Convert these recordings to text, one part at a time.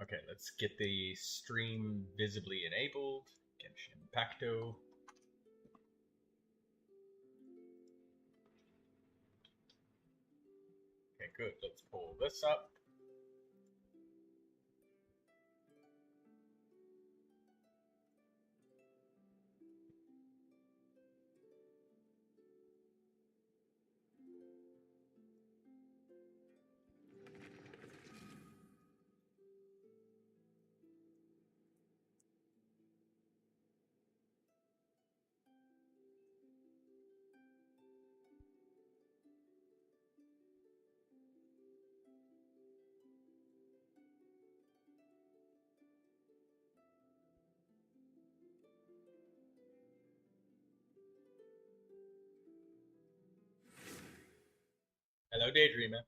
Okay, let's get the stream visibly enabled. Genshin Impacto. Okay, good. Let's pull this up. Hello, Daydreamer.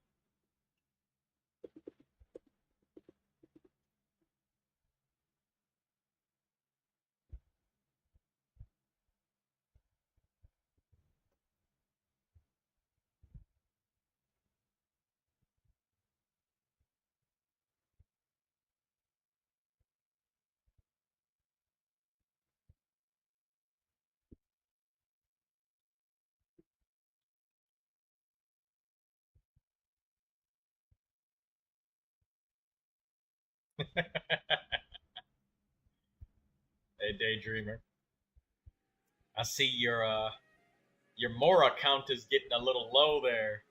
Hey, Daydreamer. I see your Mora count is getting a little low there.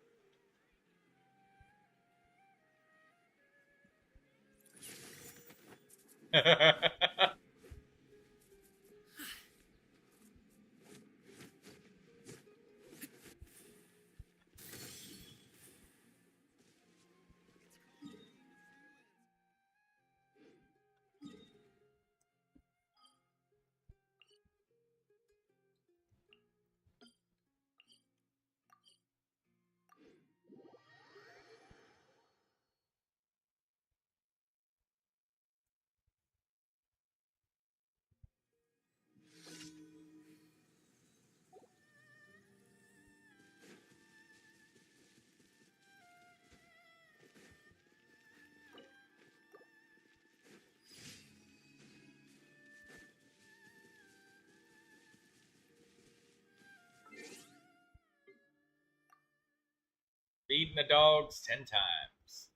Feeding the dogs 10 times.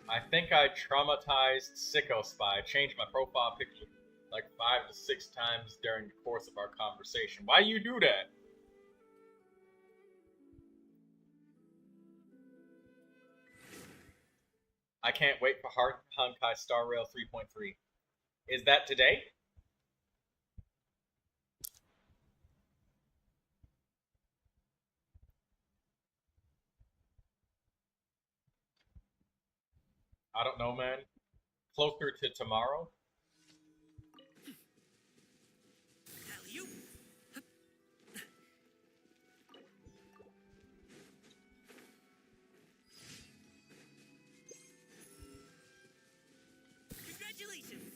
I think I traumatized Sicko Spy. Changed my profile picture like 5 to 6 times during the course of our conversation. Why you do that? I can't wait for Honkai Star Rail 3.3. Is that today? I don't know, man. Closer to tomorrow? Congratulations!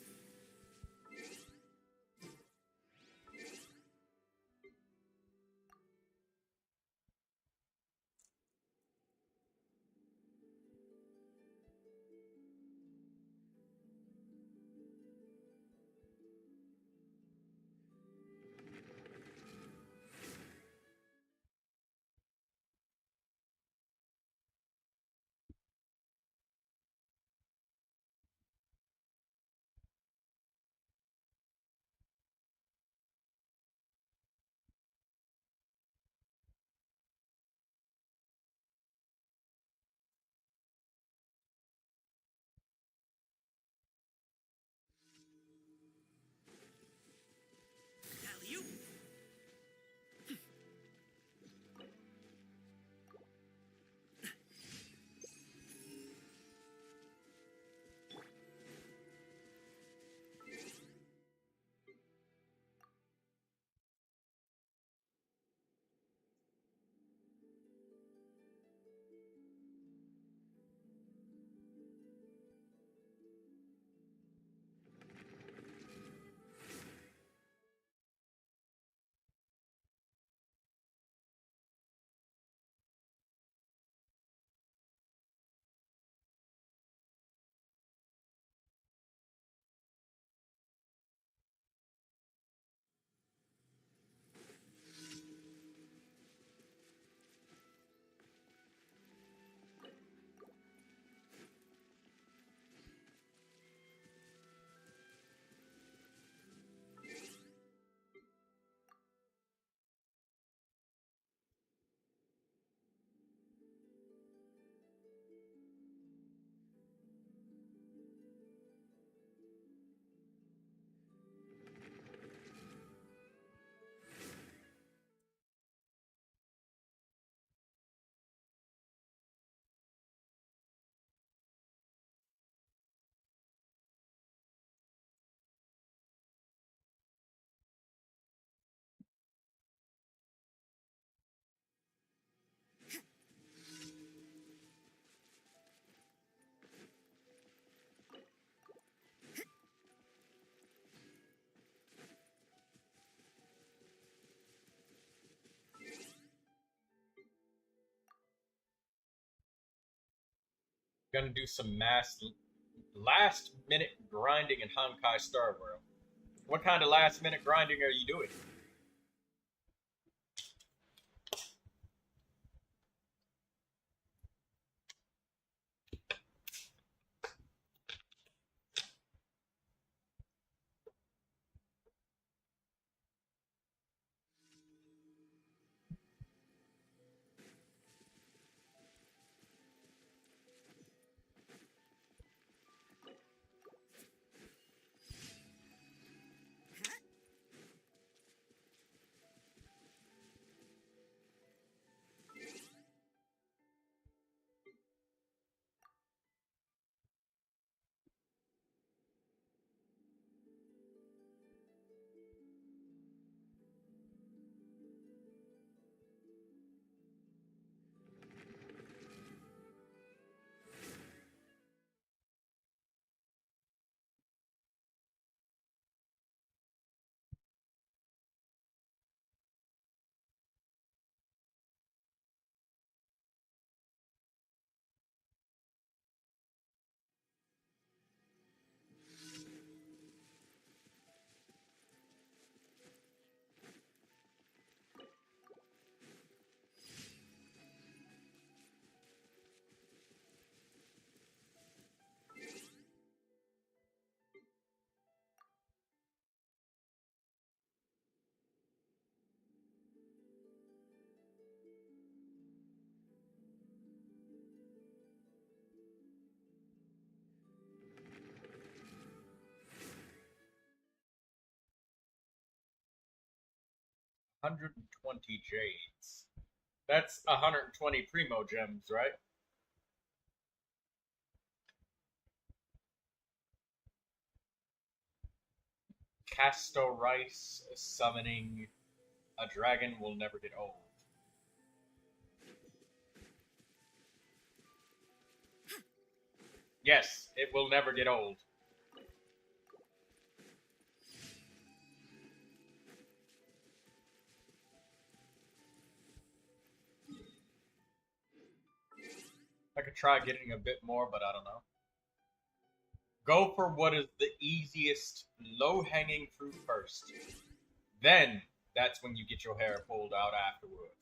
Gonna do some last minute grinding in Honkai Star World. What kind of last minute grinding are you doing? 120 jades. That's 120 primo gems, right? Casto Rice summoning a dragon will never get old. Yes, it will never get old. I could try getting a bit more, but I don't know. Go for what is the easiest, low-hanging fruit first. Then, that's when you get your hair pulled out afterwards.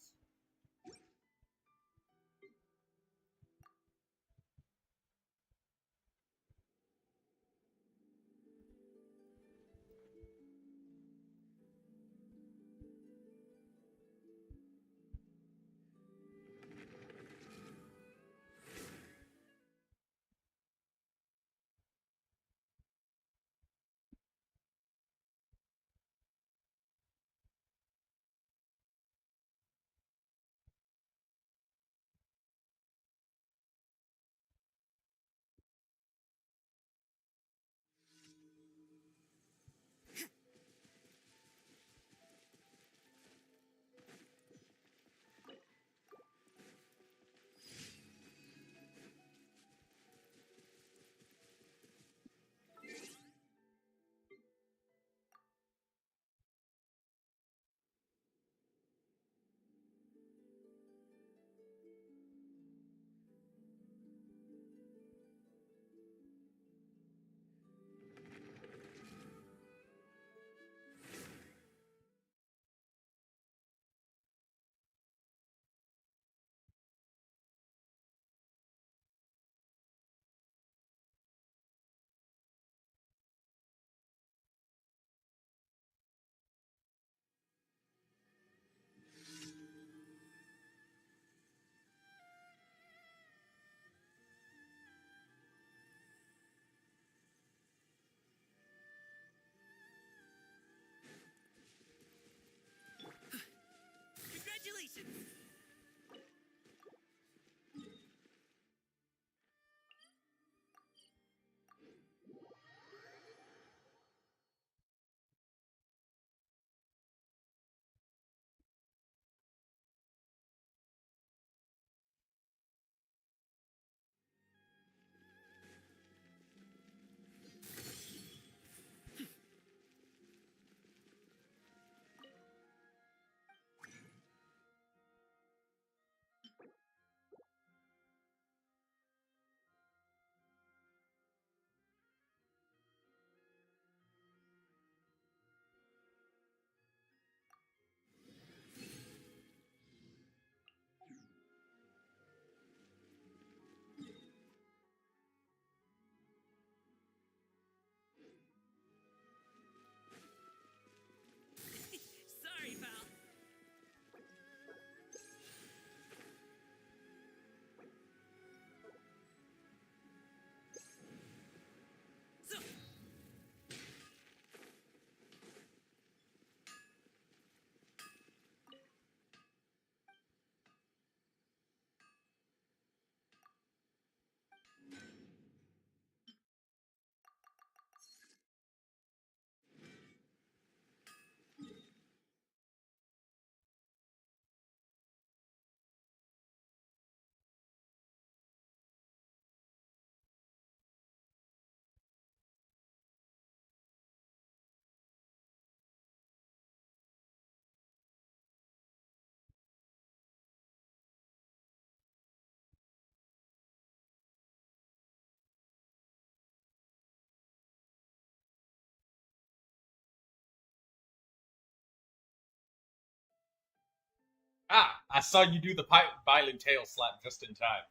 Ah, I saw you do the violent tail slap just in time.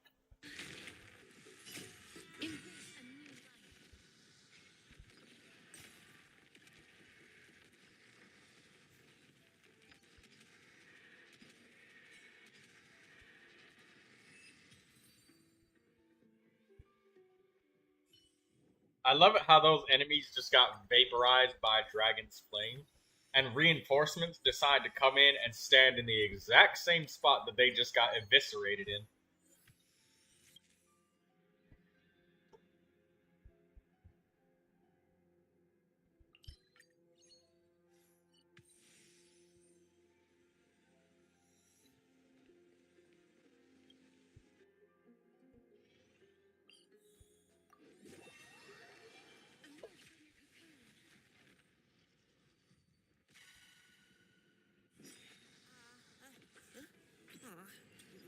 I love it how those enemies just got vaporized by Dragon's Flame, and reinforcements decide to come in and stand in the exact same spot that they just got eviscerated in.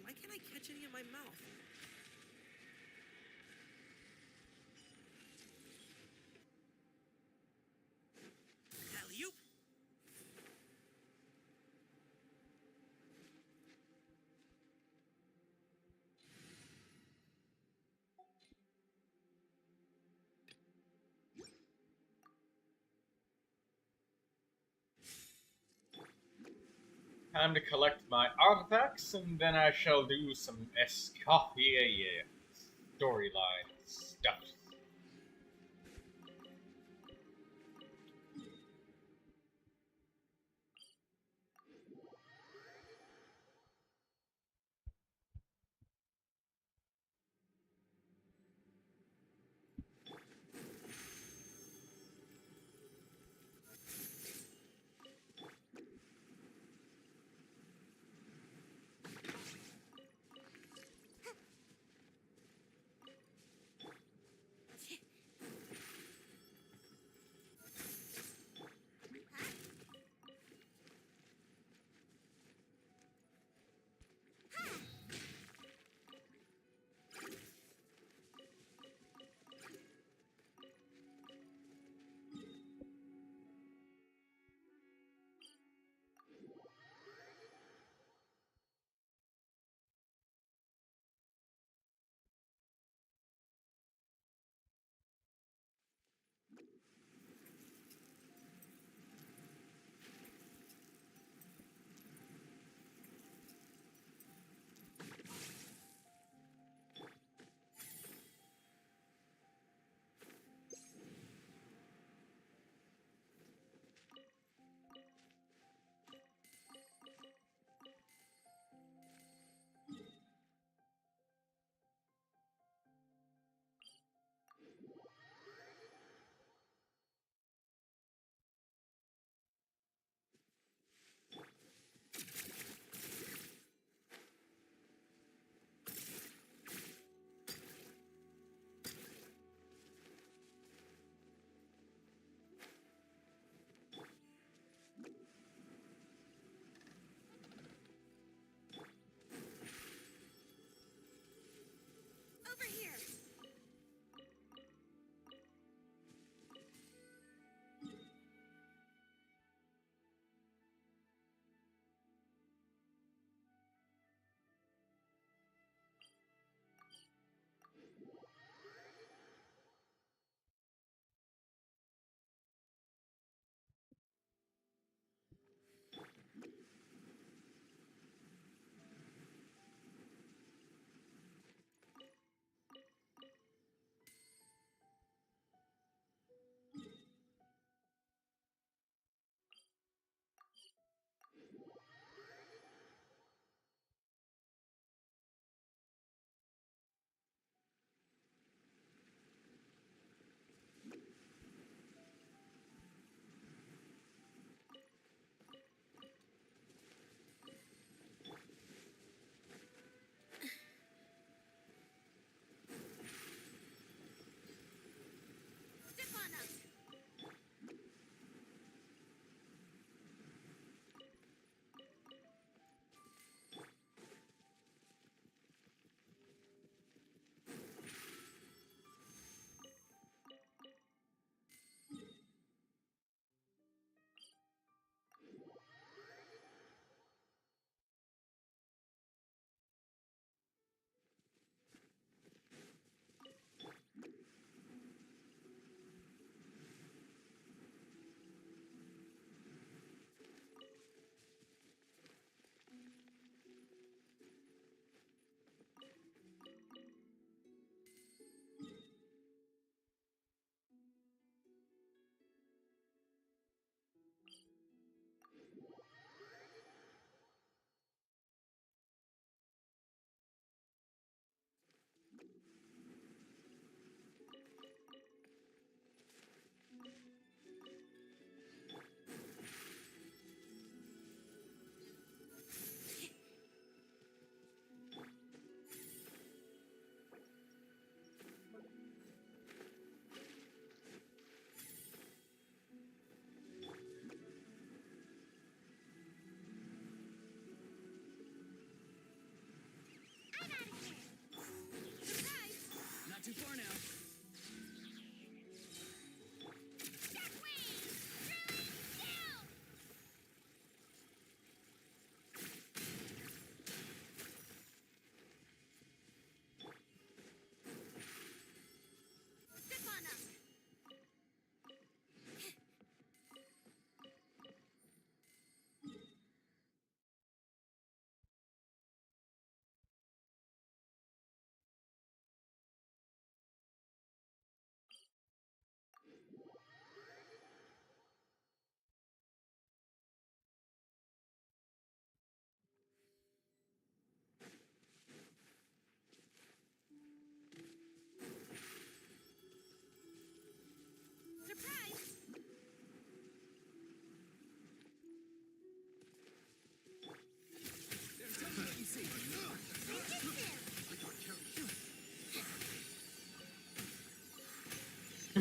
Why can't I catch any in my mouth? Alley-oop! Time to collect my artifacts, and then I shall do some Escoffier storyline stuff.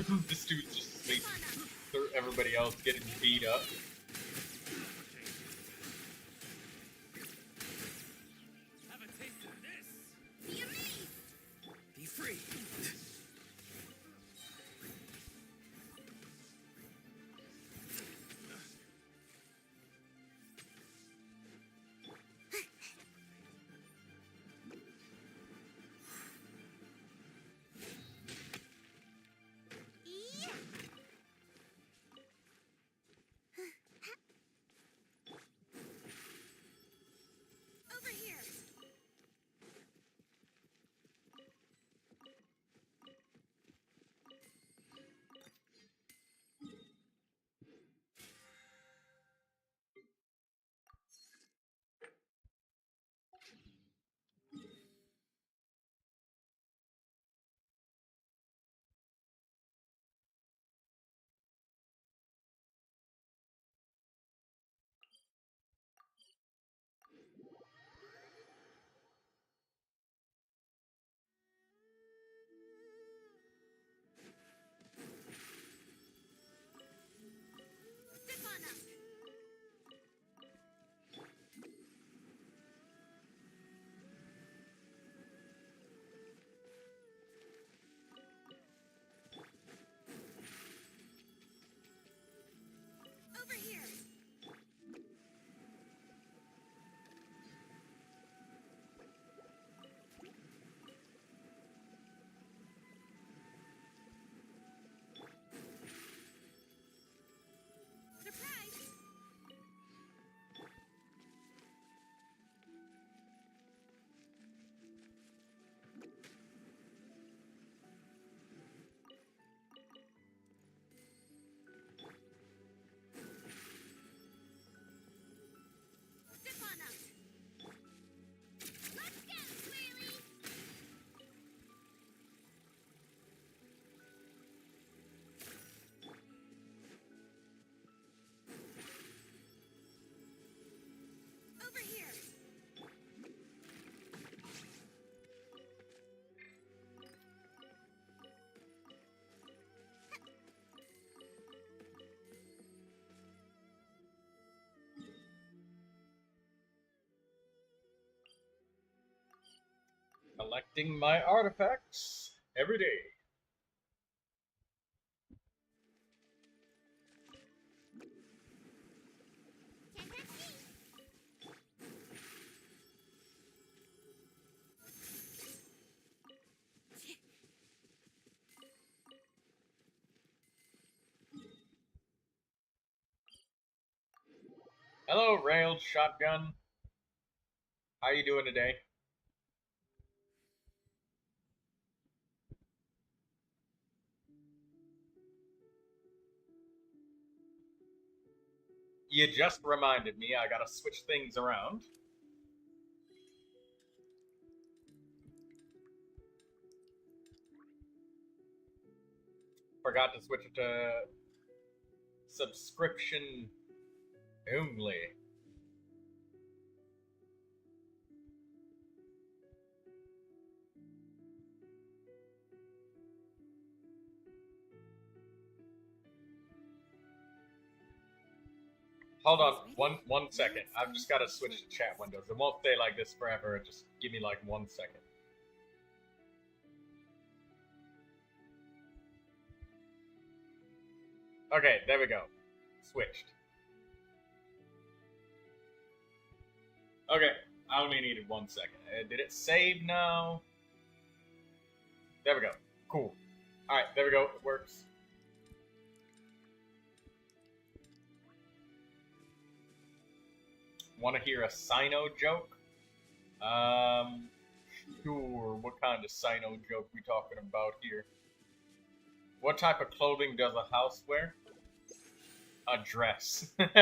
This dude's just asleep. Everybody else getting beat up. Have a taste of this. Yummy. Be free. Over here. Step on up. Over here. Surprise! Step on up. Let's go, Squealy! Over here. Collecting my artifacts every day. Can't touch me. Hello, railed shotgun. How you doing today? You just reminded me I gotta switch things around. Forgot to switch it to subscription only. Hold on, one second. I've just gotta switch to chat windows. It won't stay like this forever. Just give me like 1 second. Okay, there we go. Switched. Okay, I only needed 1 second. Did it save now? There we go. Cool. Alright, there we go. It works. Want to hear a Sino joke? Sure. What kind of Sino joke we talking about here? What type of clothing does a house wear? A dress. I'm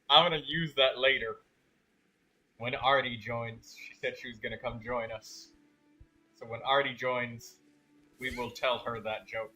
gonna use that later. When Artie joins, she said she was gonna come join us. So when Artie joins, we will tell her that joke.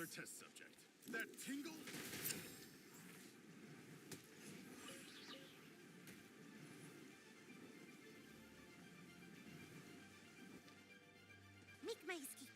Another test subject. That tingle? Make my escape.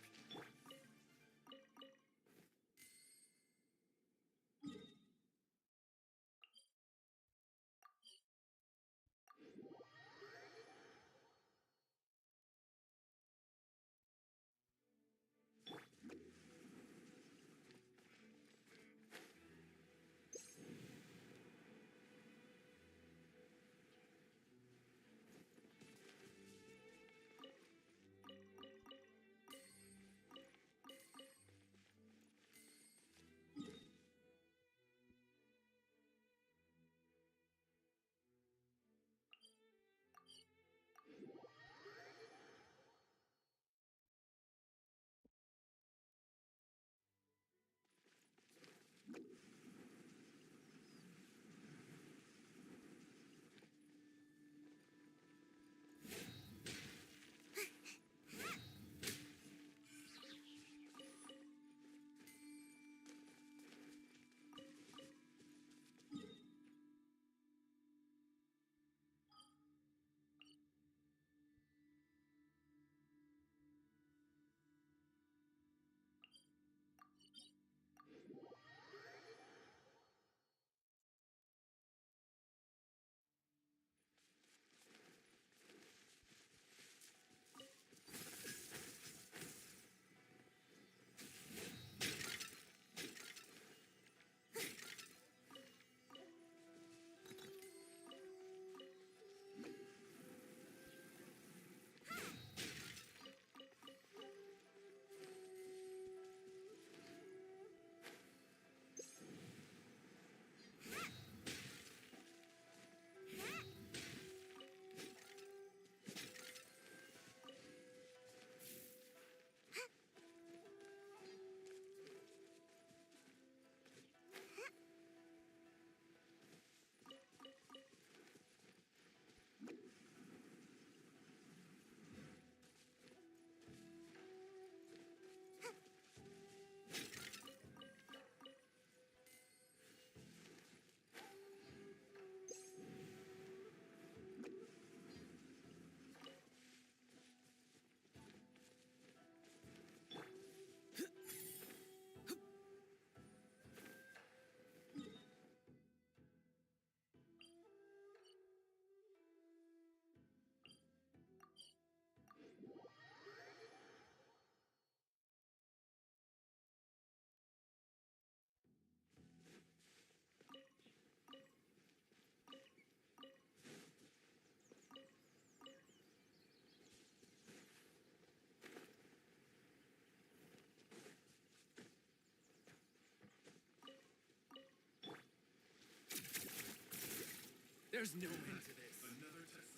There's no end to this. Another test.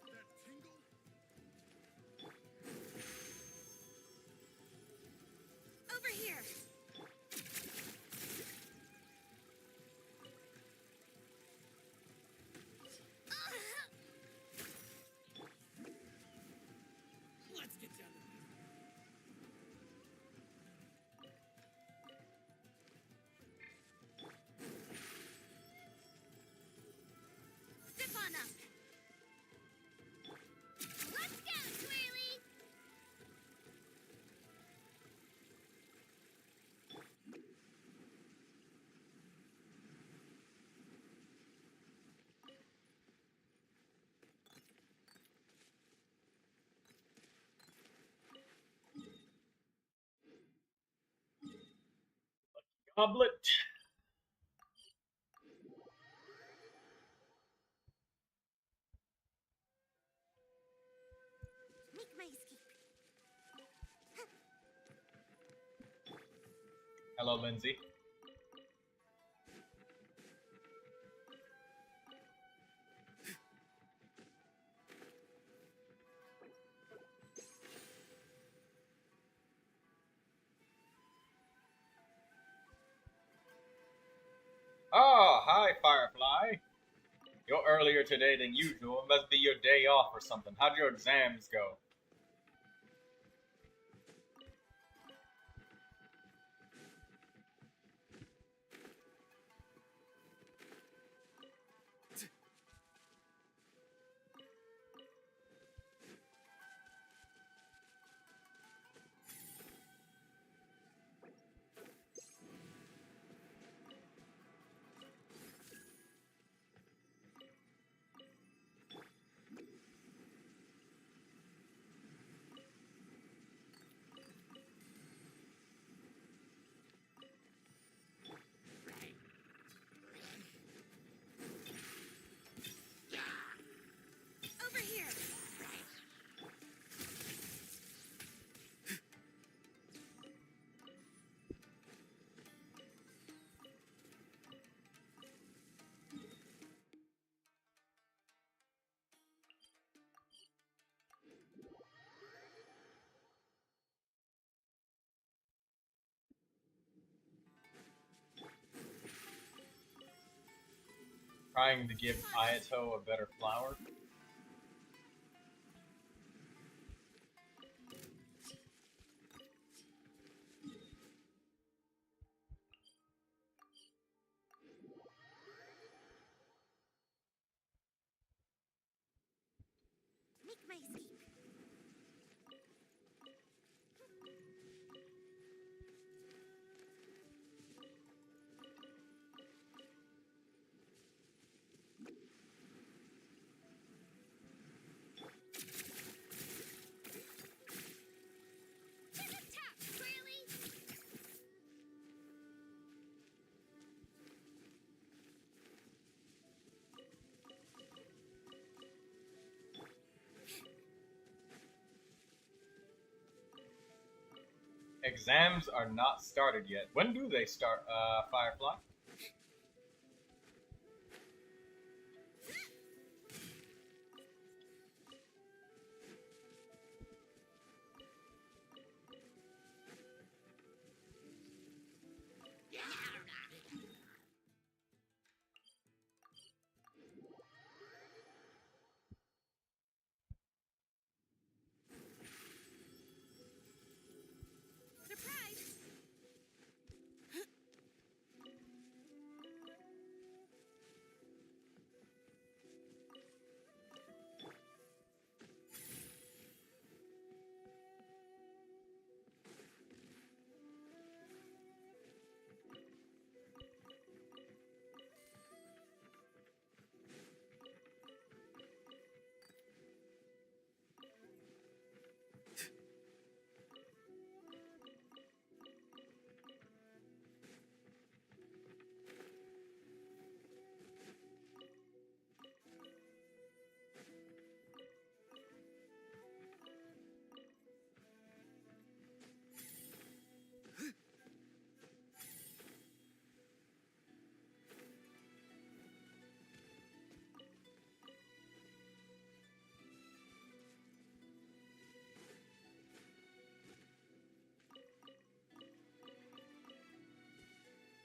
That tingle? Over here. Let's get down to this. Zip on up. Let's go, Swirly. Goblet. Make my escape. Hello, Lindsay. right, Firefly. You're earlier today than usual. It must be your day off or something. How'd your exams go? Over here. Trying to give Ayato a better flower. Make my escape. To the top, Swirly. Exams are not started yet. When do they start, Firefly? Surprise!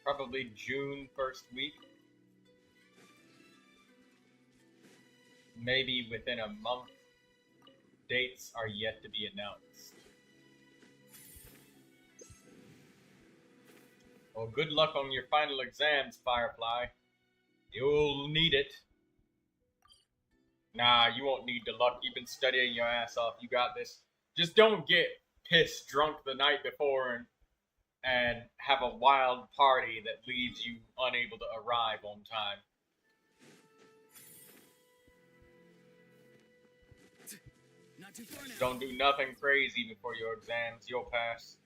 Probably June first week. Maybe within a month. Dates are yet to be announced. Well, good luck on your final exams, Firefly. You'll need it. Nah, you won't need the luck. You've been studying your ass off. You got this. Just don't get pissed drunk the night before and have a wild party that leaves you unable to arrive on time. Not too far now. Don't do nothing crazy before your exams. You'll pass.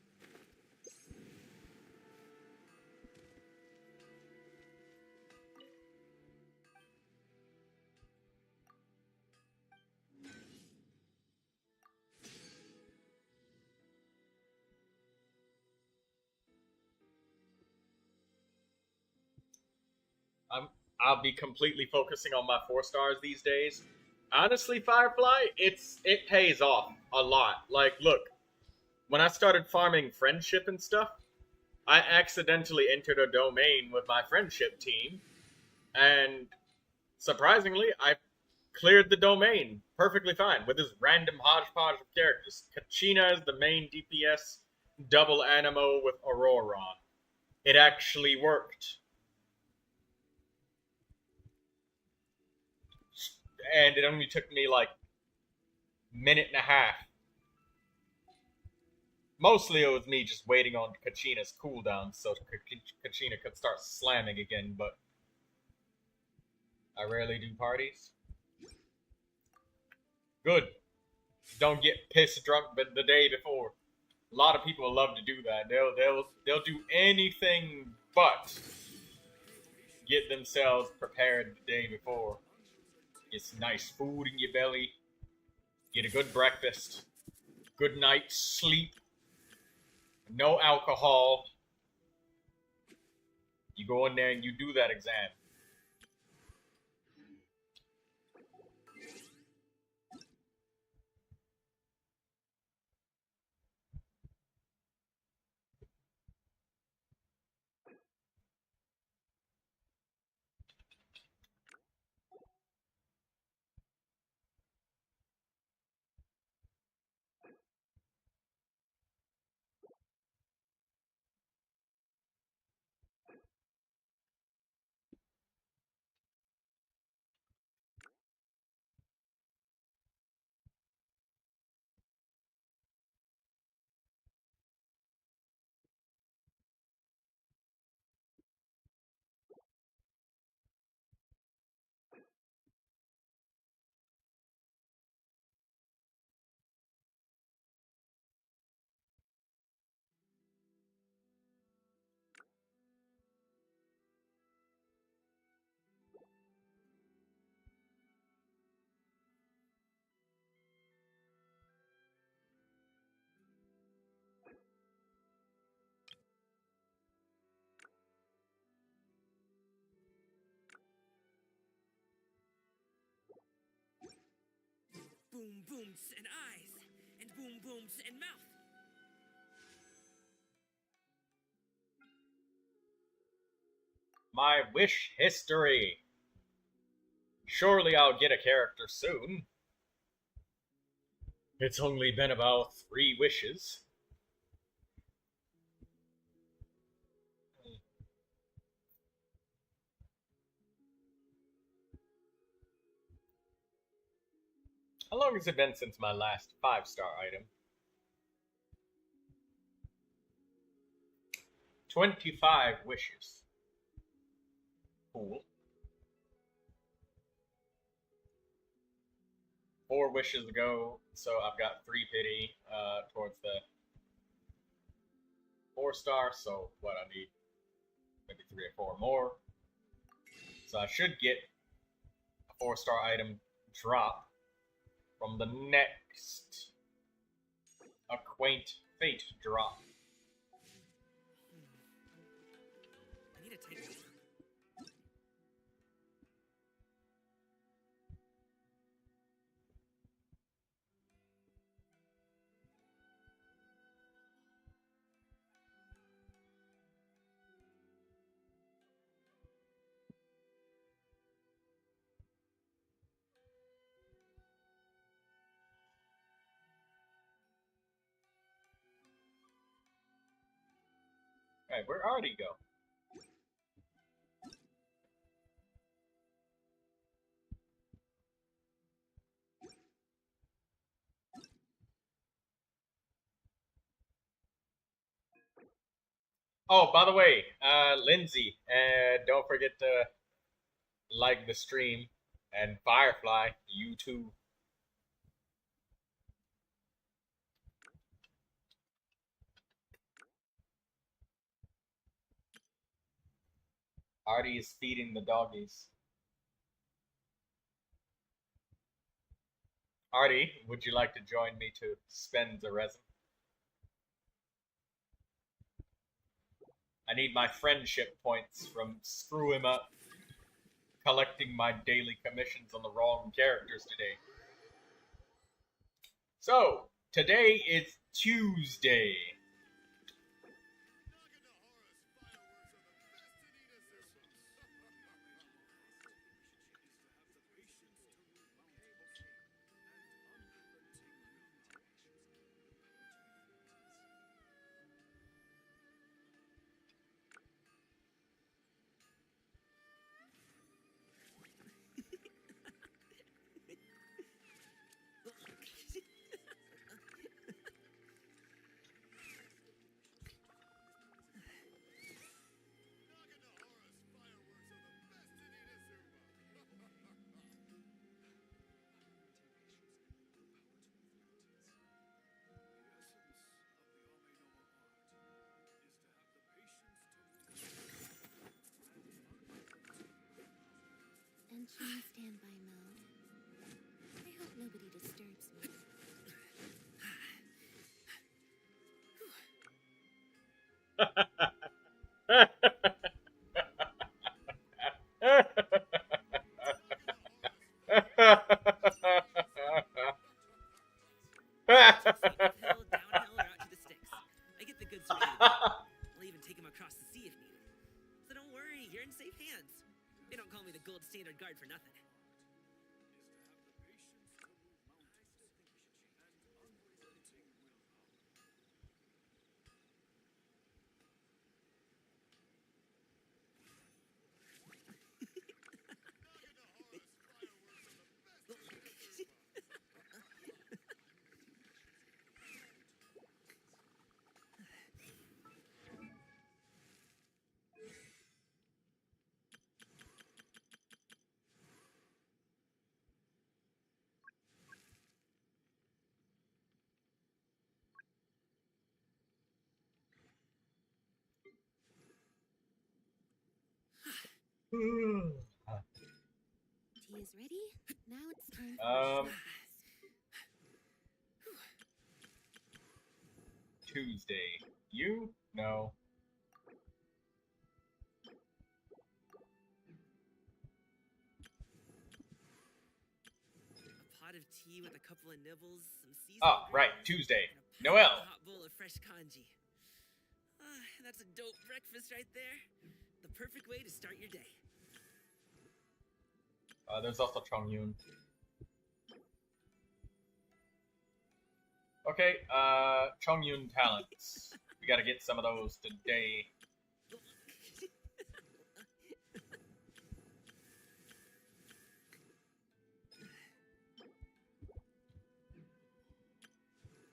I'll be completely focusing on my 4 stars these days. Honestly, Firefly, it pays off a lot. Like, look, when I started farming friendship and stuff, I accidentally entered a domain with my friendship team, And surprisingly, I cleared the domain perfectly fine with this random hodgepodge of characters. Kachina is the main DPS, double Animo with Auroron. It actually worked. And it only took me like minute and a half. Mostly it was me just waiting on Kachina's cooldown so Kachina could start slamming again, but I rarely do parties. Good. Don't get pissed drunk the day before. A lot of people love to do that. They'll do anything but get themselves prepared the day before. Get some nice food in your belly. Get a good breakfast. Good night's sleep. No alcohol. You go in there and you do that exam. Boom booms and eyes, and boom booms and mouth. My wish history. Surely I'll get a character soon. It's only been about 3 wishes. How long has it been since my last 5-star item? 25 wishes. Cool. 4 wishes ago, so I've got 3 pity towards the 4-star, so what I need, maybe 3 or 4 more. So I should get a 4-star item drop from the next Acquaint Fate drop. I need to take over. Alright, where'd Artie go? Oh, by the way, Lindsay, don't forget to like the stream, and Firefly, you too. Artie is feeding the doggies. Artie, would you like to join me to spend the resin? I need my friendship points from Screw Him Up collecting my daily commissions on the wrong characters today. So, today is Tuesday. in standby mode. I hope nobody disturbs me. Uphill, downhill, or out to the sticks. I get the goods from A to B. I'll even take him across the sea if needed. So don't worry, you're in safe hands. They don't call me the gold standard guard for nothing. Tea is ready. Now it's time for Tuesday. You? No. A pot of tea with a couple of nibbles, some seasoned Oh, right, grains, Tuesday. and a Noel. hot bowl of fresh kanji. That's a dope breakfast right there. The perfect way to start your day. There's also Chongyun. Okay, Chongyun talents. We gotta get some of those today.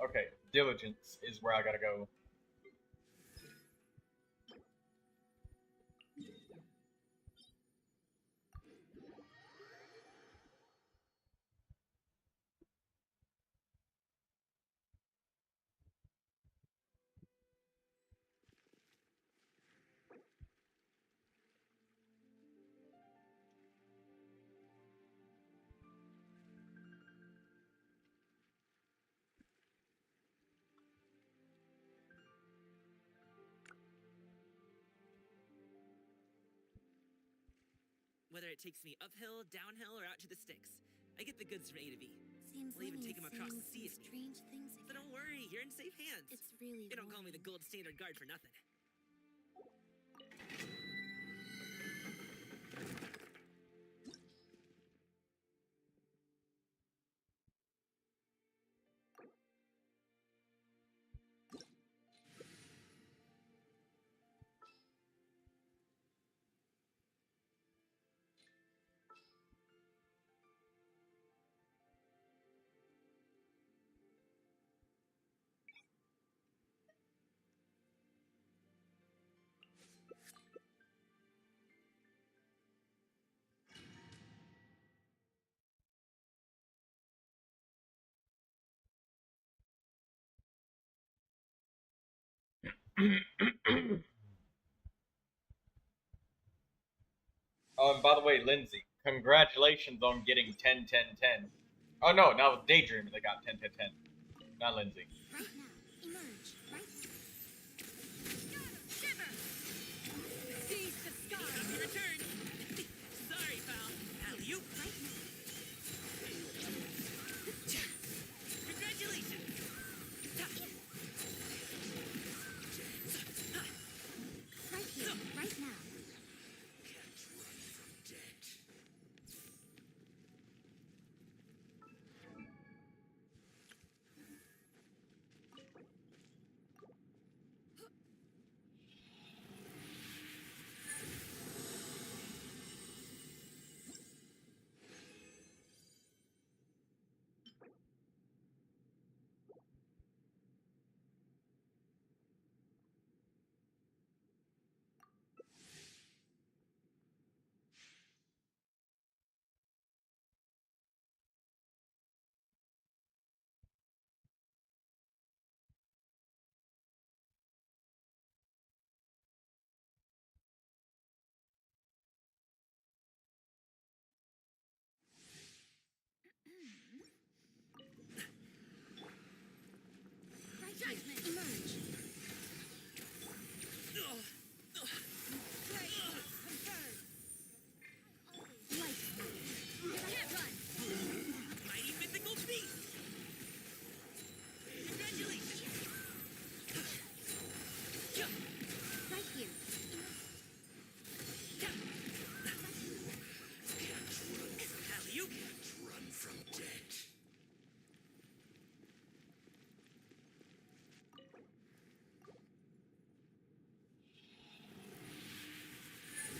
Okay, diligence is where I gotta go. Whether it takes me uphill, downhill, or out to the sticks, I get the goods from A to B. Seems I'll even Lenny take is him across saying the sea some if needed. strange things So again. don't worry, you're in safe hands. It's really They don't call me the boring. gold standard guard for nothing. Oh, and by the way, Lindsay, congratulations on getting 10, 10, 10. Oh no, now Daydream they got 10, 10, 10. Not Lindsay. Right now, emerge. Right now. Shiver! Seize the sky! Happy return! Sorry, pal. Alley-oop! Right now. Congratulations! Right here. Right now.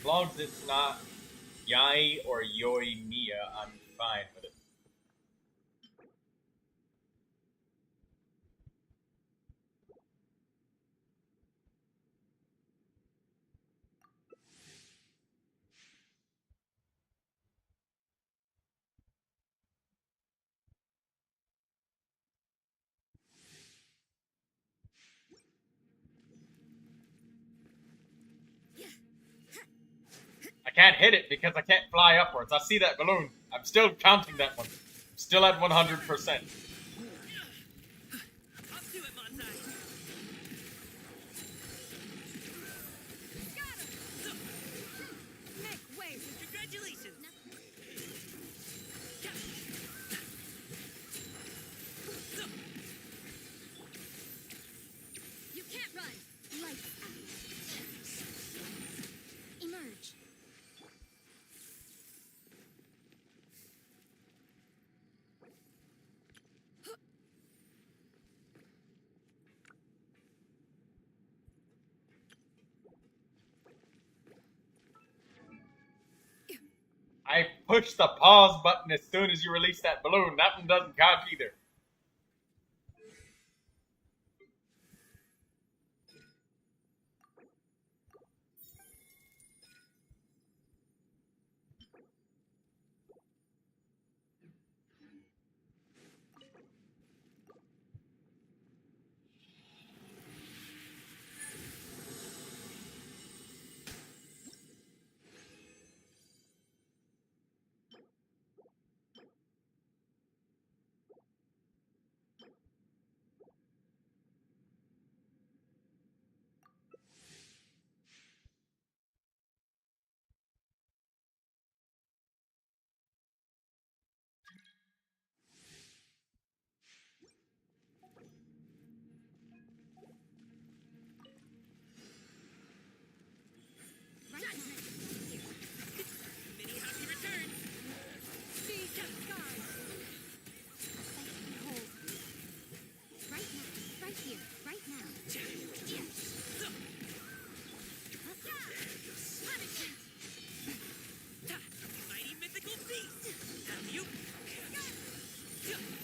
long as it's not Yai or Yoi Mia, I'm fine with it. I can't hit it because I can't fly upwards. I see that balloon. I'm still counting that one. I'm still at 100%. I'll do it, Monzai. Got him. Make way. Congratulations. You can't run. Lights out. Emerge. I pushed the pause button as soon as you release that balloon. That one doesn't count either. Many happy returns. See the sky. Hold. Right now. Right here. Right now. Mighty mythical beast. Have you? Come on.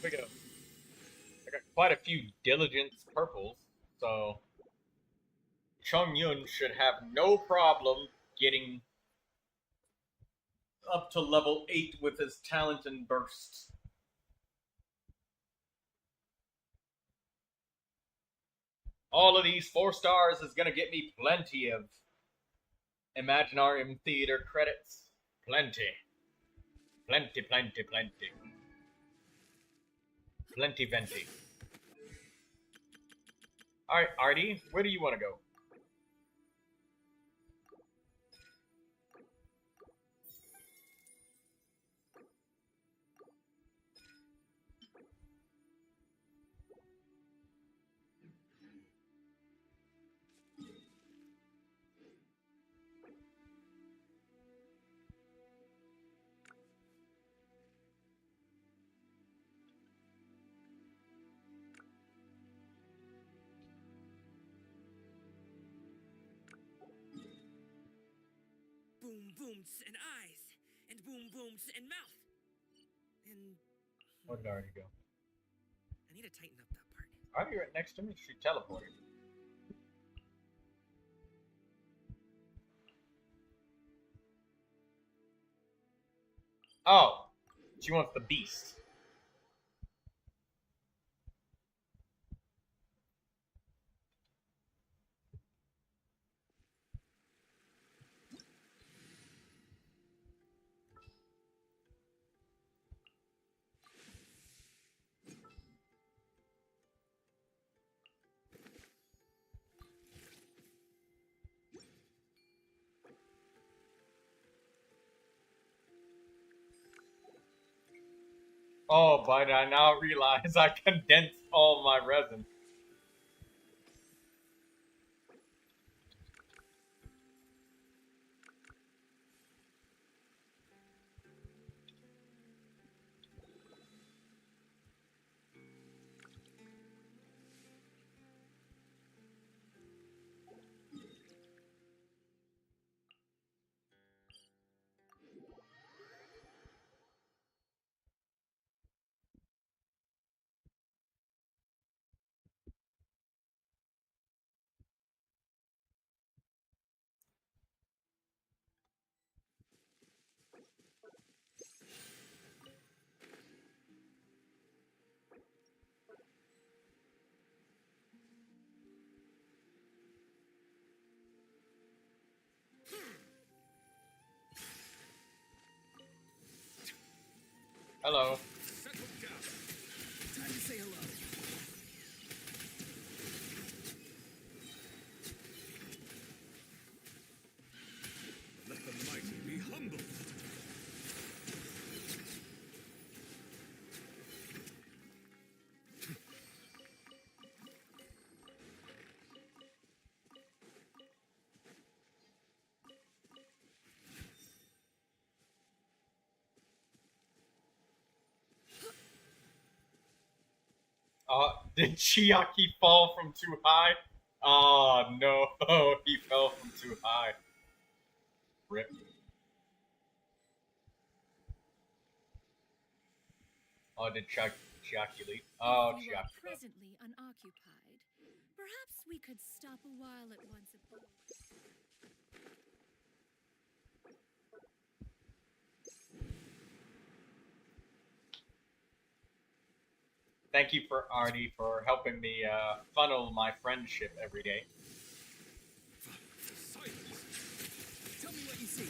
There we go. I got quite a few diligence purples, so Chung Yun should have no problem getting up to level 8 with his talent and bursts. All of these 4 stars is going to get me plenty of Imaginarium Theater credits. Plenty. Plenty, plenty, plenty. Plenty venti. Alright, Artie, where do you want to go? booms and eyes, and boom booms and mouth. And Where did I already go? I need to tighten up that part. Are you right next to me? She teleported. Oh, she wants the beast. Oh, but I now realize I condensed all my resin. Hello. Settle down. Time to say hello. Let the mighty be humble. Did Chiaki fall from too high? Oh no, he fell from too high. Rip. Oh, did Chiaki leave? Oh, If you are Chiaki fell. presently unoccupied, perhaps we could stop a while at once abode. Thank you for Artie for helping me funnel my friendship every day. Silence. Tell me what you see.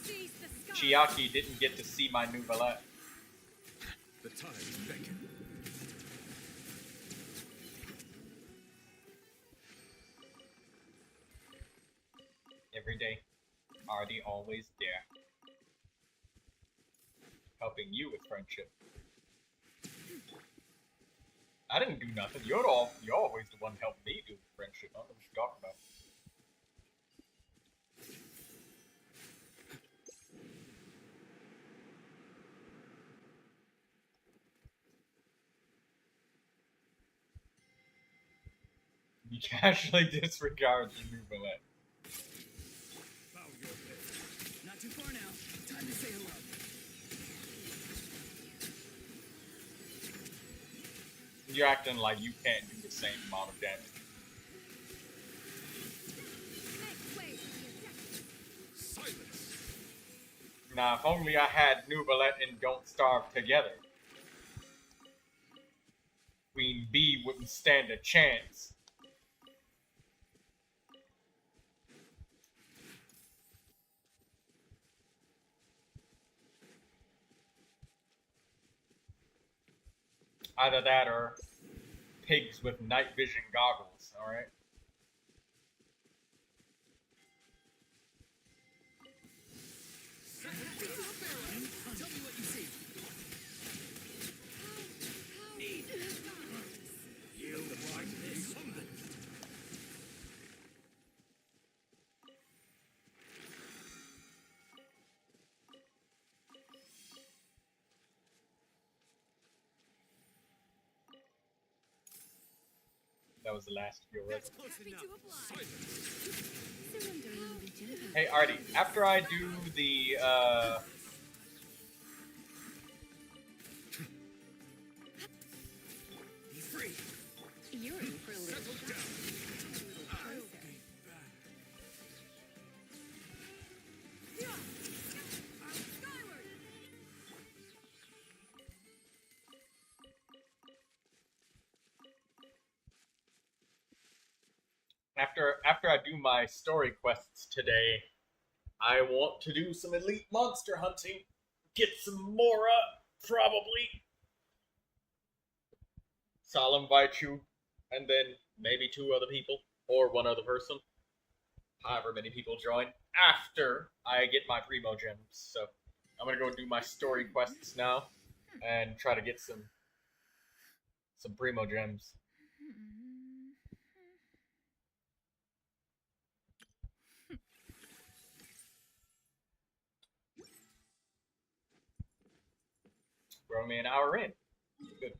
Seize the sky. Chiaki didn't get to see my Neuvilette. The time beckons. Every day. Artie always there. Helping you with friendship. I didn't do nothing. You're always the one helping me do friendship. I don't know what you're talking about. You casually disregard the Neuvilette. Bow your head. Not too far now. Time to say hello. You're acting like you can't do the same amount of damage. Make way for the attack. Silence. Now, if only I had Neuvilette and Don't Starve together, Queen Bee wouldn't stand a chance. Either that or pigs with night vision goggles, alright? Tell me what you see. Yield the right to be summoned. That was the last of your That's resin. close Happy enough. to oblige. Silence. Hey, Artie, after I do the, Be free. You're in for a little Settle shock. down. I'll be back. after I do my story quests today, I want to do some elite monster hunting. Get some Mora, probably. So I'll invite you, and then maybe 2 other people, or 1 other person. However many people join, after I get my Primo Gems. So I'm gonna go do my story quests now, and try to get some Primo Gems. We're only an hour in. Good.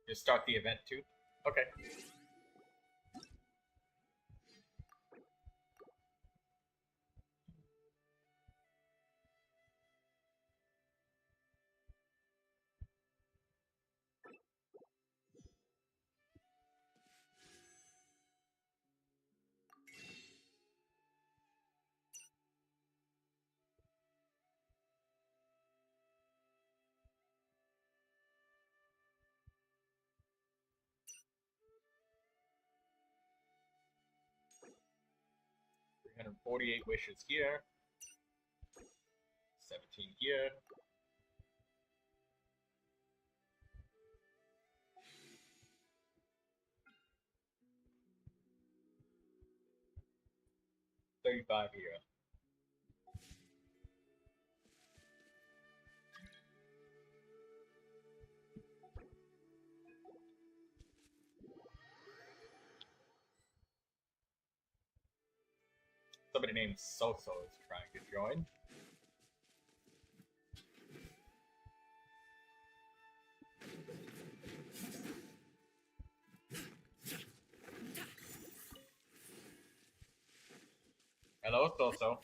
Just start the event too? Okay. And 48 wishes here. 17 here. $35 here. Somebody named Soso is trying to join. Hello, Soso.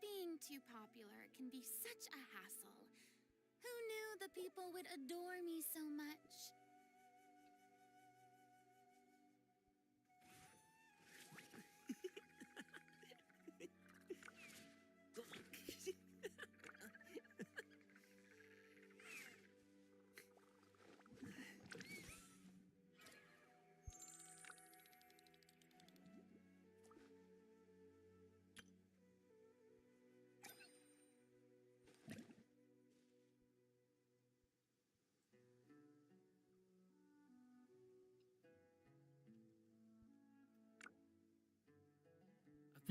Being too popular can be such a hassle. Who knew the people would adore me so much?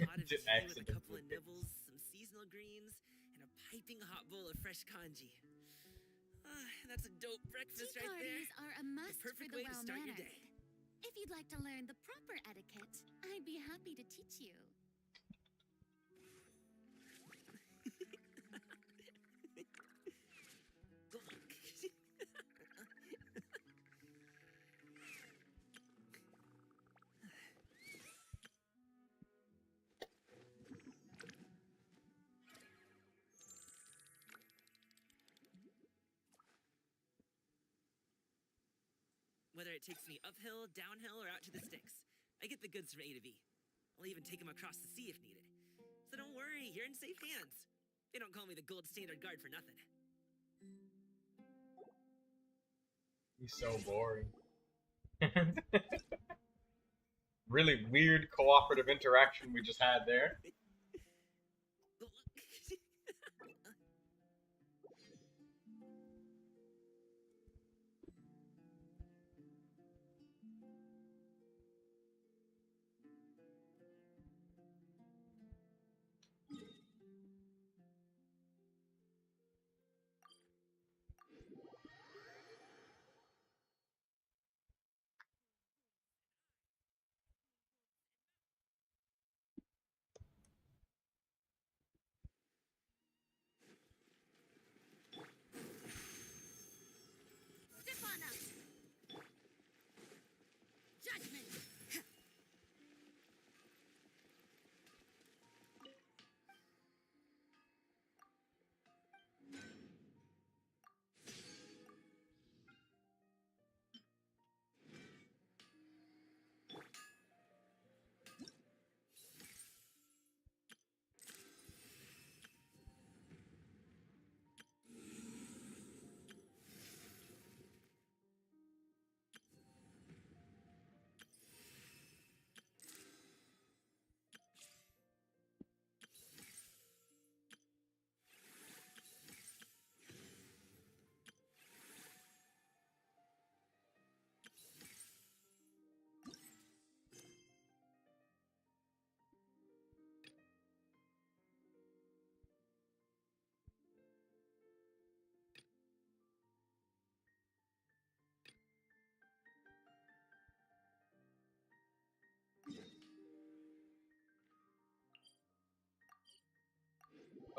A pot of tea Just with a accidentally couple of picked. nibbles, some seasonal greens, and a piping hot bowl of fresh kanji. That's a dope breakfast Tea right there. parties are a must for perfect the way to start your well-mannered. day. If you'd like to learn the proper etiquette, I'd be happy to teach you. Whether it takes me uphill, downhill, or out to the sticks, I get the goods from A to B. I'll even take them across the sea if needed. So don't worry, you're in safe hands. They don't call me the gold standard guard for nothing. He's so boring. Really weird cooperative interaction we just had there. Step on up. Judgment.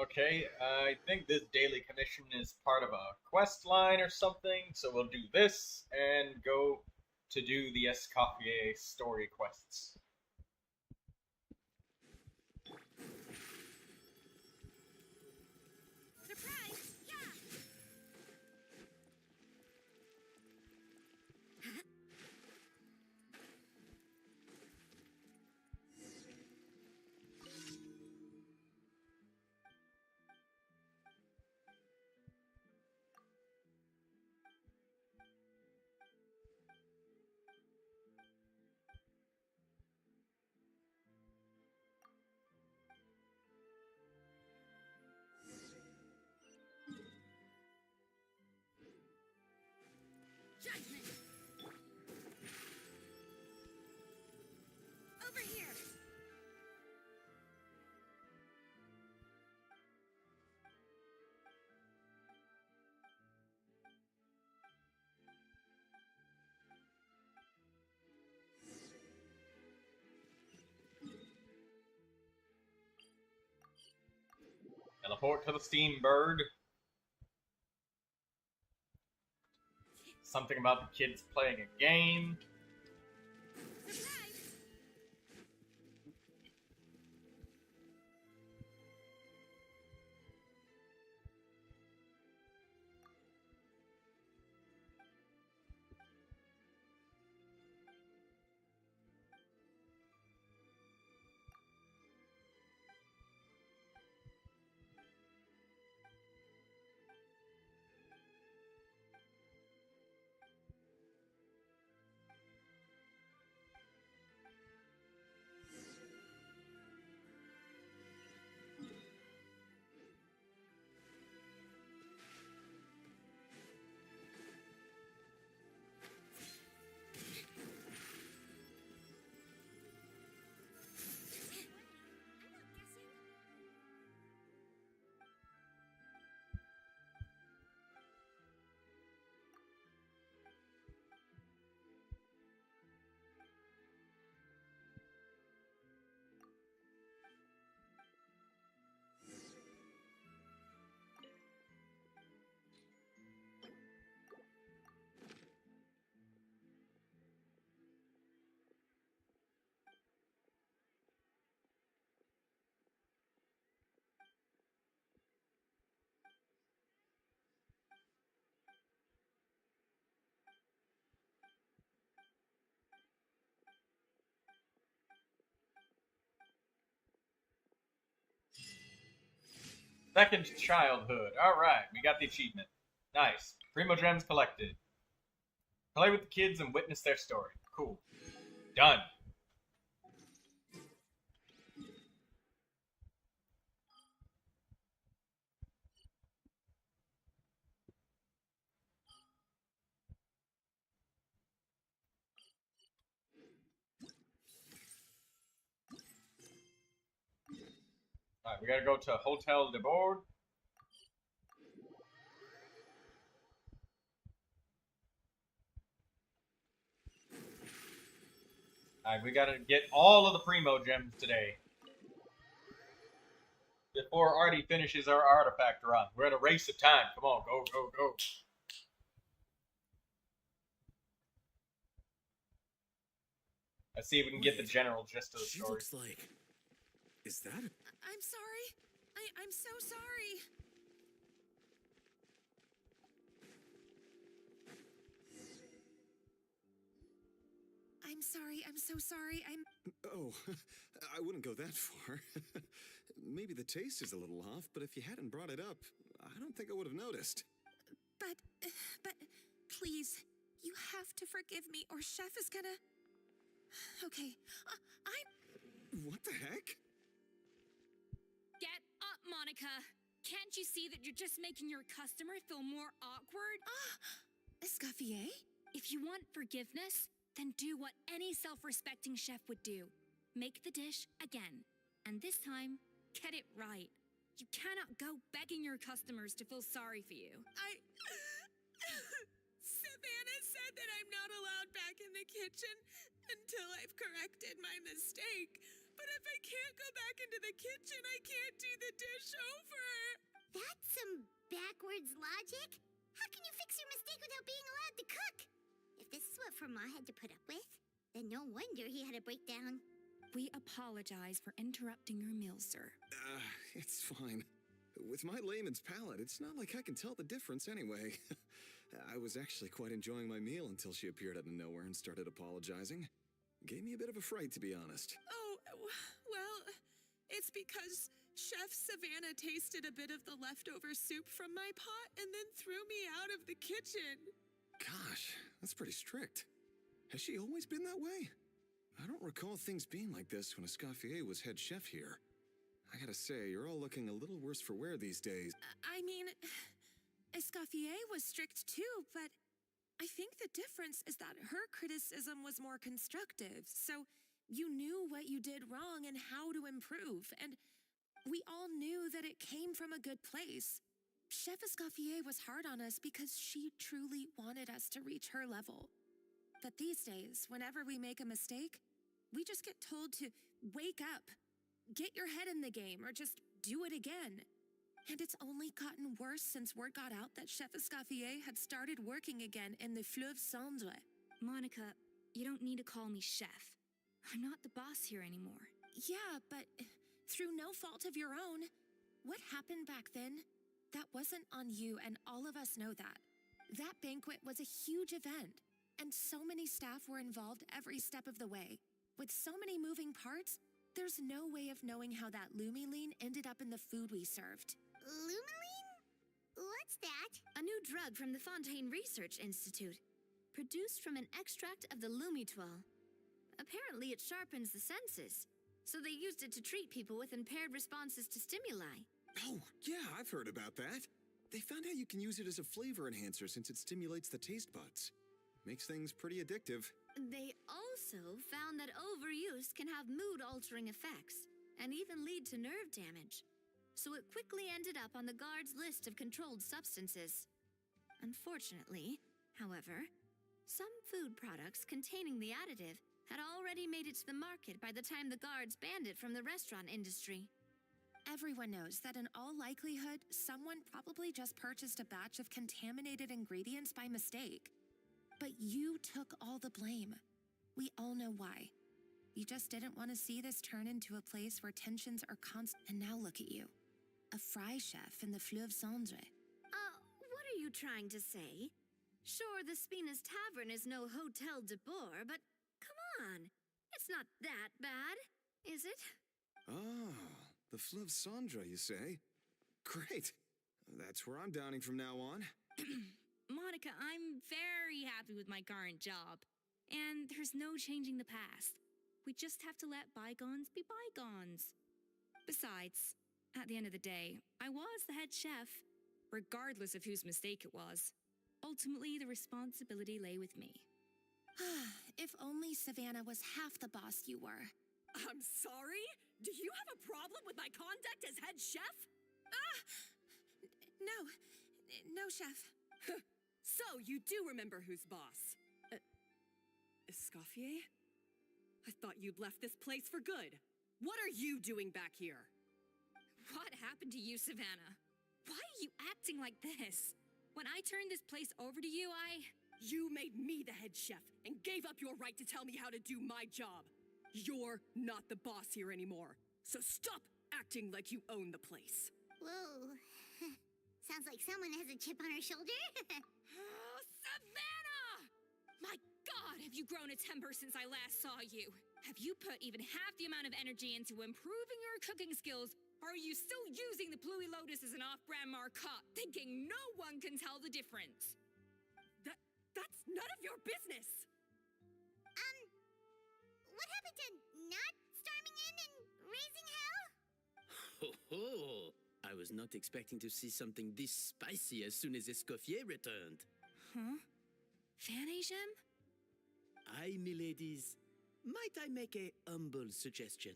Okay, I think this daily commission is part of a quest line or something, so we'll do this and go to do the Escoffier story quests. Surprise! Yeah! Judgment! Over here! Teleport to the steam bird. Something about the kids playing a game. Surprise! Second childhood. Alright, we got the achievement. Nice. Primo gems collected. Play with the kids and witness their story. Cool. Done. Alright, we gotta go to Hotel de Bord. Alright, we gotta get all of the Primo gems today. Before Artie finishes our artifact run. We're in a race of time. Come on, go, go, go. Let's see if we can get the general gist of the She story. looks like... Is that a... I'm sorry. I'm so sorry. I'm so sorry. Oh, I wouldn't go that far. Maybe the taste is a little off, but if you hadn't brought it up, I don't think I would have noticed. But, please, you have to forgive me or Chef is gonna... Okay, What the heck? Get up, Monica. Can't you see that you're just making your customer feel more awkward? Escoffier? If you want forgiveness, then do what any self-respecting chef would do. Make the dish again. And this time, get it right. You cannot go begging your customers to feel sorry for you. Savannah said that I'm not allowed back in the kitchen until I've corrected my mistake. But if I can't go back into the kitchen, I can't do the dish over. That's some backwards logic. How can you fix your mistake without being allowed to cook? If this is what Fermat had to put up with, then no wonder he had a breakdown. We apologize for interrupting your meal, sir. It's fine. With my layman's palate, it's not like I can tell the difference anyway. I was actually quite enjoying my meal until she appeared out of nowhere and started apologizing. Gave me a bit of a fright, to be honest. Oh, well, it's because Chef Savannah tasted a bit of the leftover soup from my pot and then threw me out of the kitchen. Gosh, that's pretty strict. Has she always been that way? I don't recall things being like this when Escoffier was head chef here. I gotta say, you're all looking a little worse for wear these days. I mean, Escoffier was strict too, but I think the difference is that her criticism was more constructive, so you knew what you did wrong and how to improve, and we all knew that it came from a good place. Chef Escoffier was hard on us because she truly wanted us to reach her level. But these days, whenever we make a mistake, we just get told to wake up, get your head in the game, or just do it again. And it's only gotten worse since word got out that Chef Escoffier had started working again in the Fleuve Cendre. Monica, you don't need to call me chef. I'm not the boss here anymore. Yeah, but through no fault of your own, what happened back then, that wasn't on you, and all of us know that. That banquet was a huge event, and so many staff were involved every step of the way. With so many moving parts, there's no way of knowing how that Lumiline ended up in the food we served. Lumiline? What's that? A new drug from the Fontaine Research Institute, produced from an extract of the Lumitoile. Apparently it sharpens the senses, so they used it to treat people with impaired responses to stimuli. Oh, yeah, I've heard about that. They found out you can use it as a flavor enhancer since it stimulates the taste buds. Makes things pretty addictive. They also found that overuse can have mood-altering effects, and even lead to nerve damage. So it quickly ended up on the guard's list of controlled substances. Unfortunately, however, some food products containing the additive had already made it to the market by the time the guards banned it from the restaurant industry. Everyone knows that in all likelihood, someone probably just purchased a batch of contaminated ingredients by mistake. But you took all the blame. We all know why. You just didn't want to see this turn into a place where tensions are constant. And now look at you. A fry chef in the Fleuve Cendre. What are you trying to say? Sure, the Spina's Tavern is no Hotel de Bord, but come on. It's not that bad, is it? Ah, the Fleuve Cendre, you say? Great. That's where I'm downing from now on. Monica, I'm very happy with my current job. And there's no changing the past. We just have to let bygones be bygones. Besides, at the end of the day, I was the head chef, regardless of whose mistake it was. Ultimately, the responsibility lay with me. If only Savannah was half the boss you were. I'm sorry? Do you have a problem with my conduct as head chef? No, chef. So, you do remember who's boss. Escoffier? I thought you'd left this place for good. What are you doing back here? What happened to you, Savannah? Why are you acting like this? When I turned this place over to you, You made me the head chef and gave up your right to tell me how to do my job. You're not the boss here anymore, so stop acting like you own the place. Whoa. Sounds like someone has a chip on her shoulder. Savannah! My God, have you grown a temper since I last saw you? Have you put even half the amount of energy into improving your cooking skills, or are you still using the Pluie Lotus as an off-brand marcotte, thinking no one can tell the difference? That's none of your business! What happened to not storming in and raising hell? Ho ho! I was not expecting to see something this spicy as soon as Escoffier returned. Huh? Fanasium? Aye, miladies. Might I make a humble suggestion?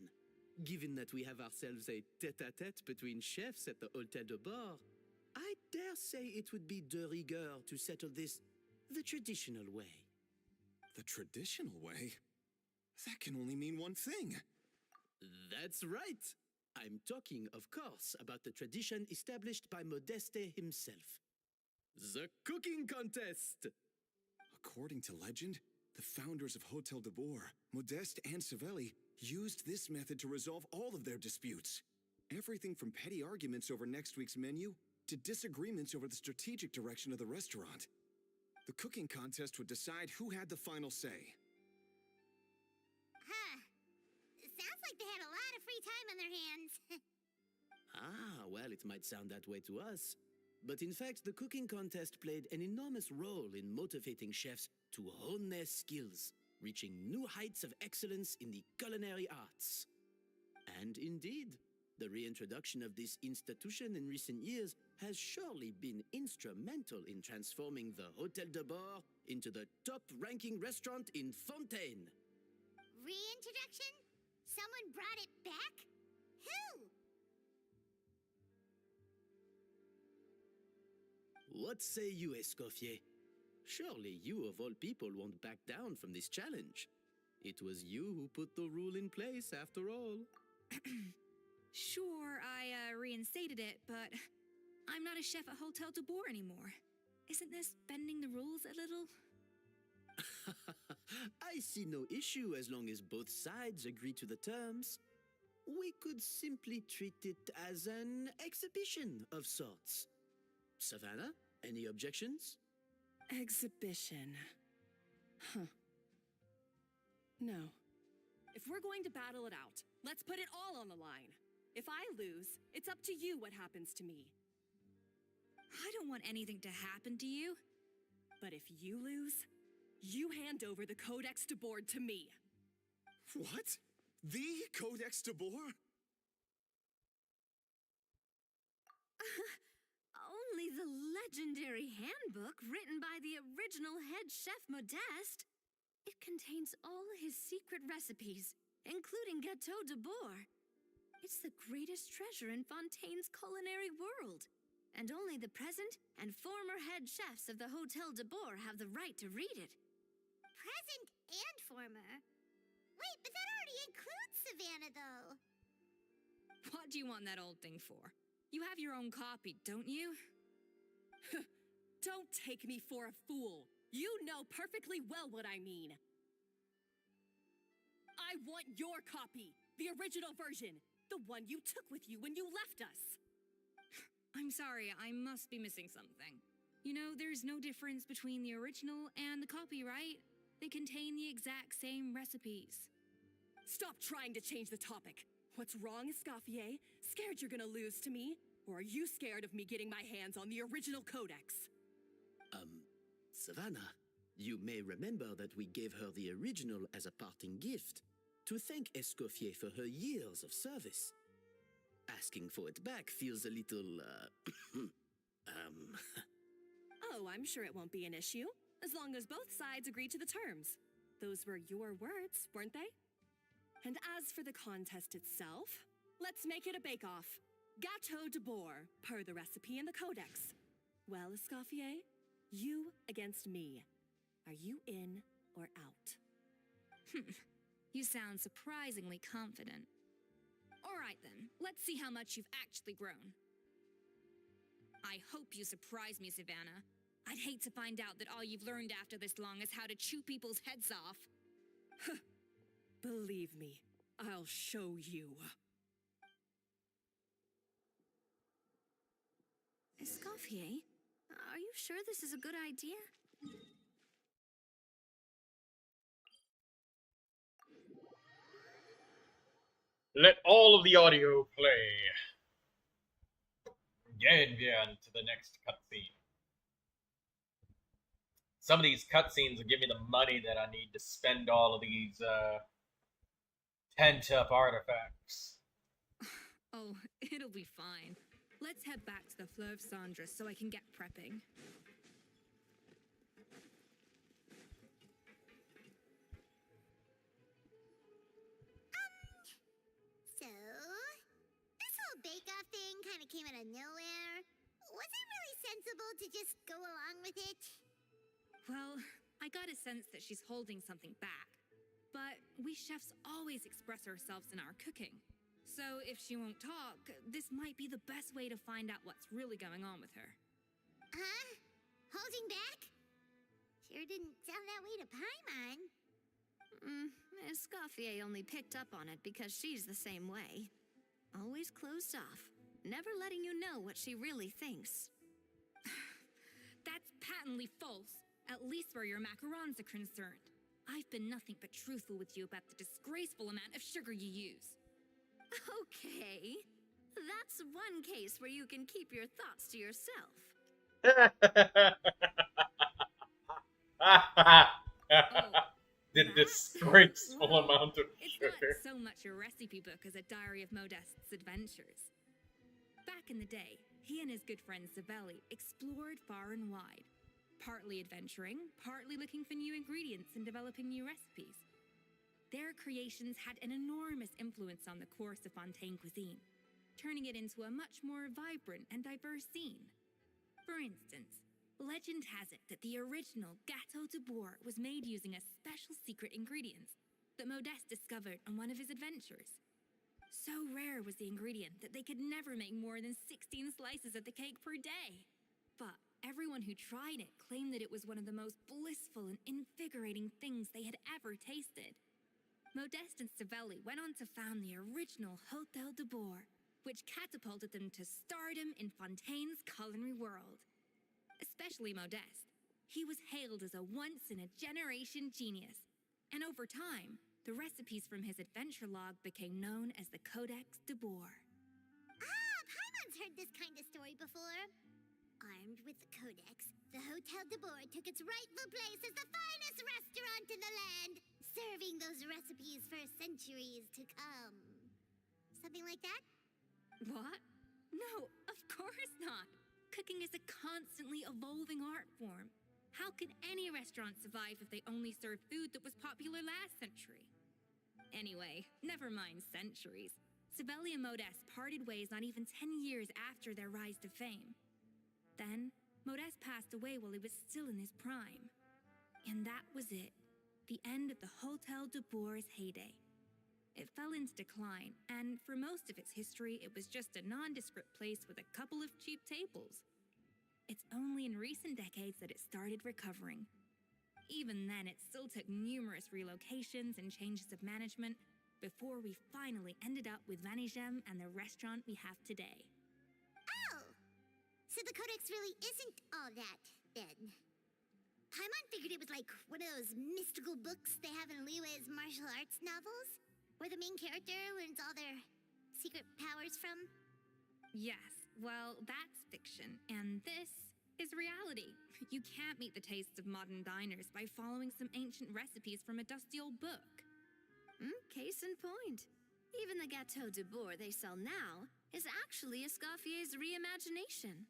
Given that we have ourselves a tête-à-tête between chefs at the Hôtel de Bord, I dare say it would be de rigueur to settle this the traditional way. The traditional way? That can only mean one thing. That's right. I'm talking, of course, about the tradition established by Modeste himself. The cooking contest! According to legend, the founders of Hôtel de Bord, Modeste and Savelli, used this method to resolve all of their disputes. Everything from petty arguments over next week's menu to disagreements over the strategic direction of the restaurant. The cooking contest would decide who had the final say. Sounds like they had a lot of free time on their hands. Well, it might sound that way to us. But in fact, the cooking contest played an enormous role in motivating chefs to hone their skills, reaching new heights of excellence in the culinary arts. And indeed, the reintroduction of this institution in recent years has surely been instrumental in transforming the Hôtel de Bord into the top-ranking restaurant in Fontaine. Reintroduction? Someone brought it back? Who? What say you, Escoffier? Surely you, of all people, won't back down from this challenge. It was you who put the rule in place, after all. Sure, I reinstated it, but I'm not a chef at Hôtel de Bord anymore. Isn't this bending the rules a little? I see no issue as long as both sides agree to the terms. We could simply treat it as an exhibition of sorts. Savannah, any objections? Exhibition. Huh. No. If we're going to battle it out, let's put it all on the line. If I lose, it's up to you what happens to me. I don't want anything to happen to you. But if you lose, you hand over the Codex de Bord to me. What? The Codex de Bord? Only the legendary handbook written by the original head chef Modeste. It contains all his secret recipes, including Gâteau de Bord. It's the greatest treasure in Fontaine's culinary world, and only the present and former head chefs of the Hôtel de Bord have the right to read it. Present and former? Wait, but that already includes Savannah, though. What do you want that old thing for? You have your own copy, don't you? Don't take me for a fool. You know perfectly well what I mean. I want your copy, the original version, the one you took with you when you left us. I'm sorry, I must be missing something. You know, there's no difference between the original and the copy, right? They contain the exact same recipes. Stop trying to change the topic. What's wrong, Escoffier? Scared you're gonna lose to me? Or are you scared of me getting my hands on the original codex? Savannah, you may remember that we gave her the original as a parting gift to thank Escoffier for her years of service. Asking for it back feels a little, Oh, I'm sure it won't be an issue, as long as both sides agree to the terms. Those were your words, weren't they? And as for the contest itself, let's make it a bake-off. Gâteau de boar, per the recipe in the codex. Well, Escoffier, you against me. Are you in or out? You sound surprisingly confident. All right then, let's see how much you've actually grown. I hope you surprise me, Savannah. I'd hate to find out that all you've learned after this long is how to chew people's heads off. Believe me, I'll show you. Escoffier, are you sure this is a good idea? Let all of the audio play. Gehen wir to the next cutscene. Some of these cutscenes will give me the money that I need to spend all of these pent-up artifacts. Oh, it'll be fine. Let's head back to the Fleuve Cendres so I can get prepping. So, this whole bake-off thing kind of came out of nowhere. Was it really sensible to just go along with it? Well, I got a sense that she's holding something back. But we chefs always express ourselves in our cooking. So if she won't talk, this might be the best way to find out what's really going on with her. Huh? Holding back? Sure didn't sound that way to Paimon. Escoffier only picked up on it because she's the same way. Always closed off, never letting you know what she really thinks. That's patently false, at least where your macarons are concerned. I've been nothing but truthful with you about the disgraceful amount of sugar you use. Okay, that's one case where you can keep your thoughts to yourself. The disgraceful amount of It's sugar. not so much a recipe book as a diary of Modeste's adventures. Back in the day, he and his good friend Savelli explored far and wide, partly adventuring, partly looking for new ingredients and developing new recipes. Their creations had an enormous influence on the course of Fontaine cuisine, turning it into a much more vibrant and diverse scene. For instance, legend has it that the original Gâteau de boar was made using a special secret ingredient that Modeste discovered on one of his adventures. So rare was the ingredient that they could never make more than 16 slices of the cake per day. But everyone who tried it claimed that it was one of the most blissful and invigorating things they had ever tasted. Modeste and Savelli went on to found the original Hôtel de Bois, which catapulted them to stardom in Fontaine's culinary world. Especially Modeste. He was hailed as a once-in-a-generation genius, and over time, the recipes from his adventure log became known as the Codex de Bois. Ah, Paimon's heard this kind of story before. Armed with the Codex, the Hôtel de Bois took its rightful place as the finest restaurant in the land, serving those recipes for centuries to come. Something like that? What? No, of course not. Cooking is a constantly evolving art form. How could any restaurant survive if they only served food that was popular last century? Anyway, never mind centuries. Savelli and Modeste parted ways not even 10 years after their rise to fame. Then, Modeste passed away while he was still in his prime. And that was it. The end of the Hôtel de Bois' heyday. It fell into decline, and for most of its history, it was just a nondescript place with a couple of cheap tables. It's only in recent decades that it started recovering. Even then, it still took numerous relocations and changes of management before we finally ended up with Vanigem and the restaurant we have today. Oh! So the Codex really isn't all that, then. Paimon figured it was like one of those mystical books they have in Liyue's martial arts novels, where the main character learns all their secret powers from. Yes, well, that's fiction, and this is reality. You can't meet the tastes of modern diners by following some ancient recipes from a dusty old book. Case in point. Even the Gâteau de Bourg they sell now is actually Escoffier's reimagination.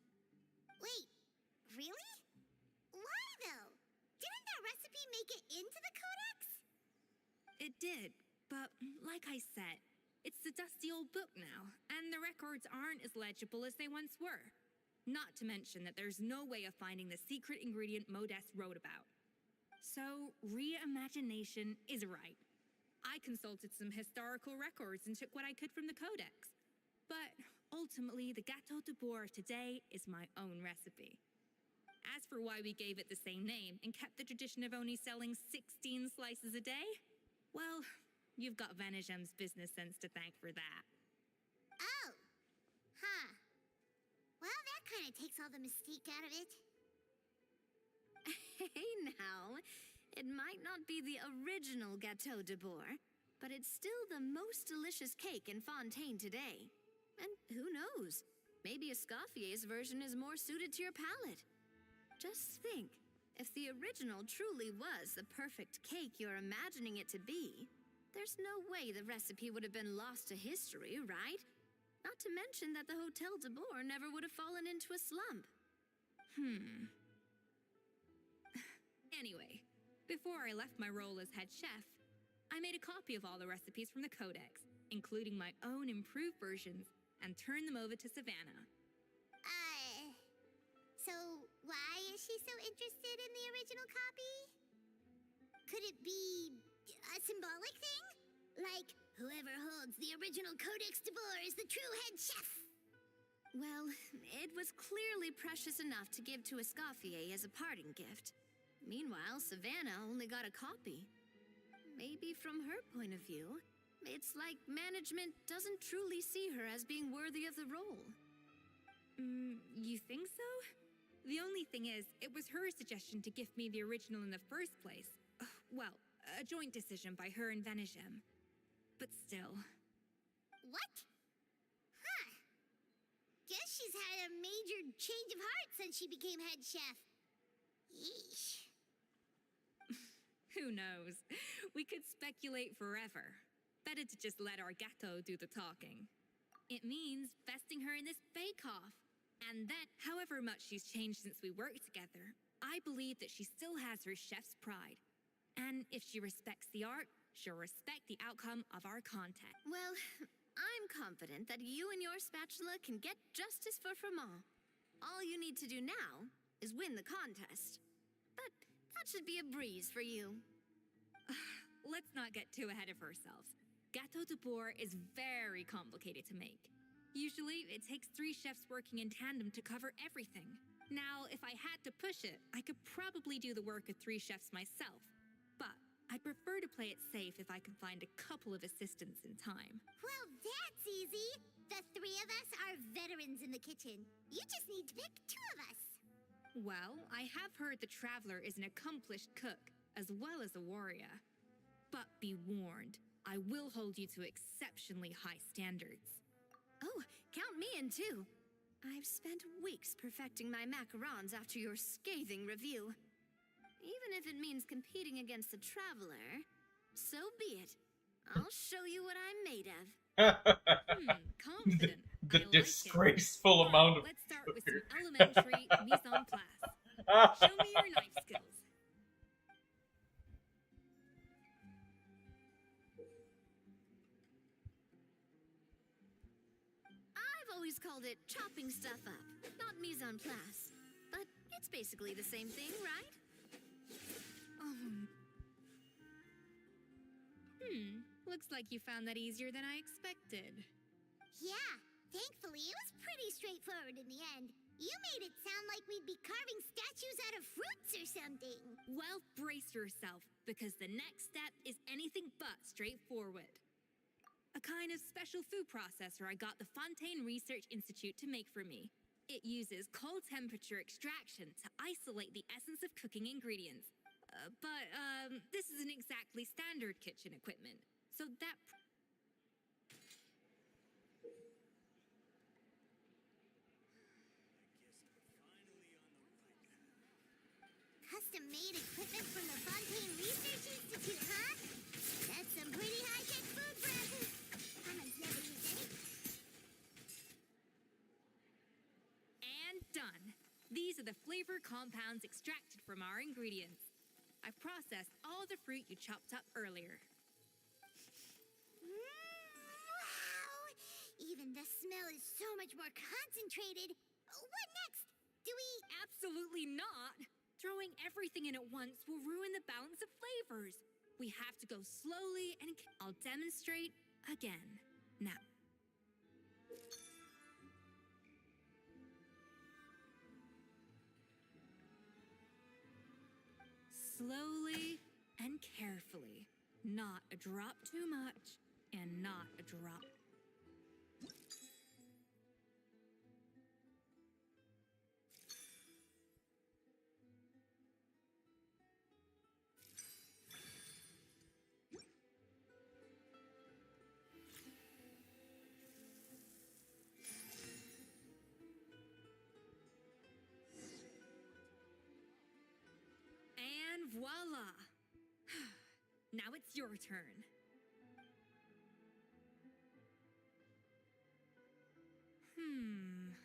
Wait, really? Why though? Didn't that recipe make it into the codex? It did, but like I said, it's the dusty old book now, and the records aren't as legible as they once were. Not to mention that there's no way of finding the secret ingredient Modest wrote about. So, reimagination is right. I consulted some historical records and took what I could from the codex. But ultimately, the Gâteau de Bourg of today is my own recipe. As for why we gave it the same name and kept the tradition of only selling 16 slices a day, well, you've got Vanishem's business sense to thank for that. Oh. Huh. Well, that kind of takes all the mystique out of it. Hey now, it might not be the original Gâteau de Bourg, but it's still the most delicious cake in Fontaine today. And who knows, maybe Escoffier's version is more suited to your palate. Just think, if the original truly was the perfect cake you're imagining it to be, there's no way the recipe would have been lost to history, right? Not to mention that the Hotel de Bourg never would have fallen into a slump. Anyway, before I left my role as head chef, I made a copy of all the recipes from the codex, including my own improved versions, and turned them over to Savannah. So why is she so interested in the original copy? Could it be a symbolic thing? Like, whoever holds the original Codex de Bourg is the true head chef? Well, it was clearly precious enough to give to Escoffier as a parting gift. Meanwhile, Savannah only got a copy. Maybe from her point of view, it's like management doesn't truly see her as being worthy of the role. You think so? The only thing is, it was her suggestion to gift me the original in the first place. Well, a joint decision by her and Vanisham. But still. What? Huh. Guess she's had a major change of heart since she became head chef. Yeesh. Who knows? We could speculate forever. Better to just let our gâteau do the talking. It means besting her in this bake-off. And then, however much she's changed since we worked together, I believe that she still has her chef's pride. And if she respects the art, she'll respect the outcome of our content. Well, I'm confident that you and your spatula can get justice for Froment. All you need to do now is win the contest. But that should be a breeze for you. Let's not get too ahead of ourselves. Gâteau de Bourg is very complicated to make. Usually, it takes 3 chefs working in tandem to cover everything. Now, if I had to push it, I could probably do the work of 3 chefs myself. But I'd prefer to play it safe if I can find a couple of assistants in time. Well, that's easy. The 3 of us are veterans in the kitchen. You just need to pick 2 of us. Well, I have heard the Traveler is an accomplished cook, as well as a warrior. But be warned, I will hold you to exceptionally high standards. Oh, count me in too. I've spent weeks perfecting my macarons after your scathing review. Even if it means competing against the Traveler, so be it. I'll show you what I'm made of. Confident. The I disgraceful like it. amount of Let's start with some elementary mise en place. Show me your knife skills. I've always called it chopping stuff up, not mise en place. But it's basically the same thing, right? Looks like you found that easier than I expected. Yeah, thankfully it was pretty straightforward in the end. You made it sound like we'd be carving statues out of fruits or something. Well, brace yourself, because the next step is anything but straightforward. A kind of special food processor I got the Fontaine Research Institute to make for me. It uses cold temperature extraction to isolate the essence of cooking ingredients. But this isn't exactly standard kitchen equipment, so that... flavor compounds extracted from our ingredients. I processed all the fruit you chopped up earlier. Wow! Even the smell is so much more concentrated. What next? Do we... Absolutely not! Throwing everything in at once will ruin the balance of flavors. We have to go slowly and I'll demonstrate again. Now. Slowly and carefully. Not a drop too much and not a drop. And voila! Now it's your turn.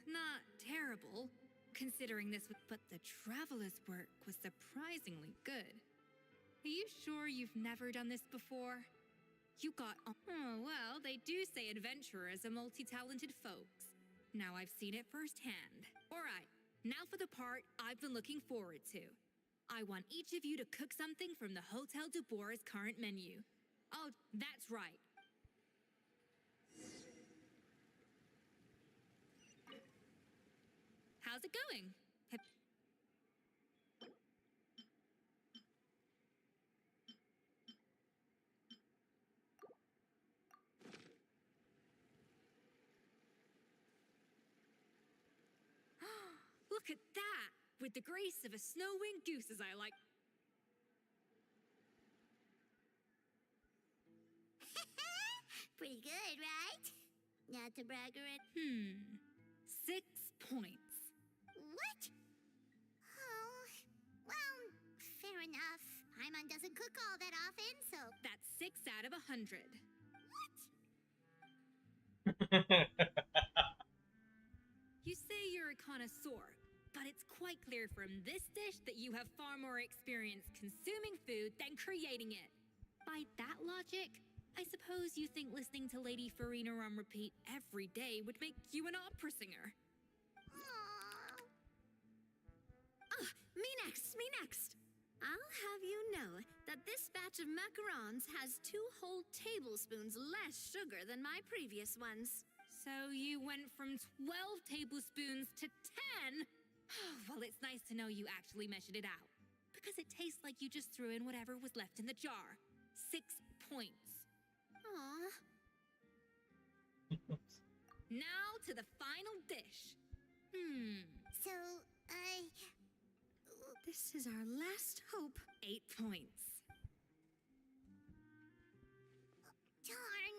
Not terrible, considering this would, but the traveler's work was surprisingly good. Are you sure you've never done this before? You got, oh well, they do say adventurers are multi-talented folks. Now I've seen it firsthand. Alright, now for the part I've been looking forward to. I want each of you to cook something from the Hotel de Boer's current menu. Oh, that's right. How's it going? Look at that! With the grace of a snow-winged goose, as I like. Pretty good, right? Not to brag or it. 6 points. What? Oh, well, fair enough. Paimon doesn't cook all that often, so... That's 6 out of 100. You say you're a connoisseur, but it's quite clear from this dish that you have far more experience consuming food than creating it. By that logic, I suppose you think listening to Lady Farina on repeat every day would make you an opera singer. Me next, me next. I'll have you know that this batch of macarons has 2 whole tablespoons less sugar than my previous ones. So you went from 12 tablespoons to 10? Well, it's nice to know you actually measured it out. Because it tastes like you just threw in whatever was left in the jar. 6 points. Aw. Now to the final dish. So, This is our last hope. 8 points. darn.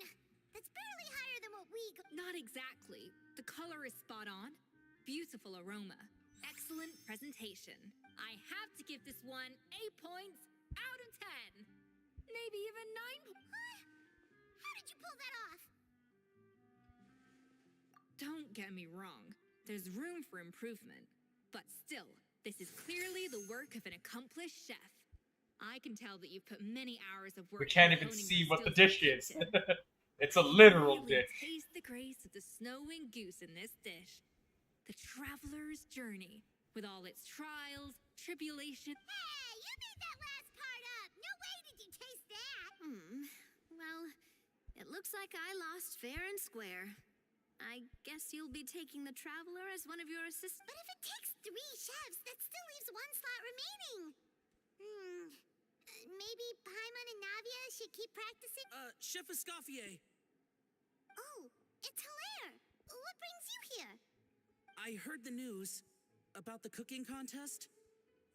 That's barely higher than what we got. Not exactly. The color is spot on. Beautiful aroma. Excellent presentation. I have to give this one 8 points out of 10. Maybe even 9 points. How did you pull that off? Don't get me wrong. There's room for improvement. But still, this is clearly the work of an accomplished chef. I can tell that you've put many hours of work. We can't even honing see your what the skills dish in is. the kitchen. It's a literal Really dish. taste the grace of the snow-winged goose in this dish. The traveler's journey, with all its trials, tribulations. Hey, you made that last part up. No way did you taste that. Well, it looks like I lost fair and square. I guess you'll be taking the traveler as one of your assistants. But if it takes 3 chefs, that still leaves 1 slot remaining. Maybe Paimon and Navia should keep practicing? Chef Escoffier. Oh, it's Hilaire. What brings you here? I heard the news about the cooking contest.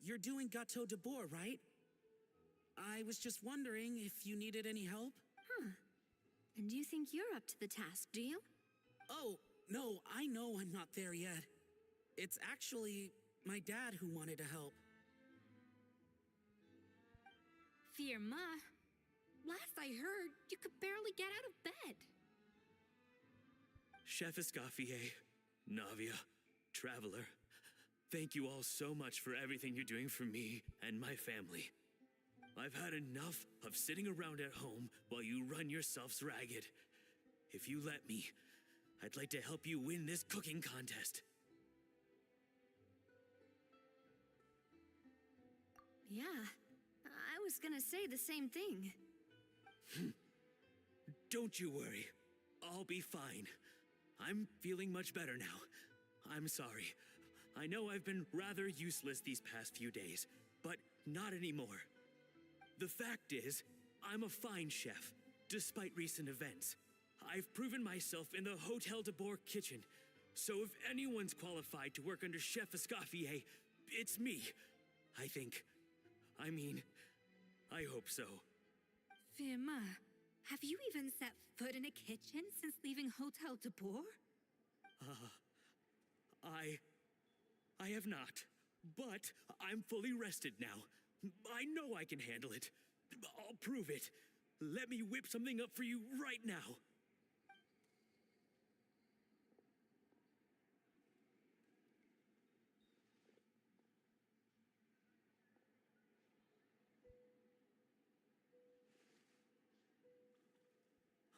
You're doing Gâteau de Boer, right? I was just wondering if you needed any help. And you think you're up to the task, do you? Oh, no, I know I'm not there yet. It's actually my dad who wanted to help. Firma, last I heard, you could barely get out of bed. Chef Escoffier, Navia, Traveler. Thank you all so much for everything you're doing for me and my family. I've had enough of sitting around at home while you run yourselves ragged. If you let me, I'd like to help you win this cooking contest. Yeah, I was gonna say the same thing. Don't you worry. I'll be fine. I'm feeling much better now. I'm sorry. I know I've been rather useless these past few days, but not anymore. The fact is, I'm a fine chef, despite recent events. I've proven myself in the Hotel de Bourg kitchen, so if anyone's qualified to work under Chef Escoffier, it's me. I think. I mean, I hope so. Firma, have you even set foot in a kitchen since leaving Hotel de Bourg? I have not, but I'm fully rested now. I know I can handle it. I'll prove it. Let me whip something up for you right now.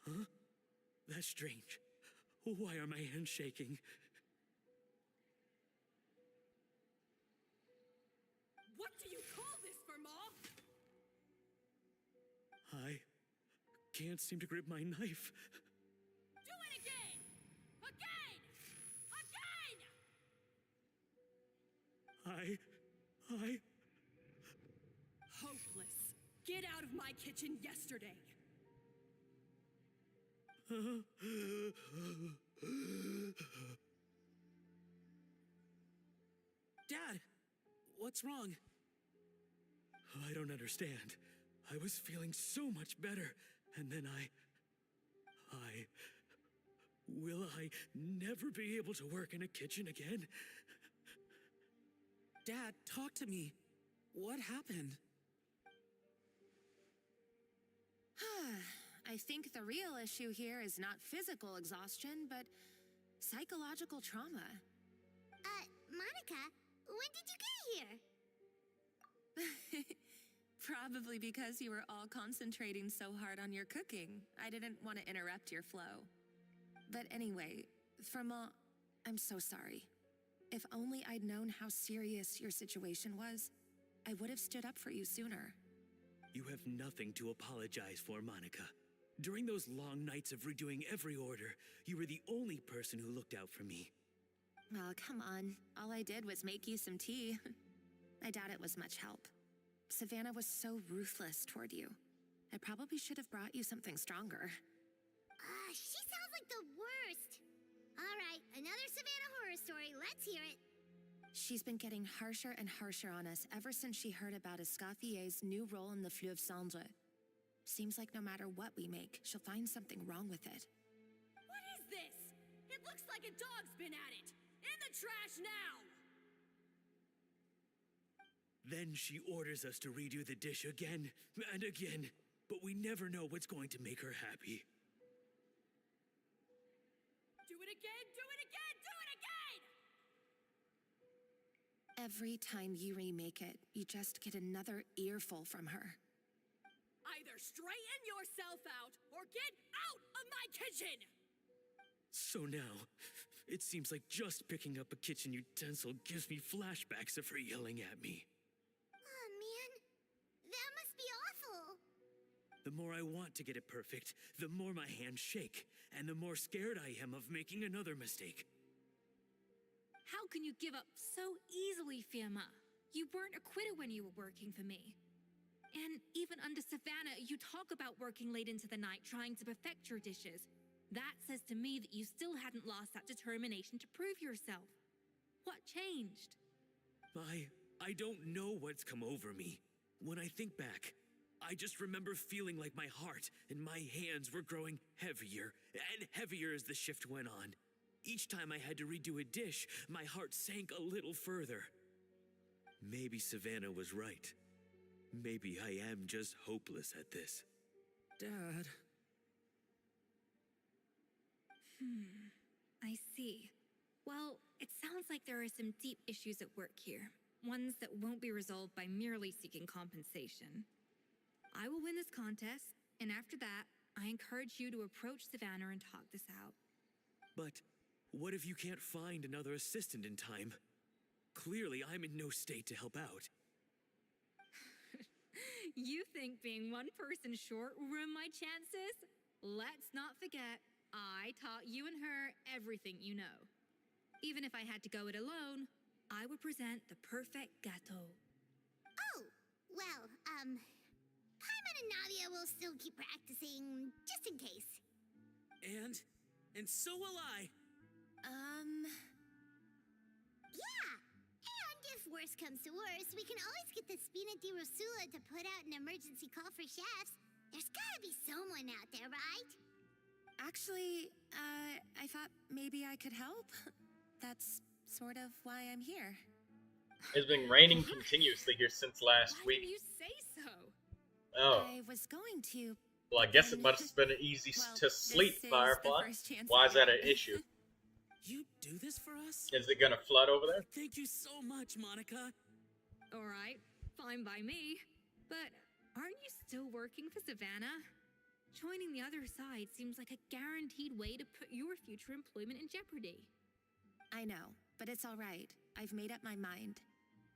Huh? That's strange. Why are my hands shaking? What do you call this, Firma? I can't seem to grip my knife. Do it again! Again! Again! Hopeless. Get out of my kitchen yesterday. Dad, what's wrong? I don't understand. I was feeling so much better, and then will I never be able to work in a kitchen again? Dad, talk to me. What happened? I think the real issue here is not physical exhaustion, but psychological trauma. Monica, when did you get here? Probably because you were all concentrating so hard on your cooking. I didn't want to interrupt your flow. But anyway, Firma, I'm so sorry. If only I'd known how serious your situation was, I would have stood up for you sooner. You have nothing to apologize for, Monica. During those long nights of redoing every order, you were the only person who looked out for me. Oh, come on. All I did was make you some tea. I doubt it was much help. Savannah was so ruthless toward you. I probably should have brought you something stronger. She sounds like the worst. All right, another Savannah horror story. Let's hear it. She's been getting harsher and harsher on us ever since she heard about Escoffier's new role in the Fleuve Cendre. Seems like no matter what we make, she'll find something wrong with it. What is this? It looks like a dog's been at it. In the trash now! Then she orders us to redo the dish again and again, but we never know what's going to make her happy. Do it again, do it again, do it again! Every time you remake it, you just get another earful from her. Either straighten yourself out or get out of my kitchen! So now, it seems like just picking up a kitchen utensil gives me flashbacks of her yelling at me. Oh, man. That must be awful. The more I want to get it perfect, the more my hands shake, and the more scared I am of making another mistake. How can you give up so easily, Firma? You weren't a quitter when you were working for me. And even under Savannah, you talk about working late into the night trying to perfect your dishes. That says to me that you still hadn't lost that determination to prove yourself. What changed? I don't know what's come over me. When I think back, I just remember feeling like my heart and my hands were growing heavier and heavier as the shift went on. Each time I had to redo a dish, my heart sank a little further. Maybe Savannah was right. Maybe I am just hopeless at this. Dad. I see. Well, it sounds like there are some deep issues at work here. Ones that won't be resolved by merely seeking compensation. I will win this contest, and after that, I encourage you to approach Savannah and talk this out. But what if you can't find another assistant in time? Clearly, I'm in no state to help out. You think being one person short will ruin my chances? Let's not forget, I taught you and her everything you know. Even if I had to go it alone, I would present the perfect gâteau. Oh, well, Paimon and Nadia will still keep practicing, just in case. And so will I. Yeah! And if worse comes to worse, we can always get the Spina di Rosula to put out an emergency call for chefs. There's gotta be someone out there, right? Actually, I thought maybe I could help. That's sort of why I'm here. It's been raining continuously here since last Why week. didn't you say so? Oh. I was going to. Well, I guess it must have been easy Well, to sleep, this is Firefly. the first chance Why is I that an had. issue? You do this for us? Is it gonna flood over there? Thank you so much, Monica. All right, fine by me. But aren't you still working for Savannah? Joining the other side seems like a guaranteed way to put your future employment in jeopardy. I know, but it's all right. I've made up my mind.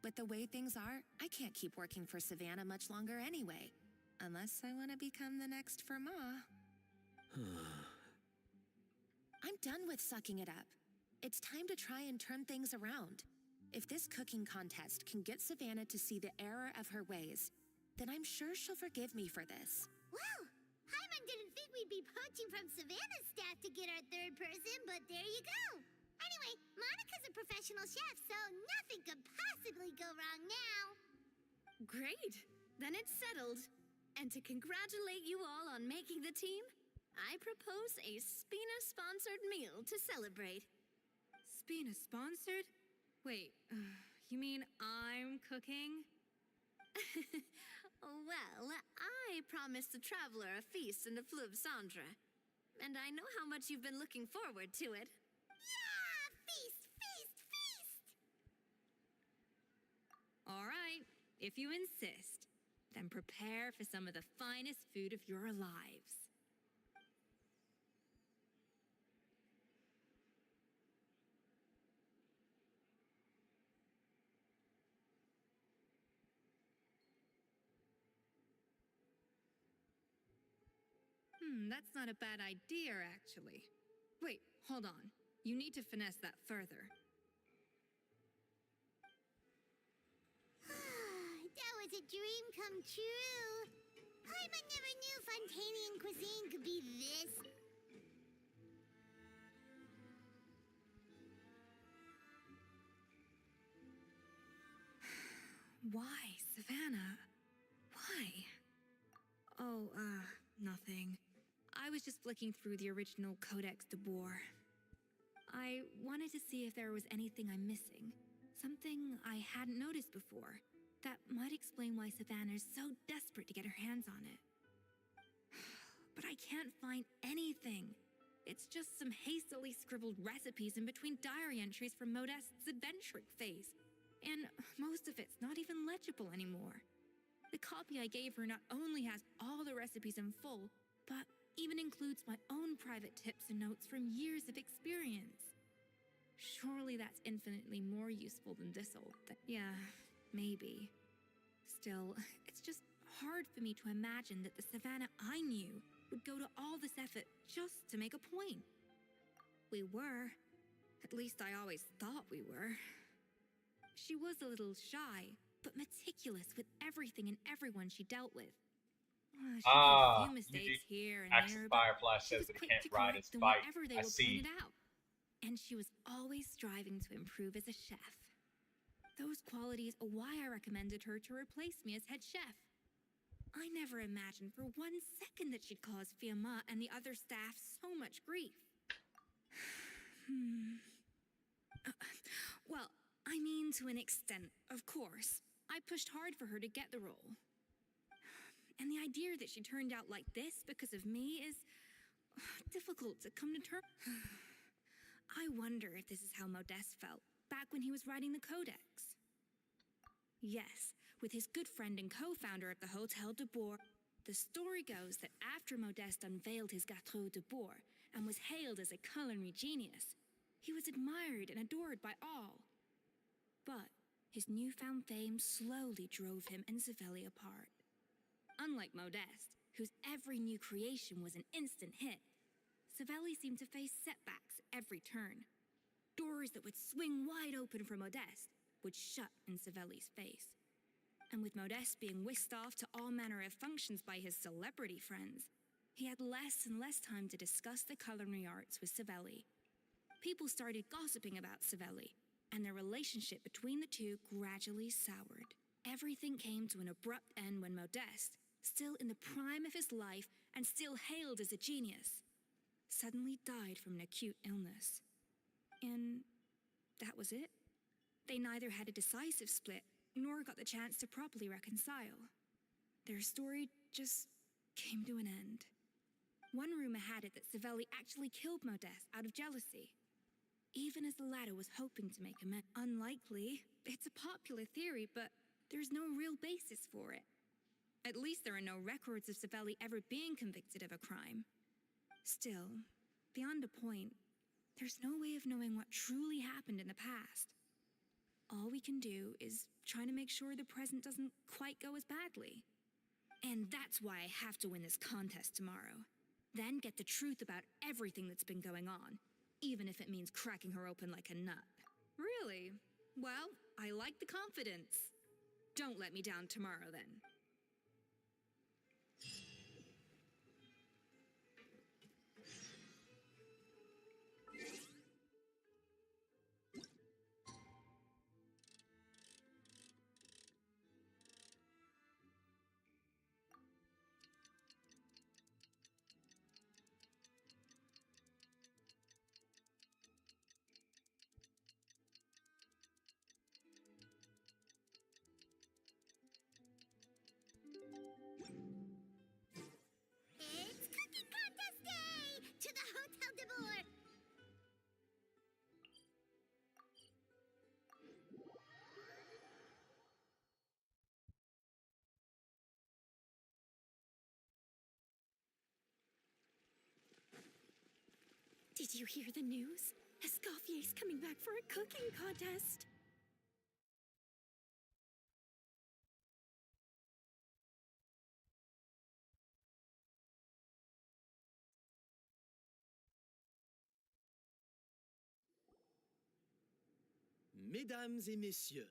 With the way things are, I can't keep working for Savannah much longer anyway. Unless I want to become the next Firma. I'm done with sucking it up. It's time to try and turn things around. If this cooking contest can get Savannah to see the error of her ways, then I'm sure she'll forgive me for this. Well, Paimon didn't think we'd be poaching from Savannah's staff to get our third person, but there you go. Anyway, Monica's a professional chef, so nothing could possibly go wrong now. Great! Then it's settled. And to congratulate you all on making the team, I propose a Spina-sponsored meal to celebrate. Spina sponsored? Wait, you mean I'm cooking? Well, I promised the traveler a feast in the Fleuve Cendre. And I know how much you've been looking forward to it. Yeah! Feast, feast, feast! All right, if you insist, then prepare for some of the finest food of your lives. That's not a bad idea, actually. Wait, hold on. You need to finesse that further. That was a dream come true. Paimon never knew Fontanian cuisine could be this. Why, Savannah? Why? Oh, nothing. I was just flicking through the original Codex de Boer. I wanted to see if there was anything I'm missing. Something I hadn't noticed before. That might explain why Savannah's so desperate to get her hands on it. But I can't find anything. It's just some hastily scribbled recipes in between diary entries from Modeste's adventuring phase. And most of it's not even legible anymore. The copy I gave her not only has all the recipes in full, but even includes my own private tips and notes from years of experience. Surely that's infinitely more useful than this old thing. Yeah, maybe. Still, it's just hard for me to imagine that the Savannah I knew would go to all this effort just to make a point. We were. At least I always thought we were. She was a little shy, but meticulous with everything and everyone she dealt with. She made a few mistakes here and there, but Firefly she says was that he quick can't to ride correct his them bike. whenever they I were see. pointed out. And she was always striving to improve as a chef. Those qualities are why I recommended her to replace me as head chef. I never imagined for 1 second that she'd cause Firma and the other staff so much grief. Well, I mean to an extent, of course. I pushed hard for her to get the role. And the idea that she turned out like this because of me is difficult to come to terms. I wonder if this is how Modeste felt back when he was writing the Codex. Yes, with his good friend and co-founder of the Hotel de Bourg. The story goes that after Modeste unveiled his Gâteau de Bourg and was hailed as a culinary genius, he was admired and adored by all. But his newfound fame slowly drove him and Savelli apart. Unlike Modeste, whose every new creation was an instant hit, Savelli seemed to face setbacks every turn. Doors that would swing wide open for Modeste would shut in Savelli's face. And with Modeste being whisked off to all manner of functions by his celebrity friends, he had less and less time to discuss the culinary arts with Savelli. People started gossiping about Savelli, and their relationship between the two gradually soured. Everything came to an abrupt end when Modeste, still in the prime of his life and still hailed as a genius, suddenly died from an acute illness. And that was it. They neither had a decisive split nor got the chance to properly reconcile. Their story just came to an end. One rumor had it that Savelli actually killed Modeste out of jealousy, even as the latter was hoping to make amends. Unlikely. It's a popular theory, but there's no real basis for it. At least there are no records of Savelli ever being convicted of a crime. Still, beyond a point, there's no way of knowing what truly happened in the past. All we can do is try to make sure the present doesn't quite go as badly. And that's why I have to win this contest tomorrow. Then get the truth about everything that's been going on, even if it means cracking her open like a nut. Really? Well, I like the confidence. Don't let me down tomorrow, then. It's cooking contest day! To the Hotel de Bourg! Did you hear the news? Escoffier's coming back for a cooking contest. Mesdames et messieurs,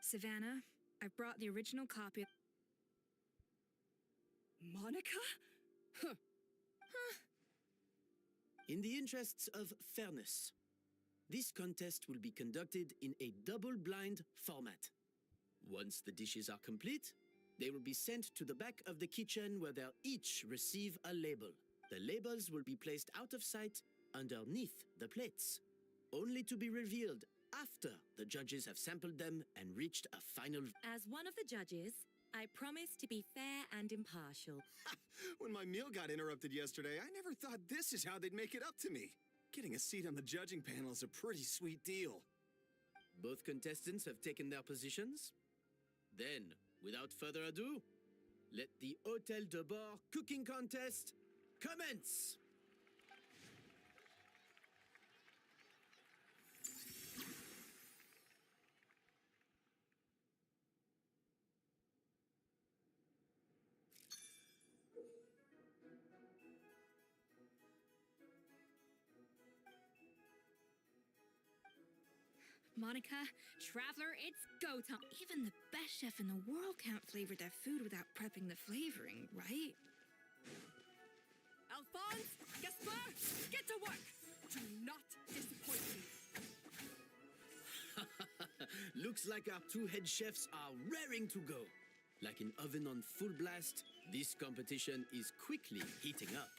Savannah, I've brought the original copy. Monica? Huh. in the interests of fairness, this contest will be conducted in a double-blind format. Once the dishes are complete, they will be sent to the back of the kitchen where they'll each receive a label. The labels will be placed out of sight underneath the plates, only to be revealed after the judges have sampled them and reached a final. As one of the judges, I promise to be fair and impartial. When my meal got interrupted yesterday, I never thought this is how they'd make it up to me. Getting a seat on the judging panel is a pretty sweet deal. Both contestants have taken their positions. Then, without further ado, let the Hotel de Bourg cooking contest commence! Monica, Traveler, it's go time. Even the best chef in the world can't flavor their food without prepping the flavoring, right? Alphonse, Gaspar, get to work! Do not disappoint me. Looks like our two head chefs are raring to go. Like an oven on full blast, this competition is quickly heating up.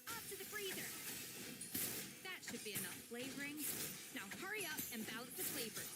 Up to the freezer. That should be enough flavoring. Now hurry up and balance the flavors.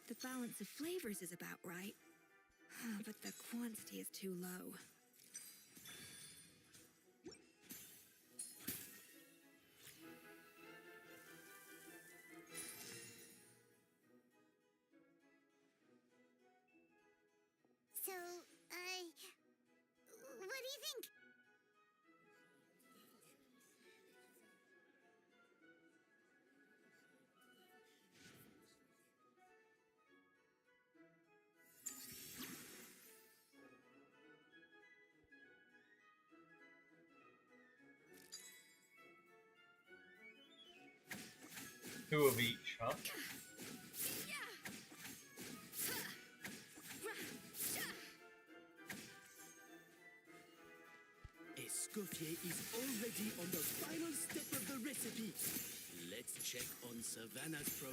The balance of flavors is about right, but the quantity is too low. So, what do you think? Two of each, huh? Escoffier is already on the final step of the recipe. Let's check on Savannah's pro.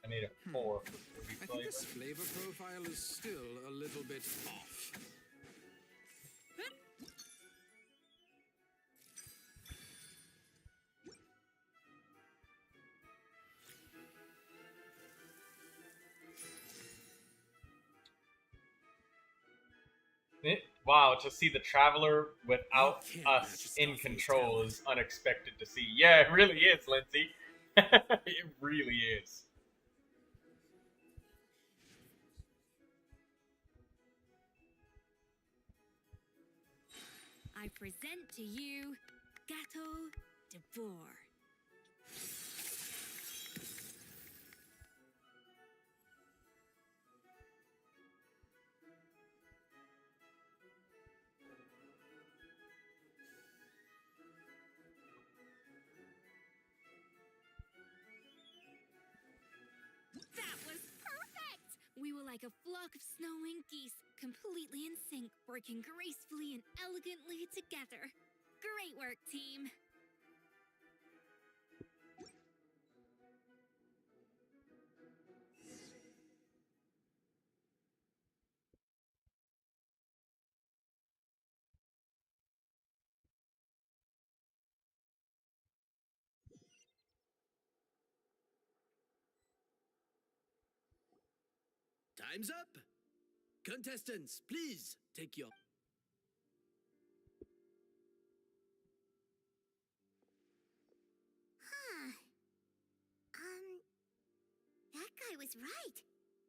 I need a 4 for every I think flavor. this flavor profile is still a little bit off. Wow, to see the Traveler without You can't match us in Escoffier's control talent. is unexpected to see. Yeah, it really is, Lindsay. It really is. I present to you Gâteau de Bourg. That was perfect! We were like a flock of snowing geese, completely in sync, working gracefully and elegantly together. Great work, team! Time's up! Contestants, please take your... Huh. That guy was right.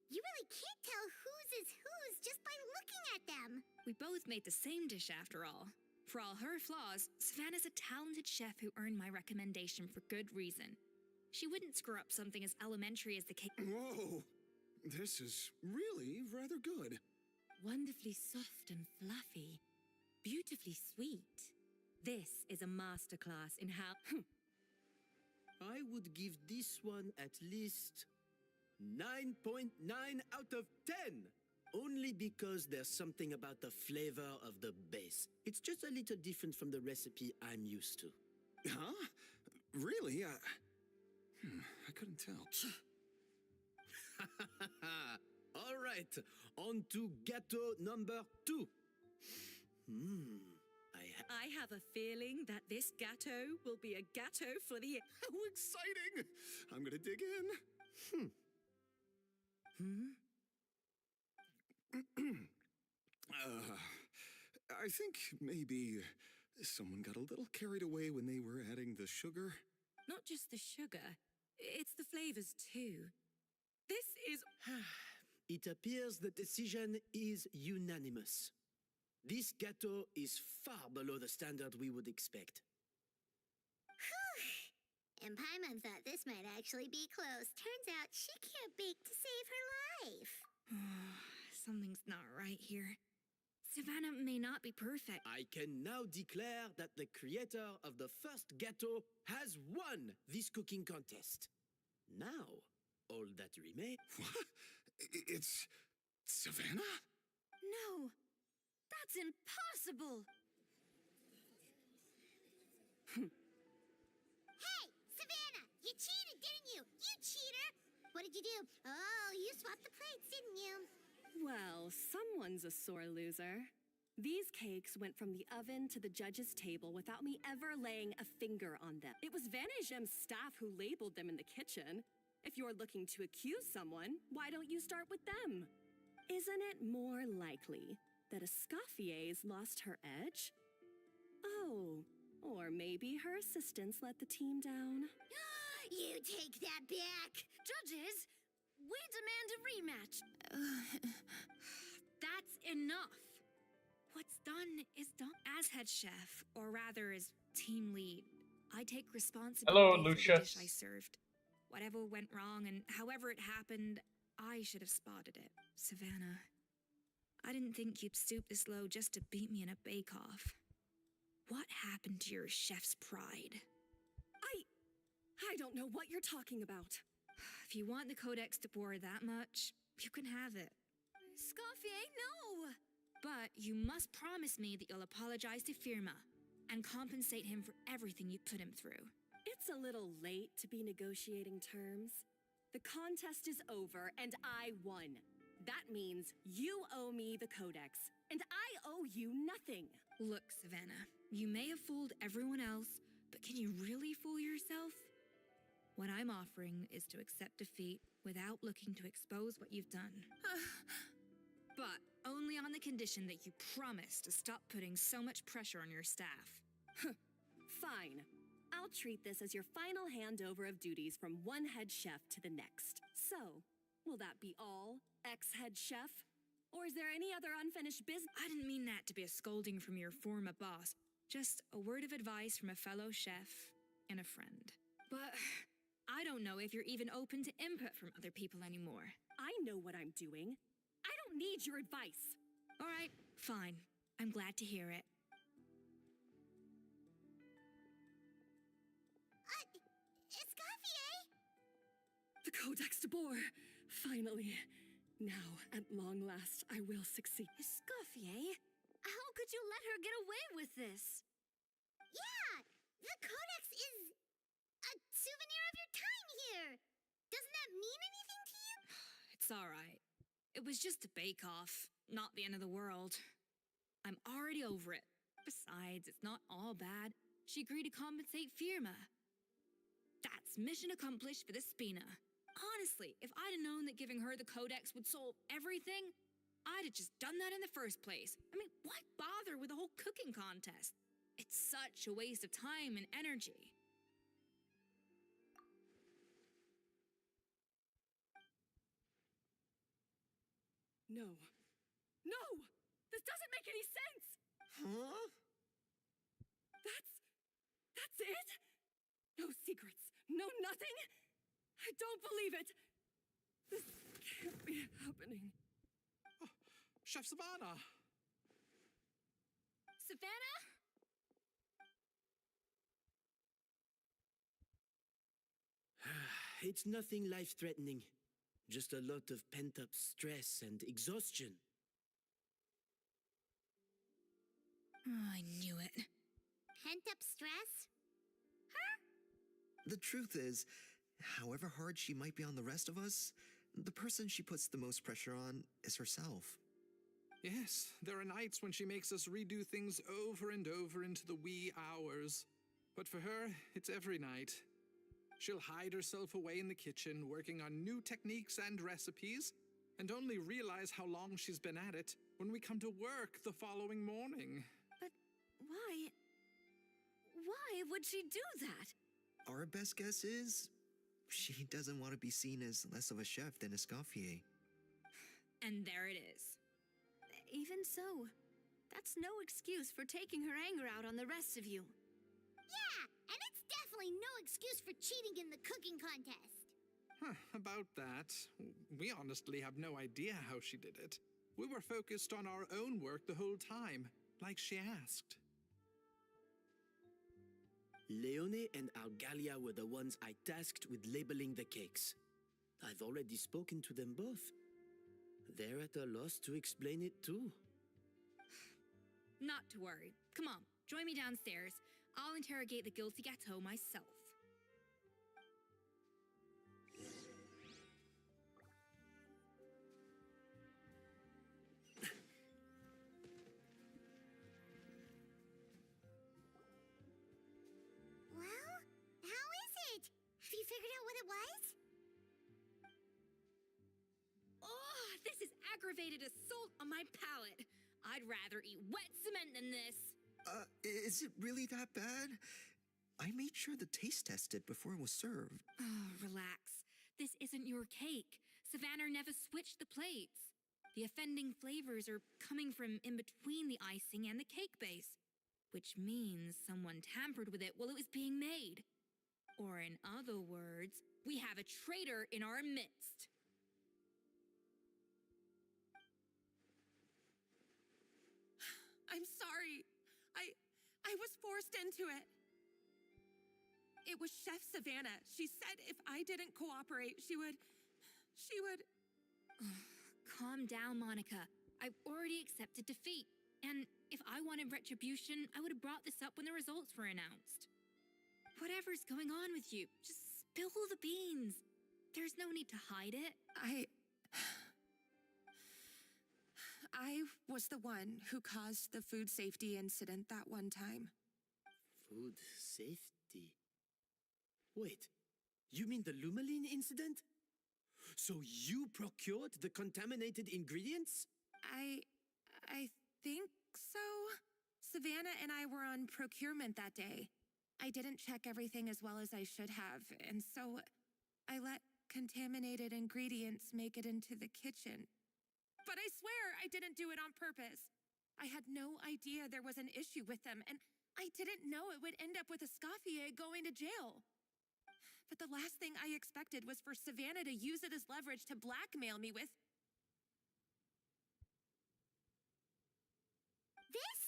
You really can't tell whose is whose just by looking at them. We both made the same dish after all. For all her flaws, Savannah's a talented chef who earned my recommendation for good reason. She wouldn't screw up something as elementary as the cake. Whoa! This is really rather good. Wonderfully soft and fluffy. Beautifully sweet. This is a masterclass in how... I would give this one at least 9.9 out of 10. Only because there's something about the flavor of the base. It's just a little different from the recipe I'm used to. Huh? Really? I couldn't tell. All right, on to gâteau number 2. I have a feeling that this gâteau will be a gâteau for the... How exciting! I'm gonna dig in. I think maybe someone got a little carried away when they were adding the sugar. Not just the sugar, it's the flavors too. This is... It appears the decision is unanimous. This gâteau is far below the standard we would expect. And Paimon thought this might actually be close. Turns out she can't bake to save her life. Something's not right here. Savannah may not be perfect. I can now declare that the creator of the first gâteau has won this cooking contest. Now, all that remains... What? It's Savannah? No, that's impossible. Hey, Savannah, you cheated, didn't do? Oh, you swapped the plates, didn't you? Well, someone's a sore loser. These cakes went from the oven to the judge's table without me ever laying a finger on them. It was Vanejem's staff who labeled them in the kitchen. If you're looking to accuse someone, why don't you start with them? Isn't it more likely that Escoffier's lost her edge? Oh, or maybe her assistants let the team down. You take that back! Judges, we demand a rematch. That's enough. What's done is done. As head chef, or rather as team lead, I take responsibility Hello, for the Lucius. dish I served. Whatever went wrong and however it happened, I should have spotted it. Savannah, I didn't think you'd stoop this low just to beat me in a bake-off. What happened to your chef's pride? I don't know what you're talking about. If you want the Codex de Boer that much, you can have it. Escoffier, no! But you must promise me that you'll apologize to Firma and compensate him for everything you put him through. It's a little late to be negotiating terms. The contest is over and I won. That means you owe me the Codex, and I owe you nothing. Look, Savannah, you may have fooled everyone else, but can you really fool yourself? What I'm offering is to accept defeat without looking to expose what you've done. But only on the condition that you promise to stop putting so much pressure on your staff. Fine. I'll treat this as your final handover of duties from one head chef to the next. So, will that be all, ex-head chef? Or is there any other unfinished business? I didn't mean that to be a scolding from your former boss. Just a word of advice from a fellow chef and a friend. But I don't know if you're even open to input from other people anymore. I know what I'm doing. I don't need your advice. All right, fine. I'm glad to hear it. Escoffier? The Codex de Boer. Finally. Now, at long last, I will succeed. Escoffier? How could you let her get away with this? Yeah! The Codex is a souvenir of your time here! Doesn't that mean anything to you? It's all right. It was just a bake-off, not the end of the world. I'm already over it. Besides, it's not all bad. She agreed to compensate Firma. That's mission accomplished for the Spina. Honestly, if I'd have known that giving her the Codex would solve everything, I'd have just done that in the first place. I mean, why bother with the whole cooking contest? It's such a waste of time and energy. No. No! This doesn't make any sense! Huh? That's it? No secrets. No nothing? I don't believe it. This can't be happening. Oh, Chef Savannah! Savannah? It's nothing life-threatening. Just a lot of pent-up stress and exhaustion. Oh, I knew it. Pent-up stress? The truth is, however hard she might be on the rest of us, the person she puts the most pressure on is herself. Yes, there are nights when she makes us redo things over and over into the wee hours. But for her, it's every night. She'll hide herself away in the kitchen, working on new techniques and recipes, and only realize how long she's been at it when we come to work the following morning. But why? Why would she do that? Our best guess is she doesn't want to be seen as less of a chef than Escoffier. And there it is. Even so, that's no excuse for taking her anger out on the rest of you. Yeah, and it's definitely no excuse for cheating in the cooking contest. About that, we honestly have no idea how she did it. We were focused on our own work the whole time, like she asked. Leone and Algalia were the ones I tasked with labeling the cakes. I've already spoken to them both. They're at a loss to explain it too. Not to worry. Come on, join me downstairs. I'll interrogate the guilty gâteau myself. figured out what it was? Oh, this is aggravated assault on my palate. I'd rather eat wet cement than this. Is it really that bad? I made sure the taste tested before it was served. Oh, relax. This isn't your cake. Savannah never switched the plates. The offending flavors are coming from in between the icing and the cake base, which means someone tampered with it while it was being made. Or in other words, we have a traitor in our midst. I'm sorry. I was forced into it. It was Chef Savannah. She said if I didn't cooperate, she would... Calm down, Monica. I've already accepted defeat. And if I wanted retribution, I would have brought this up when the results were announced. Whatever's going on with you, just spill the beans. There's no need to hide it. I was the one who caused the food safety incident that one time. Food safety? Wait, you mean the Lumaline incident? So you procured the contaminated ingredients? I think so. Savannah and I were on procurement that day. I didn't check everything as well as I should have, and so I let contaminated ingredients make it into the kitchen. But I swear I didn't do it on purpose. I had no idea there was an issue with them, and I didn't know it would end up with Escoffier going to jail. But the last thing I expected was for Savannah to use it as leverage to blackmail me with... This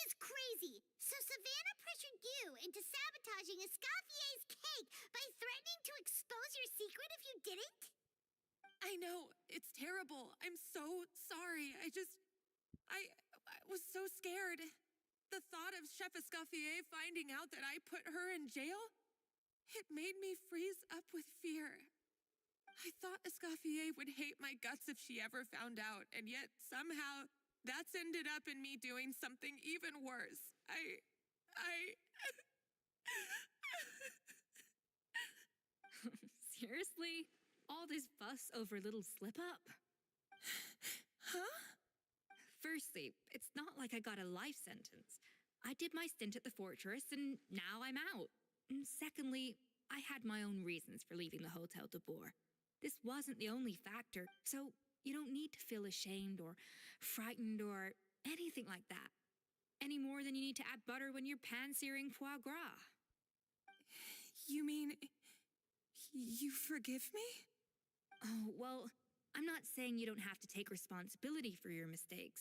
is crazy! So Savannah pressured you into sabotaging Escoffier's cake by threatening to expose your secret if you didn't? I know, it's terrible. I'm so sorry. I was so scared. The thought of Chef Escoffier finding out that I put her in jail, it made me freeze up with fear. I thought Escoffier would hate my guts if she ever found out, and yet somehow that's ended up in me doing something even worse. Seriously? All this fuss over a little slip-up? Huh? Firstly, it's not like I got a life sentence. I did my stint at the fortress, and now I'm out. And secondly, I had my own reasons for leaving the Hotel de Boer. This wasn't the only factor, so you don't need to feel ashamed or frightened or anything like that. Any more than you need to add butter when you're pan-searing foie gras. You mean... you forgive me? Oh, well, I'm not saying you don't have to take responsibility for your mistakes.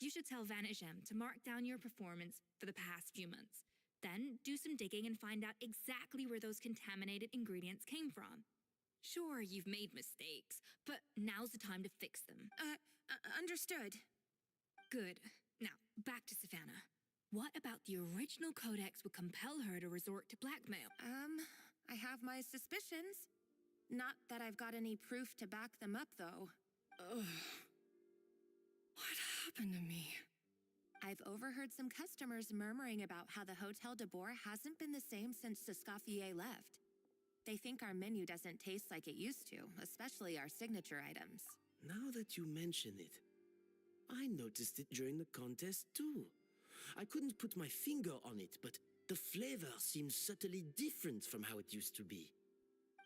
You should tell Vanagem to mark down your performance for the past few months. Then do some digging and find out exactly where those contaminated ingredients came from. Sure, you've made mistakes, but now's the time to fix them. Understood. Good. Now, back to Savannah. What about the original codex would compel her to resort to blackmail? I have my suspicions. Not that I've got any proof to back them up, though. Ugh. What happened to me? I've overheard some customers murmuring about how the Hotel de Boer hasn't been the same since Escoffier left. They think our menu doesn't taste like it used to, especially our signature items. Now that you mention it, I noticed it during the contest too. I couldn't put my finger on it, but the flavor seems subtly different from how it used to be.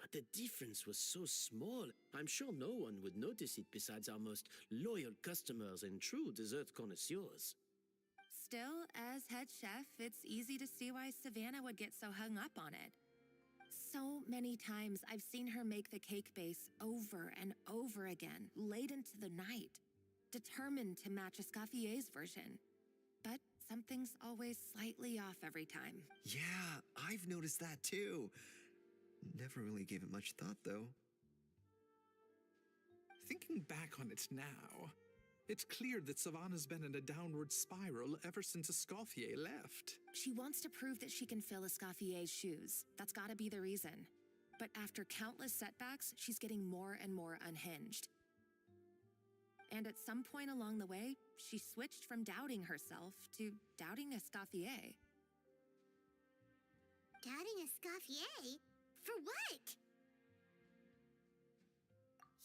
But the difference was so small, I'm sure no one would notice it besides our most loyal customers and true dessert connoisseurs. Still, as head chef, it's easy to see why Savannah would get so hung up on it. So many times I've seen her make the cake base over and over again, late into the night, determined to match Escoffier's version. But something's always slightly off every time. Yeah, I've noticed that too. Never really gave it much thought, though. Thinking back on it now, it's clear that Savannah's been in a downward spiral ever since Escoffier left. She wants to prove that she can fill Escoffier's shoes. That's gotta be the reason. But after countless setbacks, she's getting more and more unhinged. And at some point along the way, she switched from doubting herself to doubting Escoffier. Doubting Escoffier?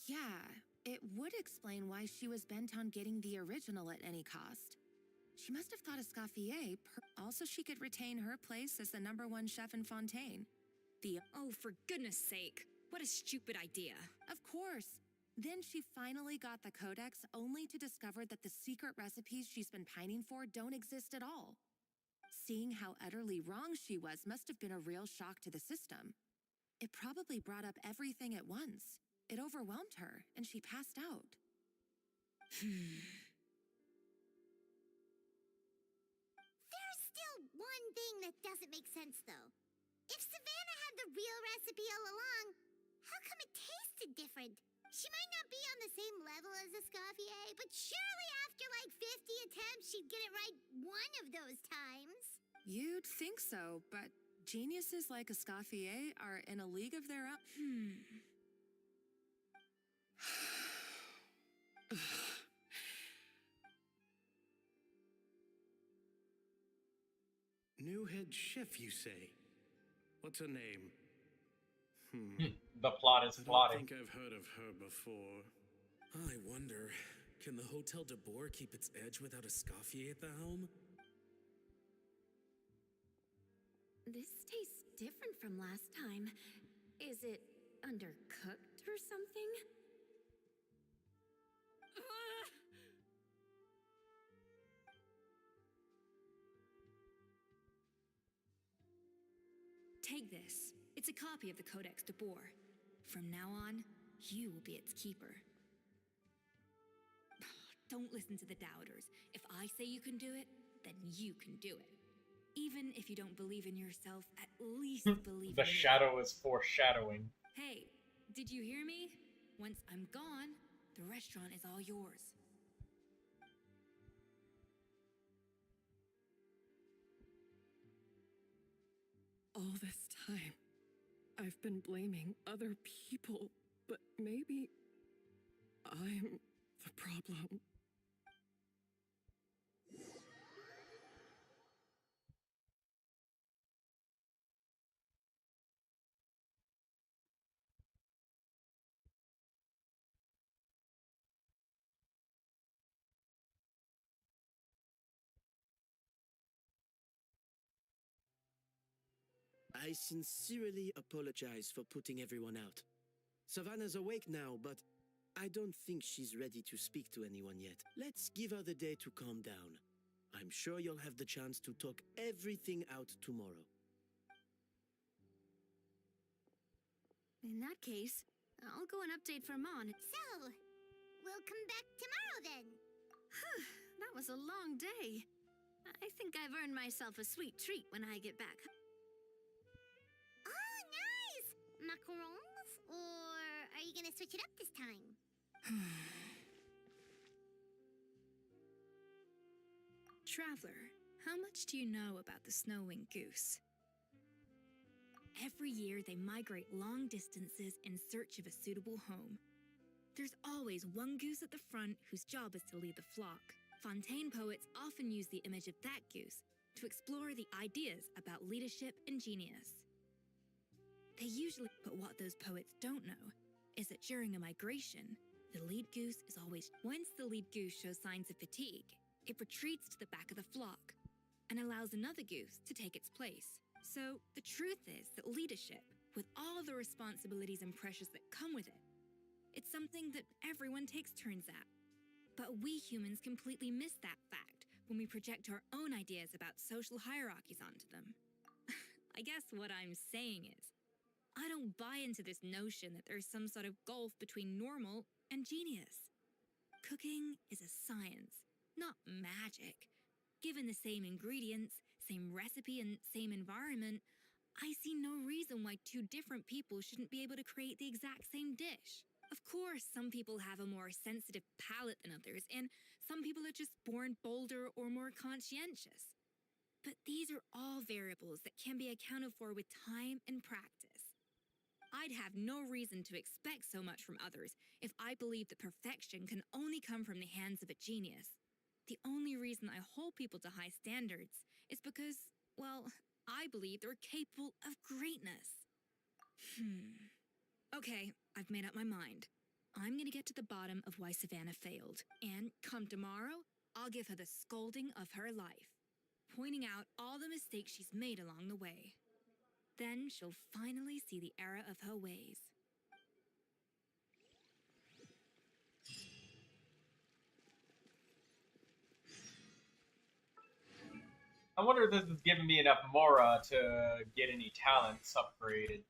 Yeah, it would explain why she was bent on getting the original at any cost. She must have thought Escoffier. Also, she could retain her place as the #1 chef in Fontaine. Oh, for goodness sake. What a stupid idea. Of course. Then she finally got the codex, only to discover that the secret recipes she's been pining for don't exist at all. Seeing how utterly wrong she was must have been a real shock to the system. It probably brought up everything at once. It overwhelmed her, and she passed out. There's still one thing that doesn't make sense, though. If Savannah had the real recipe all along, how come it tasted different? She might not be on the same level as Escoffier, but surely after like 50 attempts, she'd get it right one of those times. You'd think so, but geniuses like Escoffier are in a league of their own. New head chef, you say? What's her name? The plot is I plotting. don't think I've heard of her before. I wonder, can the Hotel de Boer keep its edge without Escoffier at the helm? This tastes different from last time. Is it undercooked or something? Take this. It's a copy of the Codex de Boer. From now on, you will be its keeper. Don't listen to the doubters. If I say you can do it, then you can do it. Even if you don't believe in yourself, at least believe in The me. shadow is foreshadowing. Hey, did you hear me? Once I'm gone, the restaurant is all yours. All this time, I've been blaming other people, but maybe I'm the problem. I sincerely apologize for putting everyone out. Savannah's awake now, but I don't think she's ready to speak to anyone yet. Let's give her the day to calm down. I'm sure you'll have the chance to talk everything out tomorrow. In that case, I'll go and update for Mon. So, we'll come back tomorrow then. That was a long day. I think I've earned myself a sweet treat when I get back. Oh, nice! Macarons? Or are you gonna switch it up this time? Traveler, how much do you know about the snow-winged goose? Every year, they migrate long distances in search of a suitable home. There's always one goose at the front whose job is to lead the flock. Fontaine poets often use the image of that goose to explore the ideas about leadership and genius. They usually, but what those poets don't know is that during a migration, the lead goose is always, once the lead goose shows signs of fatigue, it retreats to the back of the flock and allows another goose to take its place. So the truth is that leadership, with all the responsibilities and pressures that come with it, it's something that everyone takes turns at. But we humans completely miss that fact when we project our own ideas about social hierarchies onto them. I guess what I'm saying is, I don't buy into this notion that there's some sort of gulf between normal and genius. Cooking is a science, not magic. Given the same ingredients, same recipe, and same environment, I see no reason why two different people shouldn't be able to create the exact same dish. Of course, some people have a more sensitive palate than others, and some people are just born bolder or more conscientious. But these are all variables that can be accounted for with time and practice. I'd have no reason to expect so much from others if I believed that perfection can only come from the hands of a genius. The only reason I hold people to high standards is because, well, I believe they're capable of greatness. Okay, I've made up my mind. I'm gonna get to the bottom of why Savannah failed. And come tomorrow, I'll give her the scolding of her life, pointing out all the mistakes she's made along the way. Then she'll finally see the error of her ways. I wonder if this is giving me enough Mora to get any talents upgraded.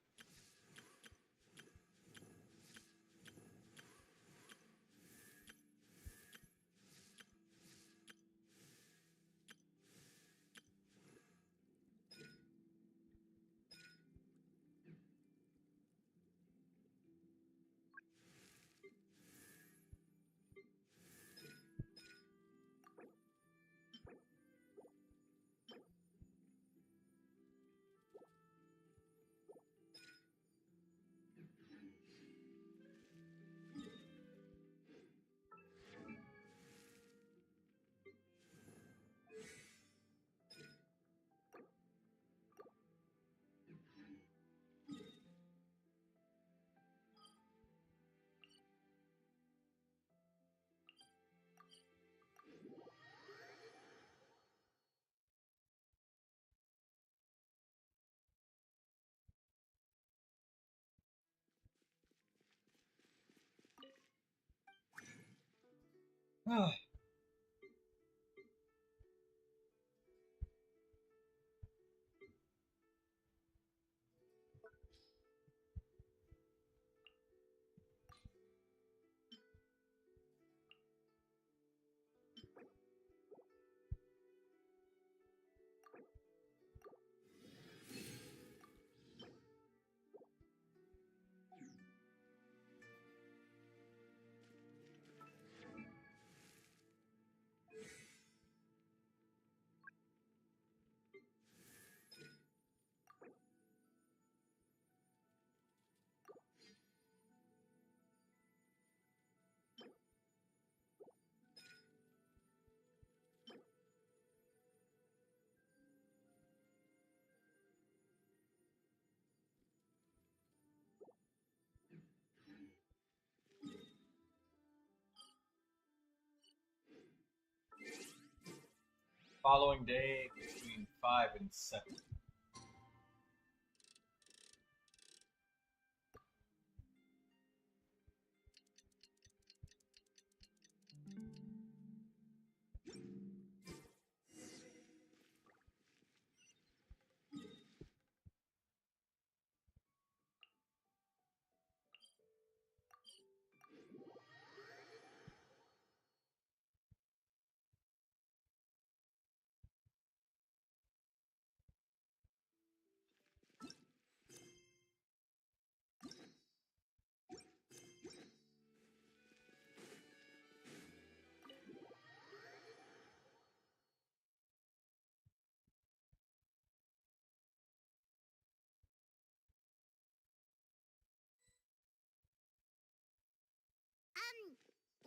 Following day between 5 and 7.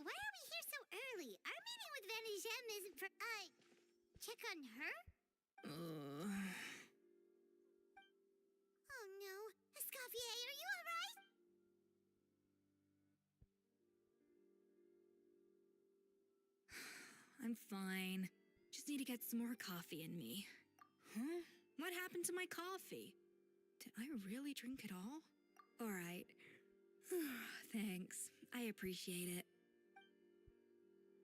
Why are we here so early? Our meeting with Vanigem isn't for... check on her? Oh no. Escoffier, are you alright? I'm fine. Just need to get some more coffee in me. Huh? What happened to my coffee? Did I really drink it all? All right. Thanks. I appreciate it.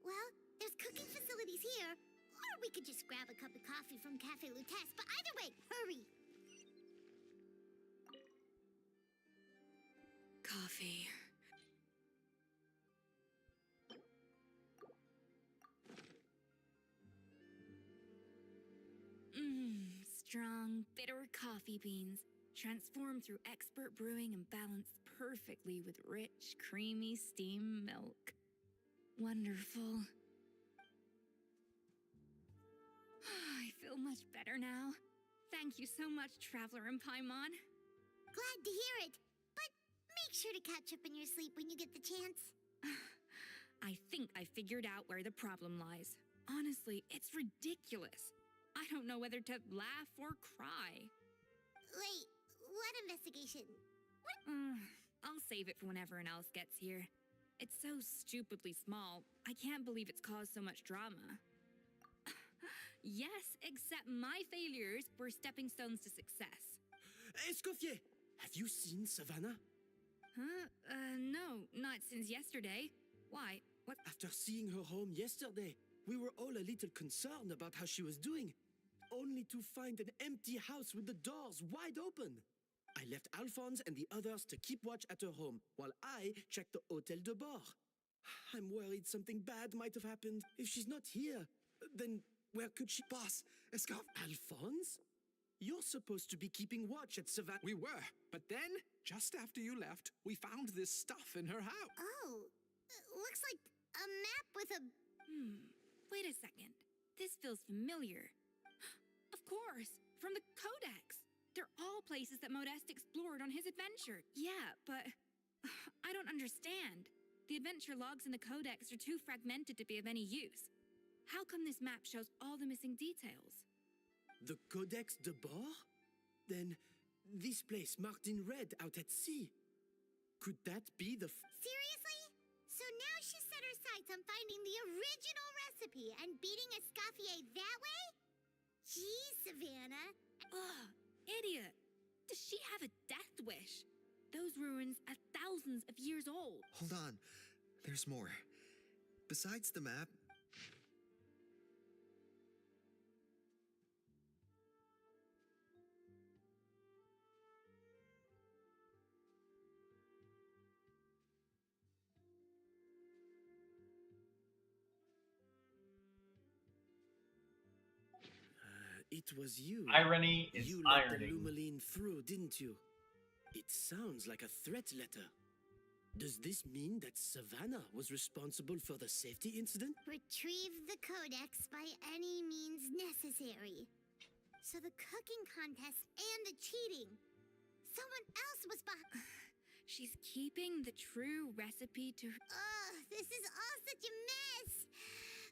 Well, there's cooking facilities here. Or we could just grab a cup of coffee from Cafe Lutece, but either way, hurry! Coffee. Strong, bitter coffee beans, transformed through expert brewing and balanced perfectly with rich, creamy steam milk. Wonderful. I feel much better now. Thank you so much, Traveler in Paimon. Glad to hear it, but make sure to catch up in your sleep when you get the chance. I think I figured out where the problem lies. Honestly, it's ridiculous. I don't know whether to laugh or cry. Wait, what investigation? I'll save it for when everyone else gets here. It's so stupidly small, I can't believe it's caused so much drama. Yes, except my failures were stepping stones to success. Escoffier, have you seen Savannah? Huh? No, not since yesterday. Why? What? After seeing her home yesterday, we were all a little concerned about how she was doing, only to find an empty house with the doors wide open. I left Alphonse and the others to keep watch at her home, while I checked the Hôtel de Bord. I'm worried something bad might have happened. If she's not here, then where could she... Boss, Escoff... Alphonse? You're supposed to be keeping watch at Savannah. We were, but then, just after you left, we found this stuff in her house. Oh, looks like a map with a... Wait a second. This feels familiar. Of course, from the Codex. They're all places that Modeste explored on his adventure. Yeah, but I don't understand. The adventure logs in the Codex are too fragmented to be of any use. How come this map shows all the missing details? The Codex de Bord? Then this place marked in red out at sea. Could that be the... Seriously? So now she set her sights on finding the original recipe and beating Escoffier that way? Geez, Savannah. Ugh, idiot. Does she have a death wish? Those ruins are thousands of years old. Hold on. There's more. Besides the map... It was you. Irony is you let ironing. the Lumaline through, didn't you? It sounds like a threat letter. Does this mean that Savannah was responsible for the safety incident? Retrieve the Codex by any means necessary. So the cooking contest and the cheating. Someone else was behind. She's keeping the true recipe to... Ugh, this is all such a mess.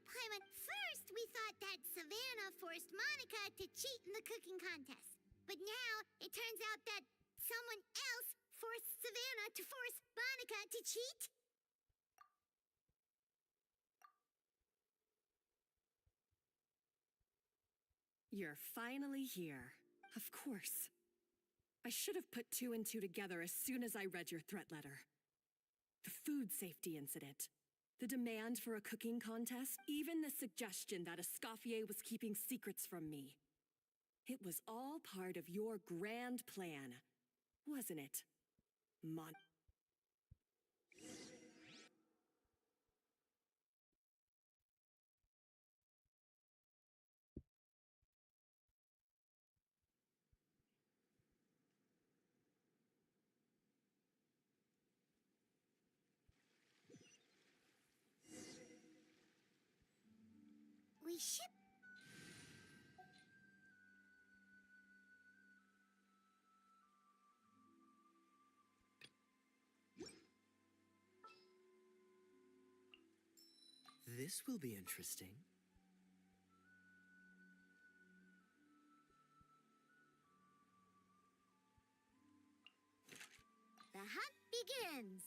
Paimon, first we thought that Savannah forced Monica to cheat in the cooking contest. But now it turns out that someone else forced Savannah to force Monica to cheat? You're finally here. Of course. I should have put two and two together as soon as I read your threat letter. The food safety incident, the demand for a cooking contest, even the suggestion that Escoffier was keeping secrets from me. It was all part of your grand plan, wasn't it, We ship... This will be interesting. The hunt begins.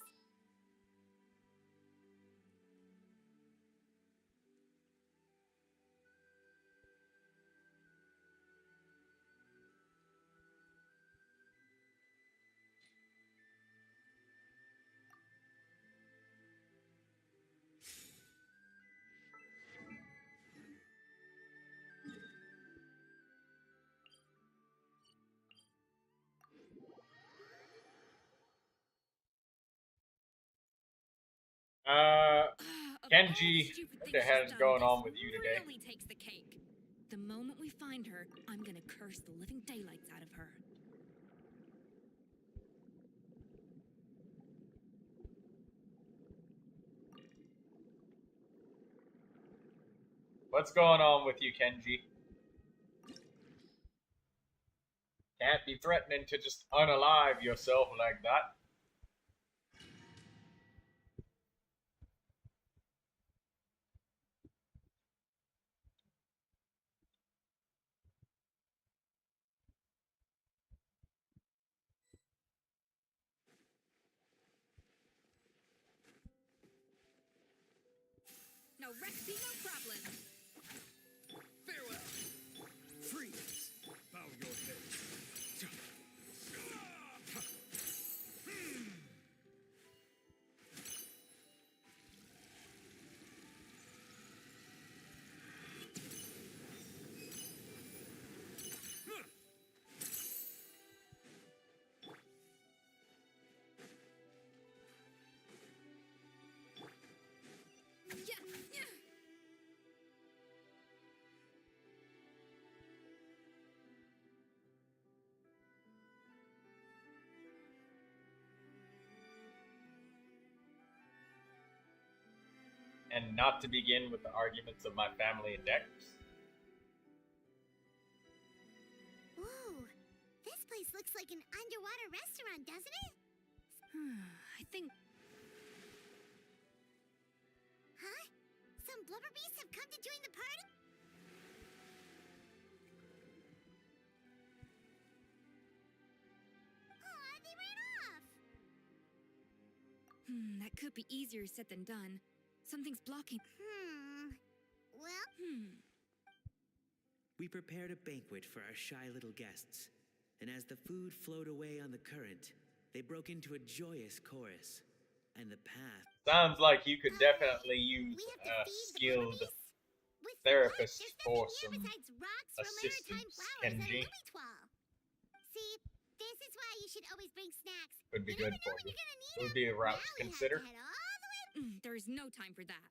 Kenji, what the hell is going on with you today? Really takes the cake. The moment we find her, I'm gonna curse the living daylights out of her. What's going on with you, Kenji? Can't be threatening to just unalive yourself like that. no wreck be no problem. Farewell. Freeze. Bow your head. Yeah, yeah. And not to begin with the arguments of my family and decks. Whoa, this place looks like an underwater restaurant, doesn't it? I think Huh? Some blubber beasts have come to join the party? Aw, they ran off! that could be easier said than done. Something's blocking. Well, We prepared a banquet for our shy little guests, and as the food flowed away on the current, they broke into a joyous chorus, and the path... Sounds like you could definitely use a skilled therapist for some assistance, Kenji. see, this is why you should always bring snacks. Would be You never good know for when you. you're gonna need It would 'em. be a route Now to we have consider. head all the way. There is no time for that.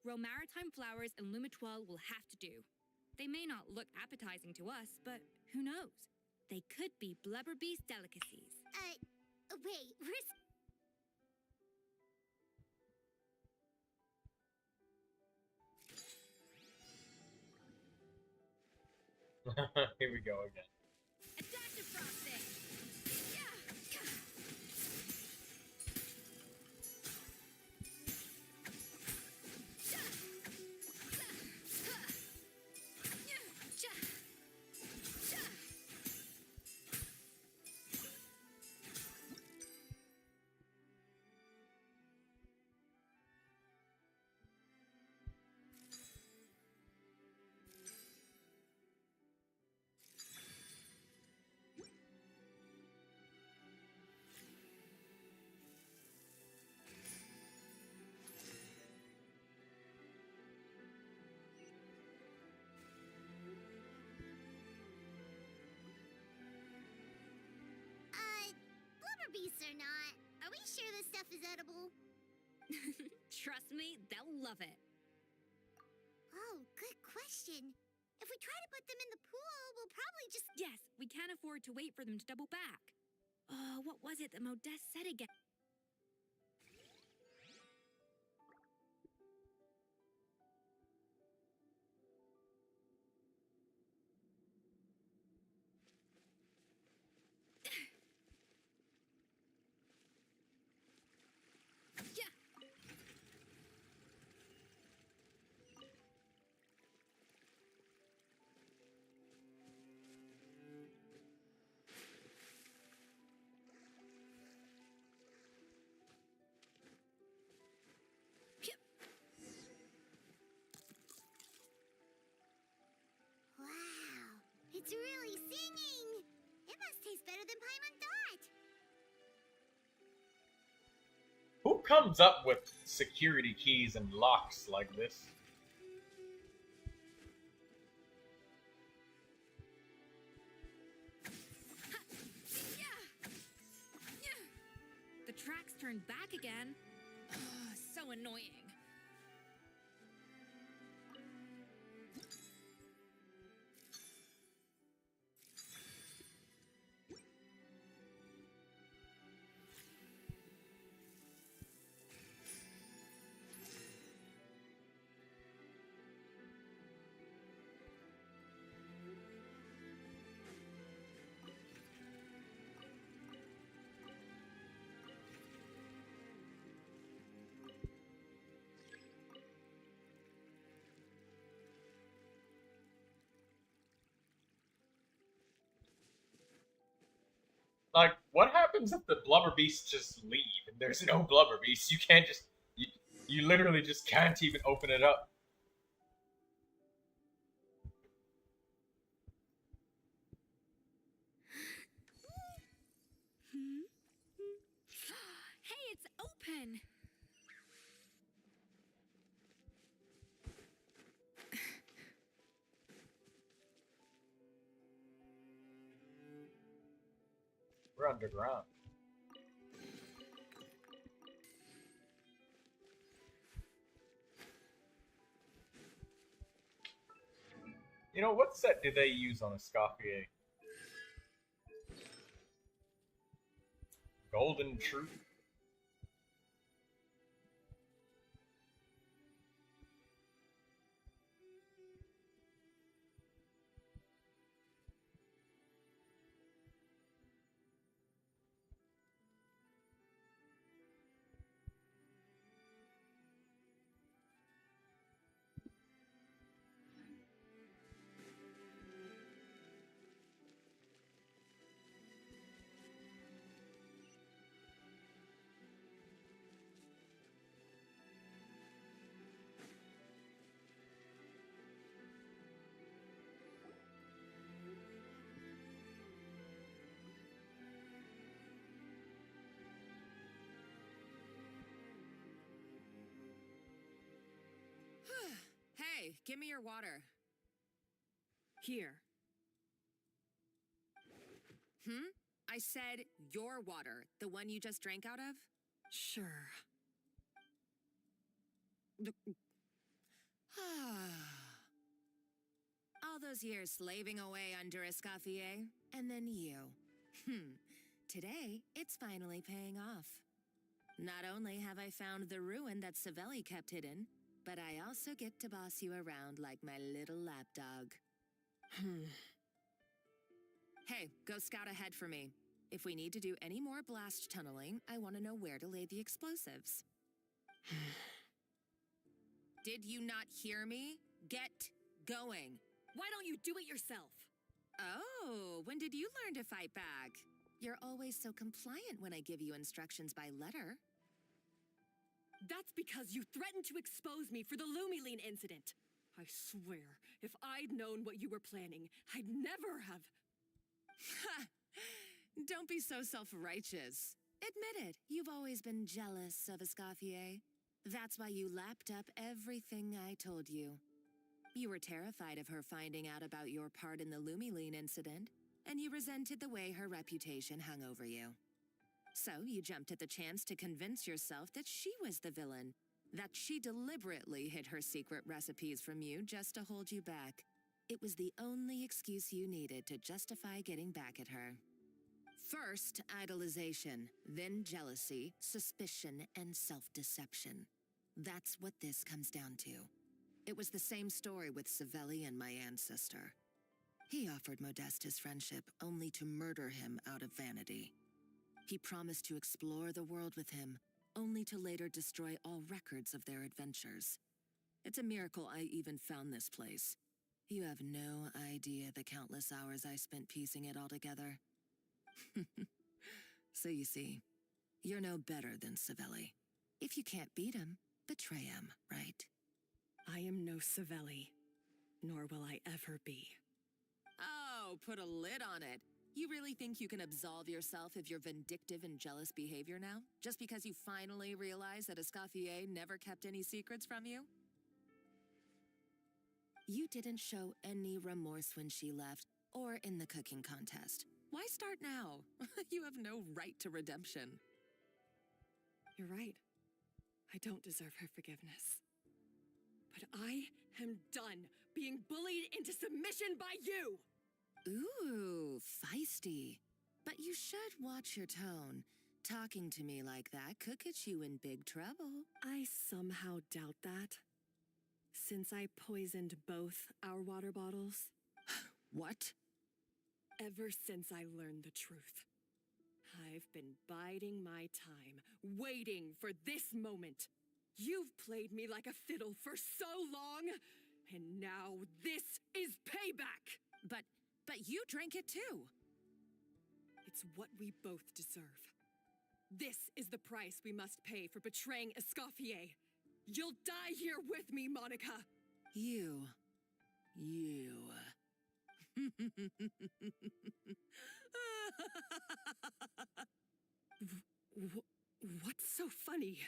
Romaritime flowers and Lumitoile will have to do. They may not look appetizing to us, but who knows? They could be blubber beast delicacies. Wait, where's... Here we go again. Adaptive frosting! blubber beasts or not, are we sure this stuff is edible? Trust me, they'll love it. Oh, good question. If we try to put them in the pool, we'll probably just... Yes, we can't afford to wait for them to double back. What was it that Modeste said again? Wow, it's really singing! It must taste better than Paimon thought! Who comes up with security keys and locks like this? The tracks turned back again. So annoying. Like, what happens if the blubber beasts just leave and there's no blubber beasts? You can't just... You literally just can't even open it up. again. We're underground. You know, what set did they use on Escoffier? Golden Truth? Hey, give me your water. Here. I said your water, the one you just drank out of? Sure. All those years slaving away under Escoffier, and then you. Today, it's finally paying off. Not only have I found the ruin that Savelli kept hidden, but I also get to boss you around like my little lapdog. Hey, go scout ahead for me. If we need to do any more blast tunneling, I want to know where to lay the explosives. Did you not hear me? Get going. Why don't you do it yourself? Oh, when did you learn to fight back? You're always so compliant when I give you instructions by letter. That's because you threatened to expose me for the Lumiline incident. I swear, if I'd known what you were planning, I'd never have... Don't be so self-righteous. Admit it, you've always been jealous of Escoffier. That's why you lapped up everything I told you. You were terrified of her finding out about your part in the Lumiline incident, and you resented the way her reputation hung over you. So you jumped at the chance to convince yourself that she was the villain, that she deliberately hid her secret recipes from you just to hold you back. It was the only excuse you needed to justify getting back at her. First, idolization, then jealousy, suspicion, and self-deception. That's what this comes down to. It was the same story with Savelli and my ancestor. He offered Modeste his friendship only to murder him out of vanity. He promised to explore the world with him, only to later destroy all records of their adventures. It's a miracle I even found this place. You have no idea the countless hours I spent piecing it all together. So you see, you're no better than Savelli. If you can't beat him, betray him, right? I am no Savelli, nor will I ever be. Oh, put a lid on it. You really think you can absolve yourself of your vindictive and jealous behavior now? Just because you finally realize that Escoffier never kept any secrets from you? You didn't show any remorse when she left, or in the cooking contest. Why start now? You have no right to redemption. You're right. I don't deserve her forgiveness. But I am done being bullied into submission by you! Ooh, feisty. But you should watch your tone. Talking to me like that could get you in big trouble. I somehow doubt that. Since I poisoned both our water bottles. What? Ever since I learned the truth. I've been biding my time, waiting for this moment. You've played me like a fiddle for so long, and now this is payback! But you drank it too. It's what we both deserve. This is the price we must pay for betraying Escoffier. You'll die here with me, Monica! You. What It's so funny.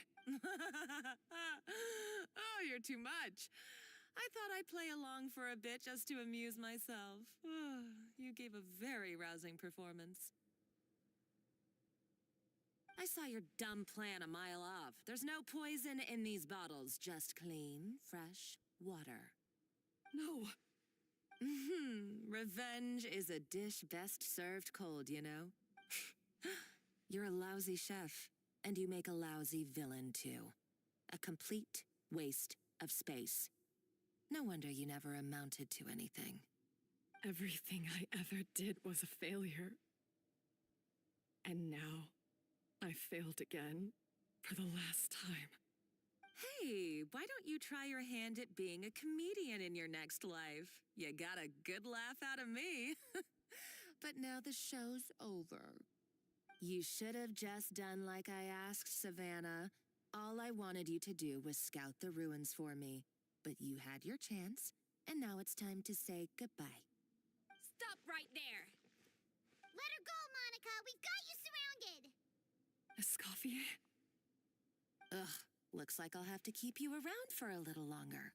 Oh, you're too much. I thought I'd play along for a bit just to amuse myself. You gave a very rousing performance. I saw your dumb plan a mile off. There's no poison in these bottles, just clean, fresh water. No. Revenge is a dish best served cold, you know? You're a lousy chef, and you make a lousy villain, too. A complete waste of space. No wonder you never amounted to anything. Everything I ever did was a failure. And now, I failed again, for the last time. Hey, why don't you try your hand at being a comedian in your next life? You got a good laugh out of me. But now the show's over. You should have just done like I asked, Savannah. All I wanted you to do was scout the ruins for me. But you had your chance, and now it's time to say goodbye. Stop right there! Let her go, Monica! We've got you surrounded! Escoffier? Ugh, looks like I'll have to keep you around for a little longer.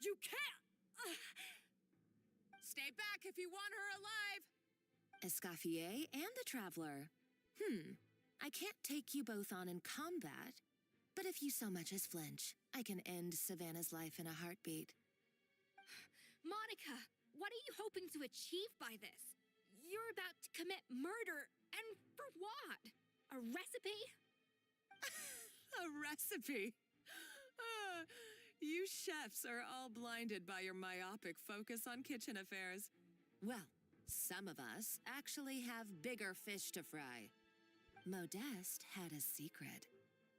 You can't! Stay back if you want her alive! Escoffier and the Traveler. I can't take you both on in combat, but if you so much as flinch, I can end Savannah's life in a heartbeat. Monica, what are you hoping to achieve by this? You're about to commit murder, and for what? A recipe? A recipe? You chefs are all blinded by your myopic focus on kitchen affairs. Well, some of us actually have bigger fish to fry. Modeste had a secret.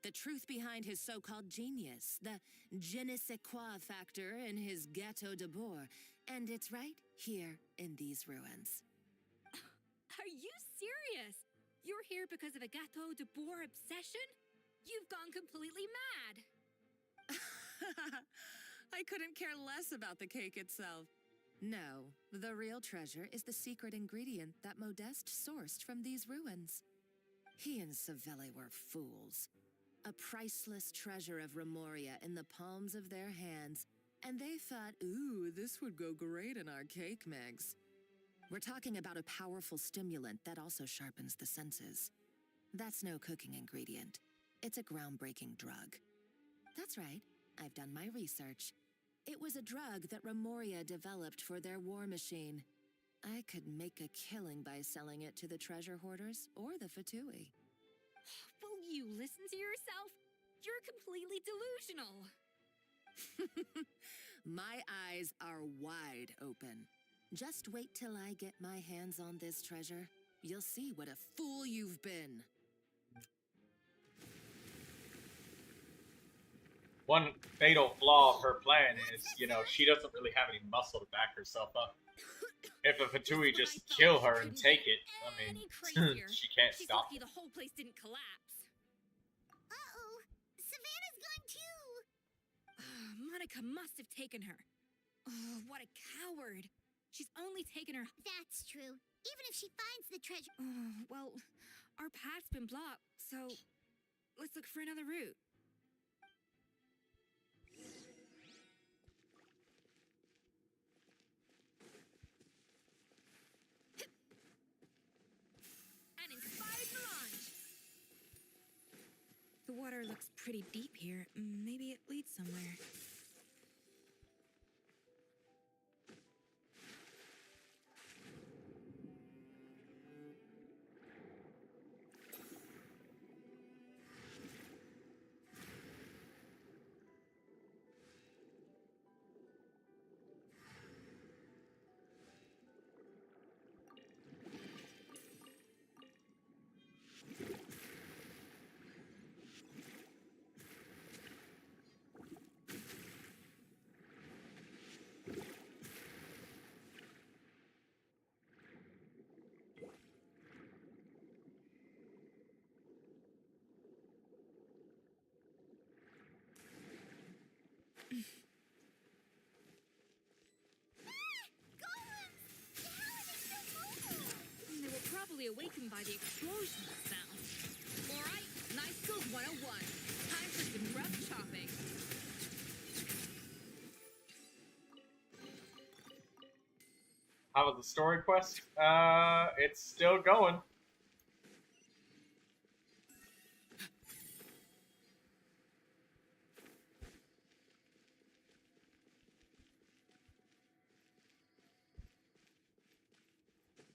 The truth behind his so-called genius, the je ne sais quoi factor in his Gâteau de Bourg, and it's right here in these ruins. Are you serious? You're here because of a Gâteau de Bourg obsession? You've gone completely mad! I couldn't care less about the cake itself. No, the real treasure is the secret ingredient that Modeste sourced from these ruins. He and Savelli were fools. A priceless treasure of Remoria in the palms of their hands, and they thought, ooh, this would go great in our cake mix. We're talking about a powerful stimulant that also sharpens the senses. That's no cooking ingredient. It's a groundbreaking drug. That's right, I've done my research. It was a drug that Remoria developed for their war machine. I could make a killing by selling it to the treasure hoarders or the Fatui. Will you listen to yourself? You're completely delusional. My eyes are wide open. Just wait till I get my hands on this treasure. You'll see what a fool you've been. One fatal flaw of her plan is, she doesn't really have any muscle to back herself up. If a Fatui just kill her and take it, I mean, she can't She's stop lucky them. the whole place didn't collapse. Uh-oh! Savannah's gone too! Monica must have taken her. Oh, what a coward. She's only taken her... That's true. Even if she finds the treasure... Oh, well, our path's been blocked, so let's look for another route. An inspired melange! The water looks pretty deep here. Maybe it leads somewhere. They were probably awakened by the explosion sound. All right, nice go, 101. Time for some rough chopping. How was the story quest? It's still going.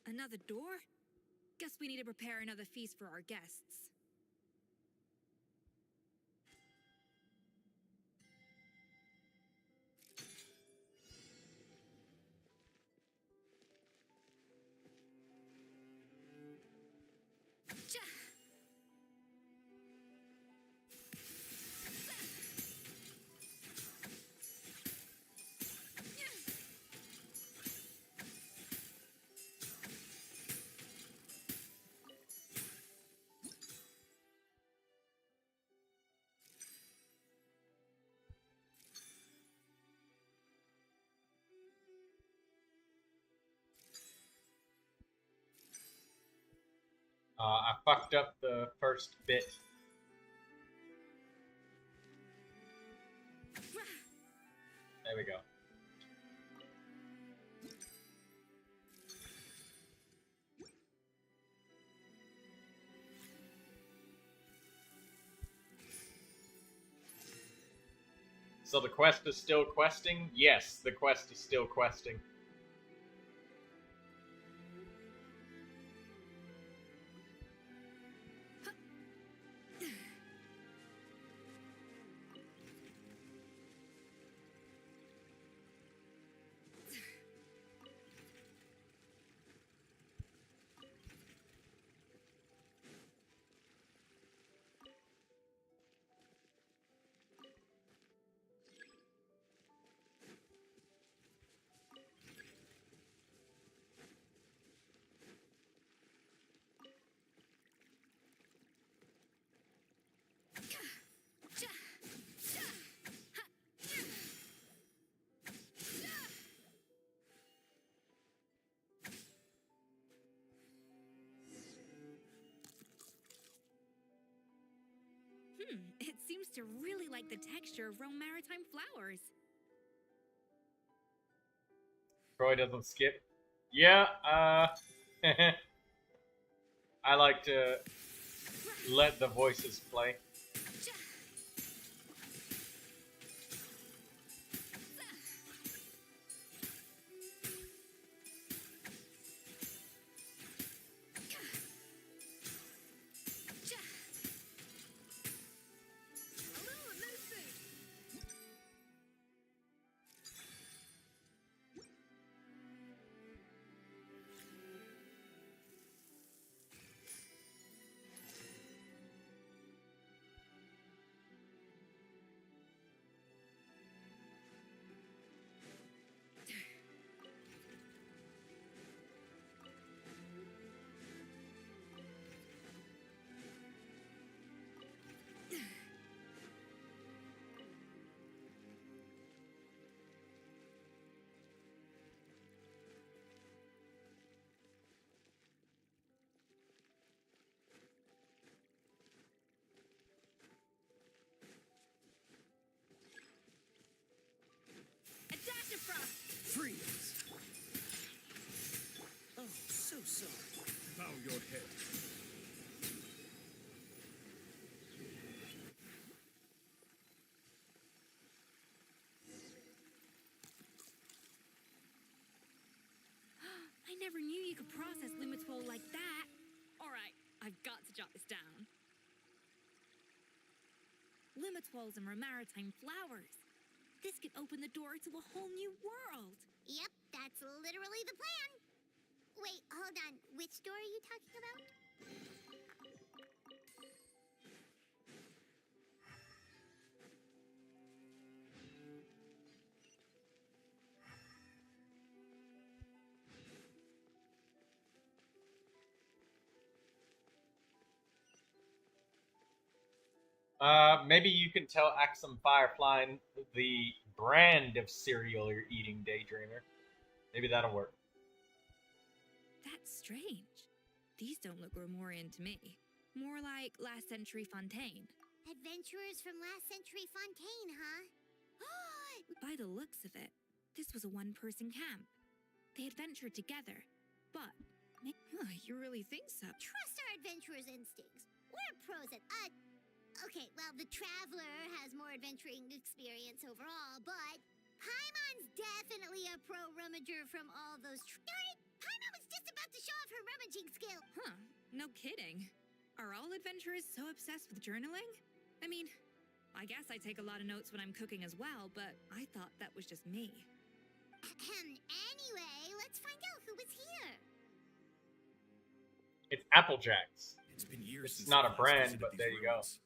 Another door? Guess we need to prepare another feast for our guests. I fucked up the first bit. There we go. So the quest is still questing? Yes, the quest is still questing. It seems to really like the texture of Rome maritime flowers. Troy doesn't skip. Yeah, I like to let the voices play. Freeze! Oh, so sorry. Bow your head. I never knew you could process Limitswold like that. Alright, I've got to jot this down. Limitswolds and maritime flowers. This could open the door to a whole new world. Yep, that's literally the plan. Wait, hold on. Which door are you talking about? Maybe you can tell Axum Firefly the brand of cereal you're eating, Daydreamer. Maybe that'll work. That's strange. These don't look Grimoire to me. More like last century Fontaine. Adventurers from last century Fontaine, huh? By the looks of it, this was a one-person camp. They adventured together, but... you really think so? Trust our adventurers' instincts. We're pros at... Okay, well, the Traveler has more adventuring experience overall, but... Paimon's definitely a pro rummager from all those... Darn it! Paimon was just about to show off her rummaging skill! Huh, no kidding. Are all adventurers so obsessed with journaling? I mean, I guess I take a lot of notes when I'm cooking as well, but I thought that was just me. Anyway, let's find out who was here. It's Applejack's. It's been years It's since not I a last brand, visited but these there you go. ruins.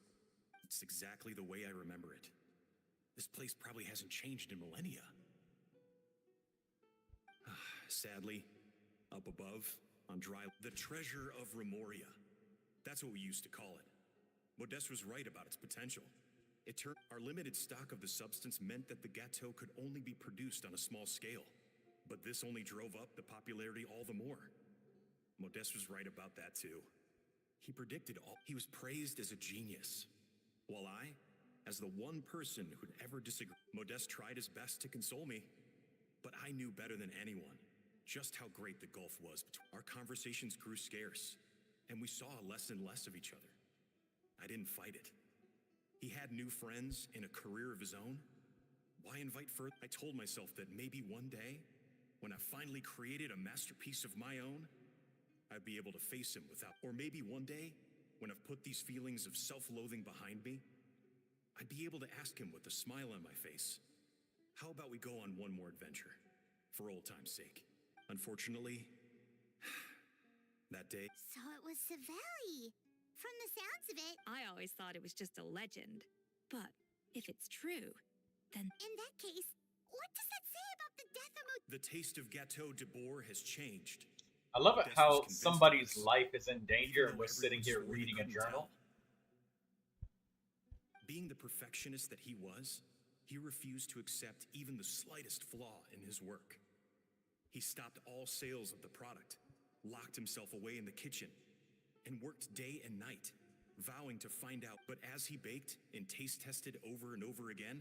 It's exactly the way I remember it. This place probably hasn't changed in millennia. Sadly, up above, on dry... The treasure of Remoria. That's what we used to call it. Modeste was right about its potential. It turned... Our limited stock of the substance meant that the gâteau could only be produced on a small scale. But this only drove up the popularity all the more. Modeste was right about that too. He predicted all... He was praised as a genius. While I, as the one person who'd ever disagreed... Modeste tried his best to console me. But I knew better than anyone just how great the gulf was between... Our conversations grew scarce, and we saw less and less of each other. I didn't fight it. He had new friends and a career of his own. Why invite further? I told myself that maybe one day, when I finally created a masterpiece of my own, I'd be able to face him without... Or maybe one day, when I've put these feelings of self-loathing behind me, I'd be able to ask him with a smile on my face, how about we go on one more adventure, for old time's sake? Unfortunately, that day... So it was Savelli. From the sounds of it... I always thought it was just a legend. But if it's true, then... In that case, what does that say about the death of The taste of Gâteau de Bourg has changed. I love it Modeste was how convinced somebody's of this, life is in danger even and though we're sitting everyone here swore he reading a couldn't journal. tell. Being the perfectionist that he was, he refused to accept even the slightest flaw in his work. He stopped all sales of the product, locked himself away in the kitchen, and worked day and night, vowing to find out. But as he baked and taste tested over and over again,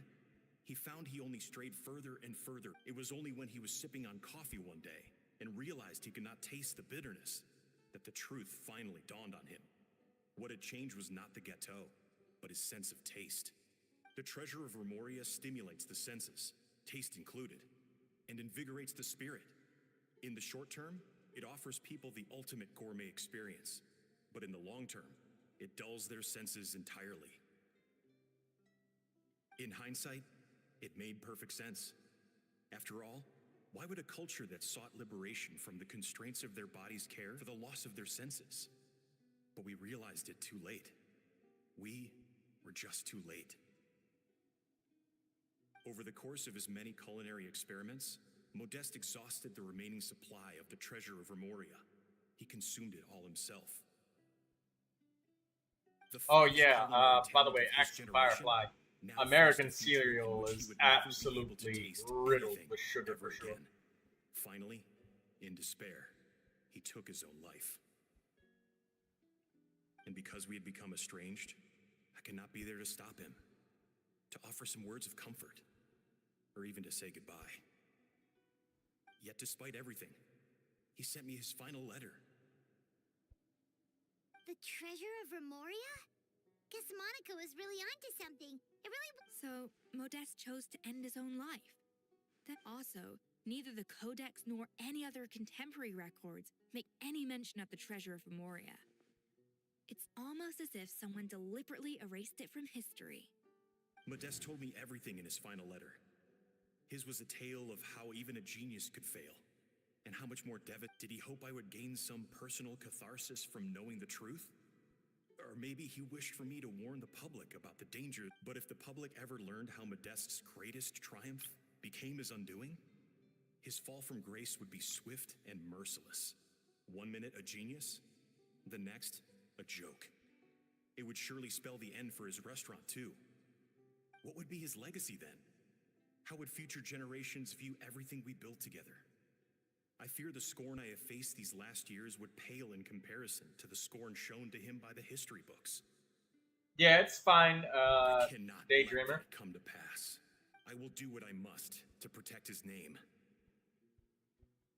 he found he only strayed further and further. It was only when he was sipping on coffee one day and realized he could not taste the bitterness that the truth finally dawned on him. What had changed was not the gâteau, but his sense of taste. The treasure of Remoria stimulates the senses, taste included, and invigorates the spirit. In the short term, it offers people the ultimate gourmet experience, but in the long term, it dulls their senses entirely. In hindsight, it made perfect sense. After all, why would a culture that sought liberation from the constraints of their bodies care for the loss of their senses? But we realized it too late. We were just too late. Over the course of his many culinary experiments, Modeste exhausted the remaining supply of the treasure of Remoria. He consumed it all himself. Oh yeah, by the way, Action Firefly. American cereal is absolutely riddled with sugar for sure. Finally, in despair, he took his own life. And because we had become estranged, I could not be there to stop him, to offer some words of comfort, or even to say goodbye. Yet despite everything, he sent me his final letter. The treasure of Remoria? Guess Monica was really onto something. It really... So, Modeste chose to end his own life. Then also, neither the Codex nor any other contemporary records make any mention of the treasure of Remoria. It's almost as if someone deliberately erased it from history. Modeste told me everything in his final letter. His was a tale of how even a genius could fail, and how much more did he hope I would gain some personal catharsis from knowing the truth? Or maybe he wished for me to warn the public about the danger. But if the public ever learned how Modeste's greatest triumph became his undoing, his fall from grace would be swift and merciless. 1 minute a genius, the next a joke. It would surely spell the end for his restaurant too. What would be his legacy then? How would future generations view everything we built together? I fear the scorn I have faced these last years would pale in comparison to the scorn shown to him by the history books. Yeah, it's fine, I cannot Daydreamer. let that come to pass. I will do what I must to protect his name.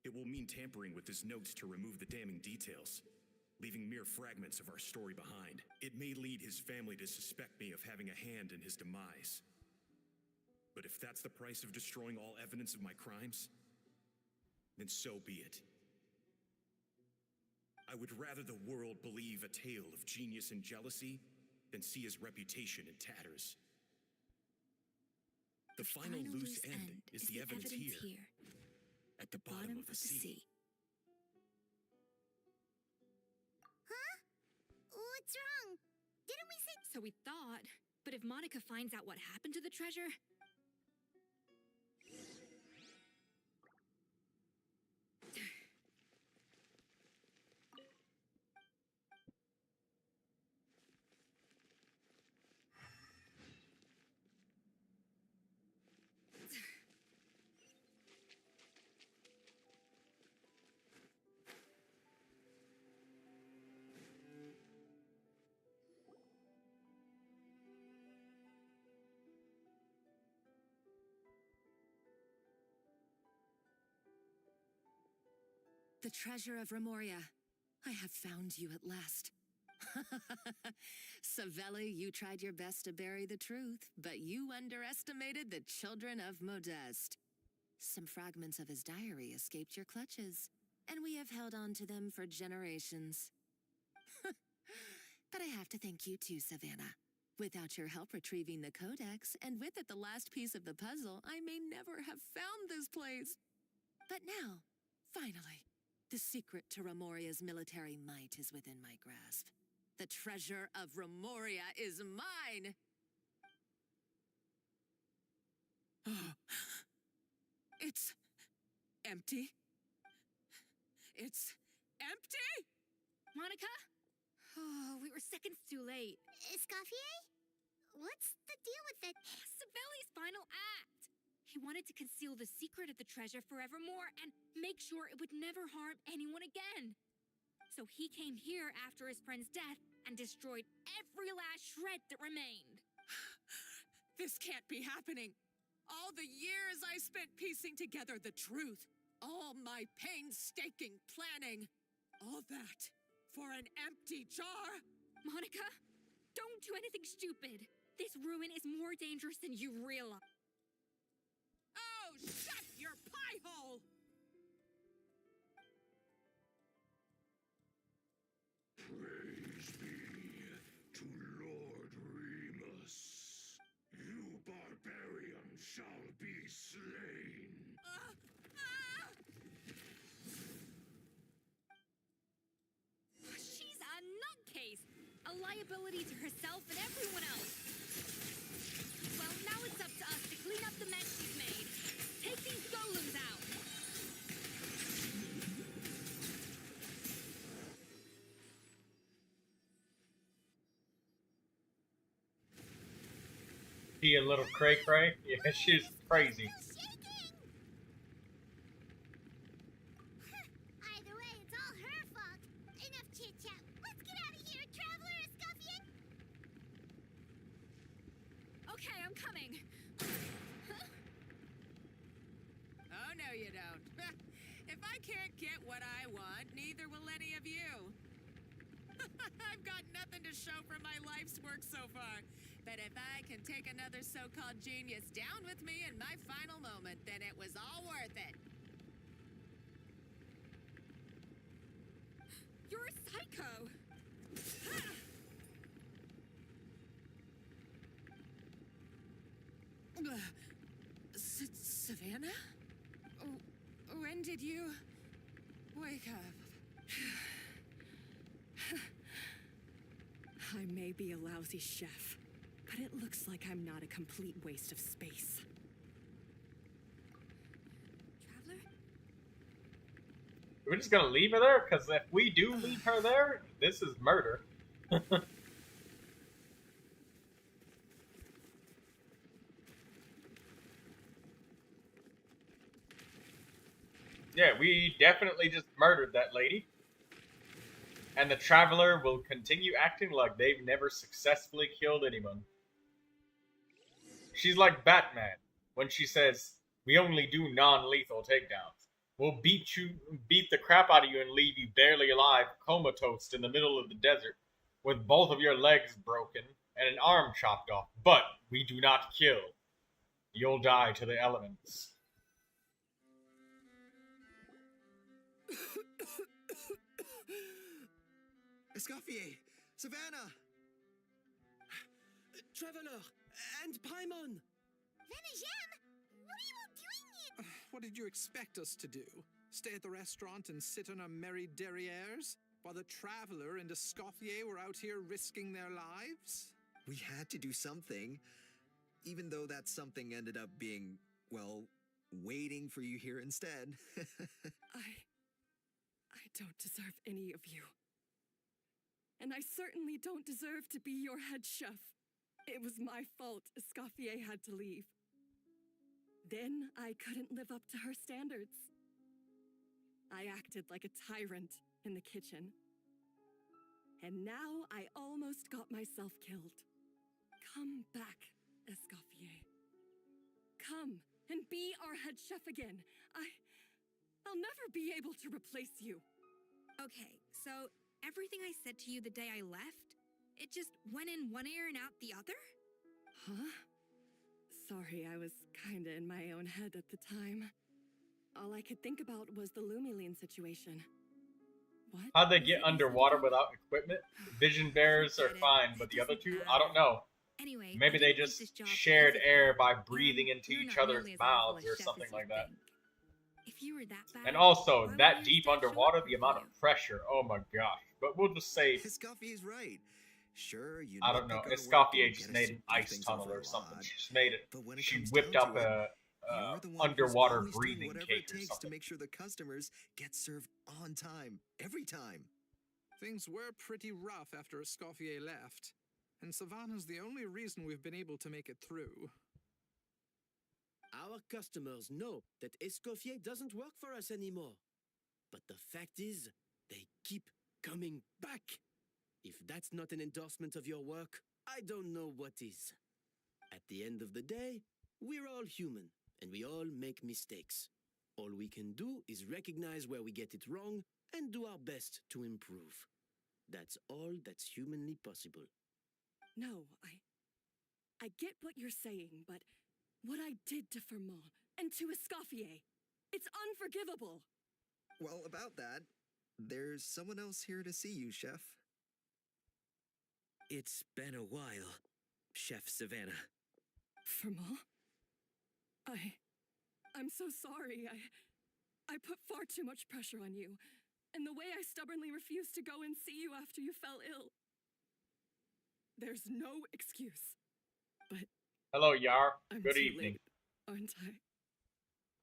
It will mean tampering with his notes to remove the damning details, leaving mere fragments of our story behind. It may lead his family to suspect me of having a hand in his demise. But if that's the price of destroying all evidence of my crimes, then so be it. I would rather the world believe a tale of genius and jealousy than see his reputation in tatters. The final loose end is the evidence here, at the bottom of the sea. Huh? What's wrong? Didn't we say... So we thought, but if Monica finds out what happened to the treasure... The treasure of Remoria. I have found you at last. Savelli, you tried your best to bury the truth, but you underestimated the children of Modeste. Some fragments of his diary escaped your clutches, and we have held on to them for generations. But I have to thank you too, Savannah. Without your help retrieving the codex, and with it the last piece of the puzzle, I may never have found this place. But now, finally, the secret to Remoria's military might is within my grasp. The treasure of Remoria is mine! It's empty. It's empty? Monica? Oh, we were seconds too late. Escoffier? What's the deal with that? Savelli's final act. He wanted to conceal the secret of the treasure forevermore and make sure it would never harm anyone again. So he came here after his friend's death and destroyed every last shred that remained. This can't be happening. All the years I spent piecing together the truth, all my painstaking planning, all that for an empty jar. Monica, don't do anything stupid. This ruin is more dangerous than you realize. Oh, shut your pie hole! Praise be to Lord Remus. You barbarian shall be slain. She's a nutcase, a liability to herself and everyone else. Well, now it's up to us to clean up the mess she's made. Take these golems out. He a little cray-cray? Yeah, she's crazy. Either way, it's all her fault. Enough chit-chat. Let's get out of here, traveler, Escoffier. Okay, I'm coming. Oh, no, you don't. If I can't get what I want, neither will any of you. I've got nothing to show for my life's work so far. But if I can take another so-called genius down with me in my final moment, then it was all worth it. You're a psycho. Savannah? When did you wake up? I may be a lousy chef, but it looks like I'm not a complete waste of space. Traveler? We're just gonna leave her there? Because if we do leave her there, this is murder. Yeah, we definitely just murdered that lady. And the Traveler will continue acting like they've never successfully killed anyone. She's like Batman when she says, "We only do non-lethal takedowns. We'll beat the crap out of you and leave you barely alive, comatose in the middle of the desert, with both of your legs broken and an arm chopped off. But we do not kill. You'll die to the elements." Escoffier! Savannah! Traveler! And Paimon! Venejem! What are you all doing here? What did you expect us to do? Stay at the restaurant and sit on our merry derrieres? While the Traveler and Escoffier were out here risking their lives? We had to do something. Even though that something ended up being, well, waiting for you here instead. I don't deserve any of you. And I certainly don't deserve to be your head chef. It was my fault Escoffier had to leave. Then I couldn't live up to her standards. I acted like a tyrant in the kitchen. And now I almost got myself killed. Come back, Escoffier. Come and be our head chef again. I'll never be able to replace you. Okay, so everything I said to you the day I left, it just went in one ear and out the other? Huh? Sorry, I was kinda in my own head at the time. All I could think about was the Lumiline situation. What? How'd they get underwater without equipment? Vision bearers are fine, but the other two, I don't know. Anyway, maybe they just shared air by breathing into each other's mouths or something like that. If you were that bad, And also, that deep underwater, the amount of pressure, oh my gosh. But we'll just say, Escoffier's right. Sure, you I don't know, Escoffier just made an ice tunnel or something. She just made it, she whipped up a underwater breathing cake or to something. make sure the customers get served on time, every time. Things were pretty rough after Escoffier left, and Savannah's the only reason we've been able to make it through. Our customers know that Escoffier doesn't work for us anymore. But the fact is, they keep coming back. If that's not an endorsement of your work, I don't know what is. At the end of the day, we're all human, and we all make mistakes. All we can do is recognize where we get it wrong and do our best to improve. That's all that's humanly possible. No, I get what you're saying, but what I did to Firmont and to Escoffier, it's unforgivable. Well, about that, there's someone else here to see you, Chef. It's been a while, Chef Savannah. Firmont? I'm so sorry. I put far too much pressure on you, and the way I stubbornly refused to go and see you after you fell ill. There's no excuse. But hello, Yar. I'm Good too evening. late, aren't I?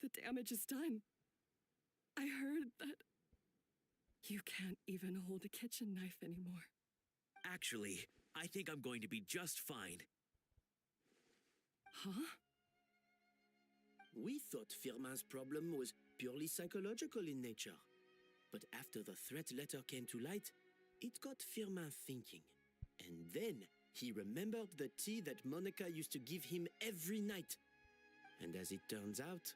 The damage is done. I heard that you can't even hold a kitchen knife anymore. Actually, I think I'm going to be just fine. Huh? We thought Firmin's problem was purely psychological in nature. But after the threat letter came to light, it got Firmin thinking. And then he remembered the tea that Monica used to give him every night. And as it turns out,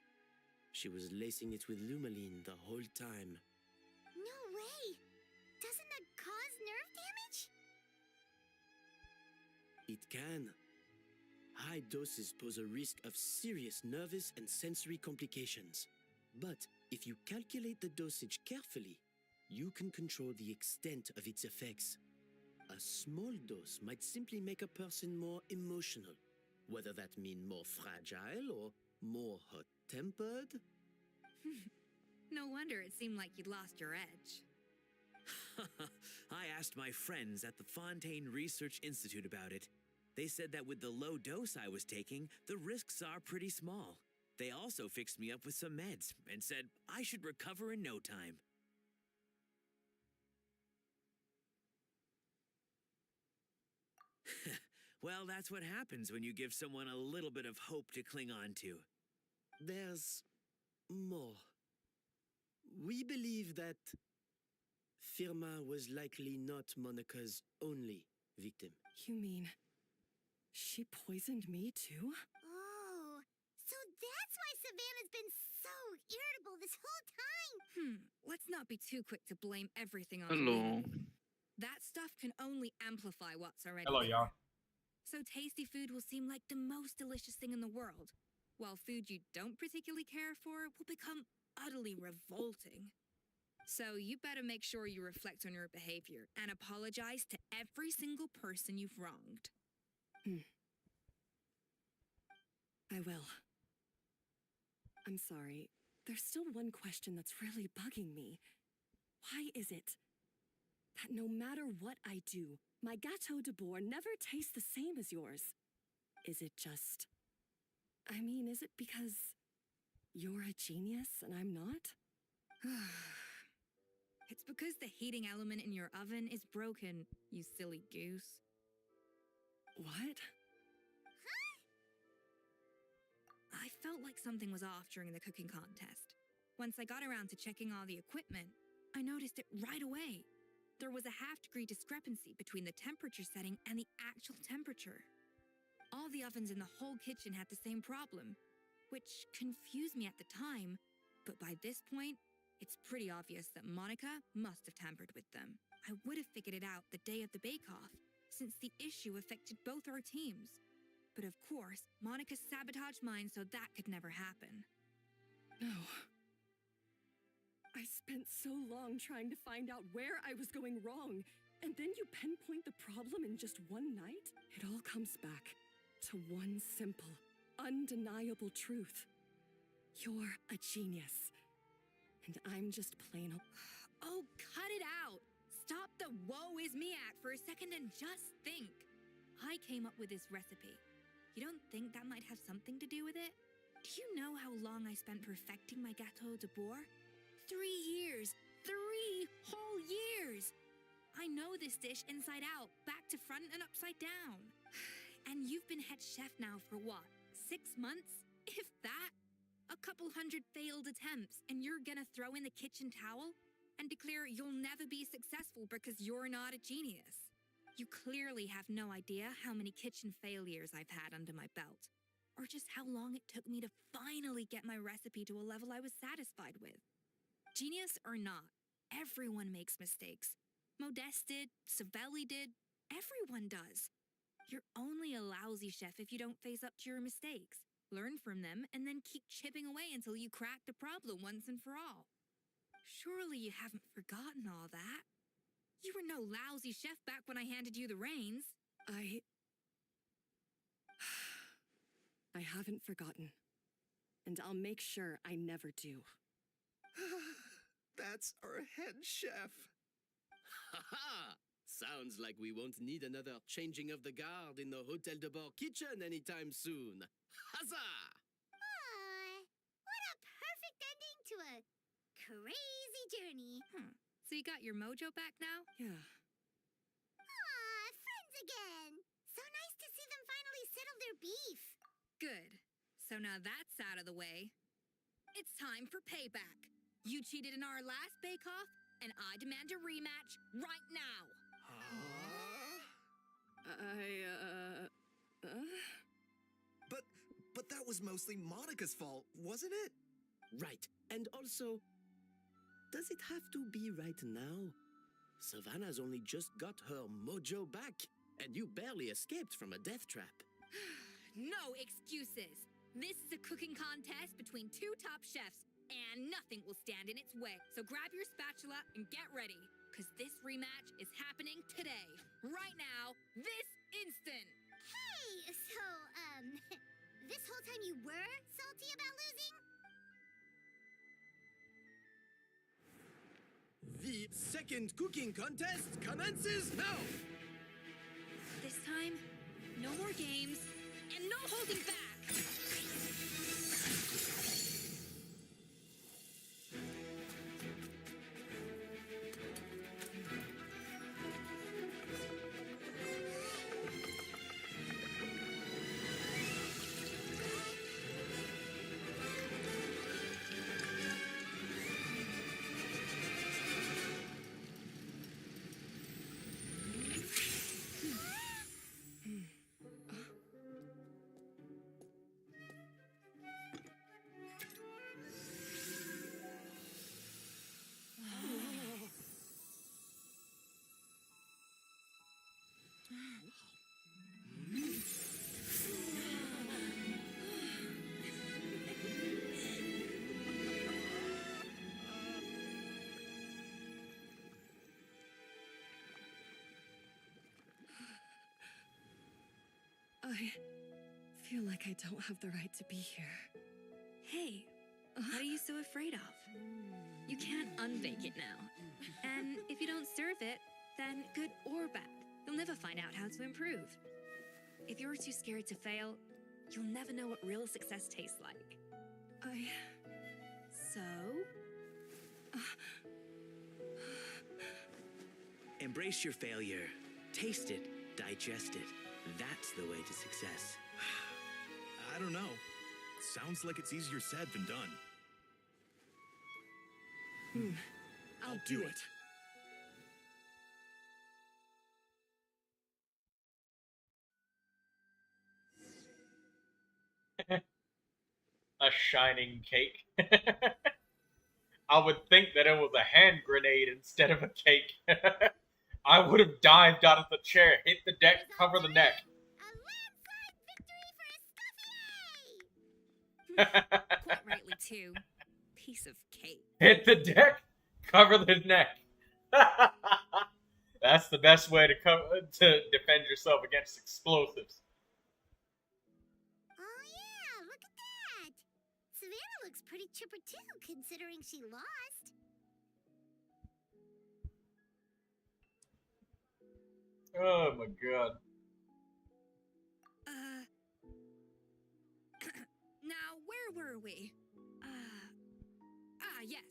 she was lacing it with Lumiline the whole time. No way! Doesn't that cause nerve damage? It can. High doses pose a risk of serious nervous and sensory complications. But if you calculate the dosage carefully, you can control the extent of its effects. A small dose might simply make a person more emotional, whether that means more fragile or more hot-tempered. No wonder it seemed like you'd lost your edge. I asked my friends at the Fontaine Research Institute about it. They said that with the low dose I was taking, the risks are pretty small. They also fixed me up with some meds and said I should recover in no time. Well, that's what happens when you give someone a little bit of hope to cling on to. There's more. We believe that Firma was likely not Monika's only victim. You mean she poisoned me too? Oh, so that's why Savannah's been so irritable this whole time. Let's not be too quick to blame everything on Hello. women. That stuff can only amplify what's already Hello, there. y'all. So tasty food will seem like the most delicious thing in the world, while food you don't particularly care for will become utterly revolting. So you better make sure you reflect on your behavior and apologize to every single person you've wronged. I will. I'm sorry. There's still one question that's really bugging me. Why is it that no matter what I do, my Gâteau de Bourg never tastes the same as yours? Is it just... I mean, is it because you're a genius and I'm not? It's because the heating element in your oven is broken, you silly goose. What? I felt like something was off during the cooking contest. Once I got around to checking all the equipment, I noticed it right away. There was a half-degree discrepancy between the temperature setting and the actual temperature. All the ovens in the whole kitchen had the same problem, which confused me at the time, but by this point, it's pretty obvious that Monika must have tampered with them. I would have figured it out the day of the bake-off, since the issue affected both our teams. But of course, Monika sabotaged mine so that could never happen. No. I spent so long trying to find out where I was going wrong, and then you pinpoint the problem in just one night? It all comes back to one simple, undeniable truth. You're a genius. And I'm just plain old... Oh, cut it out! Stop the woe is me act for a second and just think. I came up with this recipe. You don't think that might have something to do with it? Do you know how long I spent perfecting my Gâteau de Bourg? 3 years! 3 whole years! I know this dish inside out, back to front and upside down. And you've been head chef now for what, 6 months? If that? A couple hundred failed attempts, and you're gonna throw in the kitchen towel and declare you'll never be successful because you're not a genius. You clearly have no idea how many kitchen failures I've had under my belt, or just how long it took me to finally get my recipe to a level I was satisfied with. Genius or not, everyone makes mistakes. Modeste did, Savelli did, everyone does. You're only a lousy chef if you don't face up to your mistakes, learn from them, and then keep chipping away until you crack the problem once and for all. Surely you haven't forgotten all that. You were no lousy chef back when I handed you the reins. I haven't forgotten. And I'll make sure I never do. That's our head chef. Ha-ha! Sounds like we won't need another changing of the guard in the Hôtel de Bord kitchen anytime soon. Huzzah! What a perfect ending to a crazy journey. So you got your mojo back now? Yeah. Friends again. So nice to see them finally settle their beef. Good. So now that's out of the way. It's time for payback. You cheated in our last bake-off, and I demand a rematch right now. But that was mostly Monika's fault, wasn't it? Right. And also, does it have to be right now? Savannah's only just got her mojo back, and you barely escaped from a death trap. No excuses. This is a cooking contest between 2 top chefs, and nothing will stand in its way. So grab your spatula and get ready, because this rematch is happening today, right now, this instant. Hey, so, this whole time you were salty about losing? The second cooking contest commences now! This time, no more games, and no holding back! I feel like I don't have the right to be here. Hey, what are you so afraid of? You can't unbake it now. And if you don't serve it, then good or bad, you'll never find out how to improve. If you're too scared to fail, you'll never know what real success tastes like. So? Embrace your failure. Taste it. Digest it. That's the way to success. I don't know. Sounds like it's easier said than done. I'll do it. A shining cake. I would think that it was a hand grenade instead of a cake. I would have dived out of the chair, hit the deck, cover the neck. Quite rightly too. Piece of cake. Hit the deck, cover the neck. That's the best way to defend yourself against explosives. Oh yeah, look at that! Savannah looks pretty chipper too, considering she lost. Oh my god. Now, where were we? Yes.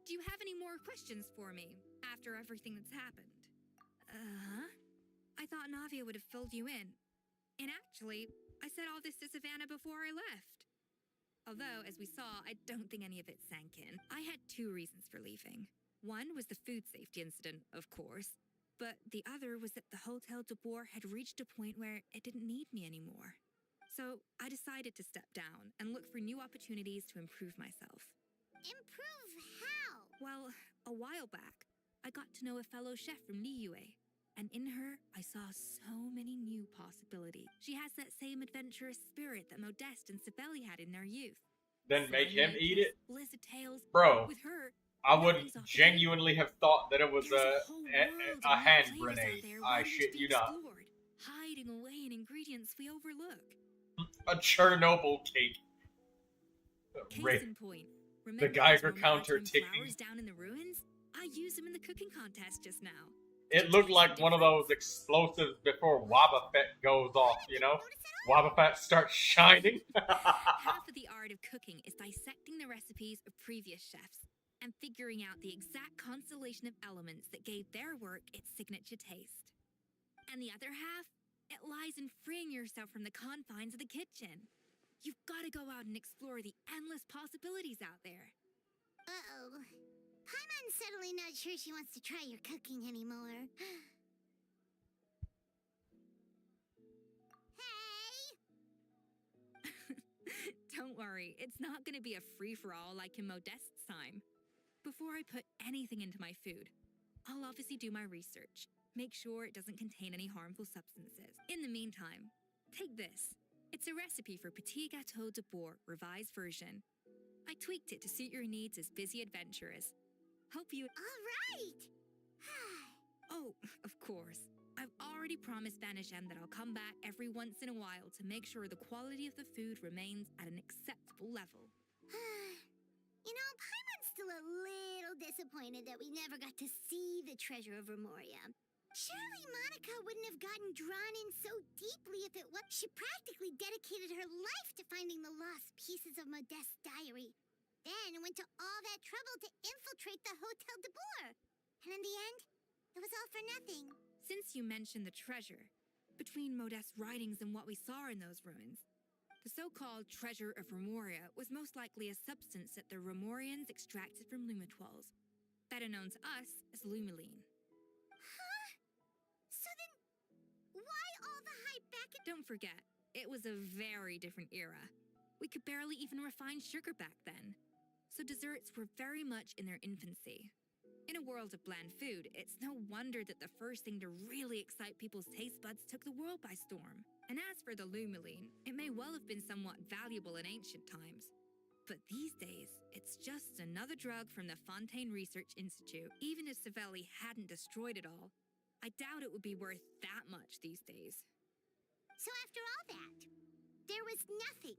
Do you have any more questions for me after everything that's happened? I thought Navia would have filled you in. And actually, I said all this to Savannah before I left. Although, as we saw, I don't think any of it sank in. I had two reasons for leaving. One was the food safety incident, of course. But the other was that the Hotel de Boer had reached a point where it didn't need me anymore. So I decided to step down and look for new opportunities to improve myself. Improve how? Well, a while back, I got to know a fellow chef from Liyue, and in her, I saw so many new possibilities. She has that same adventurous spirit that Modeste and Sibeli had in their youth. Then make him eat it? Blizzard tales. Bro, With her, I would genuinely have thought that it was a hand grenade. I shit you not. Hiding away in ingredients we overlook. A Chernobyl cake. Case in point. The Geiger counter ticking. Flowers down in the ruins? I used them in the cooking contest just now. It looked like one of those explosives before Wobbuffet goes off, you know? Wobbuffet starts shining. Half of the art of cooking is dissecting the recipes of previous chefs and figuring out the exact constellation of elements that gave their work its signature taste. And the other half, it lies in freeing yourself from the confines of the kitchen. You've got to go out and explore the endless possibilities out there. Uh-oh. Paimon's suddenly not sure she wants to try your cooking anymore. Don't worry, it's not going to be a free-for-all like in Modeste's time. Before I put anything into my food, I'll obviously do my research. Make sure it doesn't contain any harmful substances. In the meantime, take this. It's a recipe for Petit Gâteau de Boer, revised version. I tweaked it to suit your needs as busy adventurers. Hope you... All right! Oh, of course. I've already promised Vanishem that I'll come back every once in a while to make sure the quality of the food remains at an acceptable level. You know, Paimon's still a little disappointed that we never got to see the treasure of Remoria. Surely Monica wouldn't have gotten drawn in so deeply if it was... She practically dedicated her life to finding the lost pieces of Modeste's diary. Then went to all that trouble to infiltrate the Hotel de Boer. And in the end, it was all for nothing. Since you mentioned the treasure, between Modeste's writings and what we saw in those ruins, the so-called treasure of Remoria was most likely a substance that the Remorians extracted from Lumitoiles, better known to us as Lumiline. Huh? So then, why all the hype back in... Don't forget, it was a very different era. We could barely even refine sugar back then, so desserts were very much in their infancy. In a world of bland food, it's no wonder that the first thing to really excite people's taste buds took the world by storm. And as for the Lumiline, it may well have been somewhat valuable in ancient times. But these days, it's just another drug from the Fontaine Research Institute. Even if Savelli hadn't destroyed it all, I doubt it would be worth that much these days. So after all that, there was nothing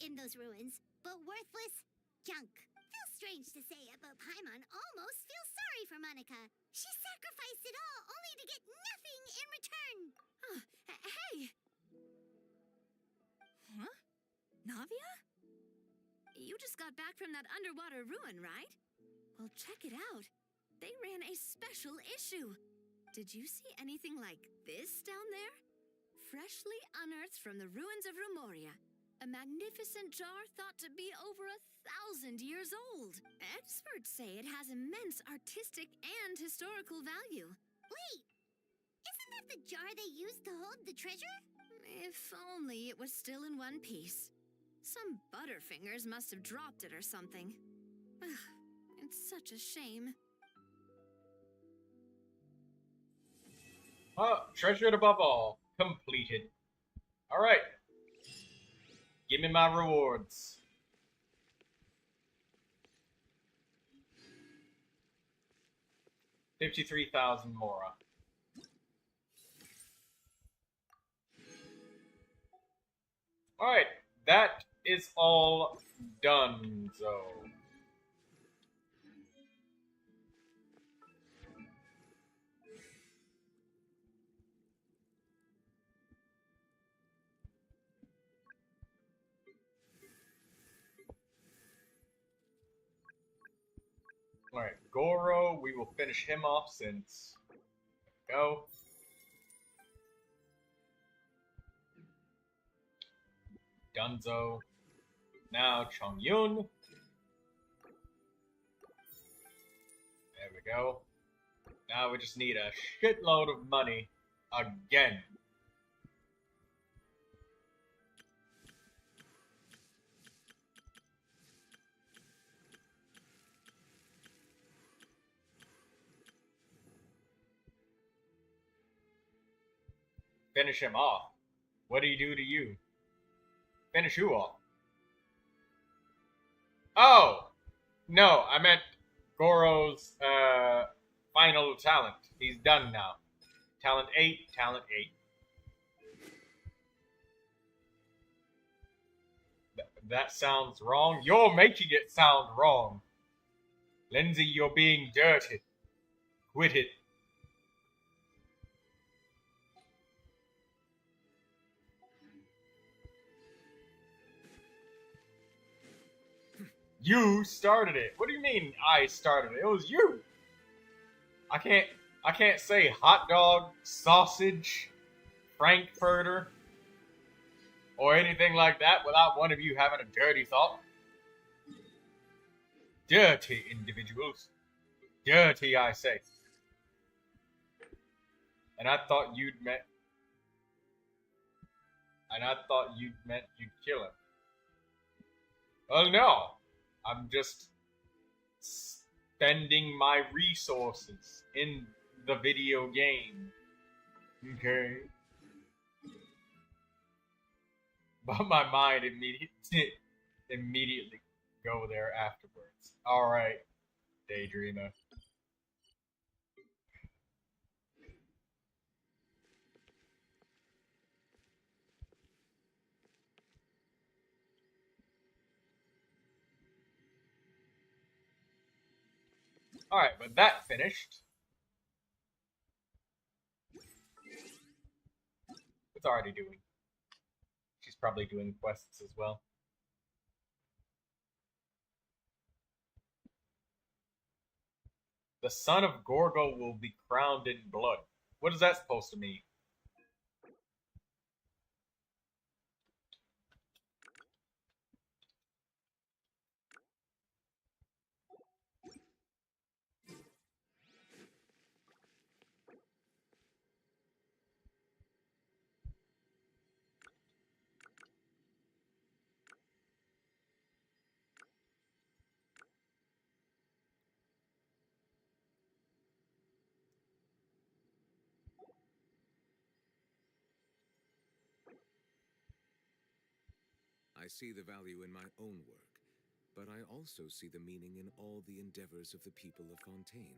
in those ruins but worthless junk. Feels strange to say it, but Paimon almost feels sorry for Monica. She sacrificed it all only to get nothing in return. Oh, hey! Huh? Navia? You just got back from that underwater ruin, right? Well, check it out. They ran a special issue. Did you see anything like this down there? Freshly unearthed from the ruins of Rumoria. A magnificent jar thought to be over 1,000 years old. Experts say it has immense artistic and historical value. Wait, isn't that the jar they used to hold the treasure? If only it was still in one piece. Some butterfingers must have dropped it or something. It's such a shame. Treasured above all. Completed. Alright. Give me my rewards. $53,000 Mora. Alright, that is all done, so. Alright, Goro, we will finish him off since. Go. Dunzo. Now Chongyun. There we go. Now we just need a shitload of money again. Finish him off. What do you do to you? Finish who off? Oh! No, I meant Goro's final talent. He's done now. Talent 8, talent 8. That sounds wrong. You're making it sound wrong. Lindsay, you're being dirty. Quit it. You started it. What do you mean I started it? It was you. I can't say hot dog, sausage, frankfurter, or anything like that without one of you having a dirty thought. Dirty individuals. Dirty, I say. And I thought you'd meant you'd kill him. Well, no. I'm just spending my resources in the video game. Okay? But my mind immediately go there afterwards. Alright, Daydreamer. Alright, but that finished. It's already doing. She's probably doing quests as well. The son of Gorgo will be crowned in blood. What is that supposed to mean? I see the value in my own work, but I also see the meaning in all the endeavors of the people of Fontaine.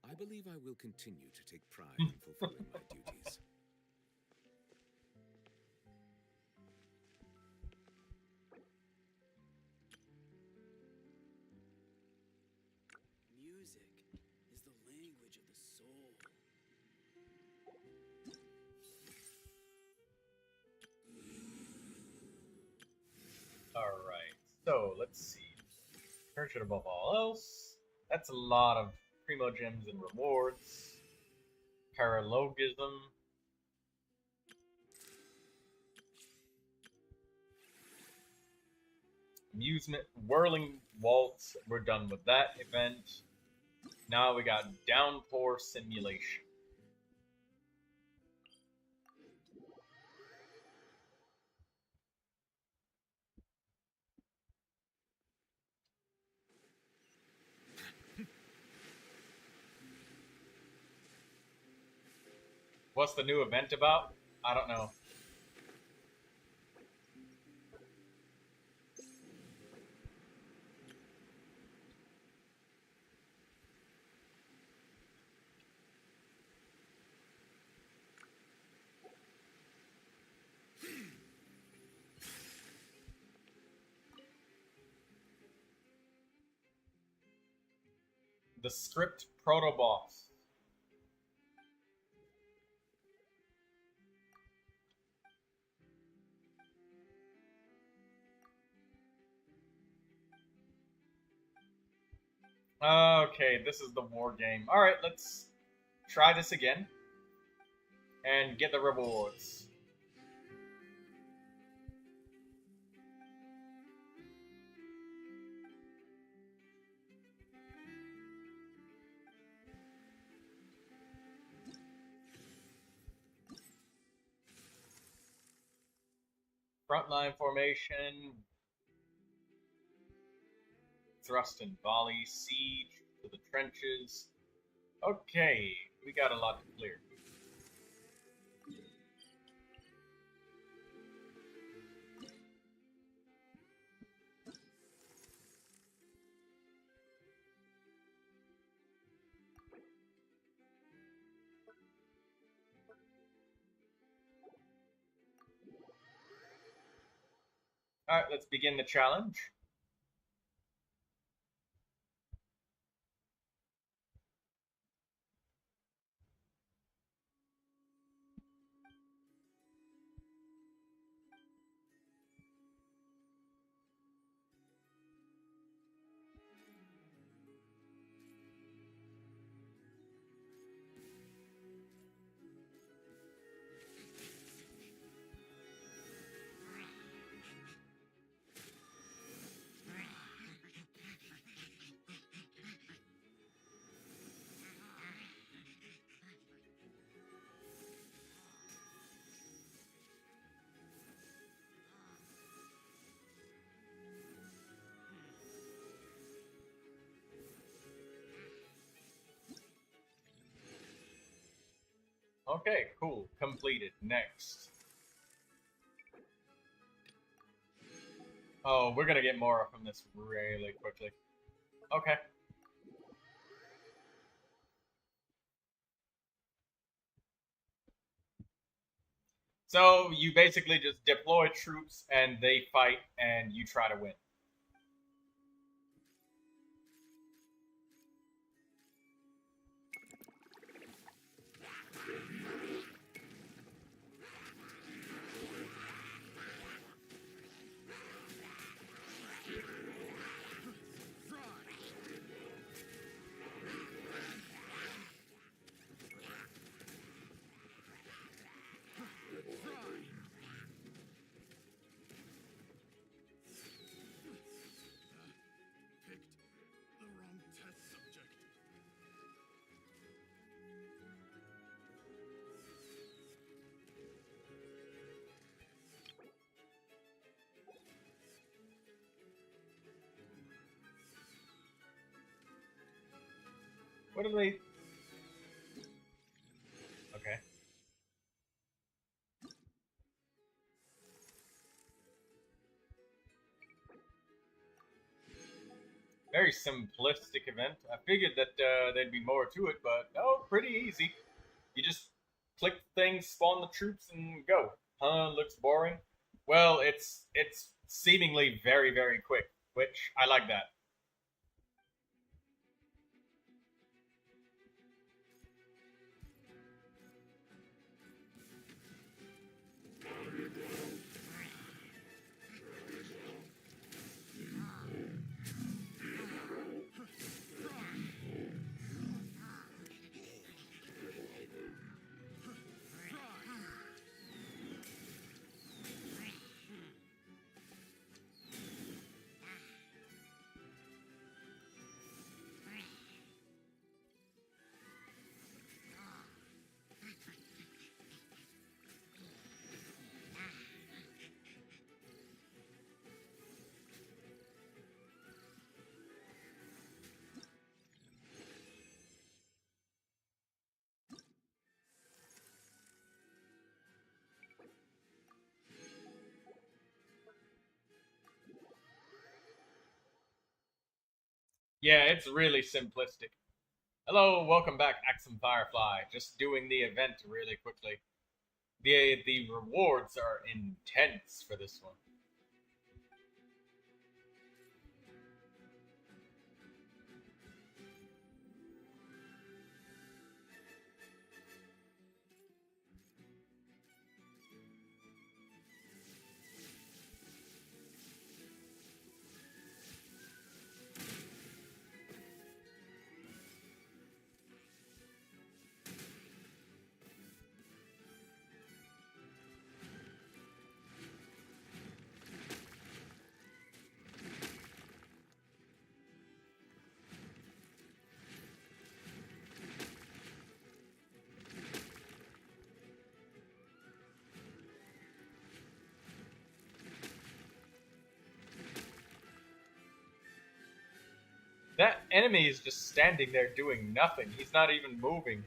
I believe I will continue to take pride in fulfilling my duties. Alright, so let's see. Nurtured above all else. That's a lot of primo gems and rewards. Paralogism. Amusement. Whirling Waltz. We're done with that event. Now we got Downpour Simulation. What's the new event about? I don't know. The script proto boss. Okay, this is the war game. Alright, let's try this again. And get the rewards. Frontline formation. Thrust and volley. Siege to the trenches. Okay, we got a lot to clear. Alright, let's begin the challenge. Okay, cool. Completed. Next. Oh, we're gonna get more from this really quickly. Okay. So, you basically just deploy troops and they fight and you try to win. What do they... Okay. Very simplistic event. I figured that there'd be more to it, but no, pretty easy. You just click things, spawn the troops, and go. Huh, looks boring? Well, it's seemingly very, very quick, which I like that. Yeah, it's really simplistic. Hello, welcome back, Axum Firefly. Just doing the event really quickly. The rewards are intense for this one. That enemy is just standing there doing nothing. He's not even moving.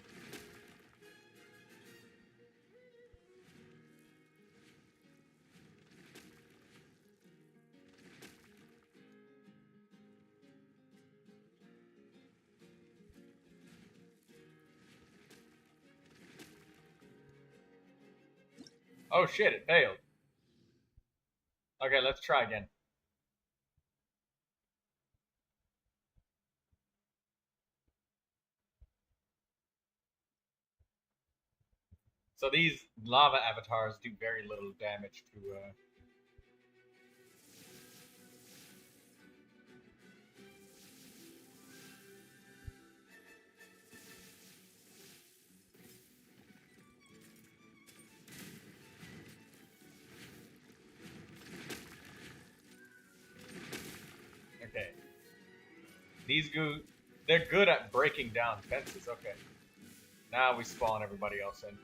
Oh shit, it failed. Okay, let's try again. So these lava avatars do very little damage to Okay. They're good at breaking down fences. Okay. Now we spawn everybody else in.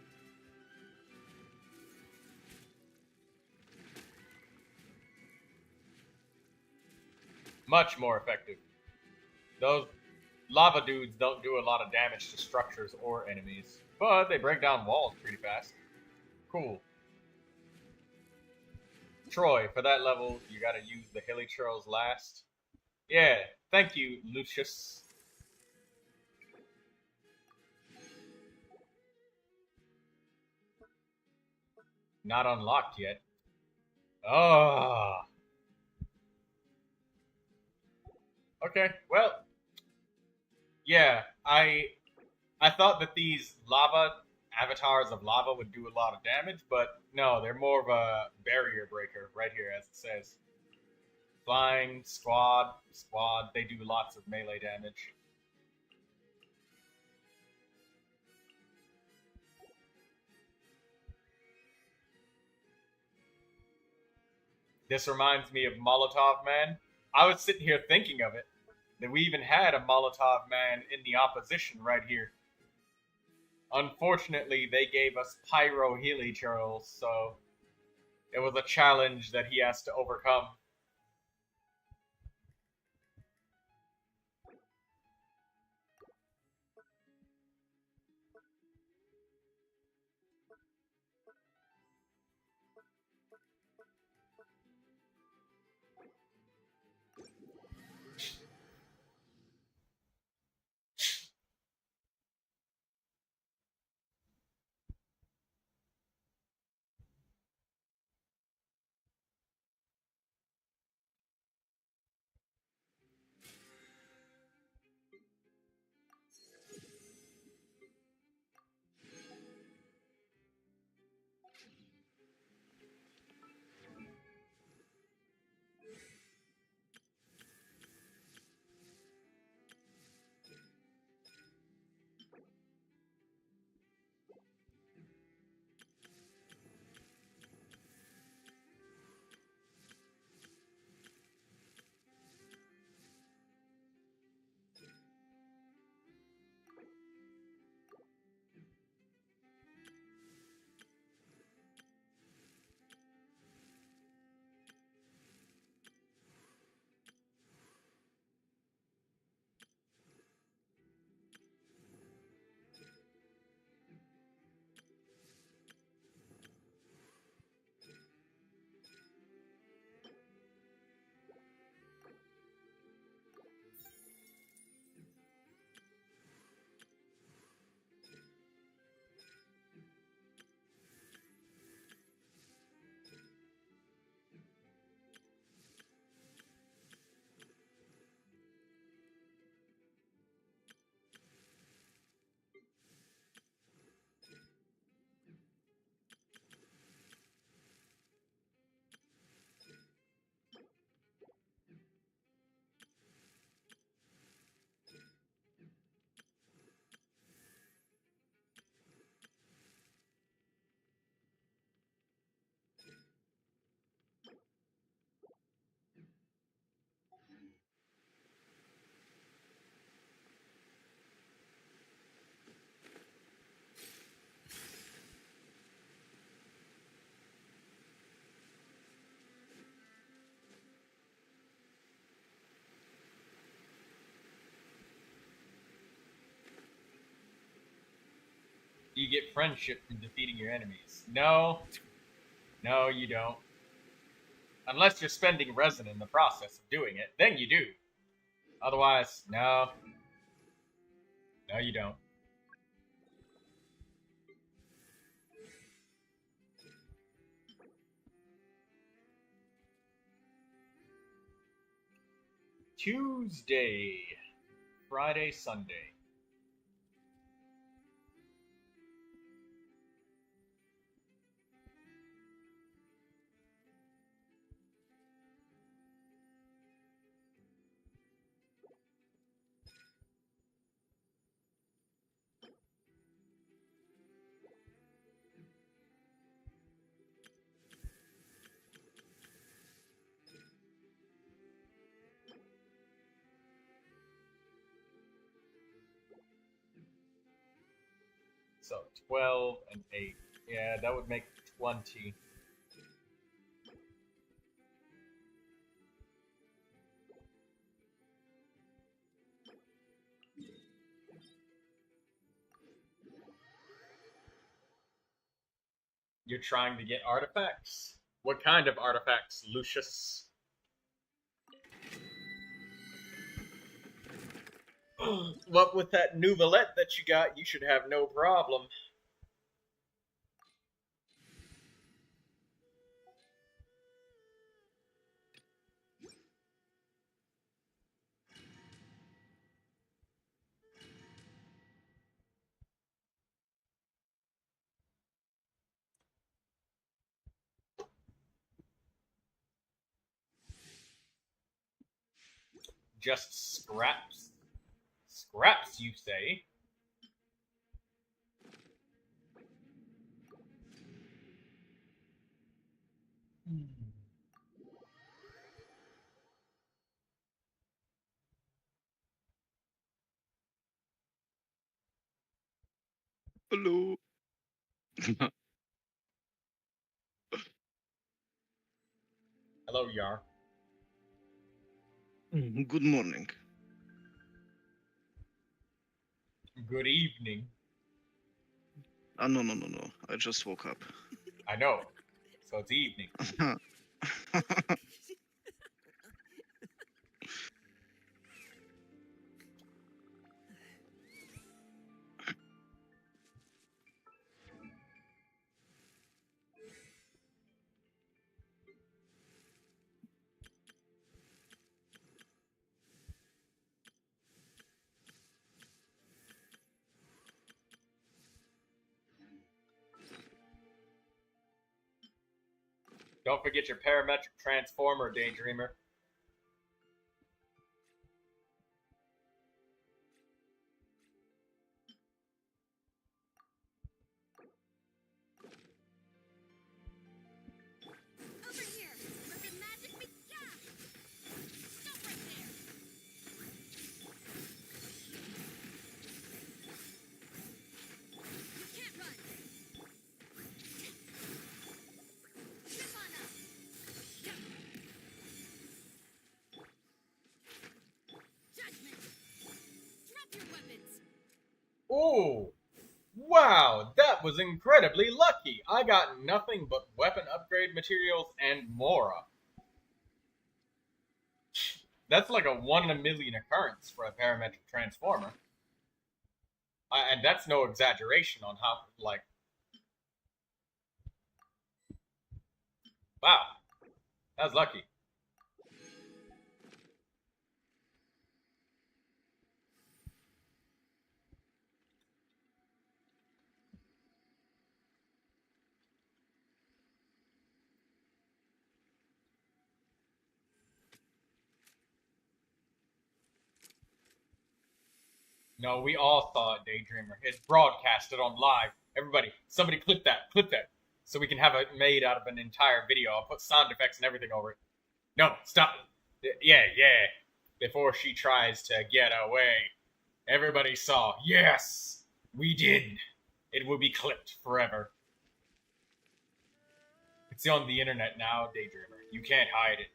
Much more effective. Those lava dudes don't do a lot of damage to structures or enemies, but they break down walls pretty fast. Cool. Troy, for that level, you gotta use the hilly churls last. Yeah, thank you, Lucius. Not unlocked yet. Ah. Okay, well, yeah, I thought that these lava avatars of lava would do a lot of damage, but no, they're more of a barrier breaker right here, as it says. Flying, squad, they do lots of melee damage. This reminds me of Molotov Man. I was sitting here thinking of it. That we even had a Molotov Man in the opposition right here. Unfortunately, they gave us Pyro Healy Churls, so it was a challenge that he has to overcome. You get friendship from defeating your enemies. No. No, you don't. Unless you're spending resin in the process of doing it, then you do. Otherwise, no. No, you don't. Tuesday, Friday, Sunday. So 12 and 8. Yeah, that would make 20. You're trying to get artifacts? What kind of artifacts, Lucius? What with that Neuvilette that you got, you should have no problem. Just scraps? Scraps, you say? Hello. Hello, Yar. Good morning. Good evening. No. I just woke up. I know. So it's evening. Don't forget your parametric transformer, Daydreamer. Over here! Let the magic be. Yeah! Stop right there! You can't run! Step on up! Judgment! Drop your weapons! Ooh! Wow, that was incredibly lucky. I got nothing but weapon upgrade materials and Mora. That's like a 1 in a million occurrence for a parametric transformer. And that's no exaggeration on how, like... Wow. That was lucky. No, we all saw it, Daydreamer. It's broadcasted on live. Everybody, somebody clip that, so we can have it made out of an entire video. I'll put sound effects and everything over it. No, stop. Yeah. Before she tries to get away. Everybody saw. Yes, we did. It will be clipped forever. It's on the internet now, Daydreamer. You can't hide it.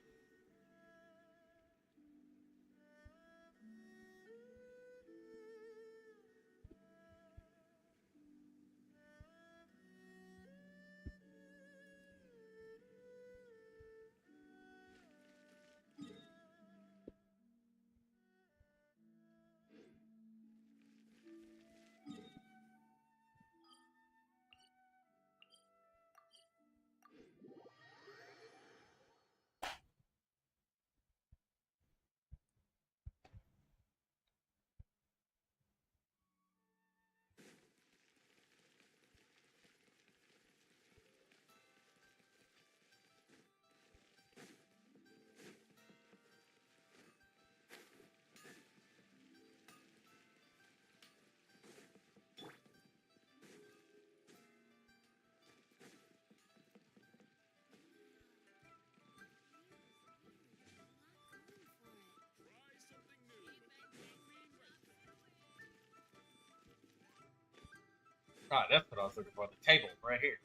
Ah, that's what I was looking for. The table right here.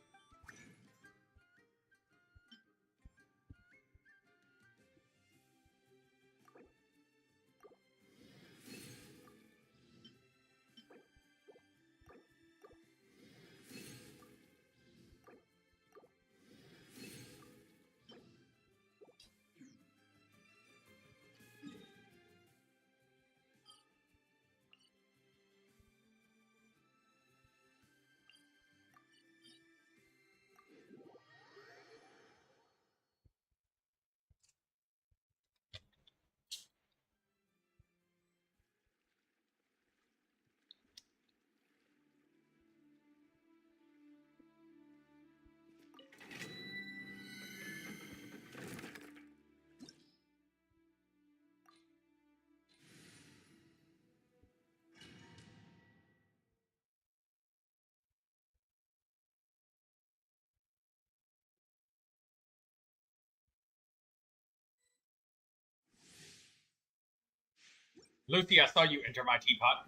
Lucy, I saw you enter my teapot.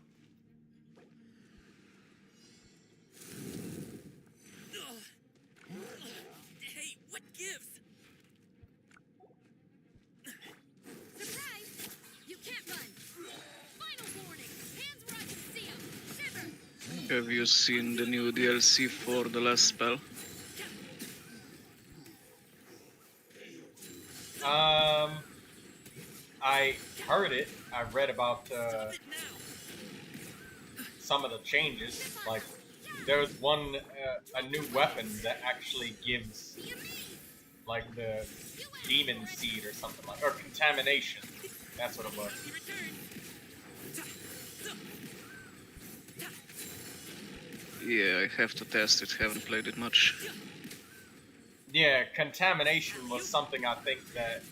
Hey, what gives? Surprise! You can't run! Final warning! Hands where I can see 'em! Shiver! Have you seen the new DLC for the last spell? I heard it. I read about some of the changes. Like, there's one, a new weapon that actually gives, like, the demon seed or something like, or contamination. That's what it was. Yeah, I have to test it. Haven't played it much. Yeah, contamination was something I think that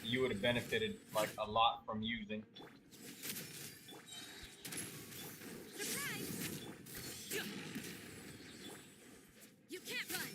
you would have benefited like a lot from using. You can't run!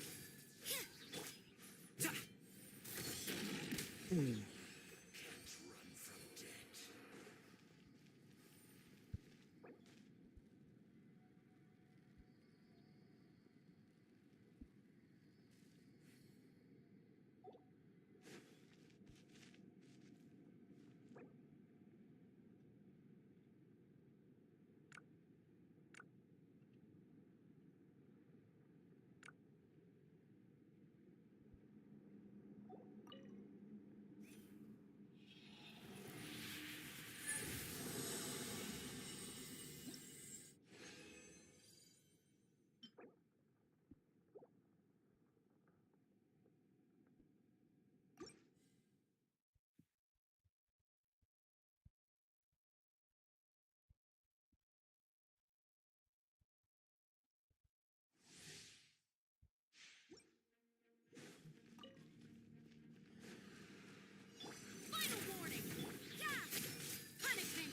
Final warning! Yeah! Punishment!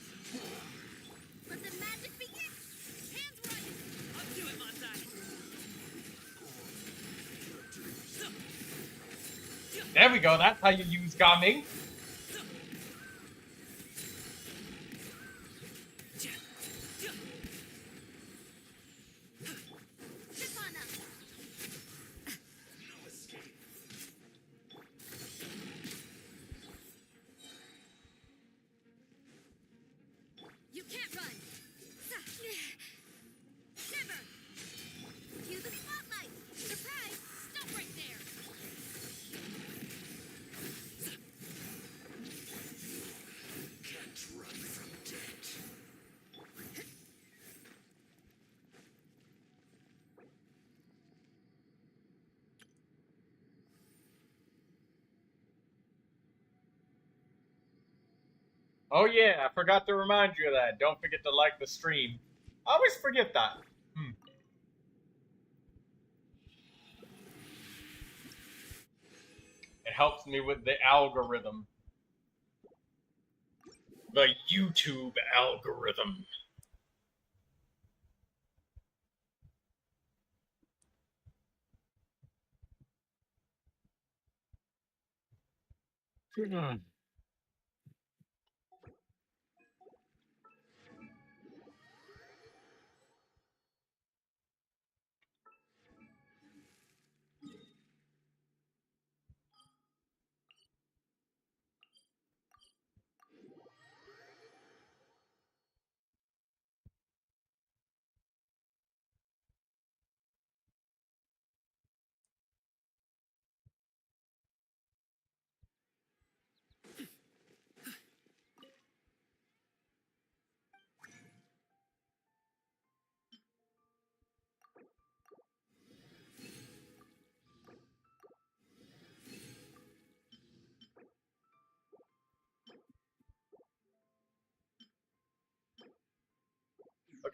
Let the magic begin! Hands where I can... I'll do it, Mansai. There we go. That's how you use Gaming. You can't run! Shiver! Cue the spotlight! Surprise! Stop right there! Can't run from death. Oh yeah, I forgot to remind you of that. Don't forget to like the stream. I always forget that. It helps me with the algorithm. The YouTube algorithm.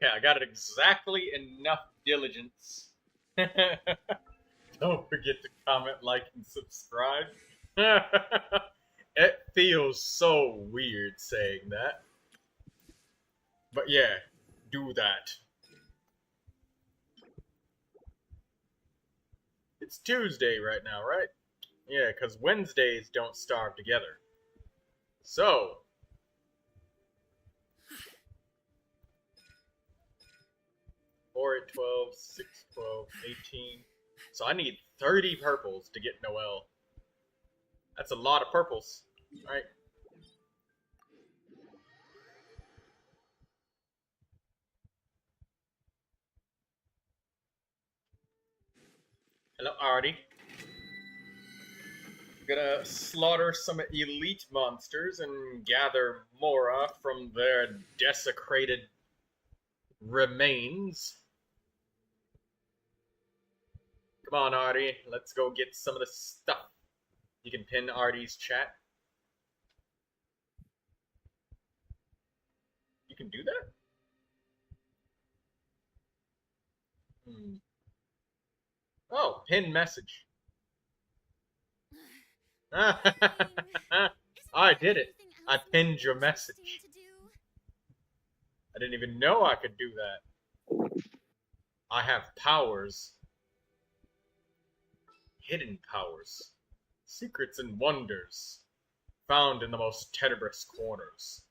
Okay, I got it exactly enough diligence. Don't forget to comment, like, and subscribe. It feels so weird saying that. But yeah, do that. It's Tuesday right now, right? Yeah, because Wednesdays don't starve together. So, four, 8, 12, 6, 12, 18. So I need 30 purples to get Noelle. That's a lot of purples, right? Hello, Artie. Gonna slaughter some elite monsters and gather Mora from their desecrated remains. Come on, Artie. Let's go get some of the stuff. You can pin Artie's chat. You can do that? Oh, pin message. I did it. I pinned your message. I didn't even know I could do that. I have powers. Hidden powers. Secrets and wonders. Found in the most tenebrous corners.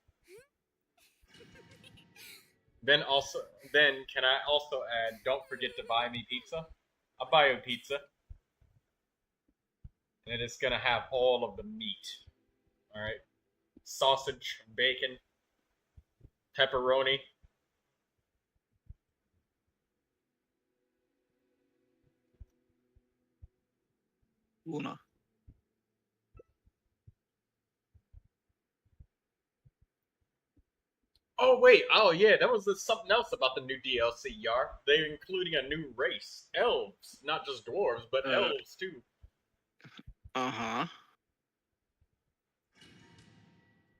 Then can I also add, don't forget to buy me pizza? I'll buy you pizza. And it's gonna have all of the meat. Alright? Sausage, bacon, pepperoni. Una. Oh wait, oh yeah, that was something else about the new DLC, Yar. They're including a new race. Elves. Not just dwarves, but elves too. Uh-huh.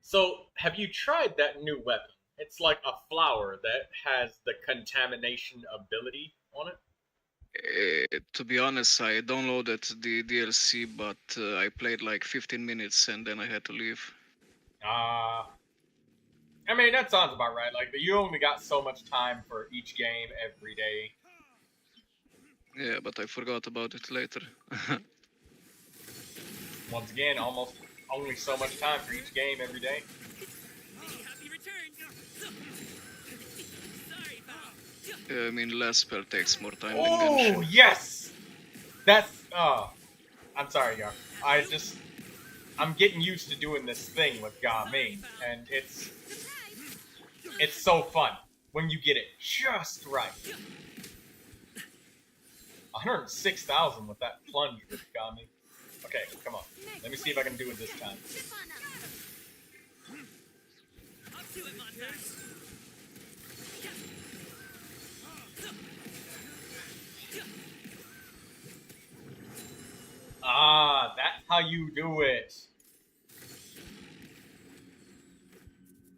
So, have you tried that new weapon? It's like a flower that has the contamination ability on it. To be honest, I downloaded the DLC, but I played like 15 minutes and then I had to leave. I mean, that sounds about right. Like, you only got so much time for each game every day. Yeah, but I forgot about it later. Once again, almost only so much time for each game every day. Happy return. Sorry, pal. I mean, last spell takes more time than Oh, Genshin. yes! That's, I'm sorry, Yar. I'm getting used to doing this thing with Ga Ming, and it's so fun when you get it just right. 106,000 with that plunge with Ga Ming. Okay, come on. Let me see if I can do it this time. I'll do it, Montas. Ah, that's how you do it.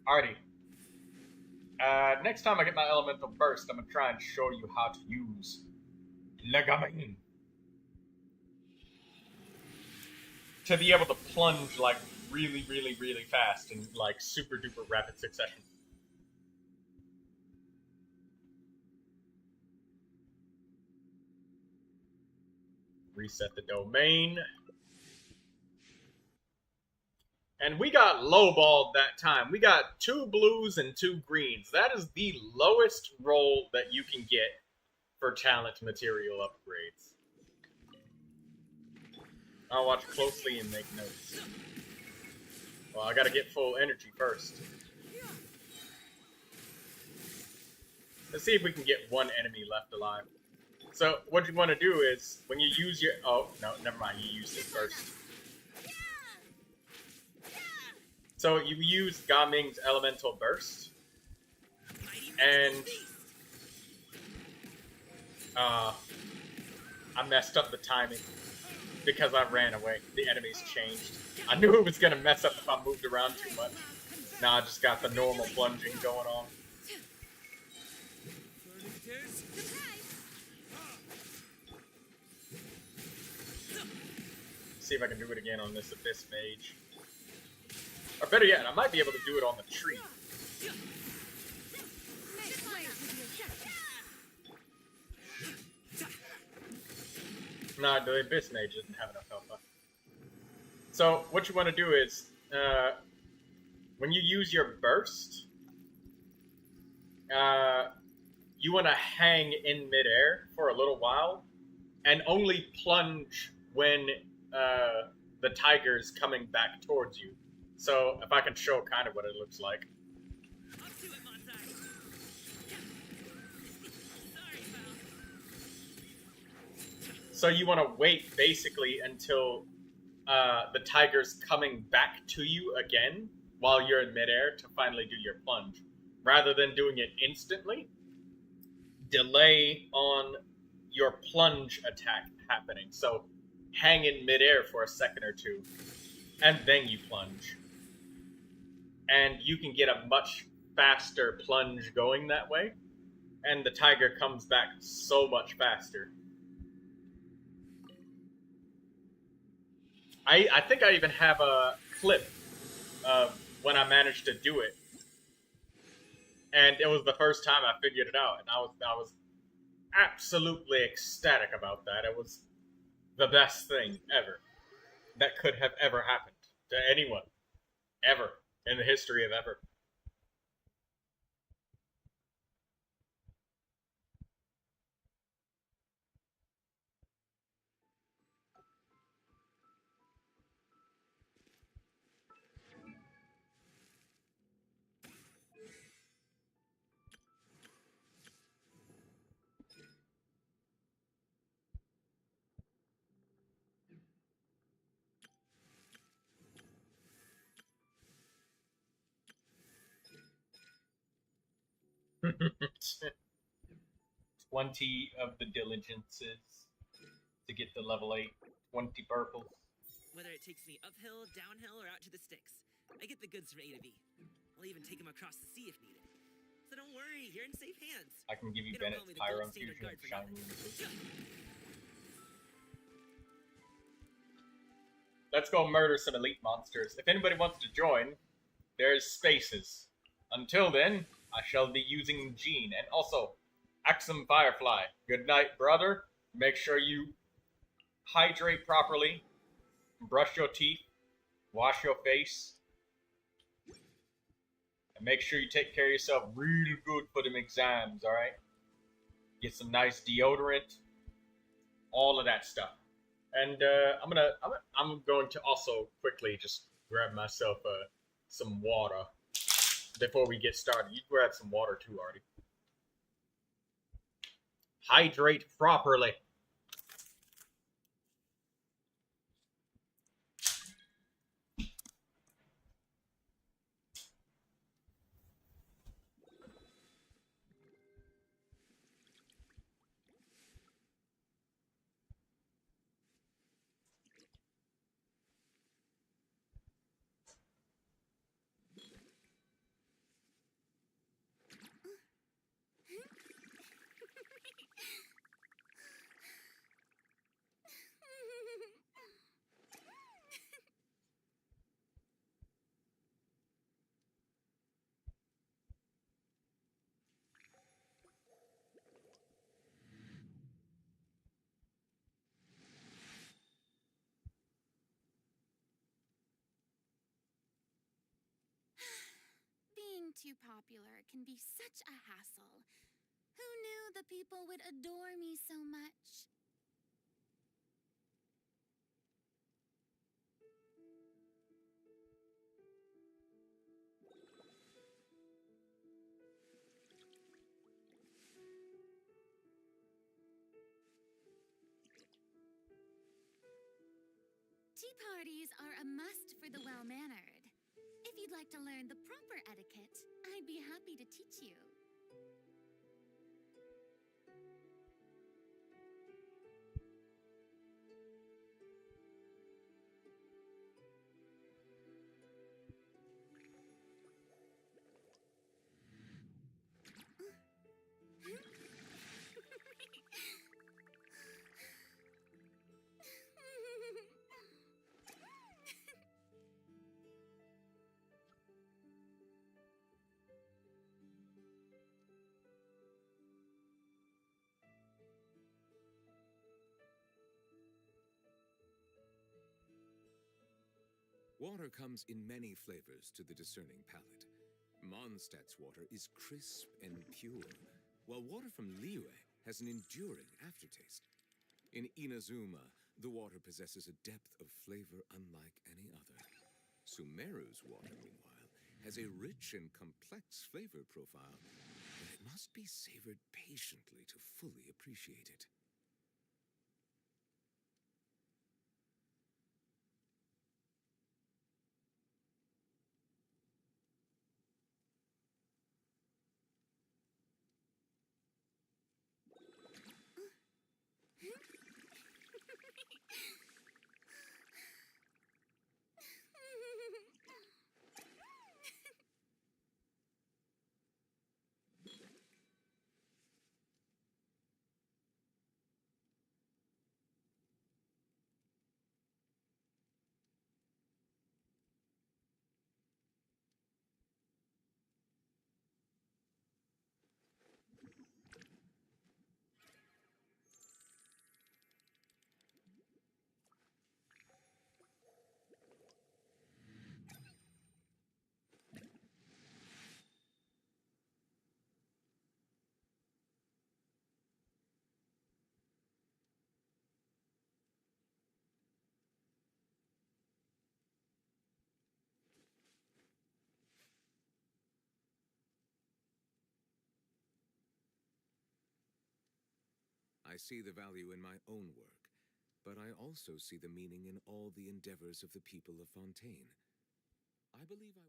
Alrighty. Next time I get my elemental burst, I'm gonna try and show you how to use Legamin. To be able to plunge like really, really, really fast in like super duper rapid succession. Reset the domain. And we got lowballed that time. We got 2 blues and 2 greens. That is the lowest roll that you can get for talent material upgrades. I'll watch closely and make notes. Well, I gotta get full energy first. Let's see if we can get one enemy left alive. So, what you want to do is, when you use your... Oh, no, never mind. You used it first. So, you use Ga Ming's Elemental Burst. And... I messed up the timing. Because I ran away. The enemies changed. I knew it was going to mess up if I moved around too much. Now I just got the normal plunging going on. see if I can do it again on this Abyss Mage. Or better yet, I might be able to do it on the tree. Nah, the Abyss Mage doesn't have enough health left. So, what you want to do is, when you use your burst, you want to hang in midair for a little while, and only plunge when the tiger's coming back towards you. So, if I can show kind of what it looks like. So you want to wait basically until the tiger's coming back to you again while you're in midair to finally do your plunge. Rather than doing it instantly, delay on your plunge attack happening. So hang in midair for a second or two, and then you plunge. And you can get a much faster plunge going that way, and the tiger comes back so much faster. I think I even have a clip of when I managed to do it, and it was the first time I figured it out, and I was absolutely ecstatic about that. It was the best thing ever that could have ever happened to anyone, ever, in the history of ever. $20 of the diligences to get to level 8. 20 purples. Whether it takes me uphill, downhill, or out to the sticks, I get the goods from A to B. I'll even take them across the sea if needed. So don't worry, you're in safe hands. I can give you They don't Bennett's call me the Pyro gold standard Infusion guard of for Shiny nothing. Let's go murder some elite monsters. If anybody wants to join, there's spaces. Until then, I shall be using Gene. And also, Axum Firefly. Good night, brother. Make sure you hydrate properly. Brush your teeth. Wash your face. And make sure you take care of yourself real good for them exams, alright? Get some nice deodorant. All of that stuff. And I'm going to also quickly just grab myself some water before we get started. You grab some water too, Artie. Hydrate properly. Being too popular can be such a hassle. Who knew the people would adore me so much? Tea parties are a must for the well-mannered. If you'd like to learn the proper etiquette, I'd be happy to teach you. Water comes in many flavors to the discerning palate. Mondstadt's water is crisp and pure, while water from Liyue has an enduring aftertaste. In Inazuma, the water possesses a depth of flavor unlike any other. Sumeru's water, meanwhile, has a rich and complex flavor profile, but it must be savored patiently to fully appreciate it. I see the value in my own work, but I also see the meaning in all the endeavors of the people of Fontaine. I believe I...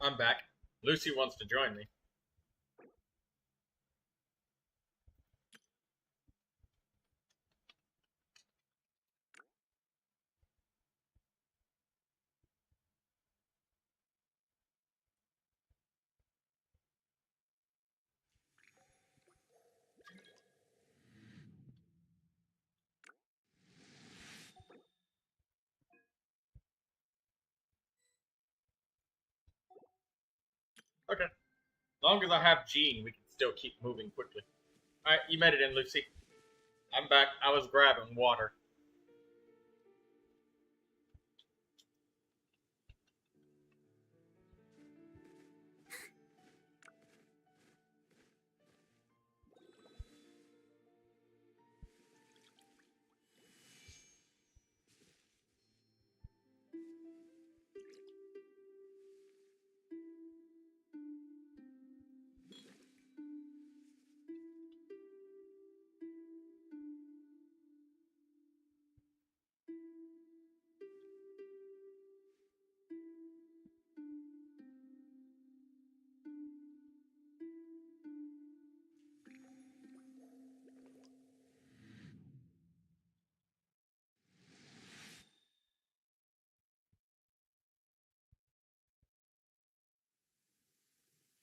I'm back. Lucy wants to join me. Okay. As long as I have Jean, we can still keep moving quickly. Alright, you made it in, Lucy. I'm back. I was grabbing water.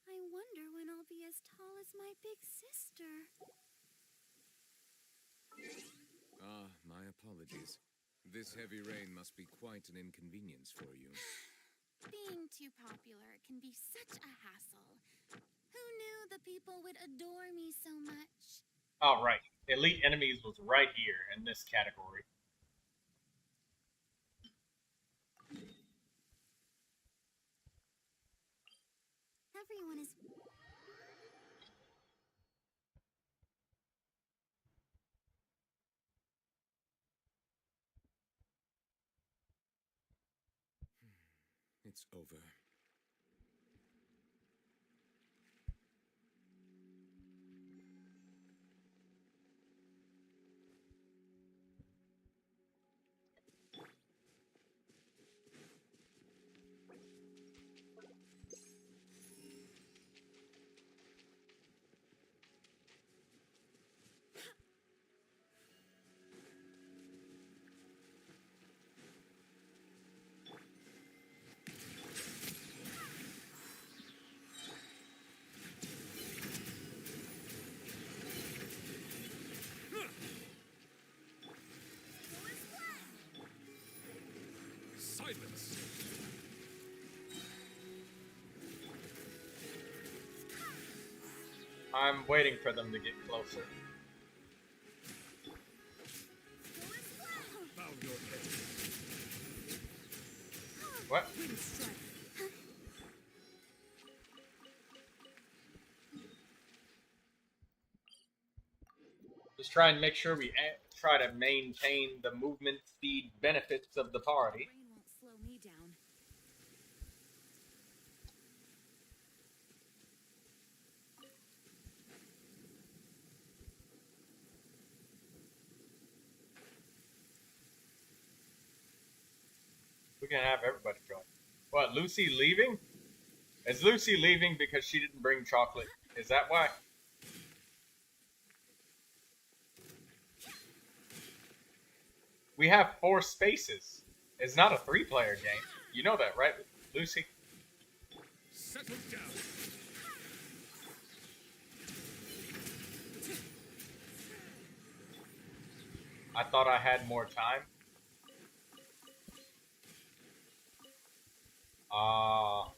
I wonder when I'll be as tall as my big sister. Ah, my apologies. This heavy rain must be quite an inconvenience for you. Being too popular can be such a hassle. Who knew the people would adore me so much? Alright. Elite Enemies was right here in this category. Everyone is... It's over. Silence! I'm waiting for them to get closer. Bow your head. What? Just try and make sure we try to maintain the movement speed benefits of the party. Rain won't slow me down. We can have everybody going. What, Lucy leaving? Is Lucy leaving because she didn't bring chocolate? Is that why? We have 4 spaces. It's not a 3-player game. You know that, right, Lucy? Settle down. I thought I had more time. Bow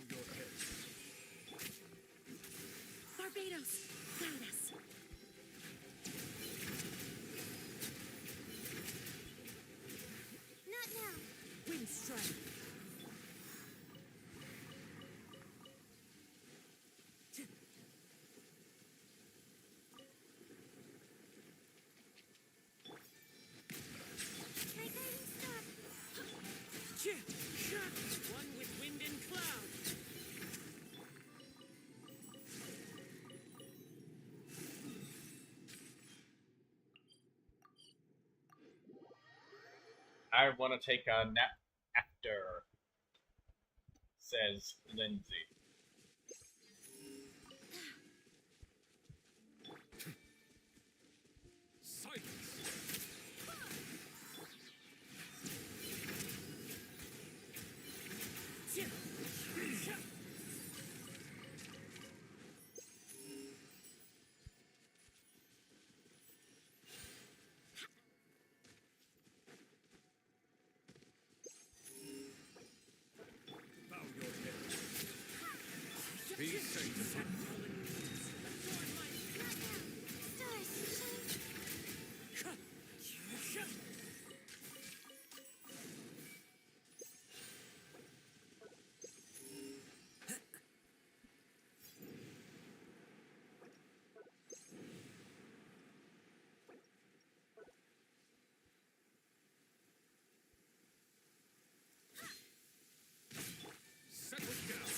your head. Barbados, guide us. Not now. Wind strike. My guiding star. One with wind and cloud. I want to take a nap after, says Lindsay. Silence! Bow your head. Be safe. Settle down.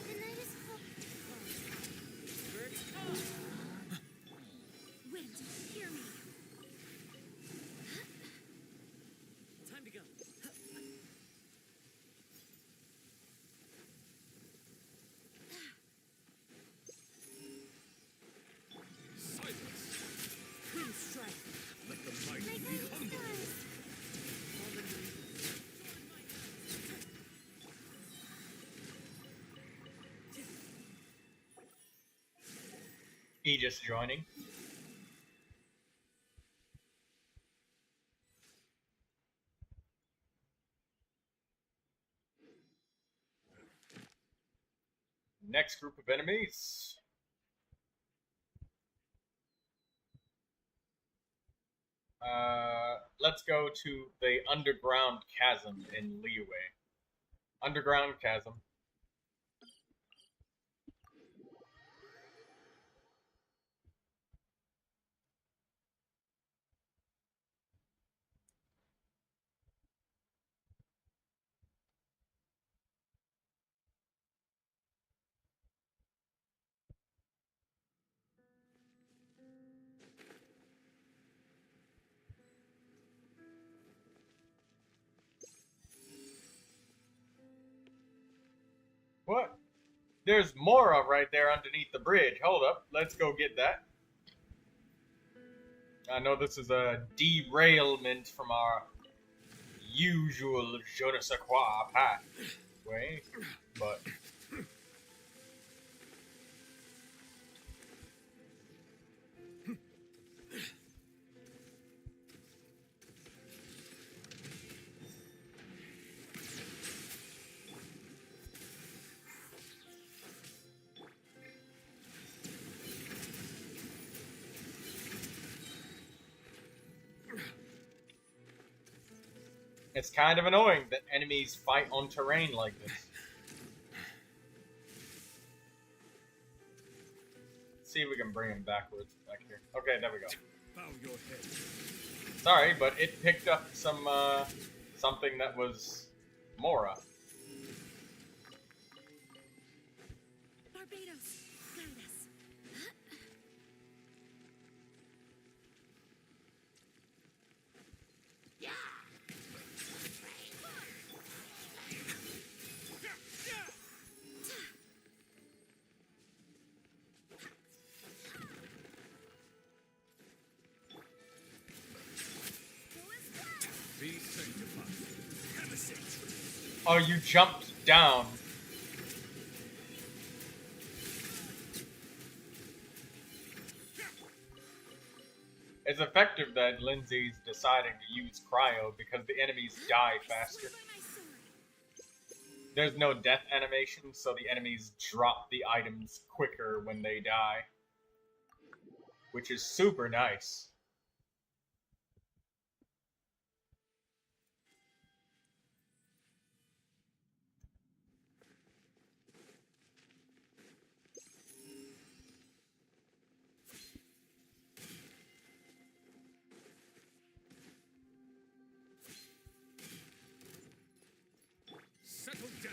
The night is full. Birds call. Wind, hear me. Time to go. Silence. Wind strike. Let the My mighty be guiding humble. stars. Aegis joining. Next group of enemies. Let's go to the underground chasm in Liyue. Underground chasm. What? There's Mora right there underneath the bridge. Hold up. Let's go get that. I know this is a derailment from our usual je ne sais quoi pathway, but... It's kind of annoying that enemies fight on terrain like this. Let's see if we can bring him backwards back here. Okay, there we go. Bow your head. Sorry, but it picked up some something that was Mora. Barbados, guide us. Be sanctified. Have a sanctuary. Oh, you jumped down. It's effective that Lindsay's deciding to use cryo because the enemies die faster. There's no death animation, so the enemies drop the items quicker when they die. Which is super nice. Settle down.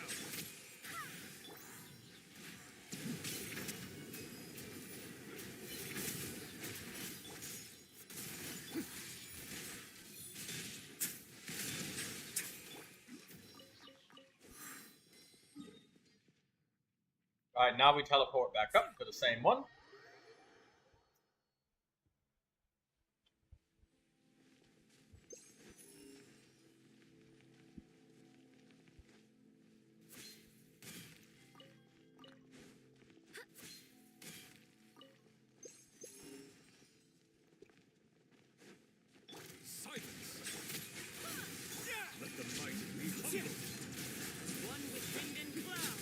Alright, now we teleport back up to the same one. Let the mighty be humble. One with wind and cloud.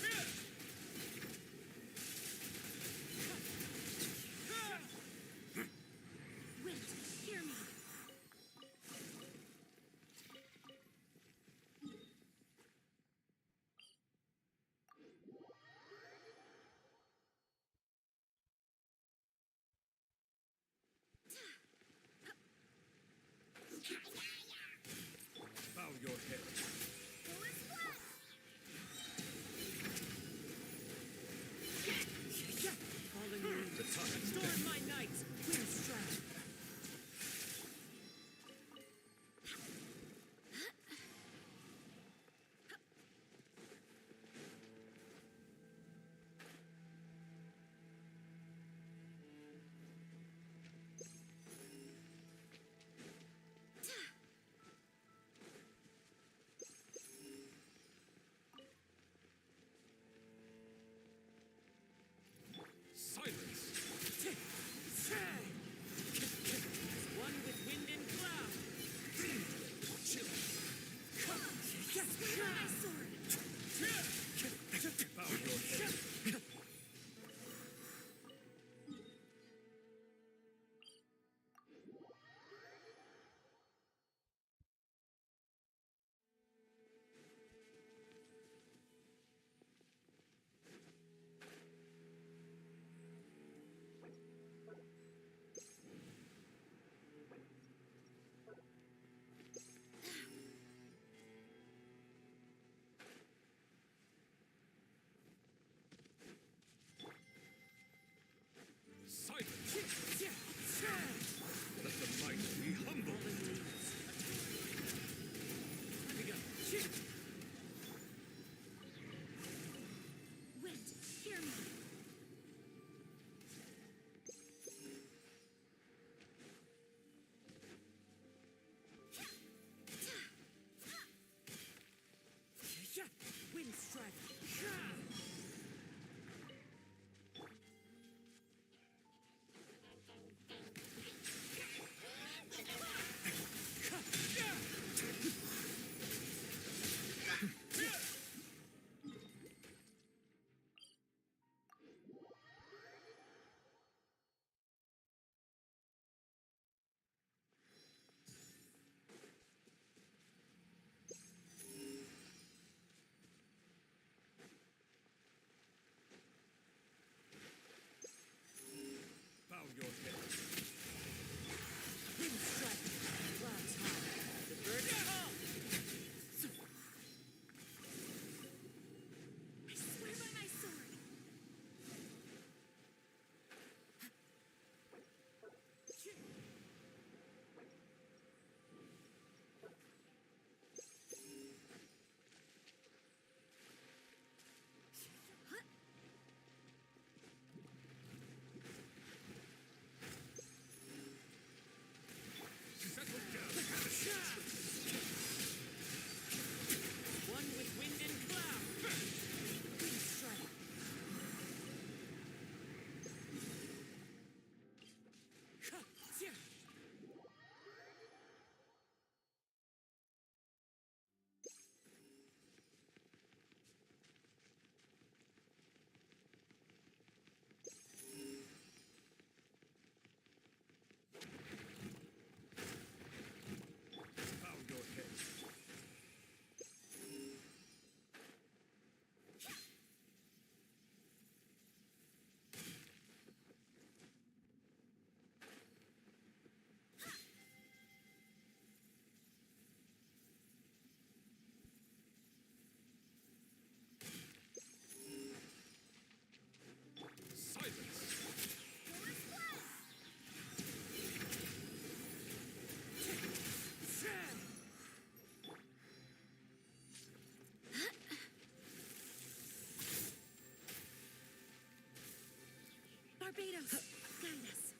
Barbados, guide us.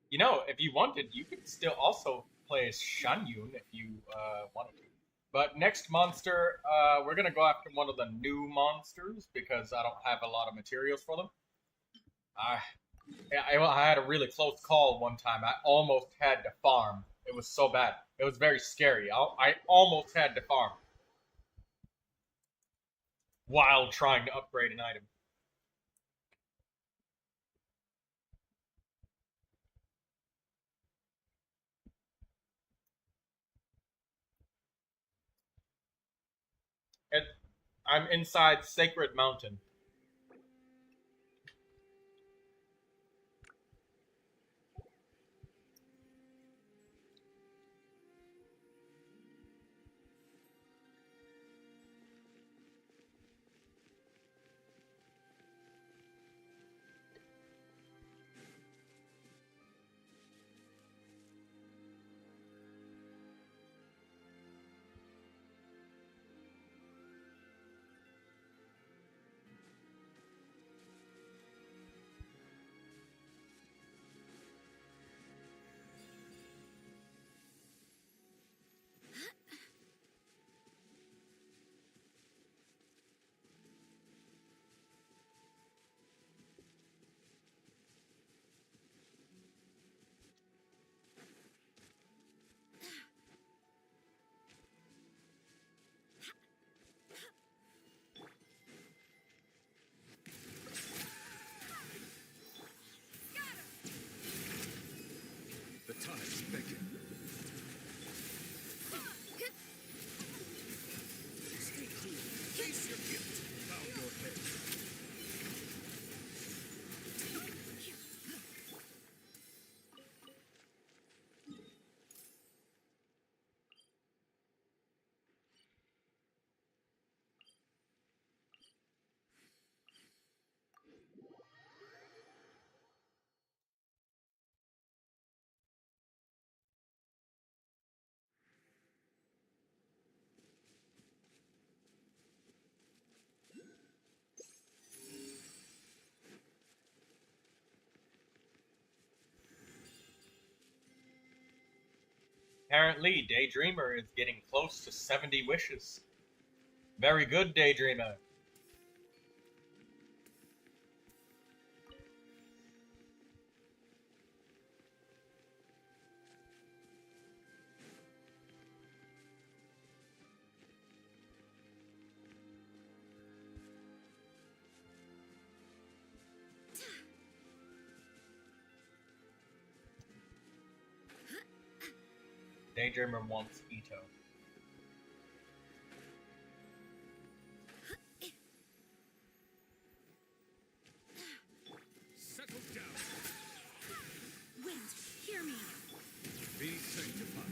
You know, if you wanted, you could still also play as Shanyun if you wanted to. But next monster, we're gonna go after one of the new monsters because I don't have a lot of materials for them. I had a really close call one time. I almost had to farm. It was so bad. It was very scary. I almost had to farm while trying to upgrade an item. I'm inside Sacred Mountain. The tides beckon. Stay cool. Face your gift. Bow your head. Apparently, Daydreamer is getting close to 70 wishes. Very good, Daydreamer. Daydreamer wants Ito. Settle down. Wind, hear me. Be sanctified.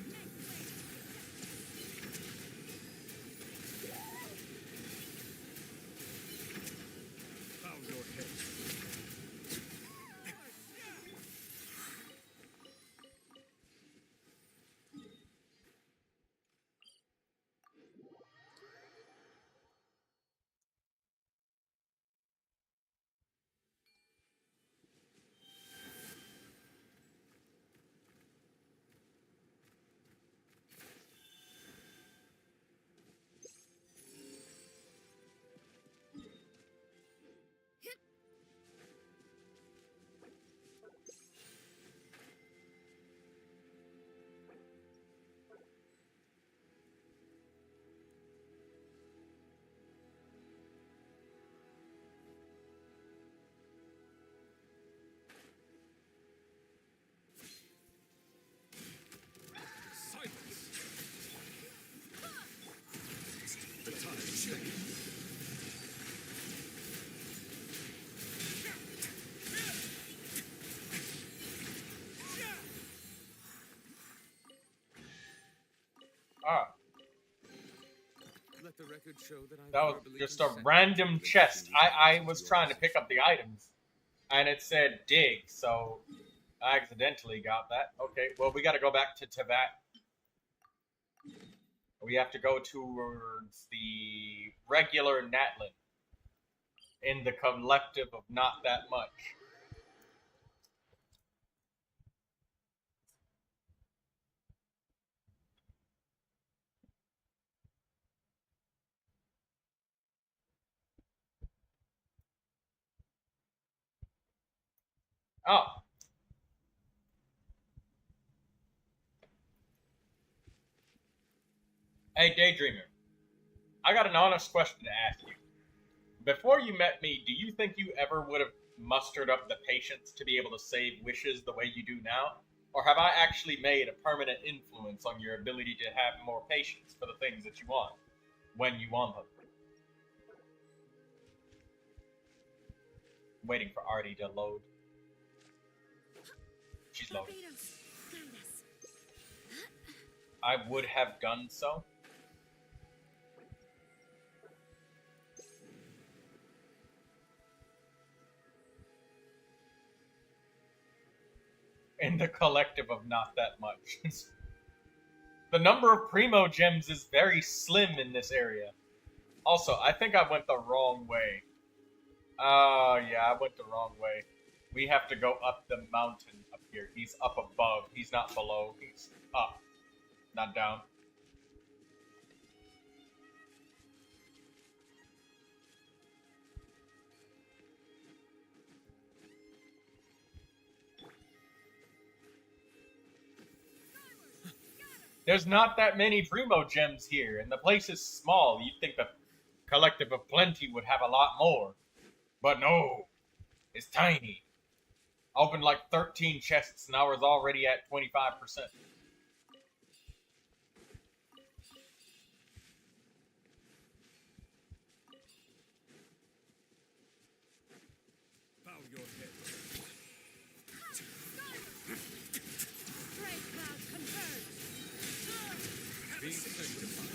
let the record show that I That was verbally just a consent random to chest. the I was trying to pick up the items, and it said dig, so I accidentally got that. Okay, well, we got to go back to Tevat. We have to go towards the regular Natlin in the collective of not that much. Oh. Hey, Daydreamer. I got an honest question to ask you. Before you met me, do you think you ever would have mustered up the patience to be able to save wishes the way you do now? Or have I actually made a permanent influence on your ability to have more patience for the things that you want, when you want them? I'm waiting for Artie to load. She's loading. I would have done so. In the collective of not that much. The number of primo gems is very slim in this area. Also, I think I went the wrong way. Oh, yeah, I went the wrong way. We have to go up the mountain up here. He's up above. He's not below. He's up, not down. There's not that many primo gems here, and the place is small. You'd think the collective of plenty would have a lot more. But no, it's tiny. Opened like 13 chests, and I was already at 25%. Bow your head. Be sanctified.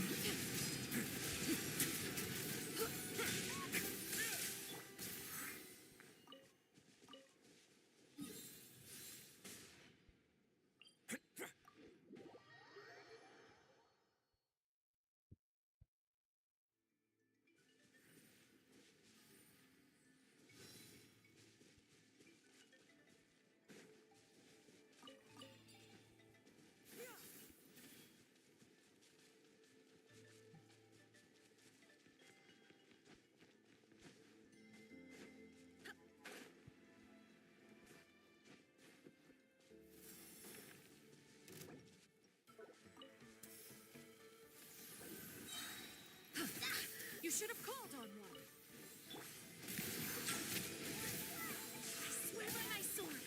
You should have called on one. I swear by my sword.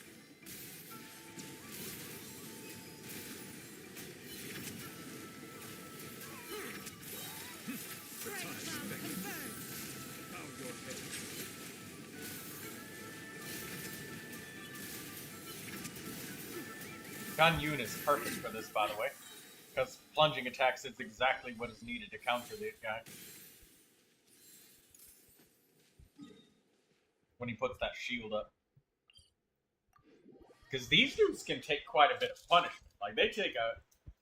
Bow your head. Gun Yun is perfect for this, by the way, because plunging attacks is exactly what is needed to counter this guy. When he puts that shield up. Because these dudes can take quite a bit of punishment. Like, they take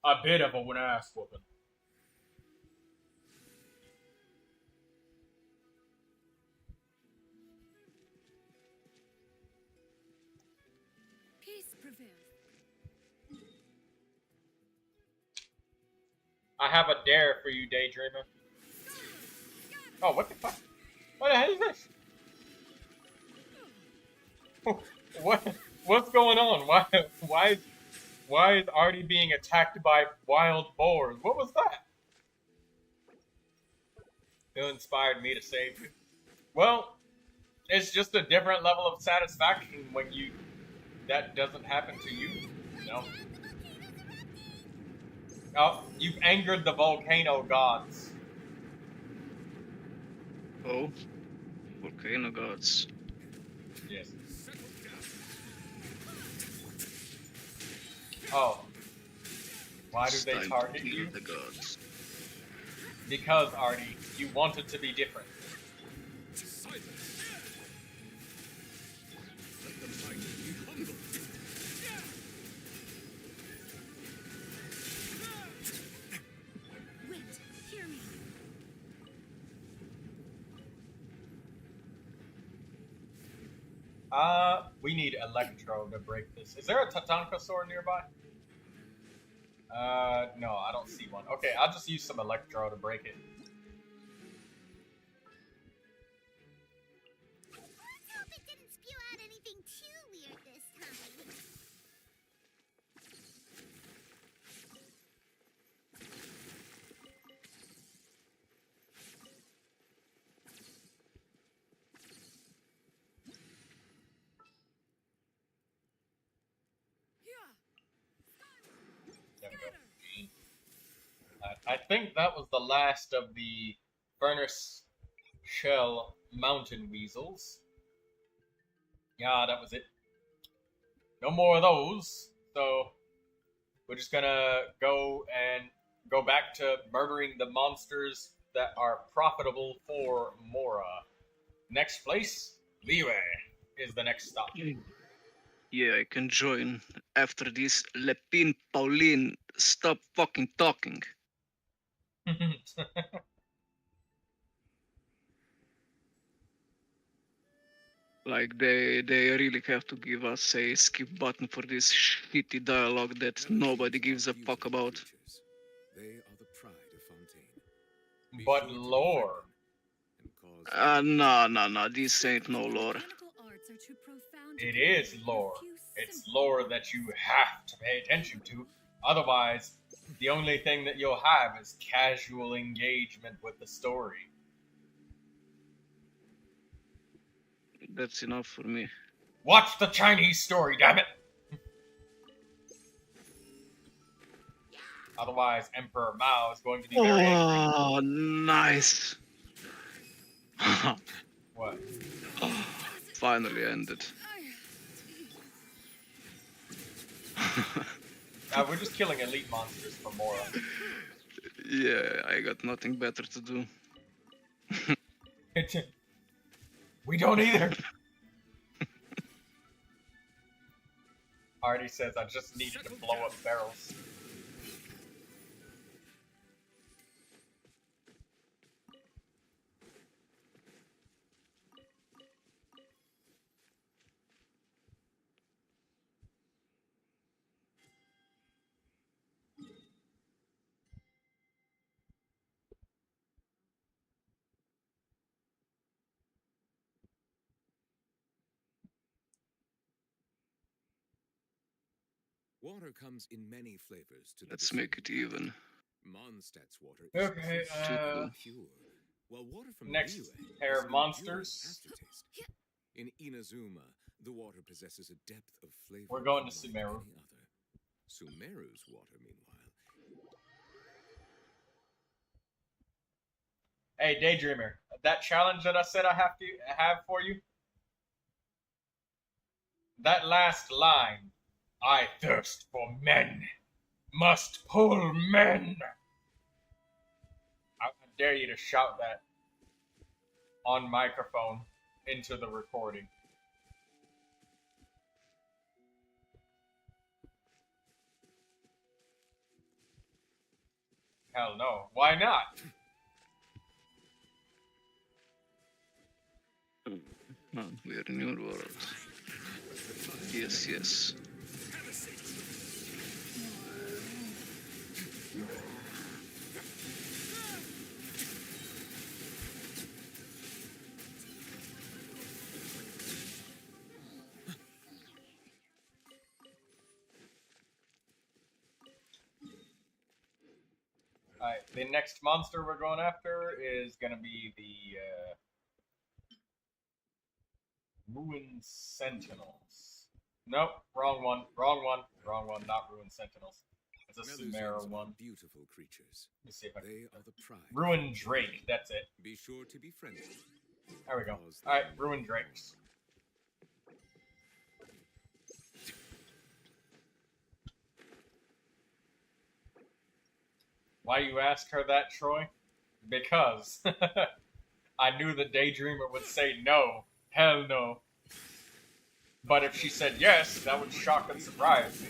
a bit of an ass whooping. Peace prevails. I have a dare for you, Daydreamer. Oh, what the fuck? What the hell is this? What's going on? Why is Artie being attacked by wild boars? What was that? Who inspired me to save you? Well, it's just a different level of satisfaction when that doesn't happen to you. No. Oh, you've angered the volcano gods. Oh, volcano gods. Yes. Oh. Why do they target you? The gods. Because, Artie, you want it to be different. Let the mighty be humble. Wait, hear me. We need Electro to break this. Is there a Tatanka sword nearby? No, I don't see one. Okay, I'll just use some Electro to break it. Let's hope it didn't spew out anything too weird this time. There we go. I think that was the last of the Furnace Shell Mountain Weasels. Yeah, that was it. No more of those. So we're just gonna go back to murdering the monsters that are profitable for Mora. Next place, Liyue is the next stop. Yeah, I can join. After this, Lepin Pauline, stop fucking talking. Like they really have to give us a skip button for this shitty dialogue that nobody gives a fuck about. They are the pride of Fontaine. But lore. No, this ain't no lore. It is lore. It's lore that you have to pay attention to. Otherwise, the only thing that you'll have is casual engagement with the story. That's enough for me. Watch the Chinese story, damn it! Otherwise, Emperor Mao is going to be very angry. Oh, nice. What? Finally ended. We're just killing elite monsters for Mora. Yeah, I got nothing better to do. We don't either. Artie says I just needed to blow up barrels. Water comes in many flavors to the Let's make it even. Mondstadt's water is Okay, pure, while water from next Liyue pair has of an monsters. enduring aftertaste. In Inazuma, the water possesses a depth of flavor. We're going to unlike Sumeru. any other. Sumeru's water, meanwhile. Hey, Daydreamer, that challenge that I said I have for you? That last line, I thirst for men, must pull men. I dare you to shout that on microphone into the recording. Hell no. Why not? Oh, we are in your world. Yes, yes. Alright, the next monster we're going after is gonna be the Ruined Sentinels. Nope, wrong one, not Ruined Sentinels. It's a Sumeru one. Beautiful creatures. Let's see if I can. They are the pride. Ruined Drake, that's it. Be sure to be friendly. There we go. Alright, Ruined Drakes. Why you ask her that, Troy? because I knew the Daydreamer would say no, hell no. But if she said yes, that would shock and surprise me.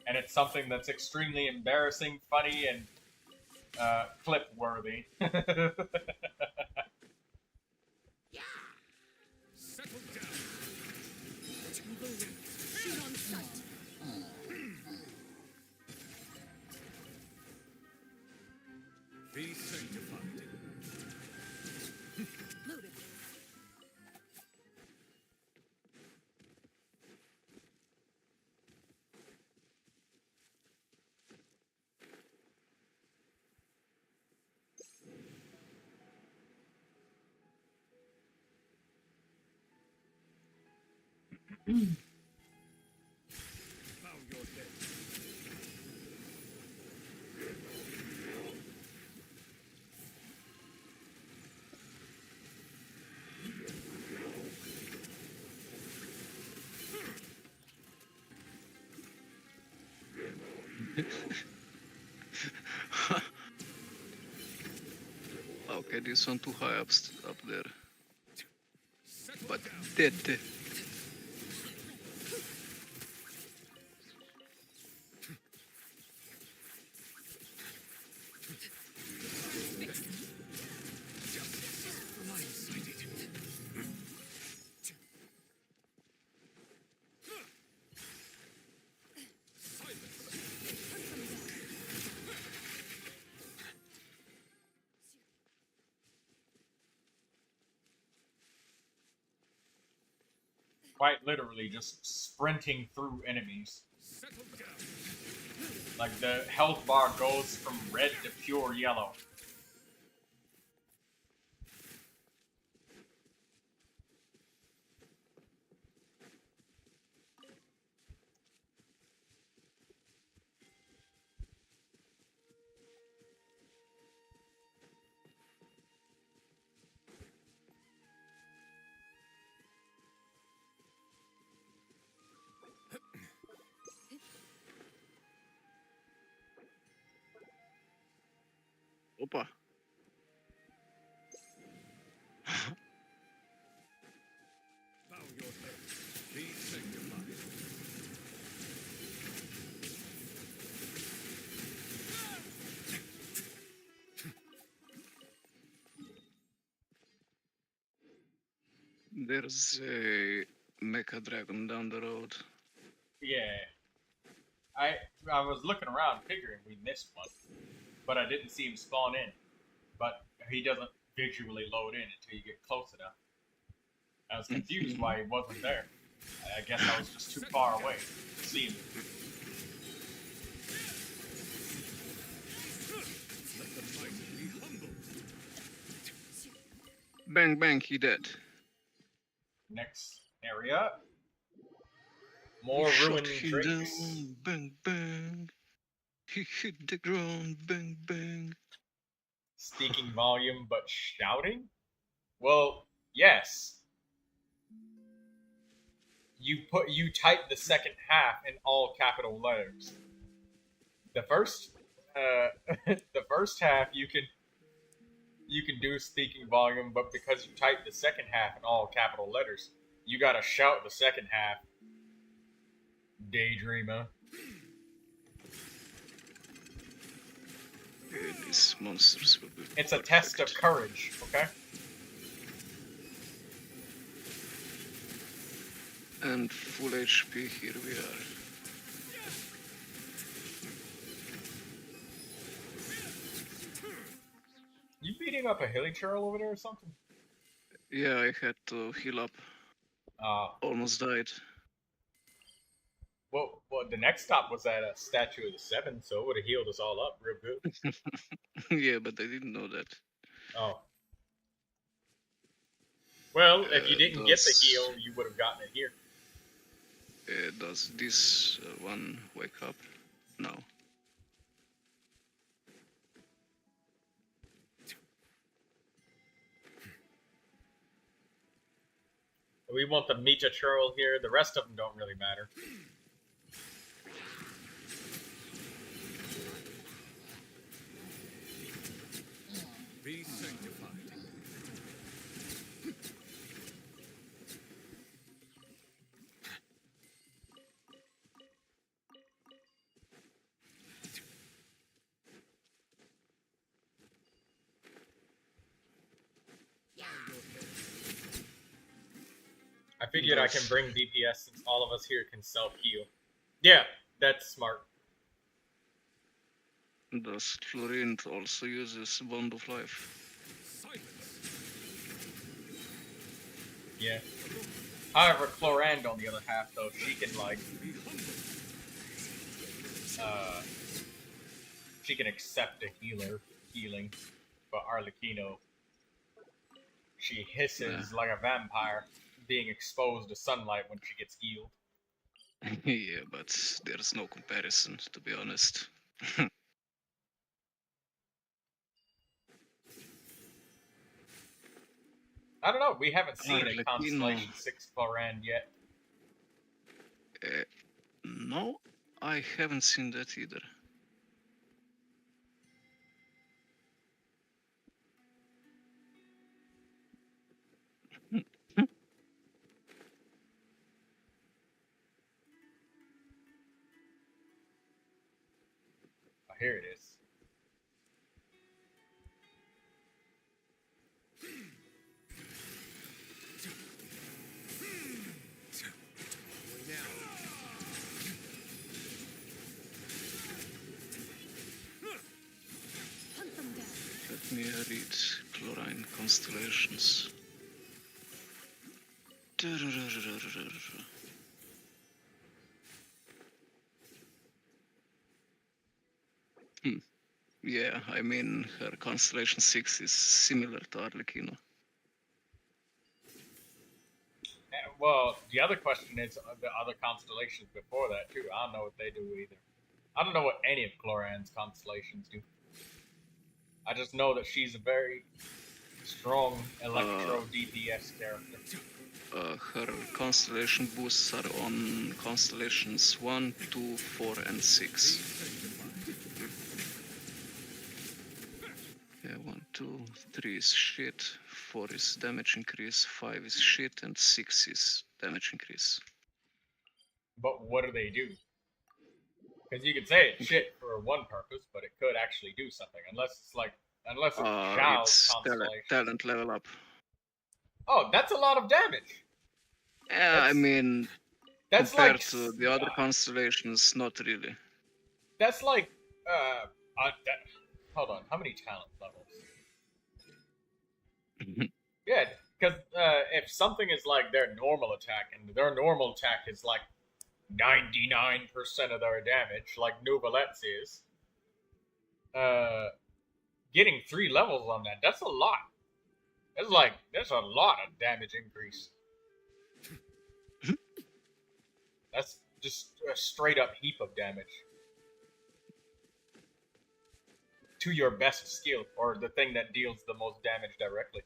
And it's something that's extremely embarrassing, funny, and clip-worthy. Settle down. To the left. Shoot on sight. Be sanctified. Loaded. Bow your head. Okay, this one too high up there. But dead. Quite literally just sprinting through enemies. Like the health bar goes from red to pure yellow. Opa. Bow your head. Be sanctified. There's a mecha dragon down the road. Yeah. I was looking around figuring we missed one, but I didn't see him spawn in. But he doesn't visually load in until you get close enough. I was confused why he wasn't there. I guess I was just too far away to see him. Let the mighty be humbled. Bang bang, he dead. Next area. More Shot ruined him drakes. down, bang bang. He hit the ground, bang bang. Speaking volume but shouting? Well, yes. You type the second half in all capital letters. The first the first half you can do speaking volume, but because you type the second half in all capital letters, you gotta shout the second half. Daydreamer. These monsters will be It's a test of courage, okay? And full HP, here we are. You beating up a hilly churl over there or something? Yeah, I had to heal up. Almost died. Well, the next stop was at a Statue of the Seven, so it would have healed us all up real good. Yeah, but I didn't know that. Oh. Well, if you didn't get the heal, you would have gotten it here. Does this one wake up? No. We want the Meta Churl here. The rest of them don't really matter. figured I can bring DPS since all of us here can self-heal. Yeah, that's smart. Does Florint also uses Bond of Life? Yeah. However, Chlorand on the other half, though, she can, like... she can accept a healing. But Arlecchino, she hisses like a vampire, being exposed to sunlight when she gets healed. Yeah, but there's no comparison, to be honest. I don't know, we haven't seen a Arlecchino. Constellation 6 Chlorand yet. No, I haven't seen that either. Oh, here it is. Let me read Chlorine Constellations. Yeah, I mean, her Constellation 6 is similar to Arlecchino. Well, the other question is the other constellations before that, too. I don't know what they do either. I don't know what any of Chlorand's constellations do. I just know that she's a very strong electro DPS character. Her constellation boosts are on constellations 1, 2, 4, and 6. Yeah, 1, 2, 3 is shit, 4 is damage increase, 5 is shit, and 6 is damage increase. But what do they do? Because you could say it's shit for one purpose, but it could actually do something. Unless it's Zhao's constellation. Talent level up. Oh, that's a lot of damage. Yeah, I mean, that's compared like, to the other constellations, not really. That's like, hold on, how many talent levels? Yeah, because if something is like their normal attack, and their normal attack is like 99% of their damage, like Neuvilette's is, getting 3 levels on that, that's a lot. That's a lot of damage increase. That's just a straight up heap of damage. To your best skill, or the thing that deals the most damage directly.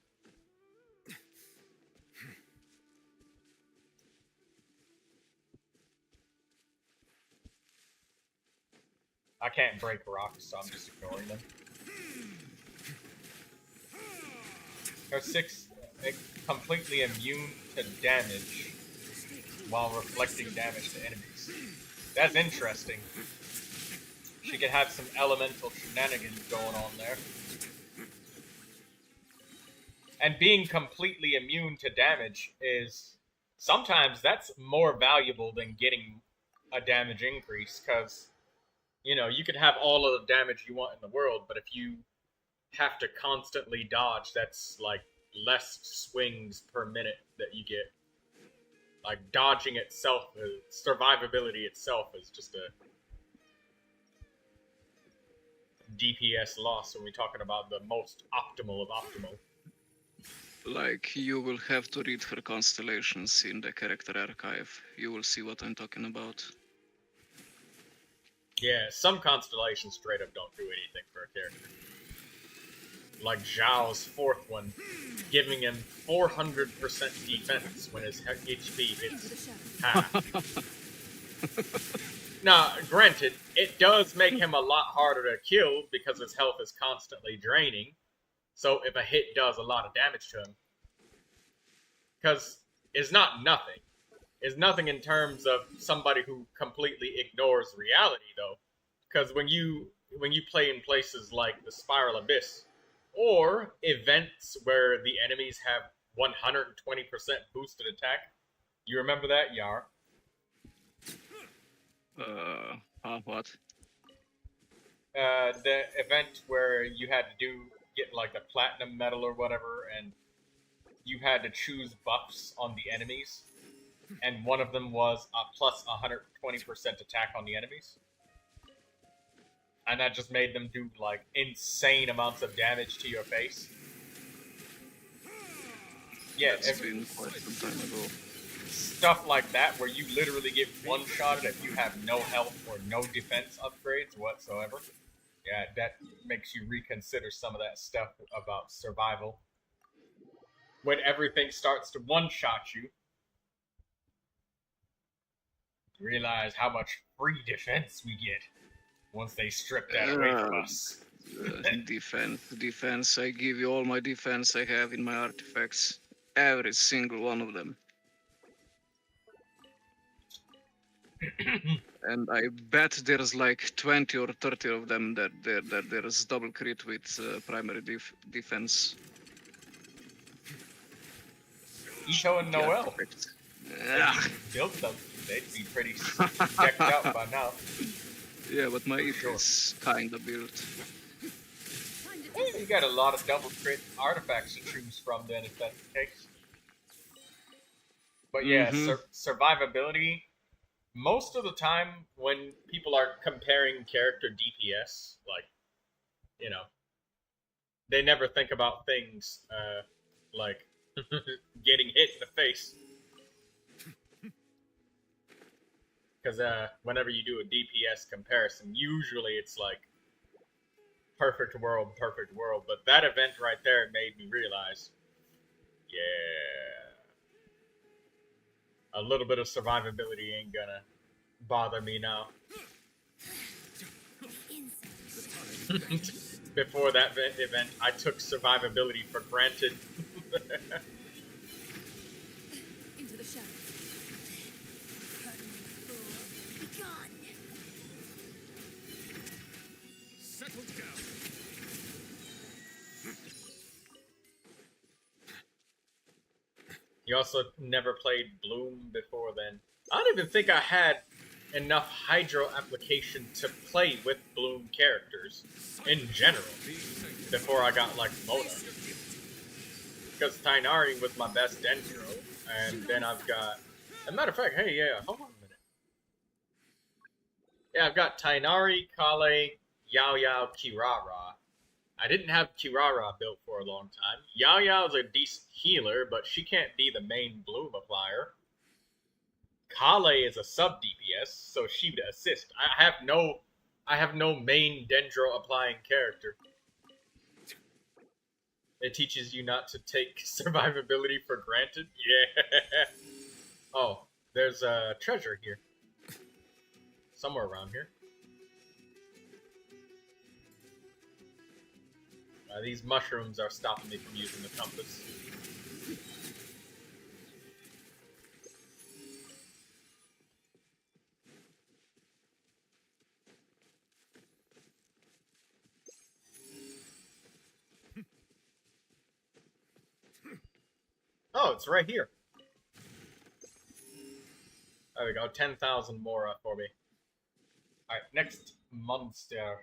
I can't break rocks, so I'm just ignoring them. Her 6 completely immune to damage while reflecting damage to enemies. That's interesting. She could have some elemental shenanigans going on there. And being completely immune to damage is... sometimes that's more valuable than getting a damage increase, because, you know, you could have all of the damage you want in the world, but if you have to constantly dodge, that's like less swings per minute that you get. Like, dodging itself, survivability itself is just a DPS loss when we're talking about the most optimal of optimal. Like, you will have to read her constellations in the character archive. You will see what I'm talking about. Yeah, some constellations straight up don't do anything for a character. Like Zhao's 4th one, giving him 400% defense when his HP hits half. Now, granted, it does make him a lot harder to kill because his health is constantly draining. So if a hit does a lot of damage to him, because it's not nothing. It's nothing in terms of somebody who completely ignores reality, though. Because when you play in places like the Spiral Abyss, or events where the enemies have 120% boosted attack, You remember that, Yar? What? The event where you had to get like a platinum medal or whatever, and you had to choose buffs on the enemies, and one of them was a plus 120% attack on the enemies. And that just made them do like insane amounts of damage to your face. Yeah, That's been quite some time ago. Stuff like that where you literally get one-shotted if you have no health or no defense upgrades whatsoever. Yeah, that makes you reconsider some of that stuff about survival. When everything starts to one-shot you, realize how much free defense we get once they strip that away from us. Defense. I give you all my defense I have in my artifacts. Every single one of them. And I bet there's like 20 or 30 of them that there's double crit with primary defense. Ito and Noel. Yeah. Built them. They'd be pretty decked out by now. Yeah, but my Ito is kinda built. Well, you got a lot of double crit artifacts to choose from then, if that's the case. But yeah, survivability. Most of the time, when people are comparing character DPS, like, you know, they never think about things like getting hit in the face. Because whenever you do a DPS comparison, usually it's like perfect world. But that event right there made me realize, yeah, a little bit of survivability ain't gonna bother me now. Before that event, I took survivability for granted. Into the shadows. Settle down. You also never played Bloom before then. I don't even think I had enough Hydro application to play with Bloom characters in general before I got like Mona. Because Tainari was my best Dendro, and then I've got... As a matter of fact, hey, yeah, hold on a minute. Yeah, I've got Tainari, Kale, Yao Yao, Kirara. I didn't have Kirara built for a long time. Yao Yao is a decent healer, but she can't be the main Bloom applier. Kale is a sub DPS, so she would assist. I have no main Dendro applying character. It teaches you not to take survivability for granted. Yeah. Oh, there's a treasure here. Somewhere around here. These mushrooms are stopping me from using the compass. Oh, it's right here. There we go, 10,000 more for me. Alright, next monster.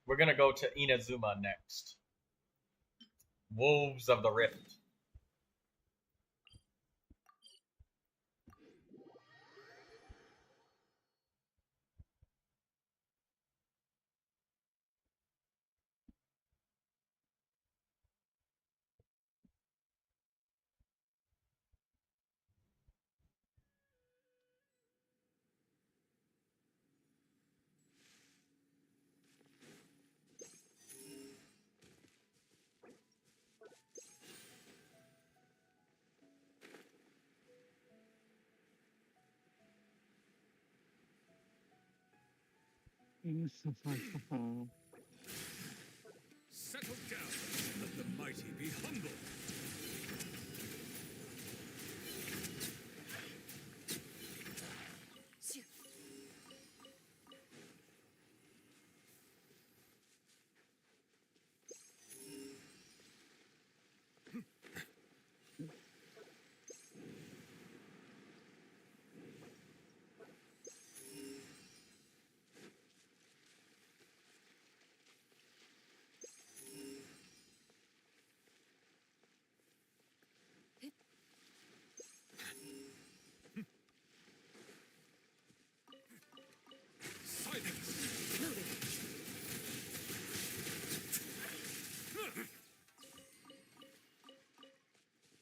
We're gonna go to Inazuma next. Wolves of the Rift. Settle down. Let the mighty be humble.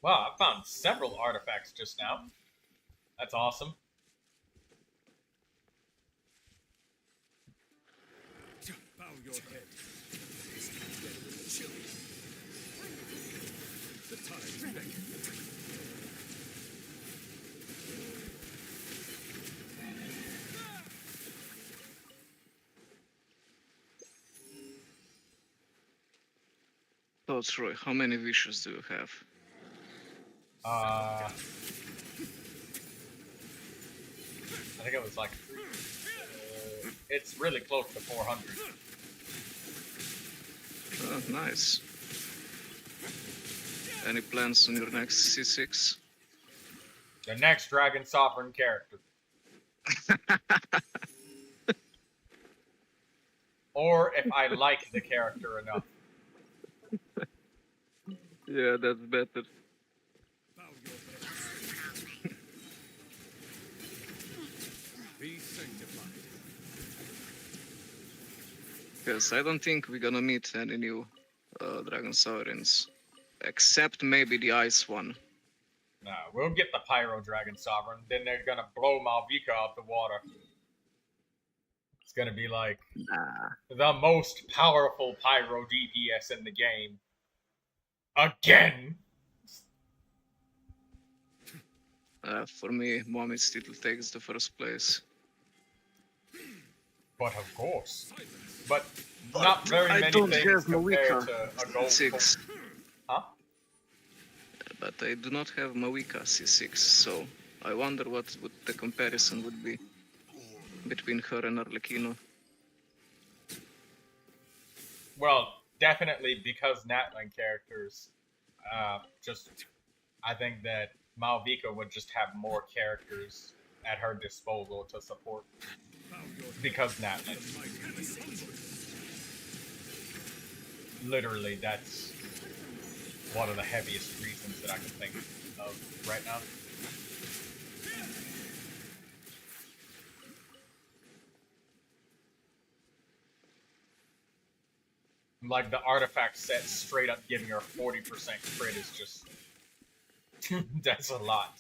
Wow, I found several artifacts just now. That's awesome. Bow your head. This is getting a little chilly. The tides beckon. So, Troy, how many wishes do you have? I think it was like 3. It's really close to 400. Oh, nice. Any plans on your next C6? The next Dragon Sovereign character. Or if I like the character enough. Yeah, that's better. Be sanctified. Because I don't think we're gonna meet any new Dragon Sovereigns. Except maybe the Ice one. Nah, we'll get the Pyro Dragon Sovereign, then they're gonna blow Malvika out the water. It's gonna be like the most powerful Pyro DPS in the game. Again! For me, Mommy still takes the first place. But of course. But not very many things compared to a gold 6. Huh? But I do not have Mawika C6, so I wonder what the comparison would be between her and Arlecchino. Well, definitely because Natlan characters, I think that Malvika would just have more characters at her disposal to support. Because Natlan. Literally, that's one of the heaviest reasons that I can think of right now. Like, the artifact set straight up giving her 40% crit is just... that's a lot.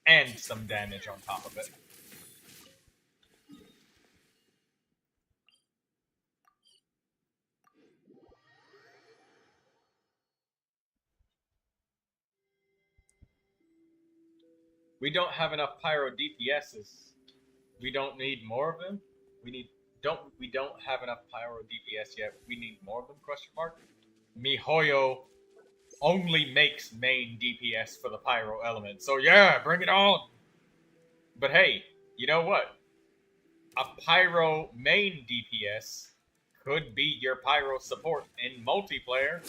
And some damage on top of it. We don't have enough Pyro DPSs. We don't need more of them. We don't have enough Pyro DPS yet. We need more of them? Question mark. MiHoYo only makes main DPS for the Pyro element. So yeah, bring it on. But hey, you know what? A Pyro main DPS could be your Pyro support in multiplayer.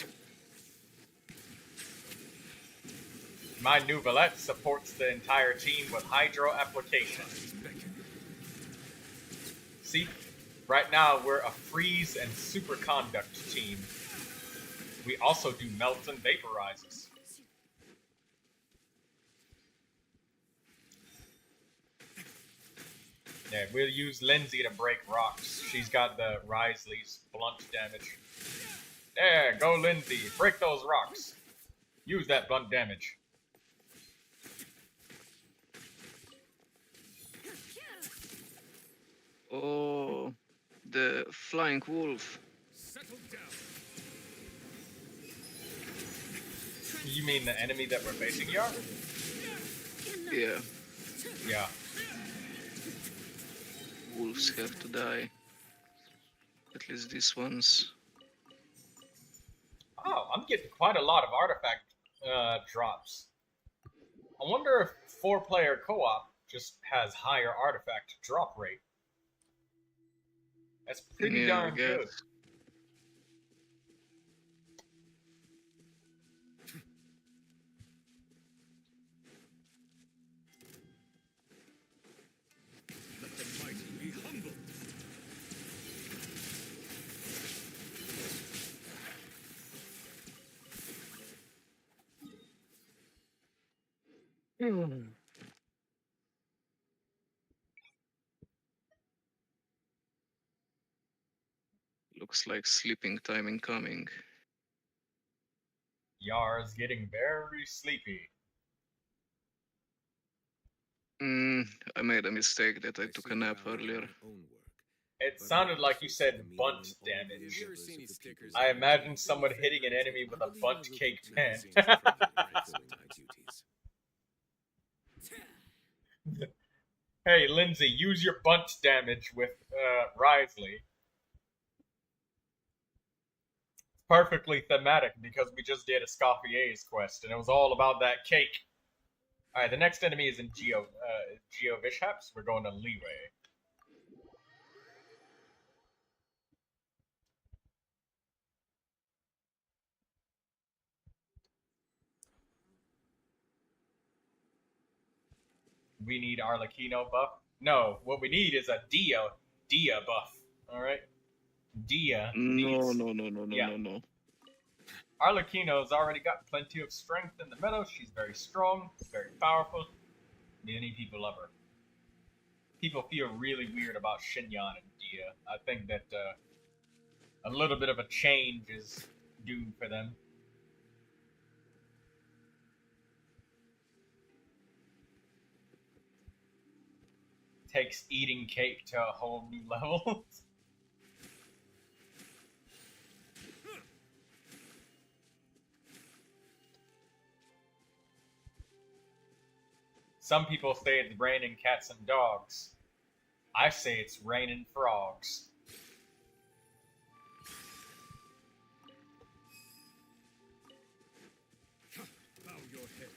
My Neuvilette supports the entire team with Hydro application. See, right now we're a freeze and superconduct team. We also do melts and vaporizes. Yeah, we'll use Lindsay to break rocks. She's got the Risley's blunt damage. There, go Lindsay, break those rocks. Use that blunt damage. Oh, the flying wolf. You mean the enemy that we're facing here? Yeah. Yeah. Wolves have to die. At least these ones. Oh, I'm getting quite a lot of artifact drops. I wonder if 4-player co-op just has higher artifact drop rate. That's pretty darn good. Let the mighty be humbled. Looks Looks like sleeping time incoming. Yar's getting very sleepy. I made a mistake that I took a nap earlier. It sounded like you said bunt damage. I imagine someone hitting an enemy with a bunt cake pen. Hey, Lindsay, use your bunt damage with Risley. It's perfectly thematic because we just did Escoffier's quest and it was all about that cake. Alright, the next enemy is in Geovishhaps. We're going to Leeway. We need Arlecchino buff. No, what we need is a Dia buff. Alright? Dia needs... No. Arlecchino's already got plenty of strength in the meadow. She's very strong, very powerful. Many people love her. People feel really weird about Xinyan and Dia. I think that a little bit of a change is due for them. Takes eating cake to a whole new level. Some people say it's raining cats and dogs. I say it's raining frogs. Bow your head.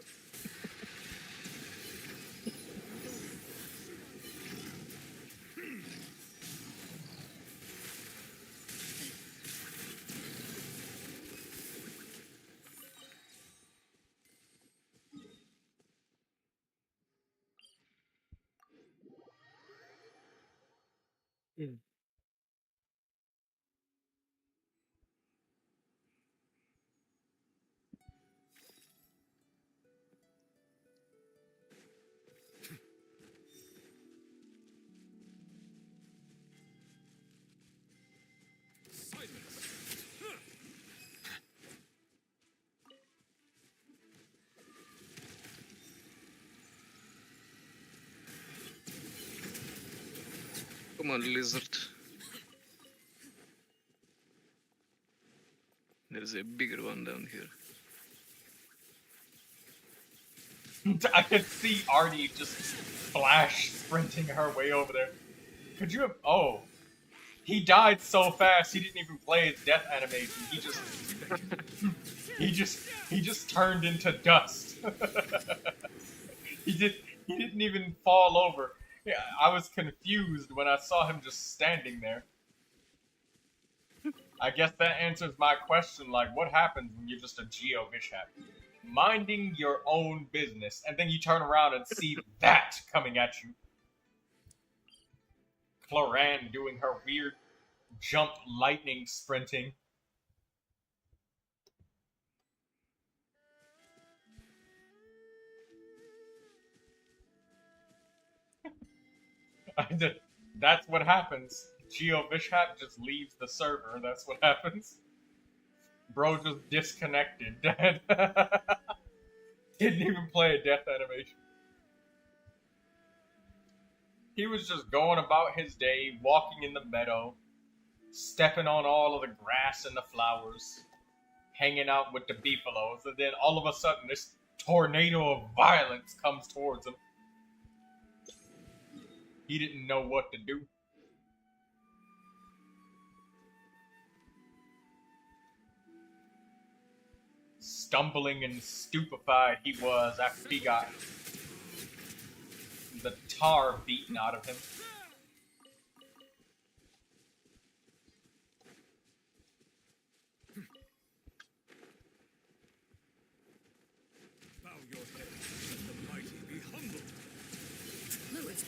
Come on, lizard. There's a bigger one down here. I can see Artie just flash sprinting her way over there. Could you have... Oh. He died so fast he didn't even play his death animation. He just turned into dust. He didn't even fall over. Yeah, I was confused when I saw him just standing there. I guess that answers my question, like, what happens when you're just a Geovishhap? Minding your own business, and then you turn around and see that coming at you. Cloran doing her weird jump lightning sprinting. That's what happens. Geovishhap just leaves the server. That's what happens. Bro just disconnected. Didn't even play a death animation. He was just going about his day, walking in the meadow, stepping on all of the grass and the flowers, hanging out with the beefaloes, and then all of a sudden this tornado of violence comes towards him. He didn't know what to do. Stumbling and stupefied he was after he got the tar beaten out of him. Bow your head, let the mighty be humbled. Fluids.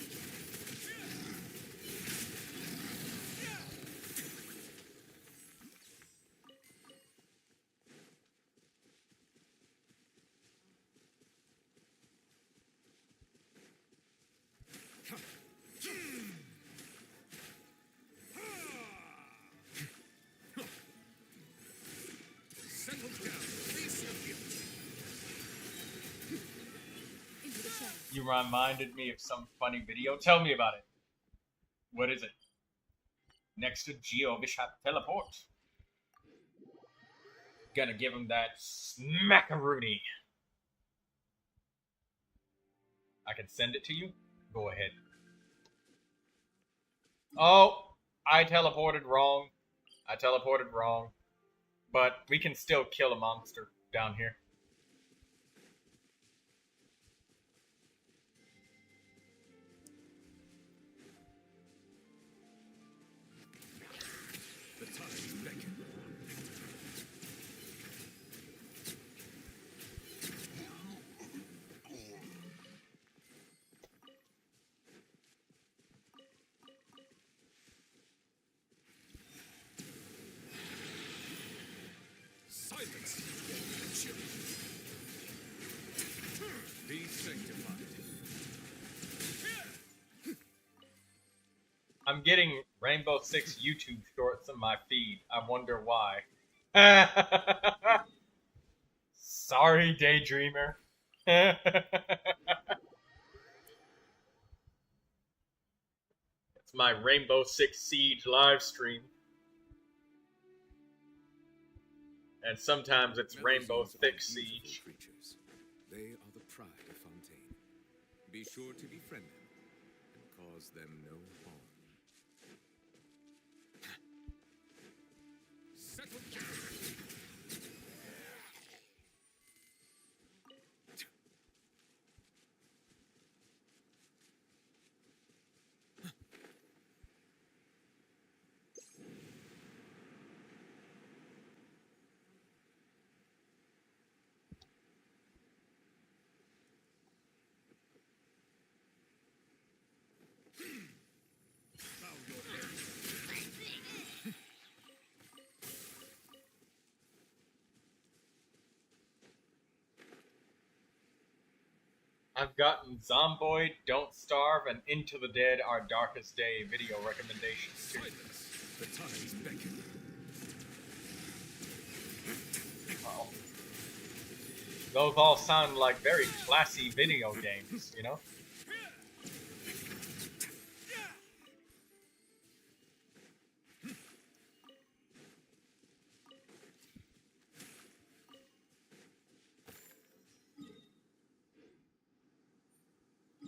You reminded me of some funny video. Tell me about it. What is it? Next to Geovishat teleport. Gonna give him that smackaroonie. I can send it to you? Go ahead. Oh, I teleported wrong. But we can still kill a monster down here. The tides beckon. Silence! Be sanctified. I'm getting Rainbow Six YouTube shorts in my feed. I wonder why. Sorry, Daydreamer. It's my Rainbow Six Siege live stream. And sometimes it's Rainbow Six Siege. Creatures. They are the pride of Fontaine. Be sure to befriend them and cause them no harm. Settle down. Bow your head. I've gotten Zomboid, Don't Starve, and Into the Dead Our Darkest Day video recommendations too. Silence. The tides beckon. Wow. Those all sound like very classy video games, you know?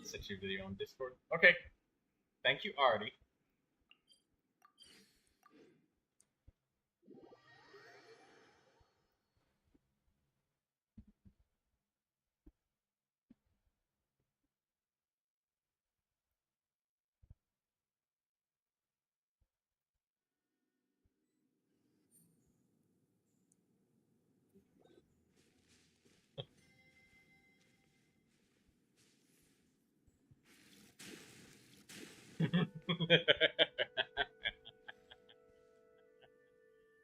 Set your video on Discord. Okay. Thank you, Artie.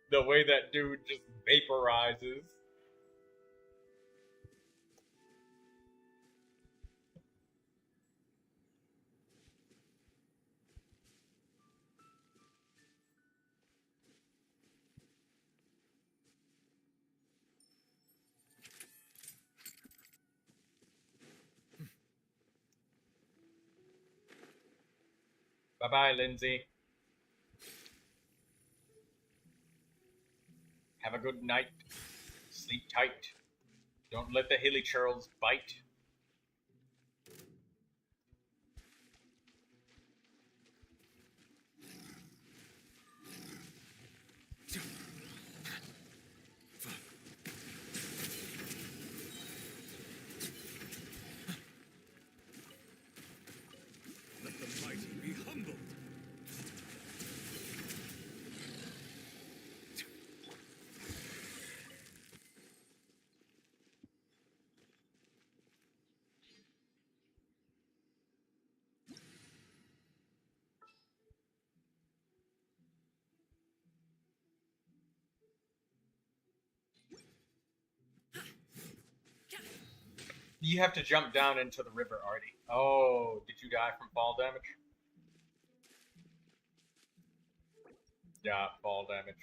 The way that dude just vaporizes. Bye-bye, Lindsay. Have a good night. Sleep tight. Don't let the hilly churls bite. Let the mighty be humbled. You have to jump down into the river, Artie. Oh, did you die from fall damage? Yeah, fall damage.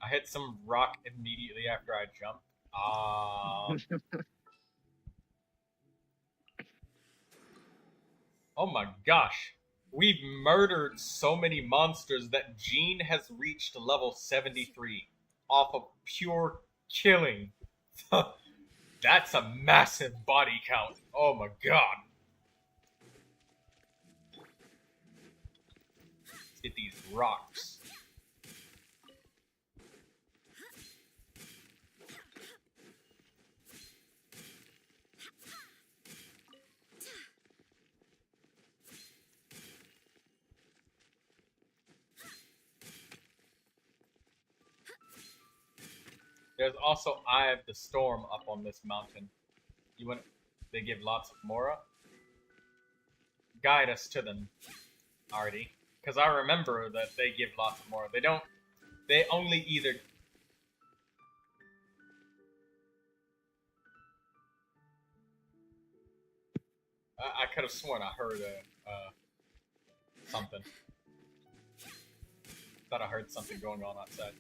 I hit some rock immediately after I jumped. Oh my gosh. We've murdered so many monsters that Jean has reached level 73 off of pure killing. That's a massive body count. Oh my god. Let's get these rocks. There's also Eye of the Storm up on this mountain. You want? They give lots of Mora. Guide us to them, Artie, because I remember that they give lots of Mora. They don't. They only either. I could have sworn I heard something. Thought I heard something going on outside.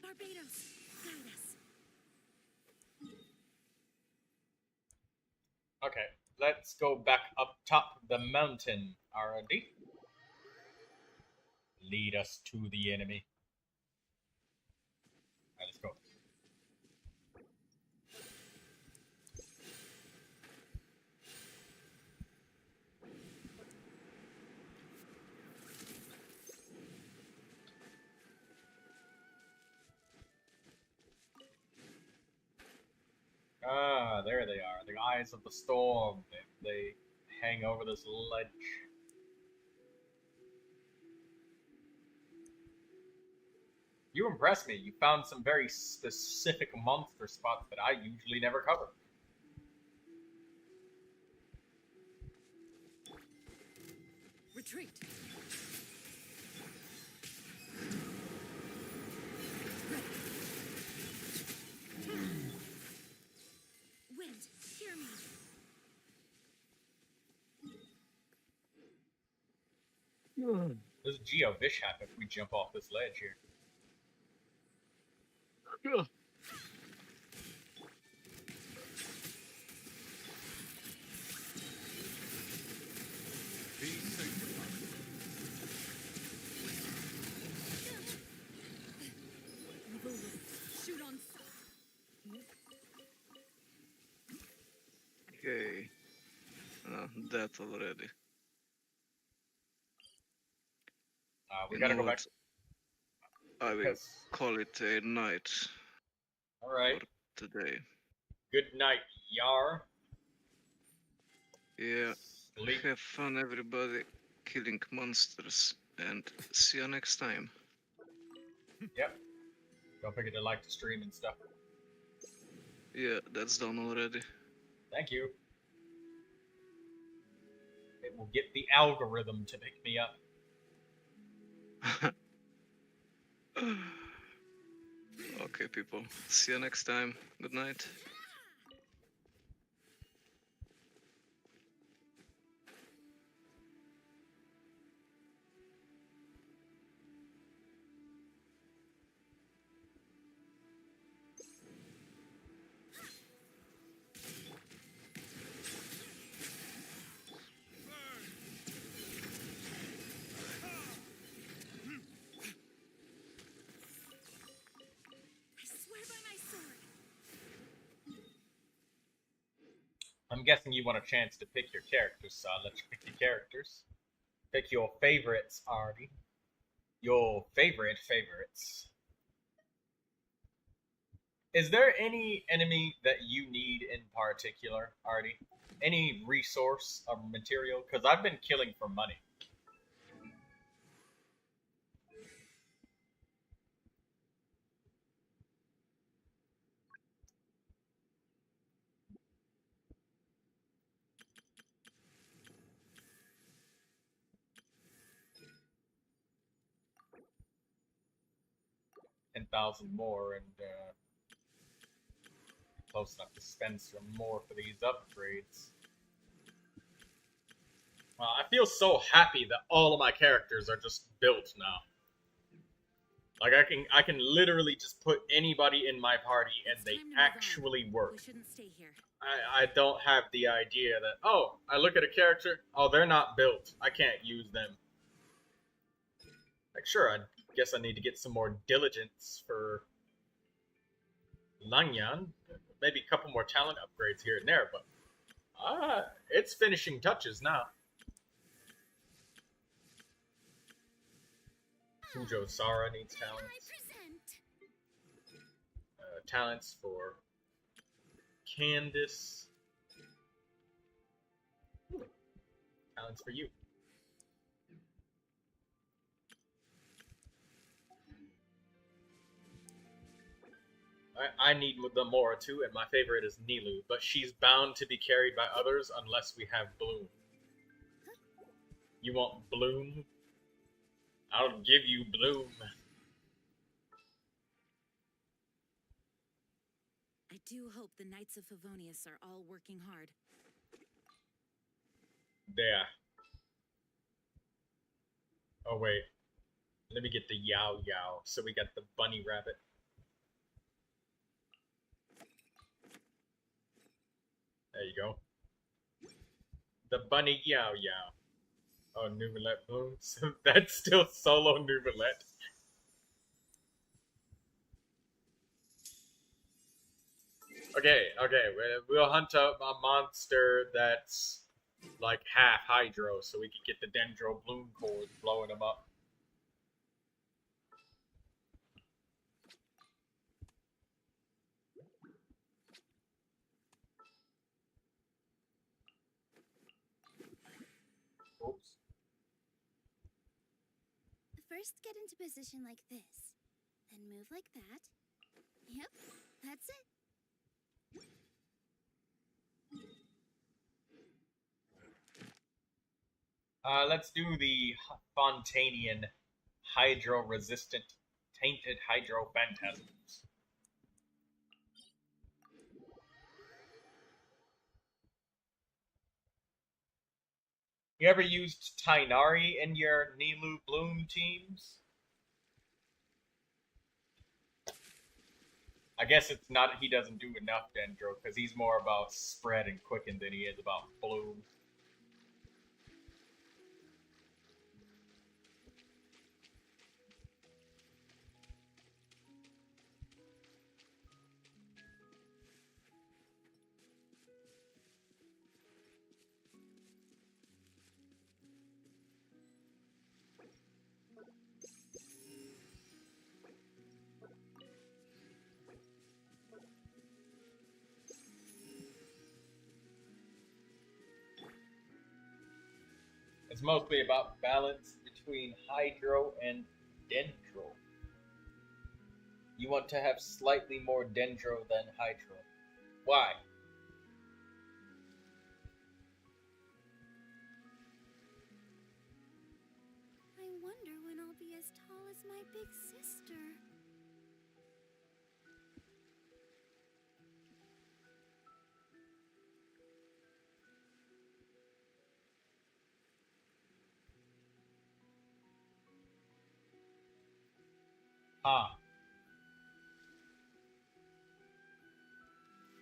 Barbados, guide us. Okay, let's go back up top the mountain, already. Lead us to the enemy. Alright, let's go. Ah, there they are. The eyes of the storm. They hang over this ledge. You impressed me. You found some very specific monster spots that I usually never cover. Retreat. Wind, hear me. There's a Geo Vishap if we jump off this ledge here. Shoot on. Okay. That already. We gotta go back. I will call it a night. Alright. For today. Good night, Yar. Yeah. Sleep. Have fun, everybody, killing monsters, and see you next time. Yep. Don't forget to like the stream and stuff. Yeah, that's done already. Thank you. It will get the algorithm to pick me up. Okay, people. See you next time. Good night. I'm guessing you want a chance to pick your characters, so I'll let you pick your characters. Pick your favorites, Artie. Your favorites. Is there any enemy that you need in particular, Artie? Any resource or material? Because I've been killing for money. 1,000 more, and close enough to spend some more for these upgrades. I feel so happy that all of my characters are just built now. Like I can literally just put anybody in my party and they actually work. We shouldn't stay here. I don't have the idea that, oh, I look at a character, oh, they're not built, I can't use them. Like, sure, I guess I need to get some more diligence for Lanyan. Maybe a couple more talent upgrades here and there, but it's finishing touches now. Fujo Sara needs talents. Talents for Candace. Talents for you. I need the Mora too, and my favorite is Nilu, but she's bound to be carried by others unless we have Bloom. You want Bloom? I'll give you Bloom. I do hope the Knights of Favonius are all working hard. There. Oh wait. Let me get the Yao Yao. So we got the bunny rabbit. There you go. The bunny Yao Yao. Oh, Neuvilette Bloom. So that's still solo Neuvilette. Okay, we'll hunt up a monster that's like half Hydro so we can get the Dendro Bloom cores blowing them up. Oops. First, get into position like this. Then move like that. Yep, that's it. Let's do the Fontanian Hydro-resistant Tainted Hydro Phantasms. You ever used Tainari in your Nilu Bloom teams? I guess it's not, he doesn't do enough Dendro, because he's more about spread and quicken than he is about Bloom. It's mostly about balance between Hydro and Dendro. You want to have slightly more Dendro than Hydro. Why? I wonder when I'll be as tall as my big sister. Ah.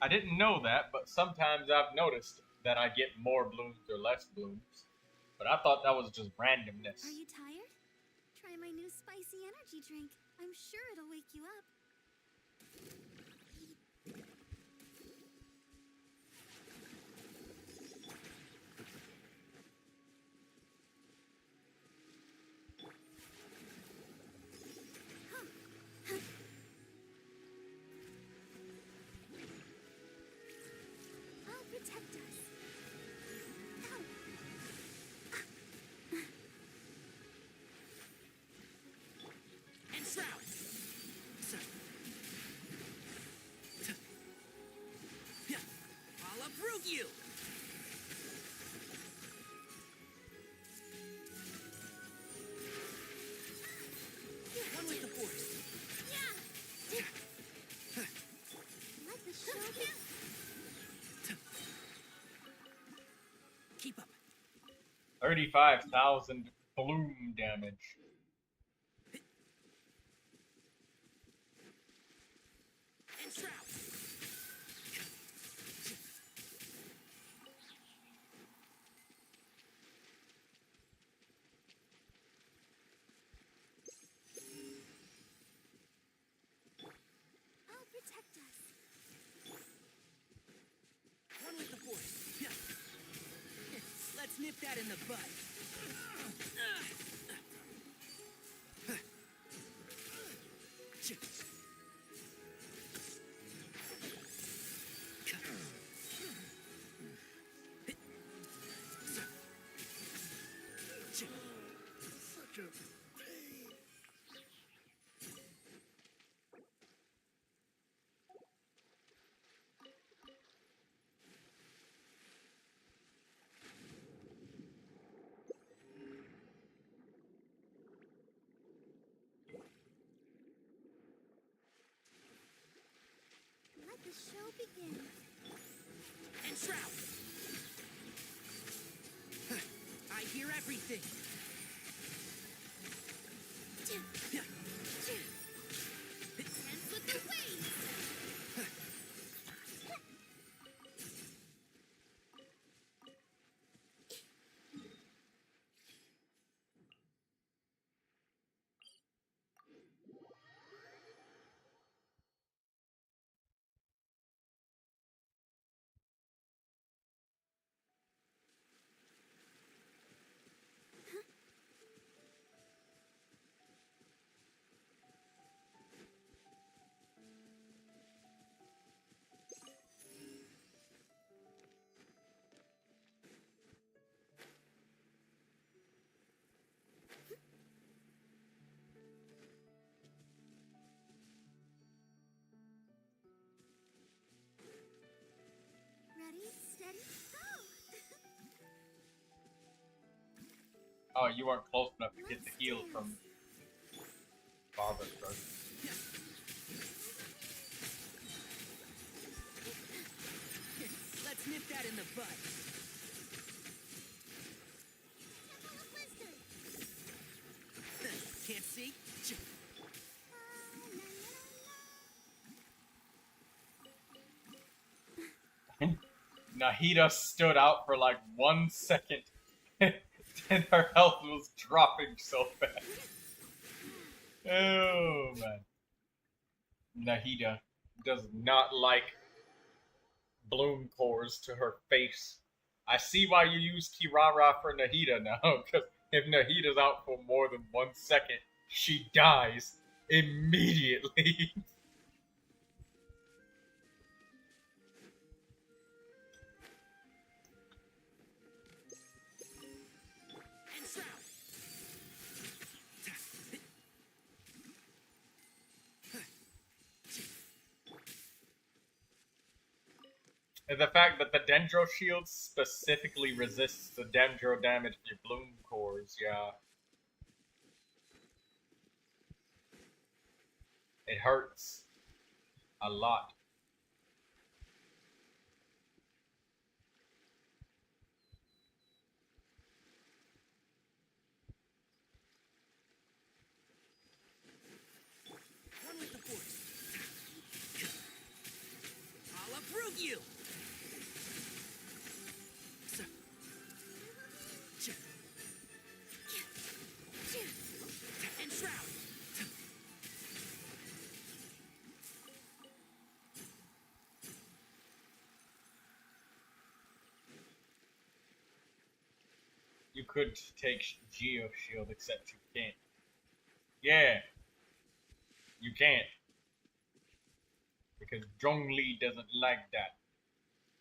I didn't know that, but sometimes I've noticed that I get more blooms or less blooms. But I thought that was just randomness. Are you tired? Try my new spicy energy drink. I'm sure it'll wake you up. I'll protect us. Ow. And shroud. 35,000 bloom damage. I'll protect us. One with the force. Let's nip that in the bud. Such a pain. Let the show begin. And Shroud. I hear everything. Dance with the waves. Ready, steady, go! Oh, you weren't close enough to get the heal from Father first. Let's nip that in the bud. Temple of Wisdom. Can't see? Nahida stood out for like 1 second, and her health was dropping so fast. Oh man. Nahida does not like bloom cores to her face. I see why you use Kirara for Nahida now, because if Nahida's out for more than 1 second, she dies immediately. And Shroud. And the fact that the Dendro shield specifically resists the Dendro damage to your bloom cores, yeah. It hurts a lot. One with the force. I'll approve you. And Shroud. You could take Geo Shield, except you can't. Yeah. You can't. Because Zhongli doesn't like that.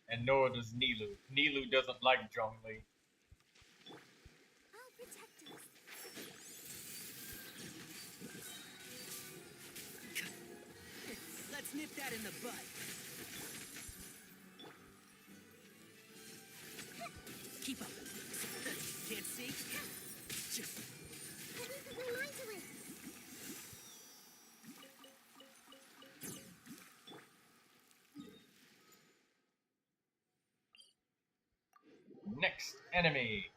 And nor does Nilou. Nilou doesn't like Zhongli. I'll protect us. Let's nip that in the bud. Keep up. Can't see? Let me put my mind to it. Next enemy.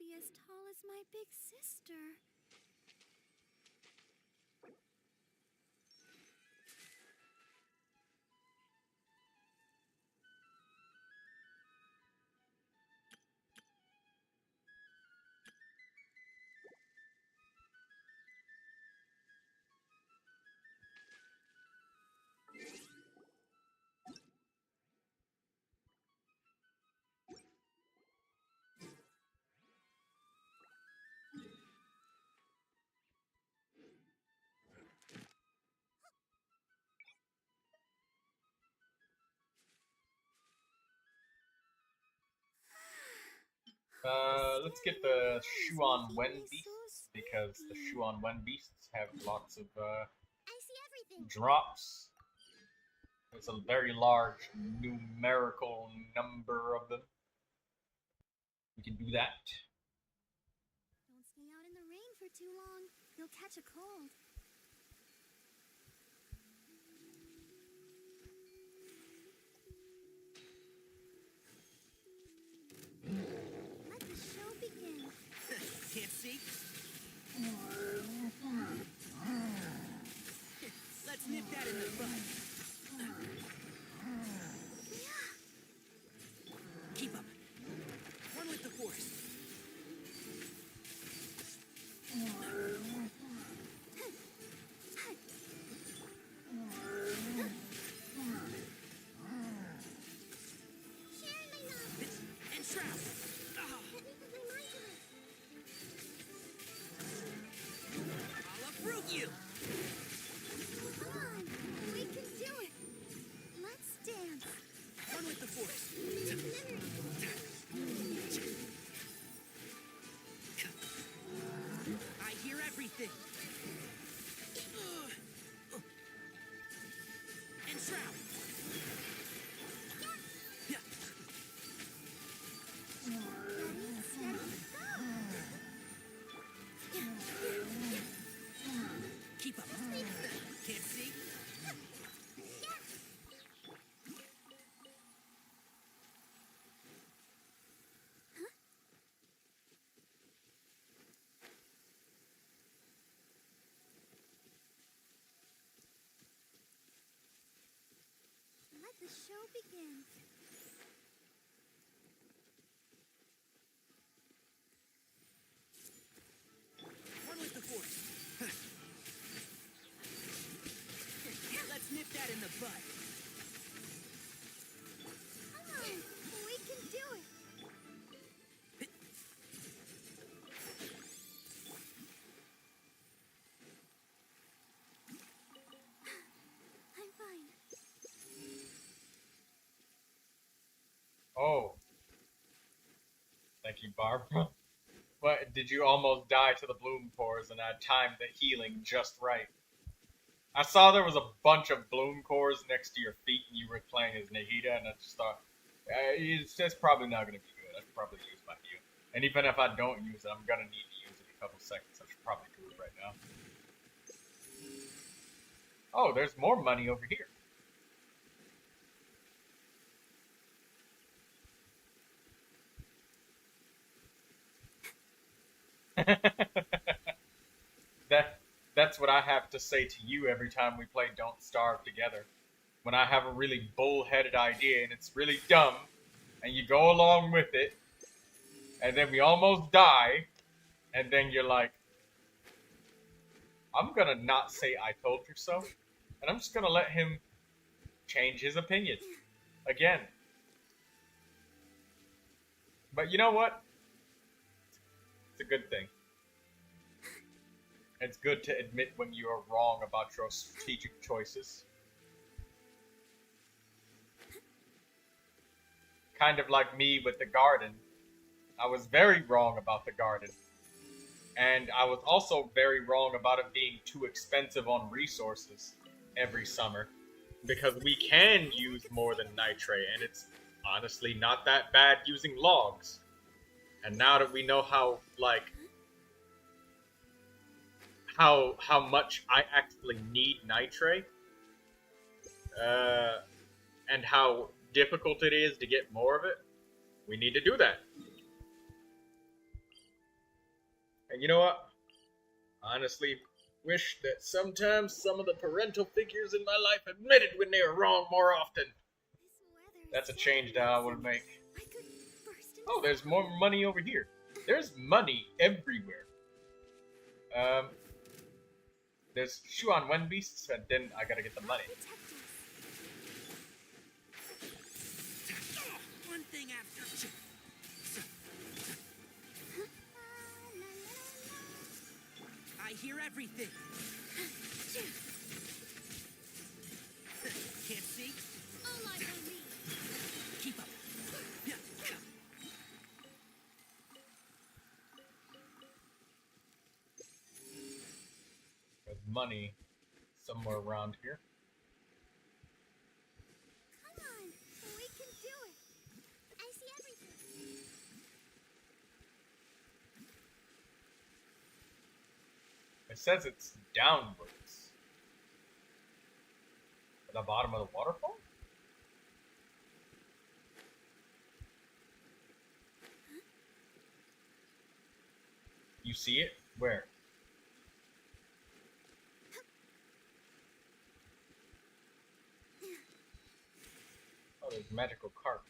be as tall as my big sister. Let's get the Shuan Wen beasts, because the Shuan Wen beasts have lots of drops. There's a very large numerical number of them. We can do that. Don't stay out in the rain for too long. You'll catch a cold. Let the show begin. Can't see? Let's nip that in the bud. Keep up. Run with the force. And trap. I'll uproot you. Come on, we can do it. Let's dance. Run with the force. I hear everything. And trap. Keep up. Can't see? Let the show begin. Run with the force. Let's nip that in the bud. Come on, we can do it. I'm fine. Oh. Thank you, Barbara. What, did you almost die to the bloom cores and I timed the healing just right? I saw there was a bunch of bloom cores next to your feet and you were playing as Nahida, and I just thought, it's probably not going to be good. I should probably use my heal. And even if I don't use it, I'm going to need to use it in a couple seconds. I should probably do it right now. Oh, there's more money over here. That's what I have to say to you every time we play Don't Starve together. When I have a really bullheaded idea and it's really dumb, and you go along with it, and then we almost die, and then you're like, I'm gonna not say I told you so, and I'm just gonna let him change his opinion. Again. But you know what? It's a good thing. It's good to admit when you are wrong about your strategic choices. Kind of like me with the garden. I was very wrong about the garden. And I was also very wrong about it being too expensive on resources every summer. Because we can use more than nitrate, and it's honestly not that bad using logs. And now that we know how, like, how much I actually need nitrate, and how difficult it is to get more of it, we need to do that. And you know what? Honestly, wish that sometimes some of the parental figures in my life admitted when they were wrong more often. That's a change that I would make. Oh, there's more money over here. There's money everywhere. There's Shuan Wen beasts, and then I gotta get the money. One thing after. I hear everything. Can't see? Keep up. There's money somewhere around here. Come on, we can do it. I see everything. It says it's downwards. At the bottom of the waterfall? You see it? Where? Oh, there's magical carp.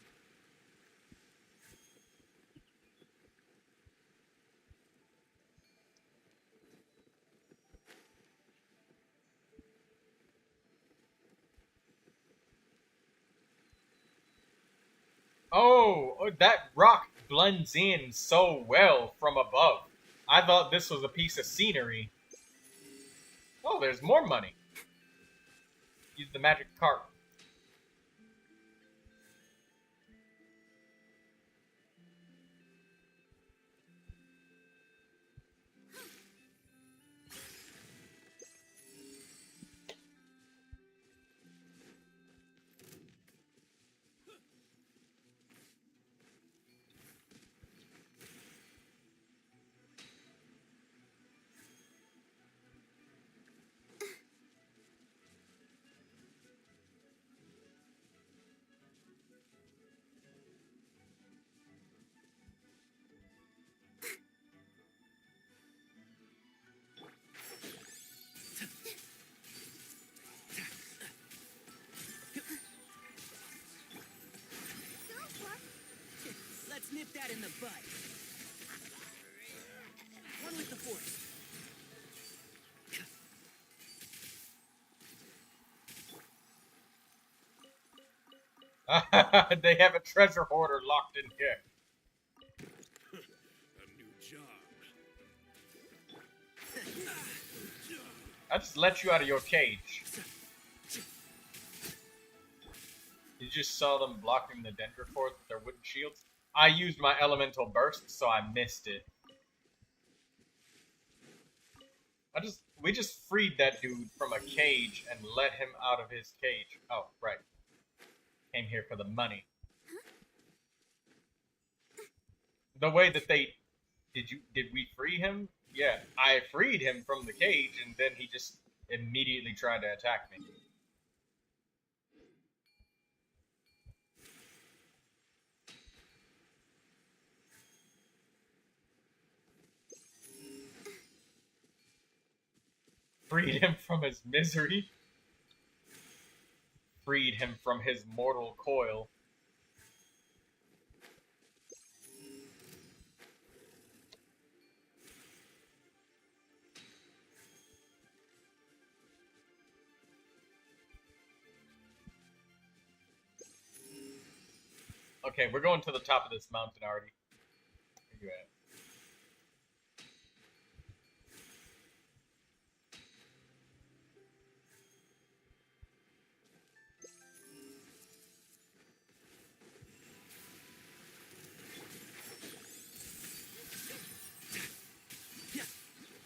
Oh, that rock blends in so well from above. I thought this was a piece of scenery. Oh, there's more money. Use the magic carp. Let's nip that in the bud. One with the force. They have a treasure hoarder locked in here. A new job. I just let you out of your cage. You just saw them blocking the Dendrophores with their wooden shields. I used my elemental burst, so I missed it. We just freed that dude from a cage and let him out of his cage. Oh, right. Came here for the money. The way that they did we free him? Yeah, I freed him from the cage and then he just immediately tried to attack me. Freed him from his misery. Freed him from his mortal coil. Okay, we're going to the top of this mountain already. Where you at?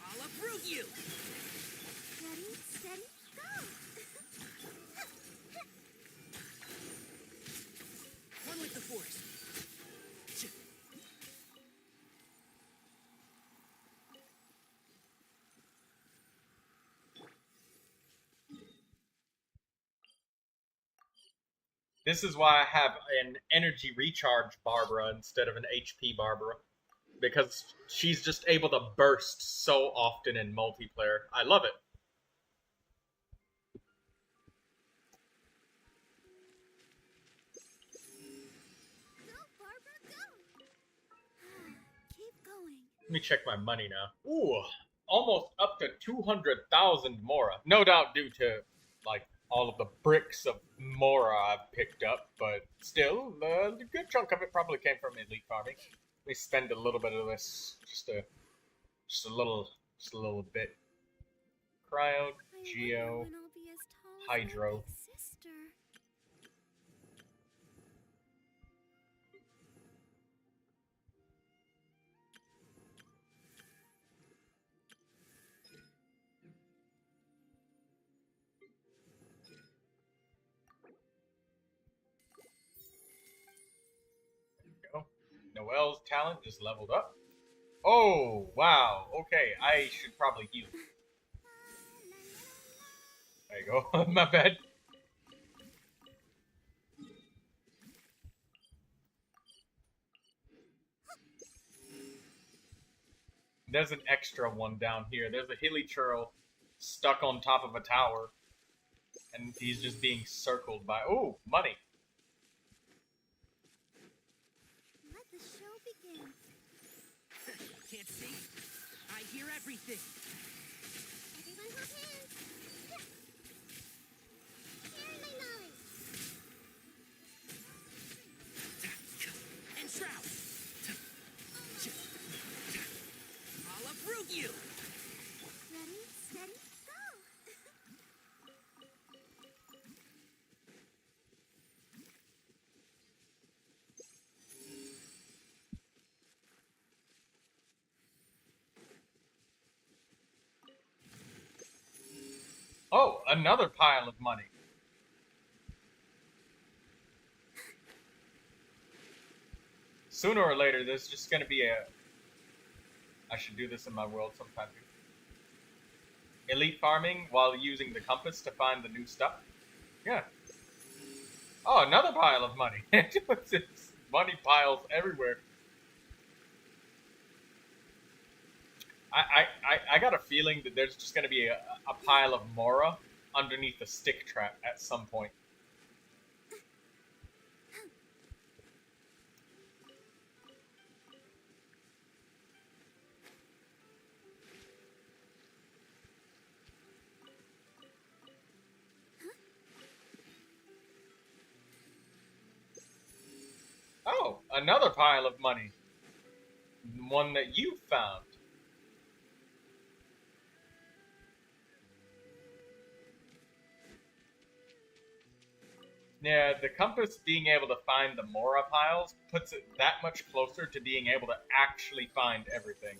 I'll uproot you. Ready, steady, go. One with the force. This is why I have an energy recharge Barbara instead of an HP Barbara. because she's just able to burst so often in multiplayer. I love it. Go, Barbara, go! Keep going. Let me check my money now. Ooh, almost up to 200,000 Mora. No doubt due to, like, all of the bricks of Mora I've picked up, but still, a good chunk of it probably came from elite farming. Let me spend a little bit of this, just a little bit. Cryo, Geo, Hydro. Noelle's talent just leveled up. Oh, wow. Okay, I should probably heal. There you go. My bad. There's an extra one down here. There's a hilly churl stuck on top of a tower. And he's just being circled by... Oh, money. Let the show begin. Can't see? I hear everything. Everyone hold hands. Sharing my knowledge. And shroud. I'll uproot you. Ready, steady, go! Oh, another pile of money. Sooner or later, there's just going to be a... I should do this in my world sometime. Elite farming while using the compass to find the new stuff. Yeah. Oh, another pile of money. It's money piles everywhere. I got a feeling that there's just going to be a pile of Mora underneath the stick trap at some point. Oh, another pile of money. One that you found. Yeah, the compass being able to find the Mora piles puts it that much closer to being able to actually find everything.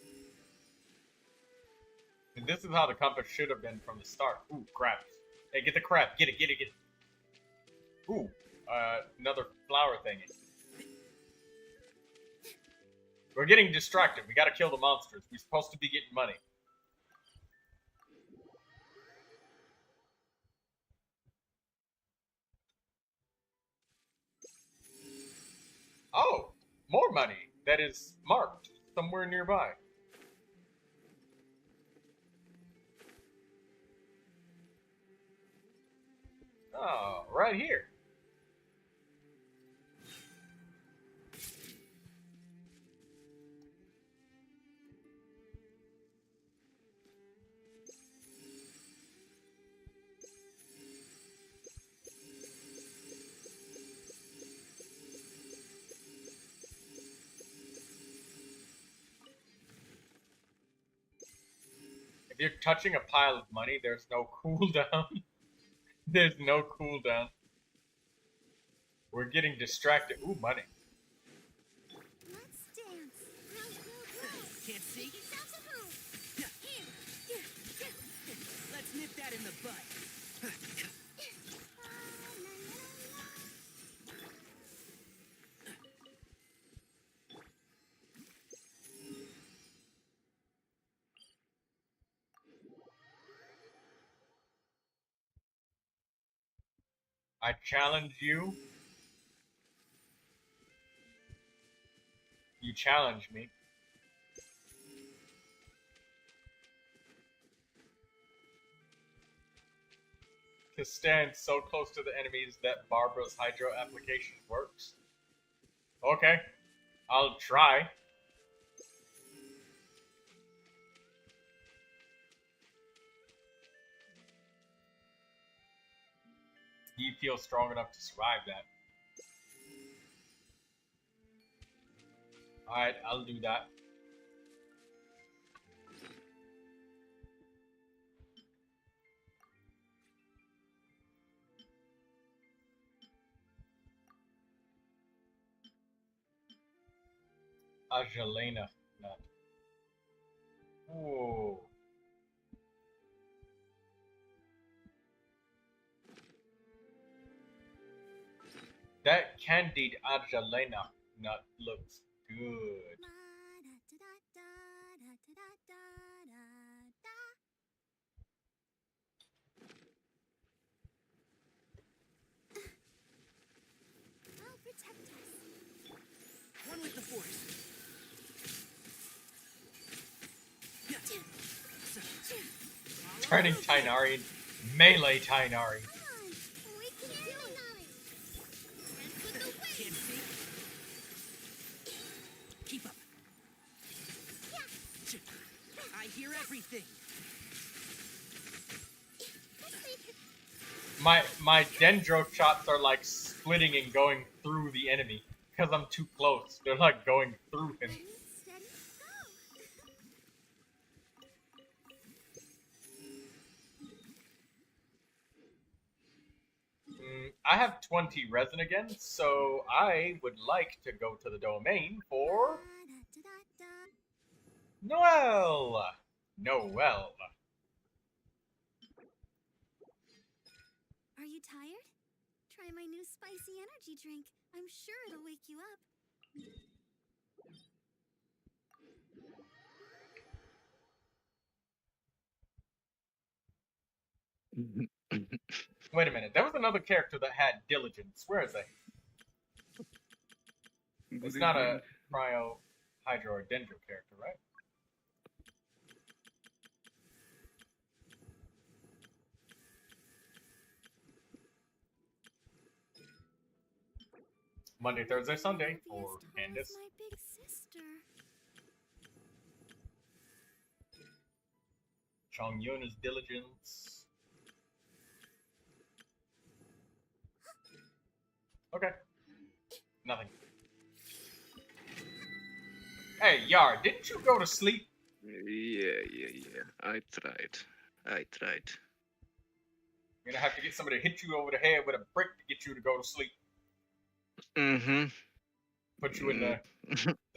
And this is how the compass should have been from the start. Ooh, crabs. Hey, get the crab. Get it, get it, get it. Ooh, another flower thingy. We're getting distracted. We gotta kill the monsters. We're supposed to be getting money. Oh, more money that is marked somewhere nearby. Oh, right here. If you're touching a pile of money, there's no cooldown. There's no cooldown. We're getting distracted. Ooh, money. Let's dance. Can't see? Let's nip that in the butt. I challenge you. You challenge me. to stand so close to the enemies that Barbara's hydro application works. Okay, I'll try. Do you feel strong enough to survive that? Alright, I'll do that. Ajalena nut. Ooh. That candied Ajalena nut looks good. I'll protect us. One with the force. Turning Tainari, melee Tainari. We can do it. Can't see. Keep up. I hear everything. My dendro shots are like splitting and going through the enemy because I'm too close. They're like going through him. I have 20 resin again, so I would like to go to the domain for Noel. Noel. Are you tired? Try my new spicy energy drink. I'm sure it'll wake you up. Wait a minute, there was another character that had diligence. Where is it? It's not a cryo, hydro, or dendro character, right? Monday, Thursday, Sunday for Candace. My big sister. Chong Yun is diligence. Okay. Nothing. Hey, Yar, didn't you go to sleep? Yeah. I tried. I'm gonna have to get somebody to hit you over the head with a brick to get you to go to sleep. Mm-hmm. Put you in the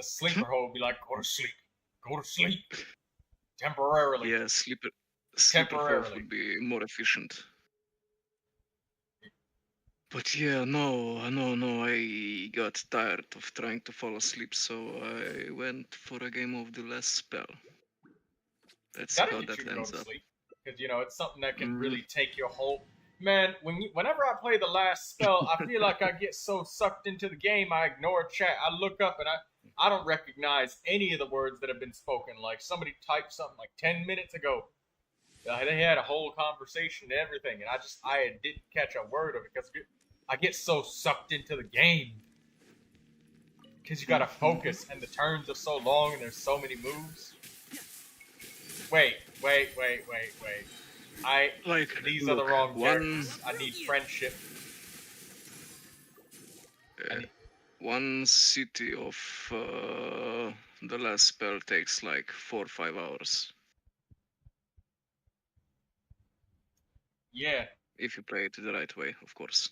sleeper hole, be like, go to sleep. Go to sleep. Temporarily. Yeah, sleeper Temporarily. would be more efficient. But yeah, no, I got tired of trying to fall asleep, so I went for a game of the last spell. That's That'll how get that you to go ends to up. sleep. Because, it's something that can really take your whole... Man, whenever I play the last spell, I feel like I get so sucked into the game, I ignore chat. I look up and I don't recognize any of the words that have been spoken. Like, somebody typed something like 10 minutes ago. They had a whole conversation and everything, and I didn't catch a word of it because I get so sucked into the game. Because you gotta focus, and the turns are so long, and there's so many moves. Wait. These are the wrong characters. I need friendship. One city of the last spell takes like 4 or 5 hours. Yeah. If you play it the right way, of course.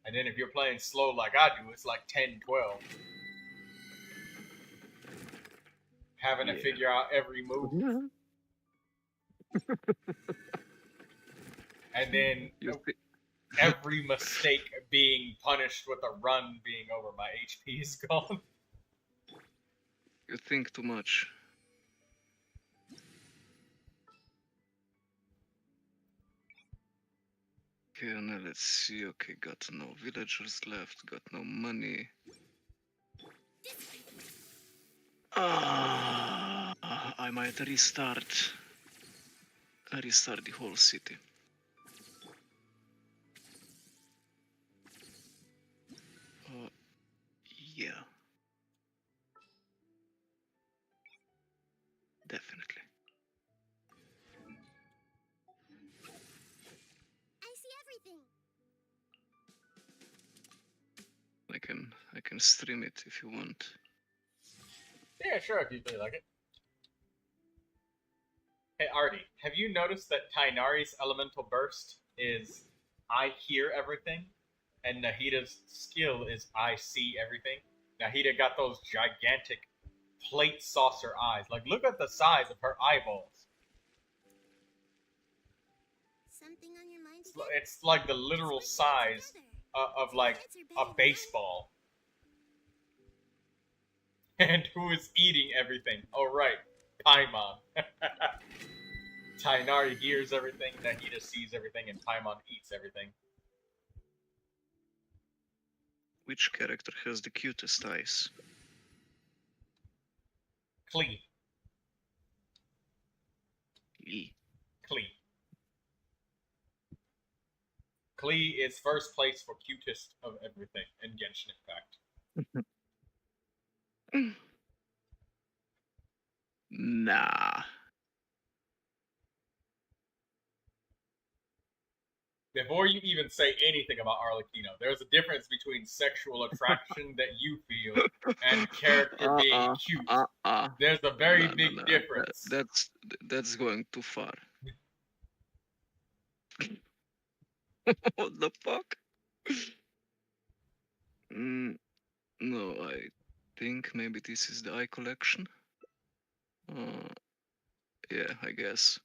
And then if you're playing slow like I do, it's like 10, 12. Having to figure out every move. And then every mistake being punished with a run being over. My HP is gone. You think too much. Okay, now let's see. Okay, got no villagers left, got no money. I might restart the whole city. stream it if you want. Yeah, sure, if you feel like it. Hey, Artie, have you noticed that Tainari's elemental burst is I hear everything, and Nahida's skill is I see everything? Nahida got those gigantic plate saucer eyes. Like, look at the size of her eyeballs. Something on your mind It's like the literal size of like a baseball. And who is eating everything? Oh, right. Paimon. Tainari hears everything, Nahida sees everything, and Paimon eats everything. Which character has the cutest eyes? Klee. Klee. Klee is first place for cutest of everything in Genshin Impact. Nah. Before you even say anything about Arlecchino, there's a difference between sexual attraction that you feel and character being cute. There's a very big difference. That's going too far. What the fuck? No, I think maybe this is the eye collection. Yeah, I guess.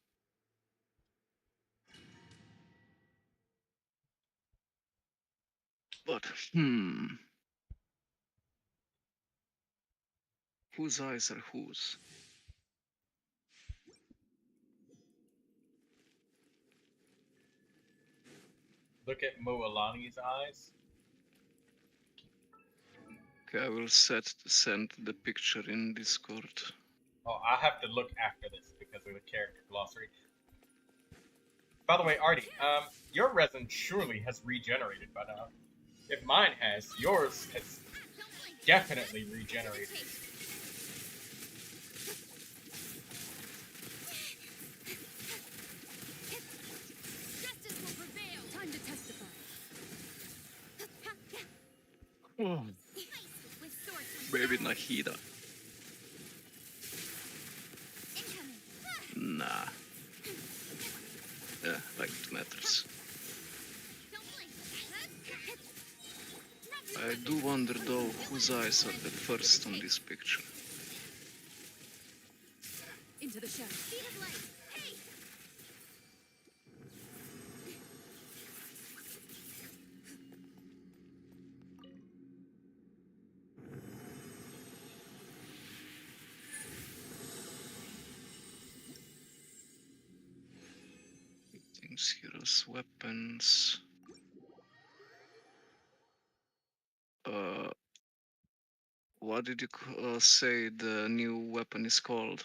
But, whose eyes are whose? Look at Mualani's eyes. Okay, I will send the picture in Discord. Oh, I have to look after this because of the character glossary. By the way, Artie, your resin surely has regenerated by now. If mine has, yours has definitely regenerated. Justice will prevail. Time to testify. Maybe Nahida. Nah. Yeah, like it matters. I do wonder though whose eyes are the first on this picture. Into the shadow. Things, heroes, weapons. What did you say the new weapon is called?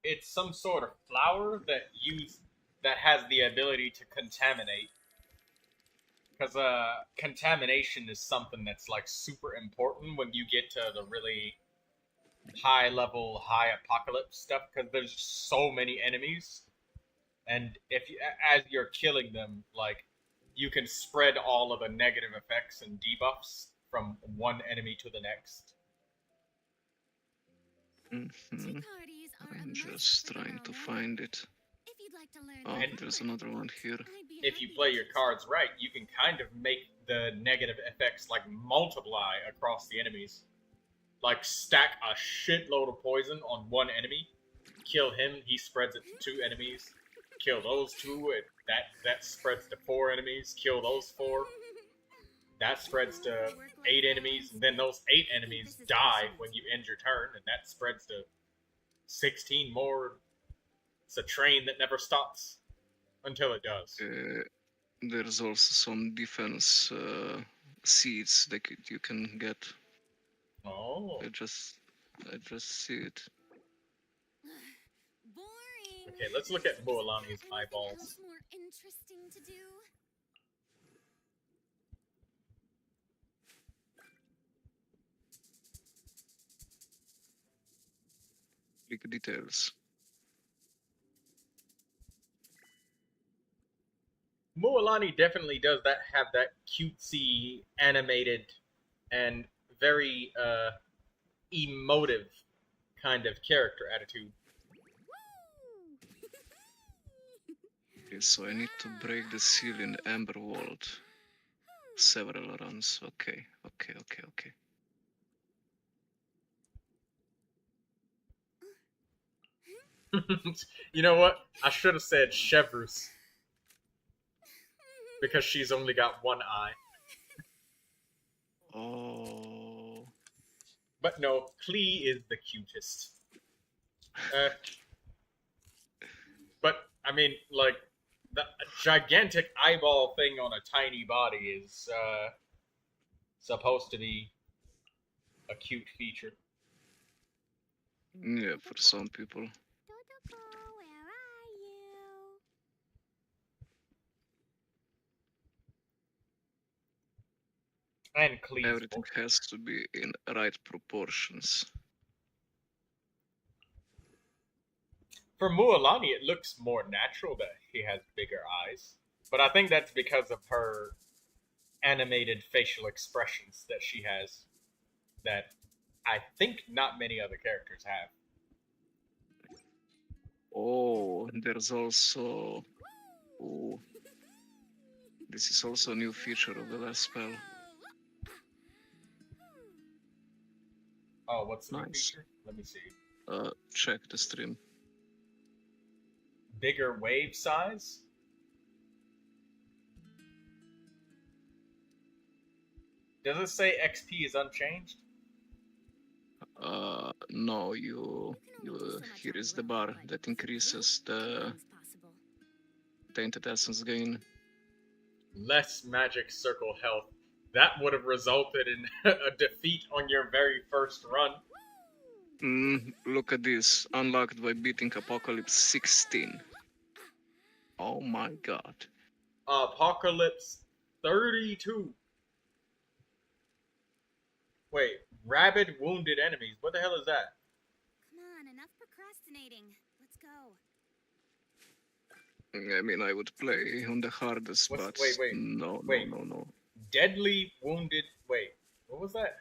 It's some sort of flower that has the ability to contaminate. Because contamination is something that's like super important when you get to the really high level, high apocalypse stuff. Because there's so many enemies, and if you, as you're killing them, like you can spread all of the negative effects and debuffs from one enemy to the next. I'm just trying to find it. Oh, there's another one here. If you play your cards right, you can kind of make the negative effects like multiply across the enemies. Like stack a shitload of poison on one enemy, kill him, he spreads it to 2 enemies, kill those 2, that spreads to 4 enemies, kill those 4. That spreads to 8 enemies, and then those 8 enemies die when you end your turn, and that spreads to 16 more. It's a train that never stops until it does. There's also some defense seeds that you can get. Oh. I just see it. Okay, let's look at Mualani's eyeballs. more interesting to do. Click details. Mualani definitely does have that cutesy, animated, and very emotive kind of character attitude. Okay, so I need to break the seal in Amber World. Several runs. Okay. You know what? I should have said Chevrus. Because she's only got one eye. Oh. But no, Klee is the cutest. But, I mean, like, the gigantic eyeball thing on a tiny body is supposed to be a cute feature. Yeah, for some people. And Klee. Everything has to be in right proportions. For Mualani, it looks more natural that he has bigger eyes. But I think that's because of her animated facial expressions that she has that I think not many other characters have. Oh, there's also... Oh. This is also a new feature of the last spell. Oh, what's the new Nice. feature? Let me see. Check the stream. Bigger wave size? Does it say XP is unchanged? No, here is the bar that increases the Tainted Essence gain. Less magic circle health. That would have resulted in a defeat on your very first run. Look at this. Unlocked by beating Apocalypse 16. Oh my god. Apocalypse 32. Wait, rabid wounded enemies. What the hell is that? Come on, enough procrastinating. Let's go. I mean, I would play on the hardest, but wait. No. Deadly wounded. Wait, what was that?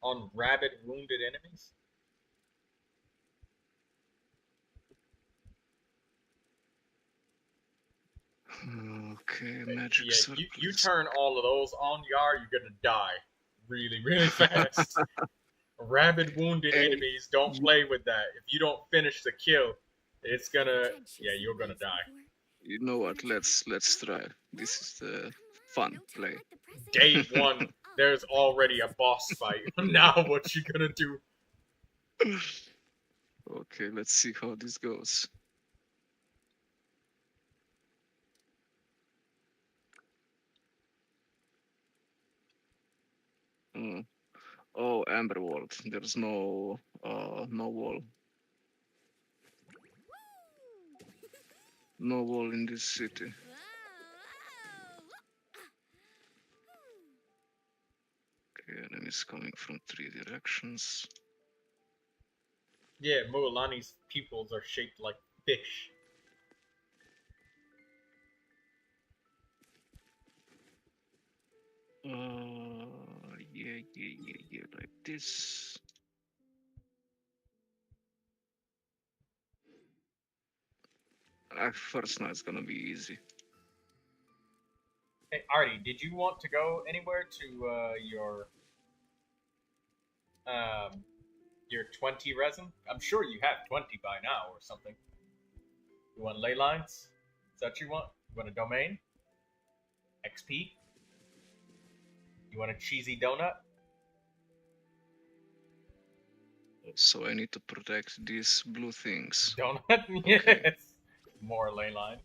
On rabid wounded enemies? Okay, magic yeah, you turn all of those on, Yar, you're gonna die really, really fast. Rabid wounded enemies, don't play with that. If you don't finish the kill, it's gonna, yeah, you're gonna die. You know what? Let's try. This is the fun play. Day one, there's already a boss fight. Now what you gonna do? Okay, let's see how this goes. Oh, Amber World. There's no wall. No wall in this city. Okay, enemies coming from 3 directions. Yeah, Mualani's pupils are shaped like fish. Yeah, like this. First night's gonna be easy. Hey, Artie, did you want to go anywhere to your 20 resin? I'm sure you have 20 by now or something. You want ley lines? Is that what you want? You want a domain? XP? You want a cheesy donut? So I need to protect these blue things. Donut? Yes. More ley line.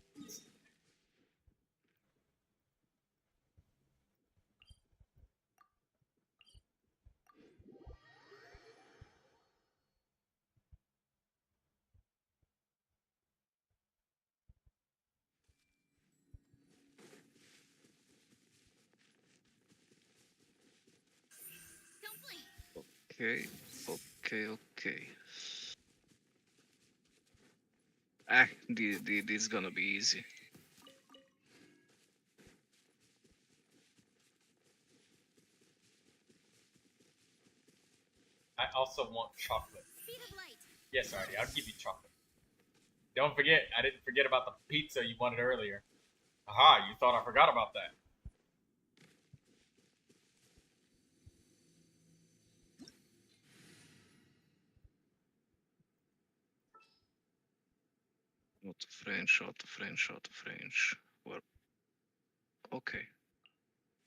Okay. This is gonna be easy. also want chocolate. Speed of light. Yes, Artie, I'll give you chocolate. Don't forget, I didn't forget about the pizza you wanted earlier. Aha, you thought I forgot about that. Out of range, out of range, out of range. Well, okay.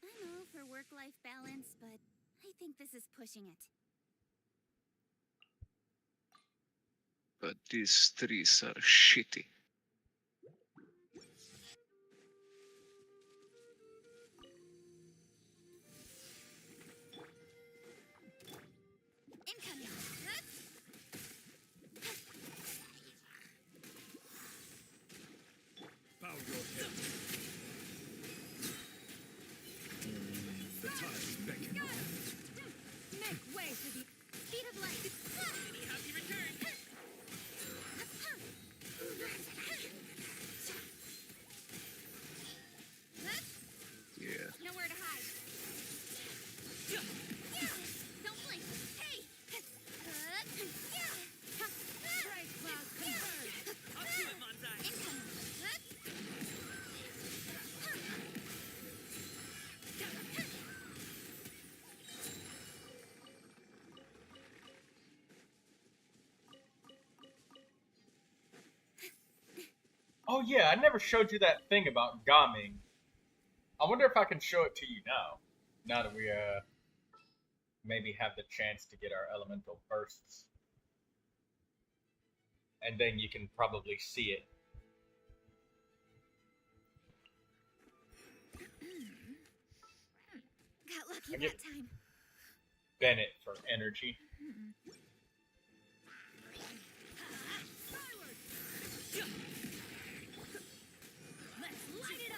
I'm all for work-life balance, but I think this is pushing it. But these trees are shitty. Incoming. Bow your head. The time beckons. Make way for the speed of light. Any happy return? Yeah. Nowhere to hide. Don't blink. Hey. Up to it, Monzai. Oh yeah, I never showed you that thing about Gaming. I wonder if I can show it to you now. Now that we maybe have the chance to get our elemental bursts. And then you can probably see it. Got lucky I get that time. Bennett for energy. Let's light it up.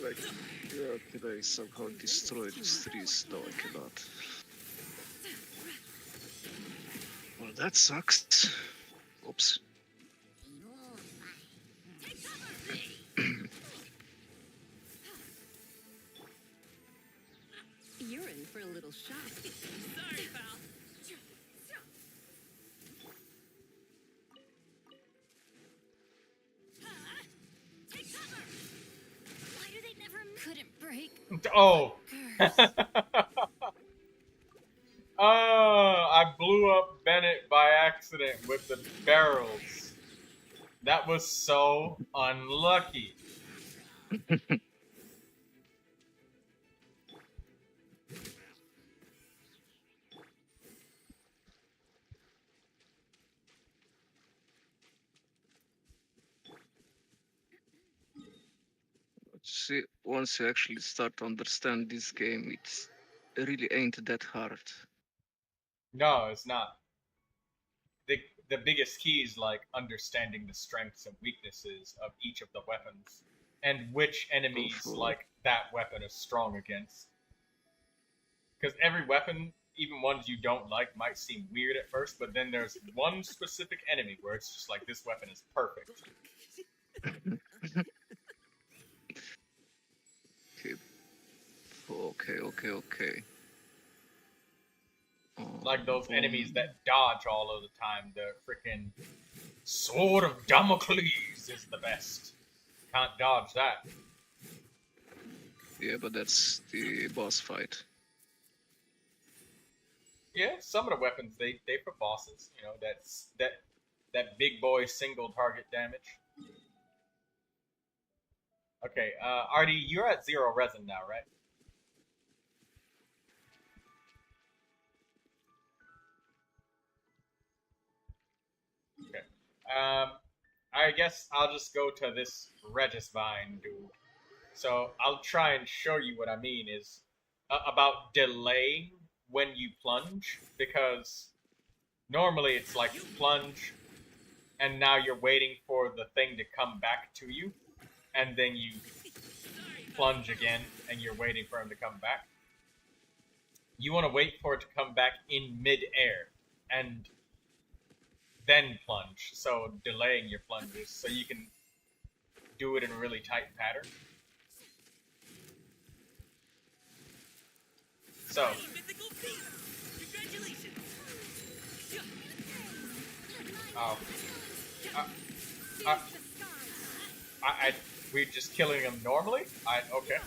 Like, yeah, could I somehow destroy these trees? No, I cannot. Well, that sucks. Oops. You're in for a little shock. Sorry, pal. Take cover. Why do they never couldn't break? Oh! I blew up Bennett by accident with the barrels. That was so unlucky. See, once you actually start to understand this game, it really ain't that hard. No, it's not. The biggest key is like understanding the strengths and weaknesses of each of the weapons and which enemies like that weapon is strong against. Because every weapon, even ones you don't like, might seem weird at first, but then there's one specific enemy where it's just like, this weapon is perfect. Okay. Like those enemies that dodge all of the time. The freaking Sword of Damocles is the best. Can't dodge that. Yeah, but that's the boss fight. Yeah, some of the weapons they for bosses. You know, that big boy single target damage. Okay, Artie, you're at 0 resin now, right? Okay. I guess I'll just go to this Regisvine dude. So I'll try and show you what I mean is about delaying when you plunge, because normally it's like you plunge and now you're waiting for the thing to come back to you, and then you plunge again and you're waiting for him to come back. You want to wait for it to come back in mid-air and then plunge, so delaying your plunges so you can do it in a really tight pattern. So, oh, we're just killing him normally? Okay.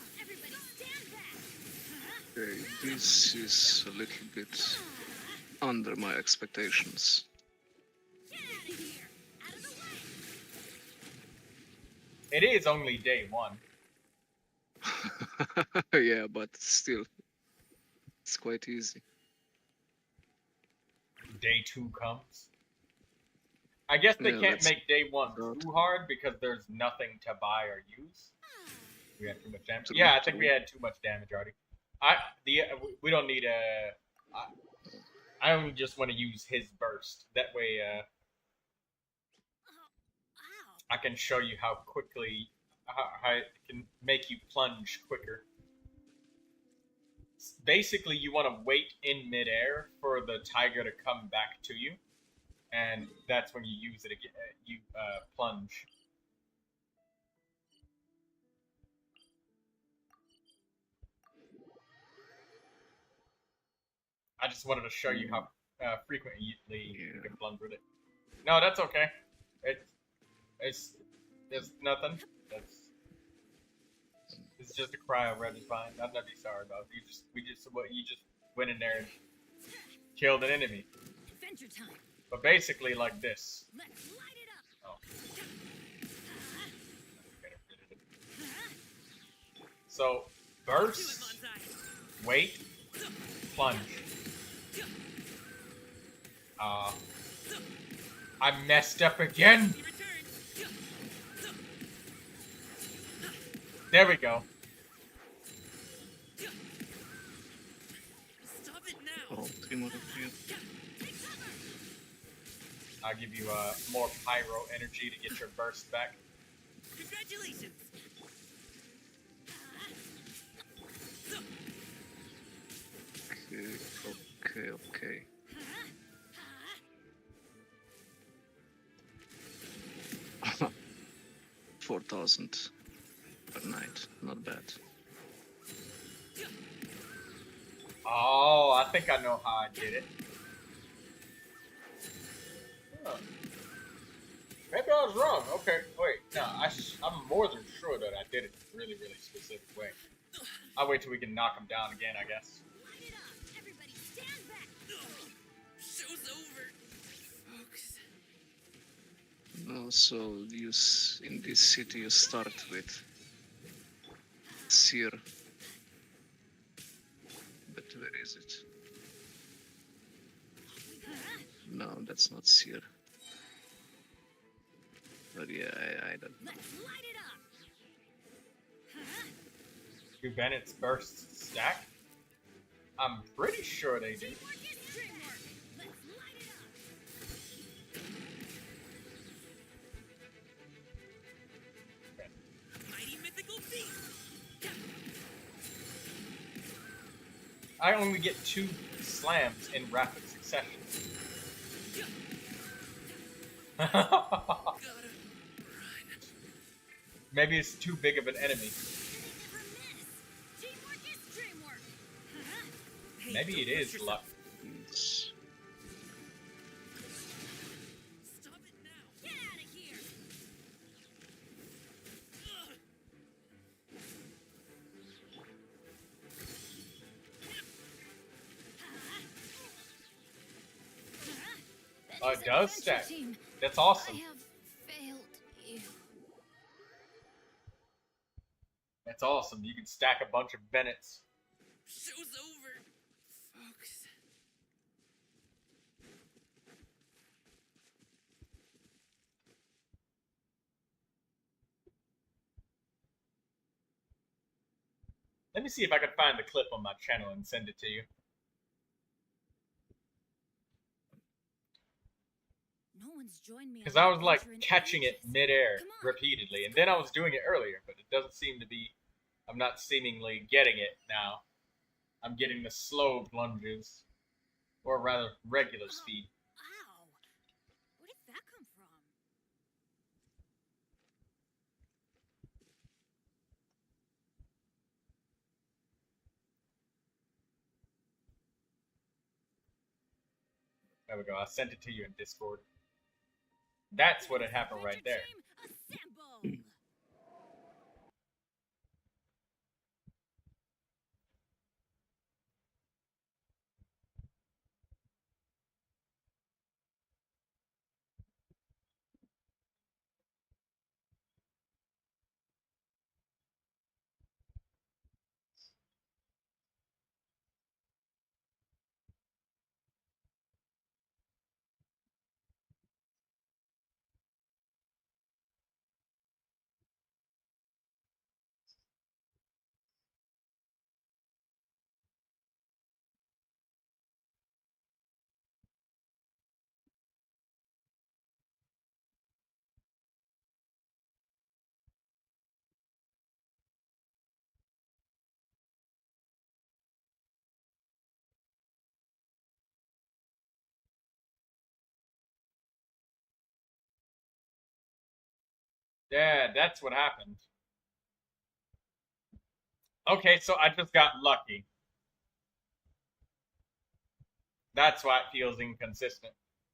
Okay, this is a little bit under my expectations. It is only day 1. Yeah, but still, it's quite easy. Day 2 comes. I guess they can't make day 1 too hard because there's nothing to buy or use. We had too much damage. Yeah, I think we had too much damage already. We don't need a. I only just want to use his burst. That way, I can show you how quickly how it can make you plunge quicker. Basically, you want to wait in midair for the tiger to come back to you, and that's when you use it again. You plunge. I just wanted to show you how frequently you can plunge with it. No, that's okay. It's nothing. It's just a cry of red is fine. I'm not sorry about it. You just went in there and killed an enemy. Adventure time. But basically like this. Let's light it up. Oh. So burst, wait, plunge. I messed up again. There we go. Stop it now. Oh, 3 more of you. I'll give you more pyro energy to get your burst back. Congratulations. Okay. 4,000 per night, not bad. Oh, I think I know how I did it. Huh. Maybe I was wrong. Okay, wait. No, I'm more than sure that I did it a really, really specific way. I'll wait till we can knock him down again, I guess. Light it up. Everybody stand back. Show's over. Folks. No, so in this city you start with Seer. But where is it? No, that's not Seer. But yeah, I don't know. Let's light it up. Do Bennett's bursts stack? I'm pretty sure they do. Mighty mythical beast. I only get 2 slams in rapid succession. Maybe it's too big of an enemy. Maybe it is luck. Stop it now. Get out of here. Oh, it does stack. That's awesome. I have failed you. That's awesome. You can stack a bunch of Bennetts. Show's over, folks. Let me see if I can find the clip on my channel and send it to you. No one's joined me. Because I was like catching it midair repeatedly, and then I was doing it earlier, but it doesn't seem to be. I'm not seemingly getting it now. I'm getting the slow plunges, or rather regular speed. Wow. Where did that come from? There we go. I sent it to you in Discord. That's what had happened right there. Yeah, that's what happened. Okay, so I just got lucky. That's why it feels inconsistent.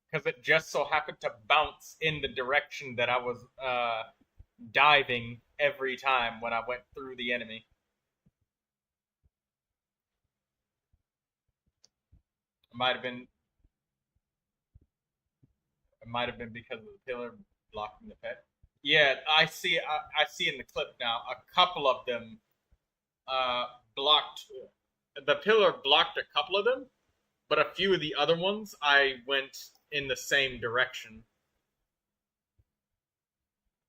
Because it just so happened to bounce in the direction that I was diving every time when I went through the enemy. It might have been because of the pillar blocking the pet. Yeah, I see in the clip now. A couple of them blocked. The pillar blocked a couple of them, but a few of the other ones I went in the same direction.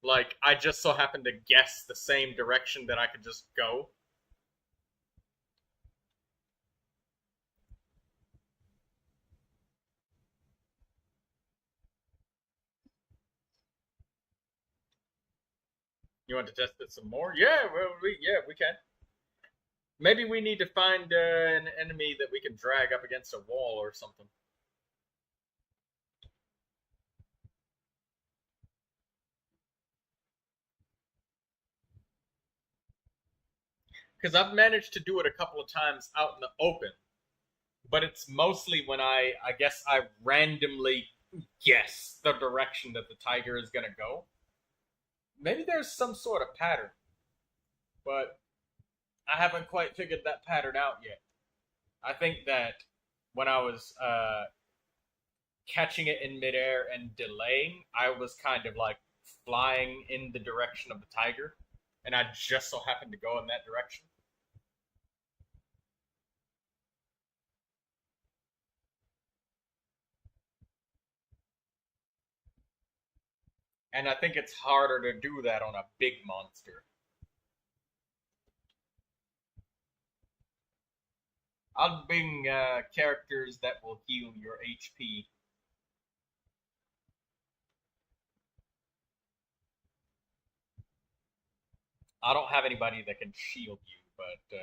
Like, I just so happened to guess the same direction that I could just go. You want to test it some more? Yeah, well, we can. Maybe we need to find an enemy that we can drag up against a wall or something. Because I've managed to do it a couple of times out in the open. But it's mostly when I guess I randomly guess the direction that the tiger is going to go. Maybe there's some sort of pattern. But I haven't quite figured that pattern out yet. I think that when I was catching it in midair and delaying, I was kind of like flying in the direction of the tiger. And I just so happened to go in that direction. And I think it's harder to do that on a big monster. I'll bring characters that will heal your HP. I don't have anybody that can shield you, but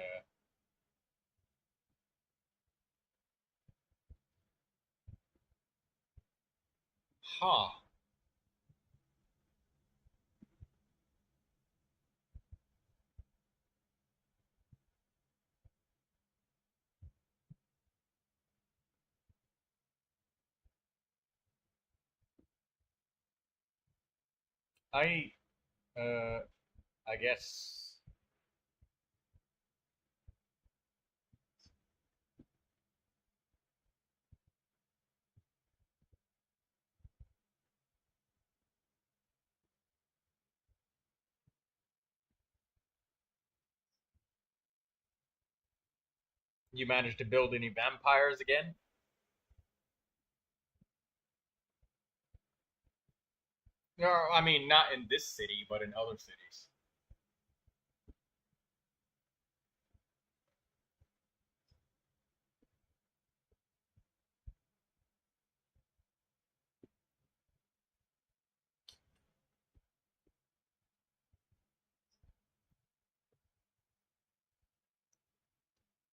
huh. I guess you managed to build any vampires again? No, I mean not in this city, but in other cities.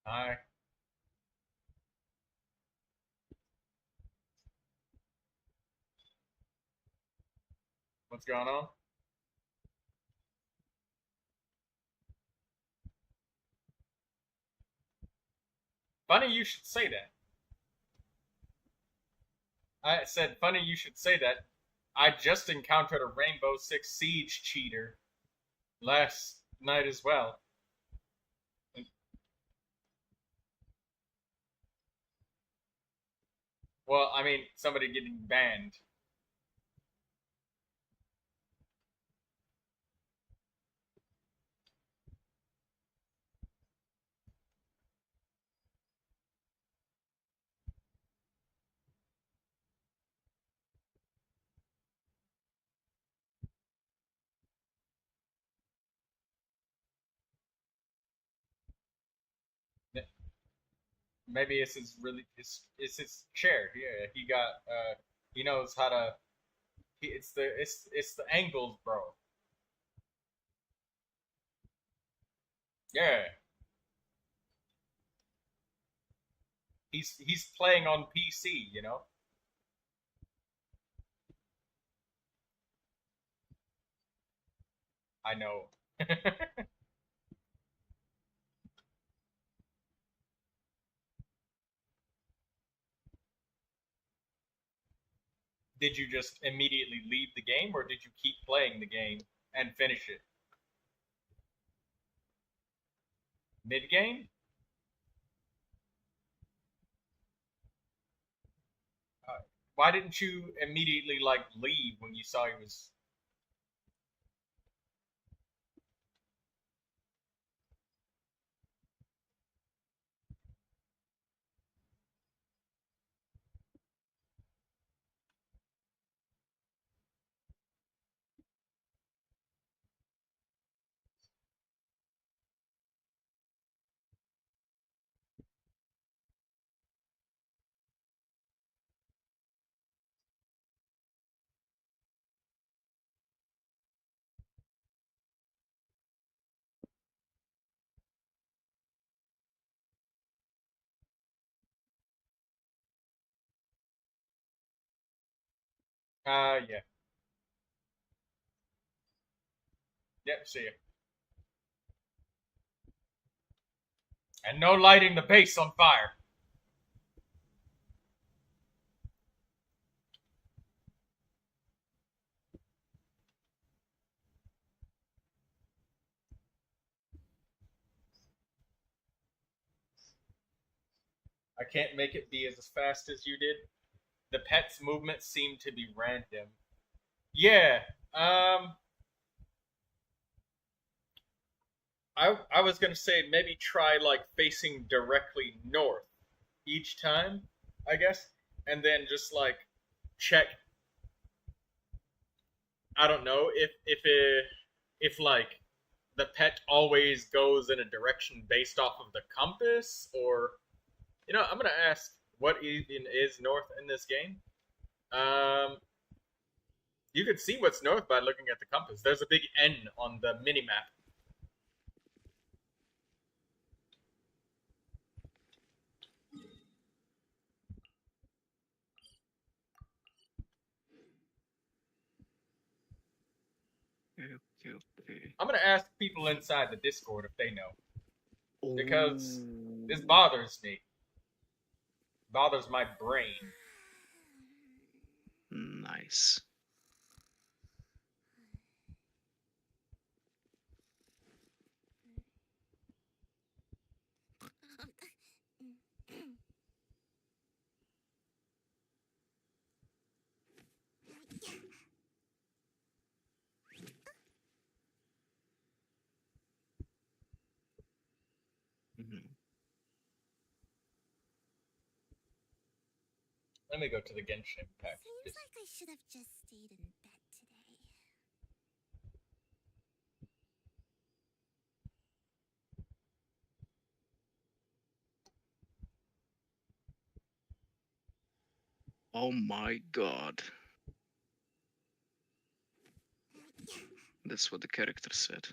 Hi. What's going on? Funny you should say that. I said, funny you should say that. I just encountered a Rainbow Six Siege cheater last night as well. Well, I mean, somebody getting banned. Maybe it's his really it's his chair. Yeah, he got he knows how to. It's the angles, bro. Yeah, he's playing on PC. You know. I know. Did you just immediately leave the game, or did you keep playing the game and finish it mid game? Why didn't you immediately like leave when you saw he was? Yeah. Yep. See ya. And no lighting the base on fire. I can't make it be as fast as you did. The pet's movements seem to be random. Yeah. I was gonna say maybe try like facing directly north each time, I guess, and then just like check. I don't know if like the pet always goes in a direction based off of the compass, or I'm gonna ask what even is north in this game. Um, you can see what's north by looking at the compass. There's a big N on the mini map. Okay. I'm gonna ask people inside the Discord if they know, because this bothers me. Bothers my brain. Nice. Let me go to the Genshin pack. Seems like I should have just stayed in bed today. Oh my god. That's what the character said.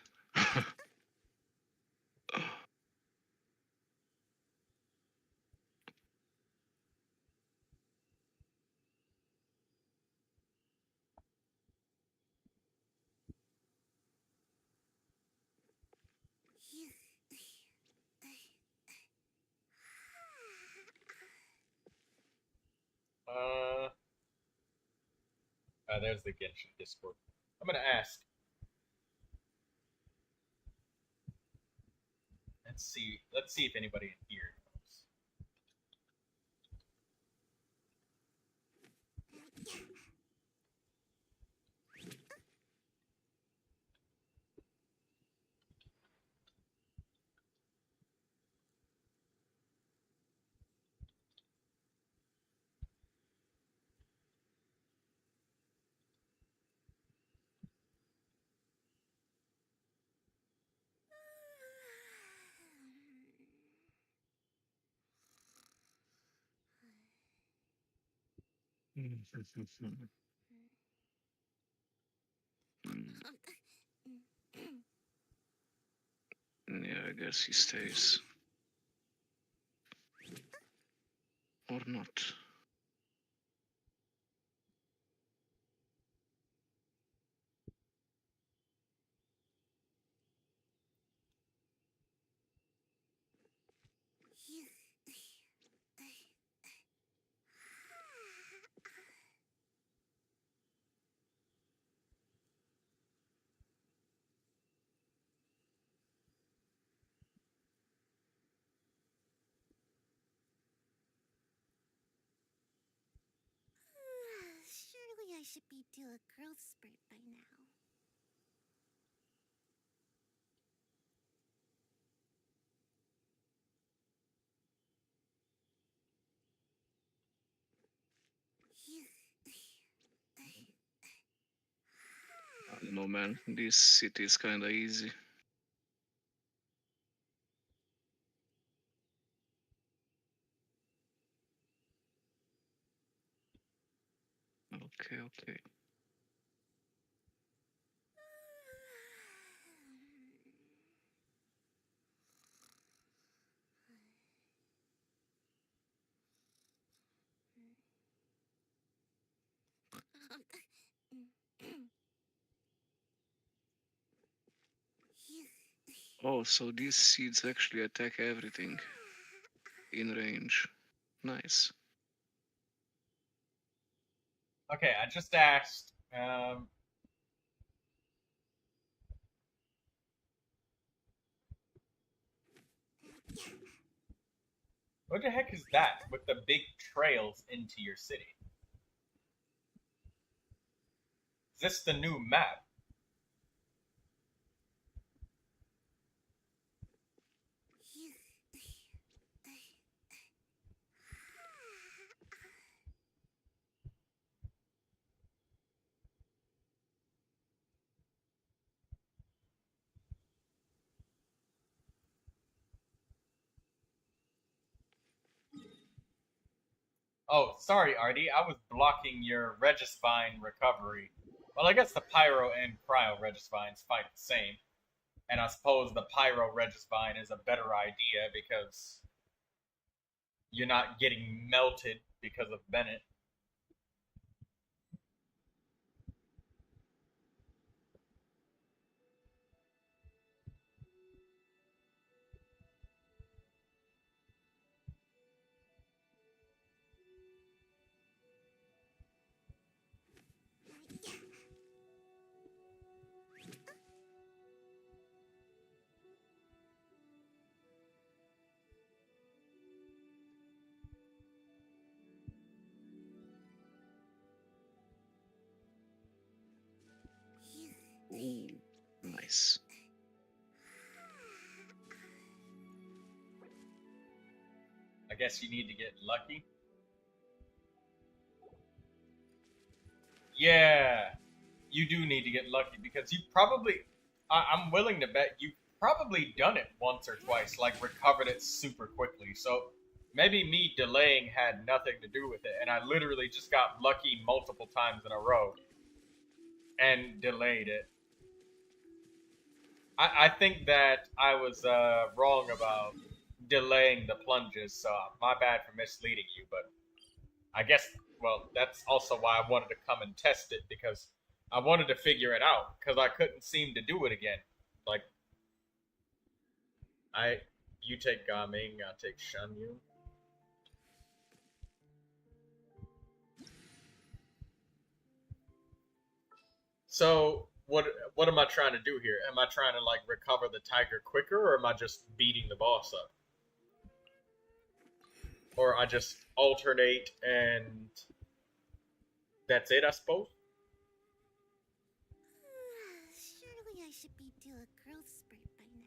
There's the Genshin Discord. I'm gonna ask. Let's see. Let's see if anybody in here knows. Yeah, I guess he stays. Or not. Surely I should be due a growth spurt by now. I don't know, man. This city is kinda easy. Okay. Oh, so these seeds actually attack everything in range. Nice. Okay, I just asked. What the heck is that with the big trails into your city? Is this the new map? Oh, sorry, Artie. I was blocking your Regisvine recovery. Well, I guess the Pyro and Cryo Regisvines fight the same. And I suppose the Pyro Regisvine is a better idea because you're not getting melted because of Bennett. Ooh, nice. I guess you need to get lucky. Yeah, you do need to get lucky because you probably, I'm willing to bet you've probably done it once or twice, like recovered it super quickly. So maybe me delaying had nothing to do with it, and I literally just got lucky multiple times in a row and delayed it. I think that I was wrong about delaying the plunges, so my bad for misleading you, but I guess, well, that's also why I wanted to come and test it, because I wanted to figure it out, because I couldn't seem to do it again. Like, you take Gaming, I take Shanyu. So what am I trying to do here? Am I trying to like recover the tiger quicker, or am I just beating the boss up? Or I just alternate and that's it, I suppose? Surely I should be due a growth spurt by now.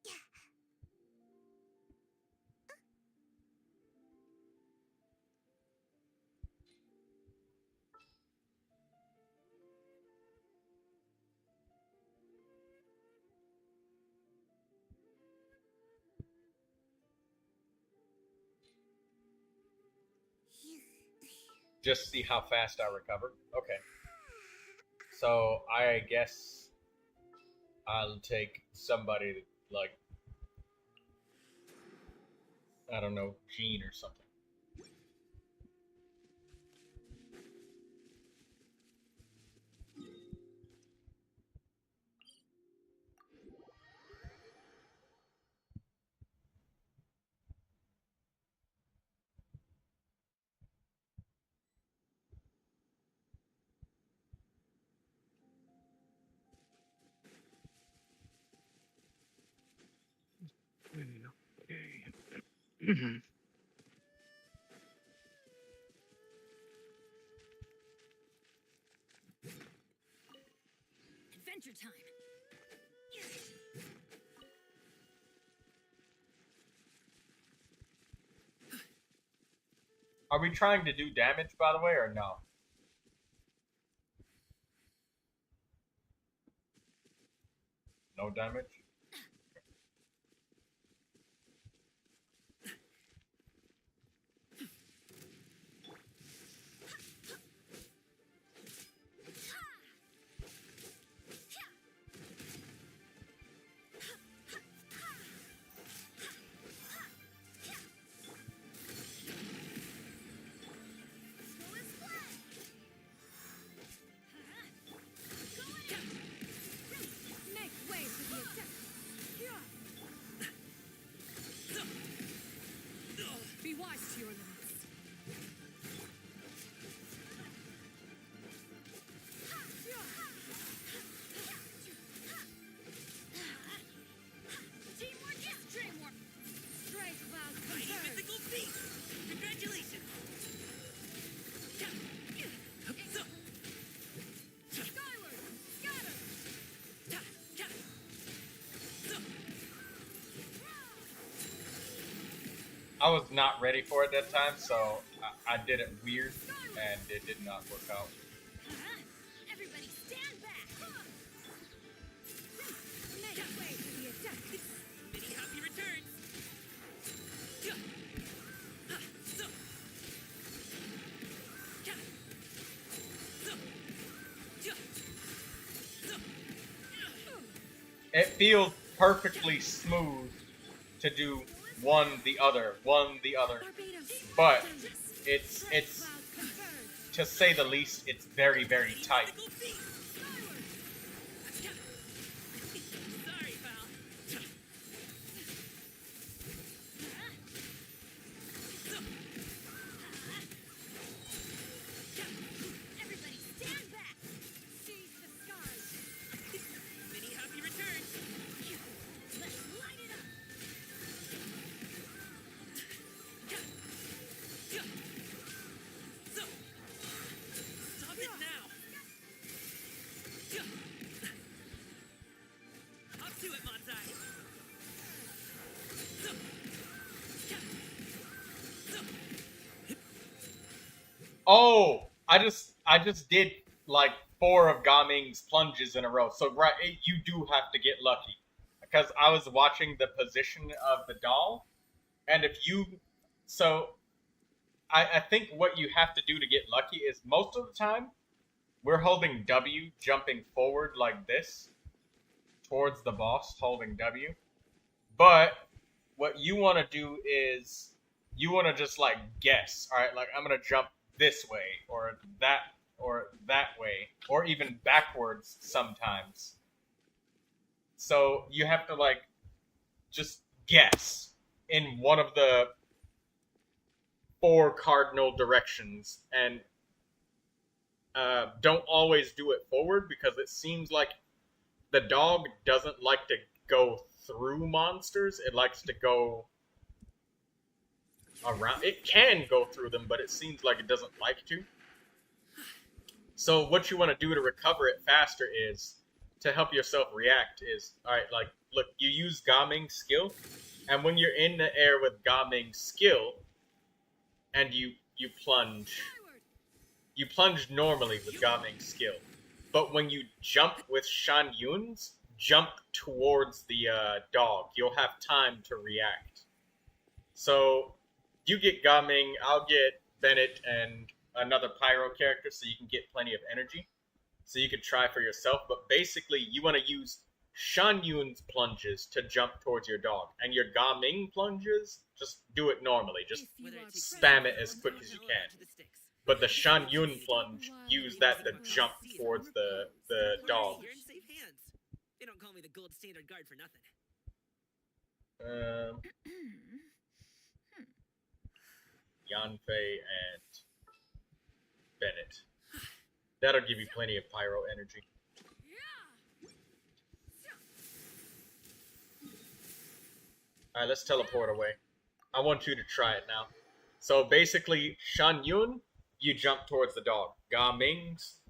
Yeah. Just see how fast I recover. Okay. So I guess I'll take somebody like, I don't know, Gene or something. Okay. Adventure time. Are we trying to do damage, by the way, or no? No damage? Make way for the attack. Be wise to your limits. Teamwork is dreamwork. Strike cloud converge. Mythical beast! Congratulations! Skyward! Scatter! I was not ready for it that time, so I did it weird, and it did not work out. Everybody stand back! Make way for the attack! Many happy returns! It feels perfectly smooth to do one the other, but it's to say the least, it's very, very tight. Sorry, pal. Everybody stand back! Seize the skies! Many happy returns! Let's light it up! Stop it now! Up to it, Monzai! Oh, I just did like 4 of Gaming's plunges in a row. So right, you do have to get lucky, because I was watching the position of the doll, and if you, so I think what you have to do to get lucky is most of the time we're holding W, jumping forward like this towards the boss, holding W. But what you want to do is you want to just like guess, all right? Like I'm gonna jump this way or that or that way, or even backwards sometimes. So you have to like just guess in one of the 4 cardinal directions, and don't always do it forward, because it seems like the dog doesn't like to go through monsters. It likes to go around. It can go through them, but it seems like it doesn't like to. So what you want to do to recover it faster is, to help yourself react is, alright, like, look, you use Gaming's skill, and when you're in the air with Gaming's skill, and you plunge normally with Gaming's skill. But when you jump with Shan Yun's, jump towards the dog. You'll have time to react. So you get Gaming, I'll get Bennett and another Pyro character so you can get plenty of energy. So you can try for yourself. But basically, you want to use Shan Yun's plunges to jump towards your dog. And your Gaming plunges, just do it normally. Just spam it as quick as you can. But the Shan Yun plunge, use that to jump towards the dog. You're in safe hands. They don't call me the gold standard guard for nothing. Yanfei and Bennett. That'll give you plenty of pyro energy. Alright, let's teleport away. I want you to try it now. So basically, Shan Yun, you jump towards the dog. Gaming's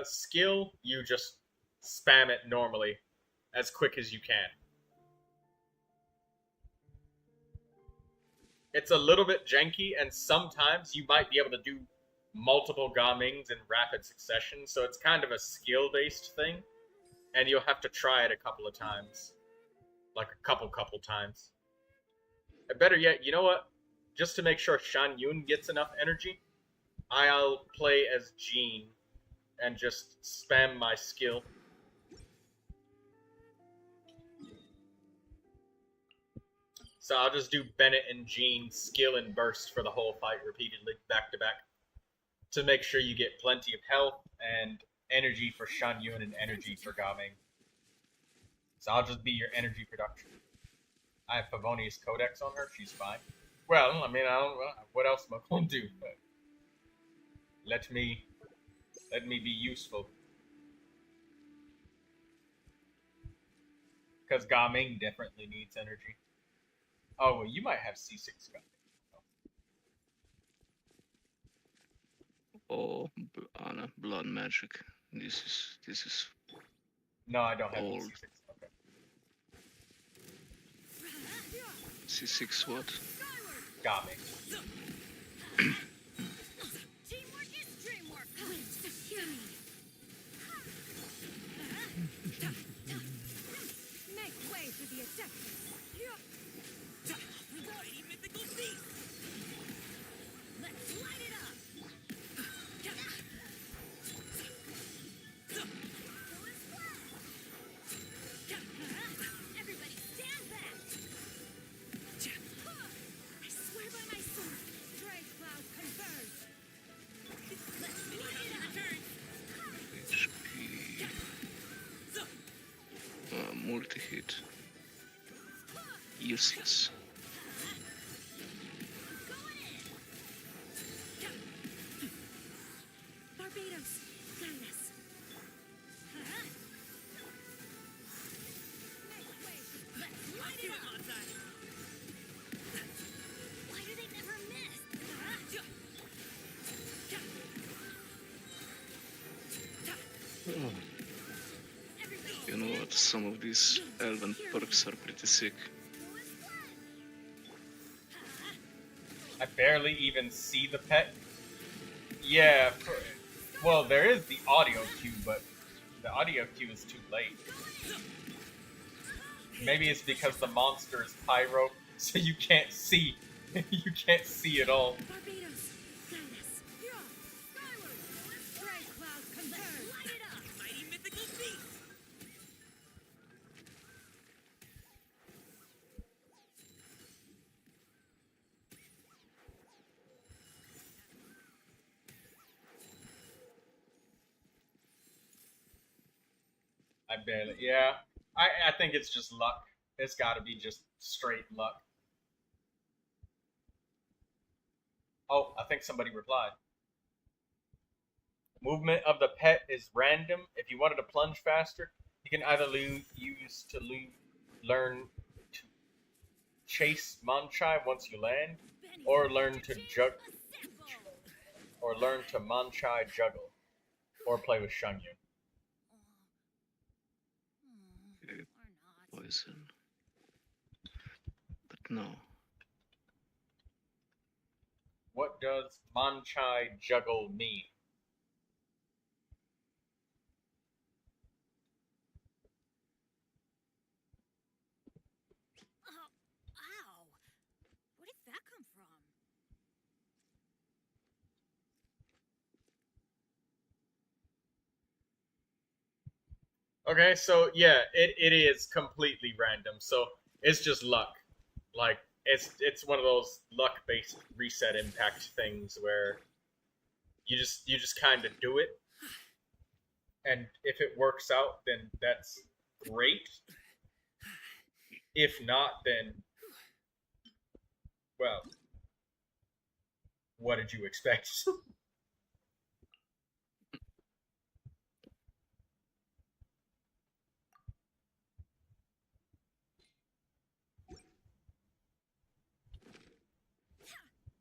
skill, you just spam it normally, as quick as you can. It's a little bit janky, and sometimes you might be able to do multiple Gamings in rapid succession, so it's kind of a skill-based thing, and you'll have to try it a couple of times. Like a couple times. And better yet, you know what? Just to make sure Shan Yun gets enough energy, I'll play as Jean and just spam my skill. So I'll just do Bennett and Jean skill and burst for the whole fight repeatedly, back to back, to make sure you get plenty of health and energy for Shan Yun and energy for Gaming. So I'll just be your energy production. I have Favonius Codex on her, she's fine. Well, I mean, I don't know what else am I going to do, but let me be useful. Because Gaming definitely needs energy. Oh, well, you might have C6 Gaming. Oh, Anna, blood magic. This is. No, I don't have old. C6. Okay. C6 what? Gaming. Teamwork is dreamwork. Wait, secure me. Make way for the attack. Mighty mythical beast! Let's light it up. Everybody stand back. I swear by my sword, Drake Cloud confirmed. Let's light it up. HP. Multi-hit. Useless. Barbados, guide us. Let's light it up. Why do they never miss? You know what? Some of these elven perks are pretty sick. I barely even see the pet. Yeah, well, there is the audio cue, but the audio cue is too late. Maybe it's because the monster is pyro, so you can't see. You can't see at all. Barbados, guide us. Skyward. Drake Cloud confirmed. Light it up. Mighty mythical beast! I barely. Yeah, I think it's just luck. It's got to be just straight luck. Oh, I think somebody replied. Movement of the pet is random. If you wanted to plunge faster, you can either learn to chase Manchai once you land, or learn to Manchai juggle, or play with Shangyun. Poison. But no. What does Manchai juggle mean? Ow! Where did that come from? Okay, so yeah, it is completely random. So it's just luck. Like it's one of those luck based reset impact things where you just kind of do it, and if it works out, then that's great. If not, then well, what did you expect?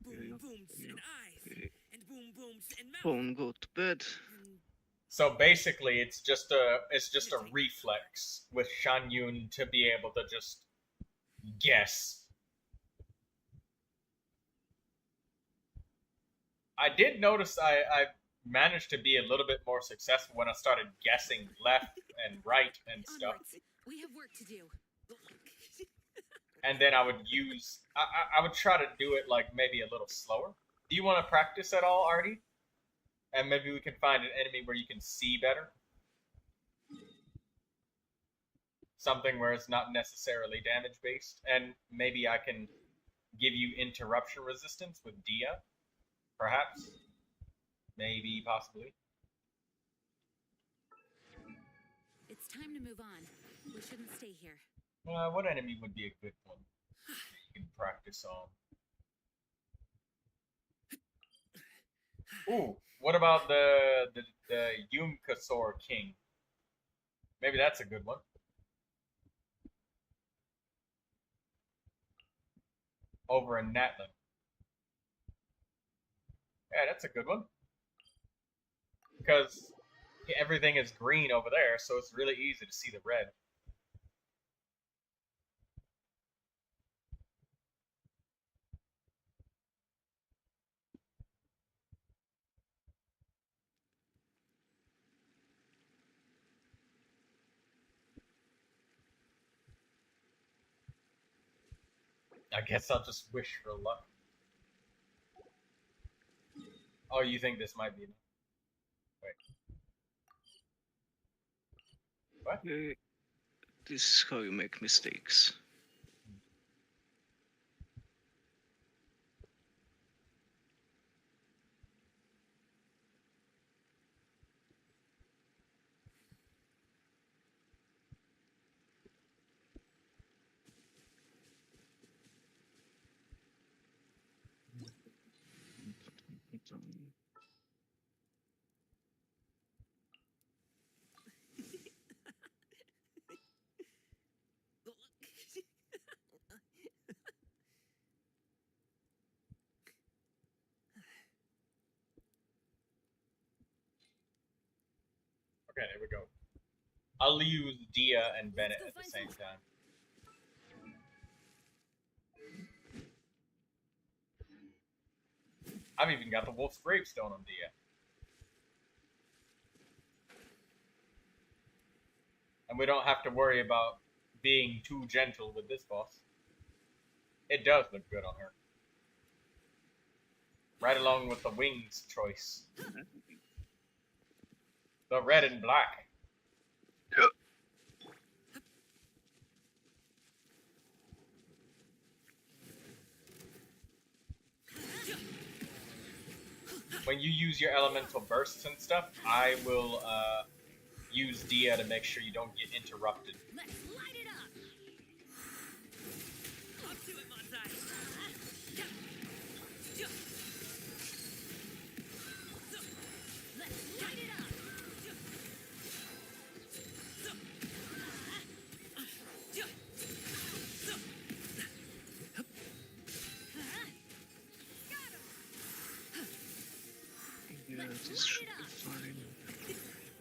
Boom booms in eyes, and boom booms in mouth. Phone, go to bed. So basically, it's just a reflex with Shangyun to be able to just guess. I did notice I managed to be a little bit more successful when I started guessing left and right and stuff. We have work to do. And then I would use I would try to do it like maybe a little slower. Do you want to practice at all, Artie? And maybe we can find an enemy where you can see better. Something where it's not necessarily damage based, and maybe I can give you interruption resistance with Dia, perhaps, maybe, possibly. It's time to move on. We shouldn't stay here. What enemy would be a good one that you can practice on? Ooh, what about the Yumkasor King? Maybe that's a good one. Over in Natlan. Yeah, that's a good one. Because everything is green over there, so it's really easy to see the red. I guess I'll just wish for luck. Oh, you think this might be enough? Wait. What? This is how you make mistakes. Okay, there we go. I'll use Dia and Bennett at the same time. I've even got the Wolf's Gravestone on Dia. And we don't have to worry about being too gentle with this boss. It does look good on her. Right along with the wings choice. The red and black. Yep. When you use your elemental bursts and stuff, I will use Dia to make sure you don't get interrupted. Let's light it up. Up to it, Monsai. Let's light it up. Yeah, this should be fine.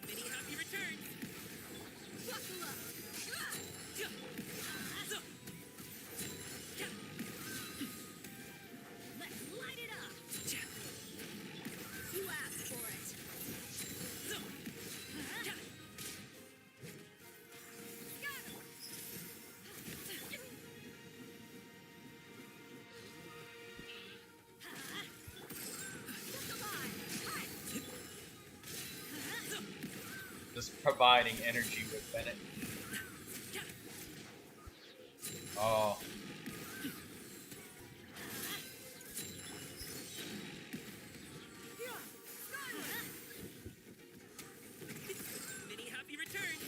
Many happy returns. Buckle up. Let's light it up. You asked for it. Just providing energy with Bennett. Oh. Many happy returns.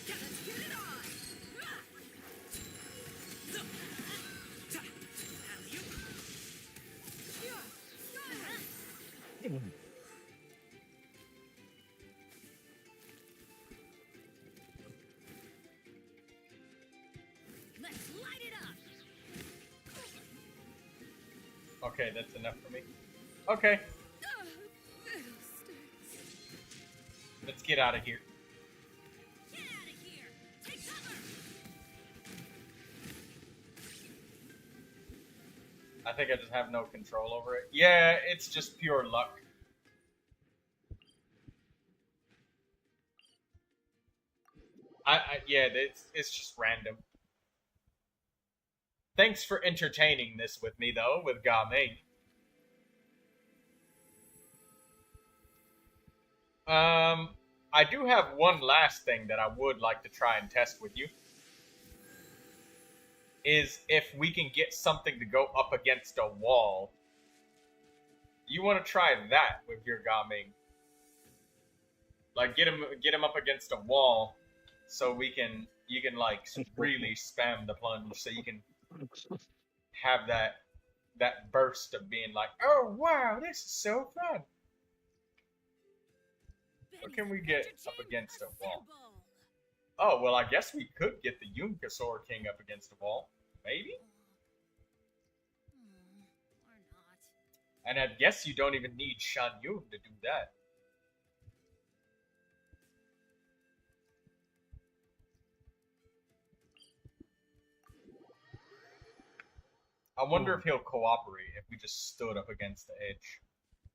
Let's get it on. Let's light it up. Okay, that's enough for me. Okay, let's get out of here. Get out of here. Take cover. I think I just have no control over it. Yeah, it's just pure luck. Yeah, it's just random. Thanks for entertaining this with me, though, with Ga Ming. I do have one last thing that I would like to try and test with you. Is if we can get something to go up against a wall. You want to try that with your Ga Ming. Like, get him up against a wall, so you can like really spam the plunge, so you can have that burst of being like, oh wow, this is so fun. Or can we get up against a wall? Oh well, I guess we could get the Yunkasor King up against a wall, maybe. Or not. And I guess you don't even need Shan Yun to do that. I wonder if he'll cooperate if we just stood up against the edge.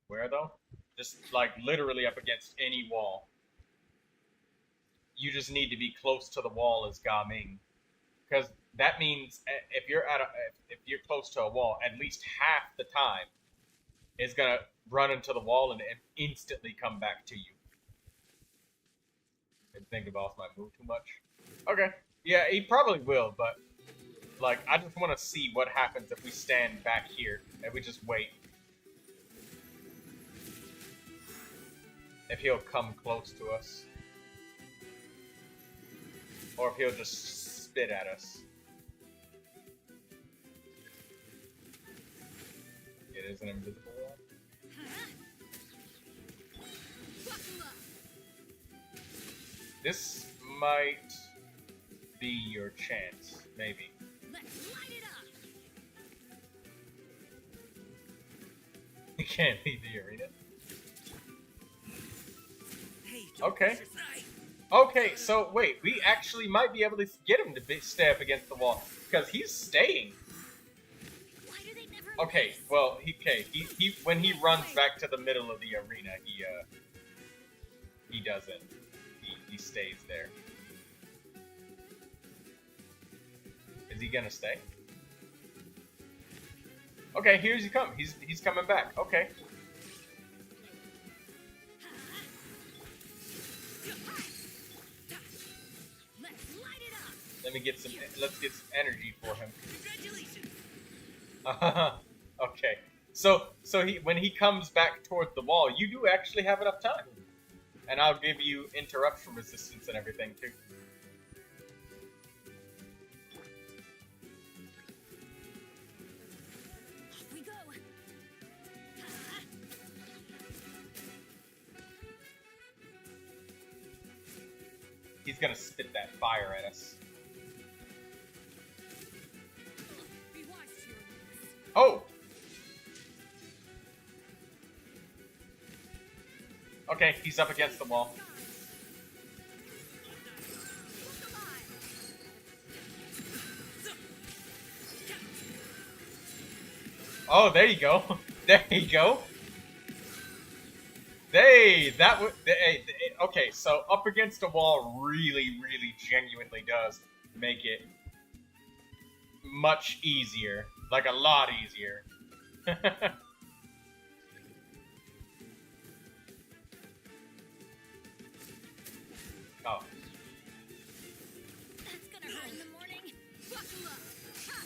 Where though? Just like literally up against any wall. You just need to be close to the wall as Ga Ming, because that means if you're close to a wall, at least half the time is gonna run into the wall and instantly come back to you. I think about my move too much. Okay, yeah, he probably will, but like I just want to see what happens if we stand back here and we just wait. If he'll come close to us. Or if he'll just spit at us. It is an invisible wall. This might be your chance, maybe. Let's light it up. You can't leave the arena. Hey, Okay. Okay, so wait, we actually might be able to get him to stay up against the wall because he's staying. Okay, well, he when he runs back to the middle of the arena, he doesn't. He stays there. Is he gonna stay? Okay, here's he come. He's coming back. Okay. Let's get some energy for him. Congratulations. Okay. So So when he comes back toward the wall, you do actually have enough time. And I'll give you interruption resistance and everything, too. Off we go. He's gonna spit that fire at us. Be wise to your moves. Oh! Okay, he's up against the wall. Oh, there you go. There you go. Okay, so up against a wall really, really genuinely does make it much easier. Like, a lot easier. Oh. That's gonna hurt in the morning. Buckle up. Ha!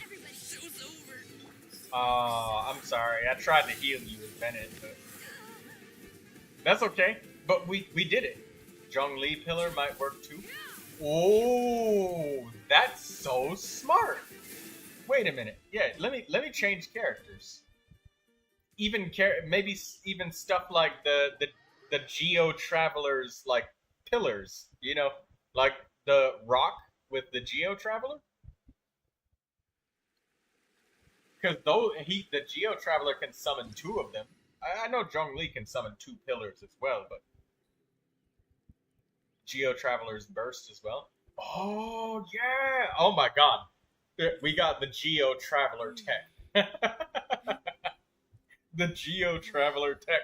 Everybody show's over. I'm sorry. I tried to heal you with Bennett, but that's okay. But we did it. Zhongli Pillar might work too. Oh, that's so smart. Wait a minute. Yeah, let me change characters. Maybe even stuff like the Geo Traveler's like pillars. You know, like the rock with the Geo Traveler. Because the Geo Traveler can summon 2 of them. I know Zhongli can summon 2 pillars as well, but Geo Traveler's burst as well. Oh yeah! Oh my god, we got the Geo Traveler tech. The Geo Traveler tech.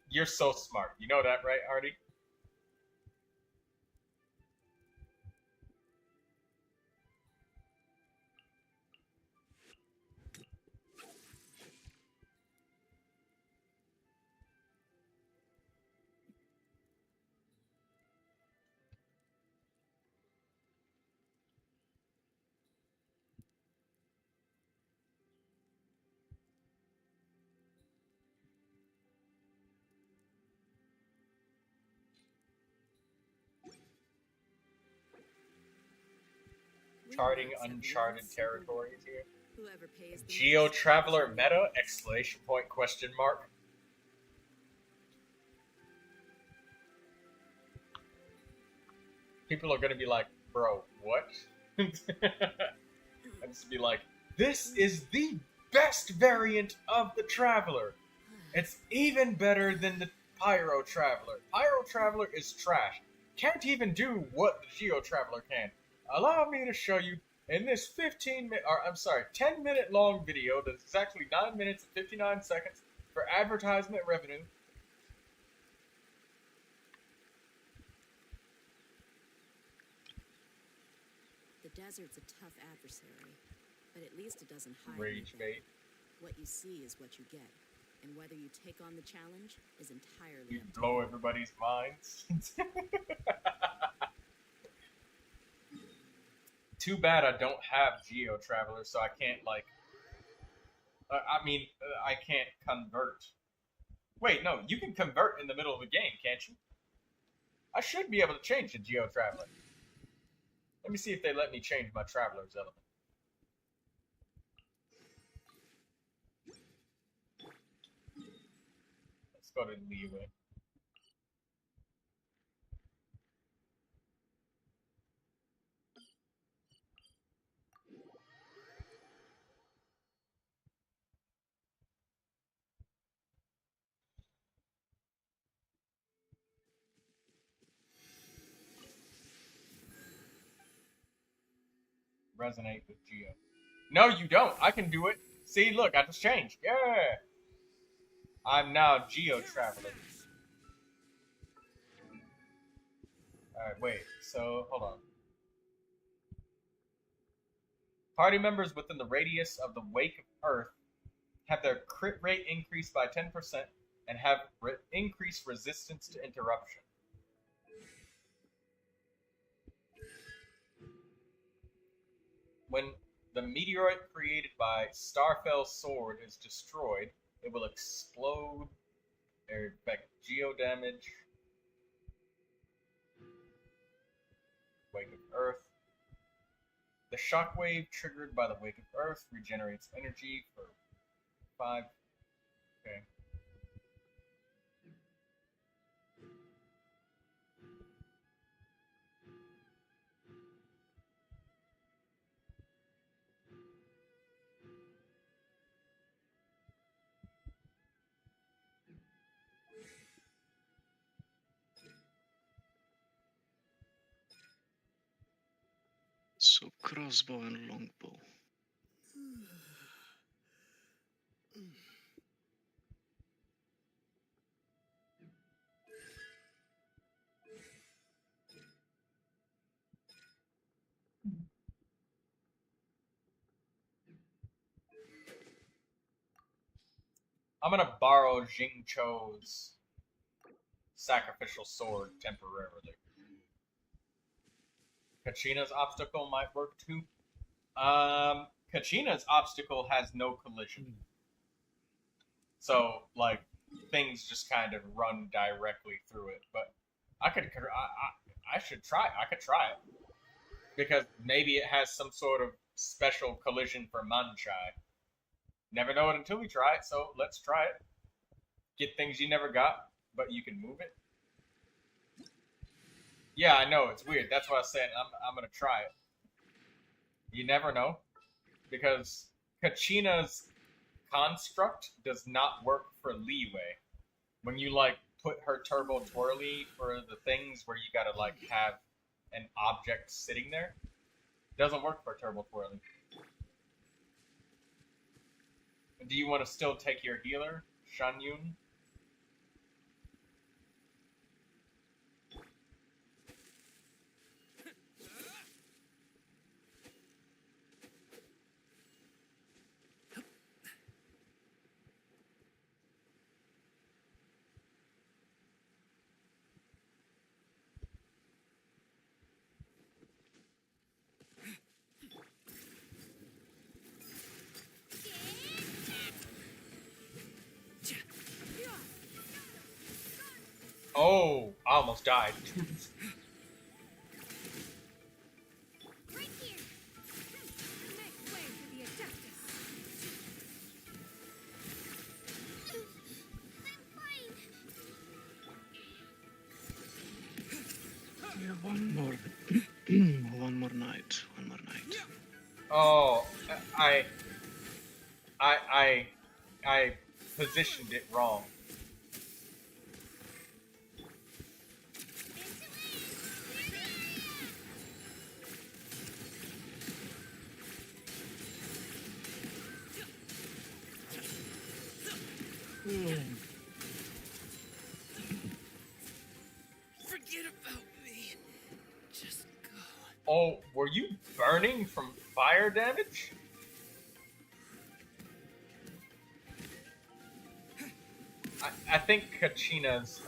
You're so smart. You know that, right, Hardy? Charting uncharted territories here. Whoever pays the Geo Traveler meta? Exclamation point, question mark. People are gonna be like, bro, what? And just be like, this is the best variant of the Traveler. It's even better than the Pyro Traveler. Pyro Traveler is trash. Can't even do what the Geo Traveler can. Allow me to show you in this 10-minute long video that's exactly 9 minutes and 59 seconds for advertisement revenue. The desert's a tough adversary, but at least it doesn't hide Rage anything. bait. What you see is what you get, and whether you take on the challenge is entirely You up to blow everybody's minds. Too bad I don't have Geo Traveler, so I can't, like... I can't convert. Wait, no, you can convert in the middle of the game, can't you? I should be able to change the Geo Traveler. Let me see if they let me change my Traveler's element. Let's go to Leeway. Resonate with Geo. No, you don't. I can do it. See, look, I just changed. Yeah. I'm now Geo Traveler. Alright, wait. So, hold on. Party members within the radius of the Wake of Earth have their crit rate increased by 10%, and have increased resistance to interruption. When the meteorite created by Starfell's sword is destroyed, it will explode or inflict geo damage. Wake of Earth. The shockwave triggered by the Wake of Earth regenerates energy for 5. Okay. So crossbow and longbow. I'm gonna borrow Jing Cho's sacrificial sword temporarily. Kachina's obstacle might work too. Kachina's obstacle has no collision. So, like, things just kind of run directly through it. But I should try. I could try it. Because maybe it has some sort of special collision for Manchai. Never know it until we try it, so let's try it. Get things you never got, but you can move it. Yeah, I know, it's weird. That's what I was saying. I'm gonna try it. You never know. Because Kachina's construct does not work for leeway. When you, like, put her turbo twirly for the things where you gotta, like, have an object sitting there, it doesn't work for turbo twirly. Do you want to still take your healer, Shanyun? Oh, I almost died. Right here. Make way for the Adeptus. Yeah, one more. One more night. One more night. Oh, I positioned it wrong. Forget about me. Just go. Oh, were you burning from fire damage? I think Kachina's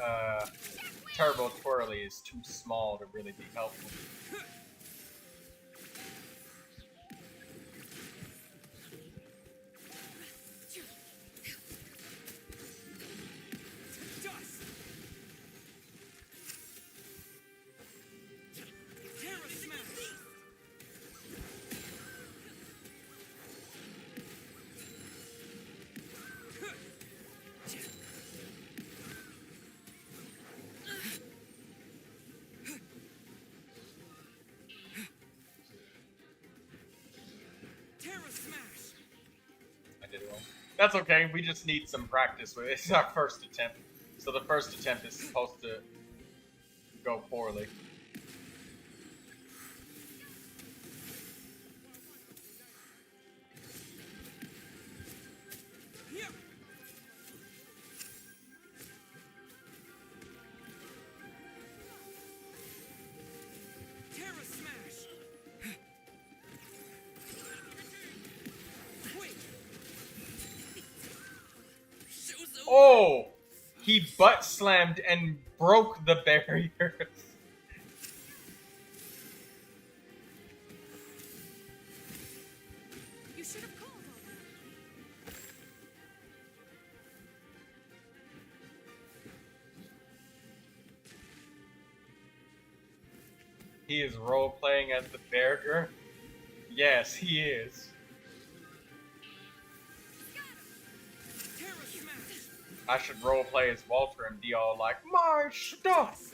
turbo twirly is too small to really be helpful. That's okay, we just need some practice with it. It's our first attempt. So the first attempt is supposed to go poorly. Oh! He butt slammed and broke the barriers. You should have called already. He is role-playing as the barrier? Yes, he is. I should roleplay as Walter and be all like, my stuff!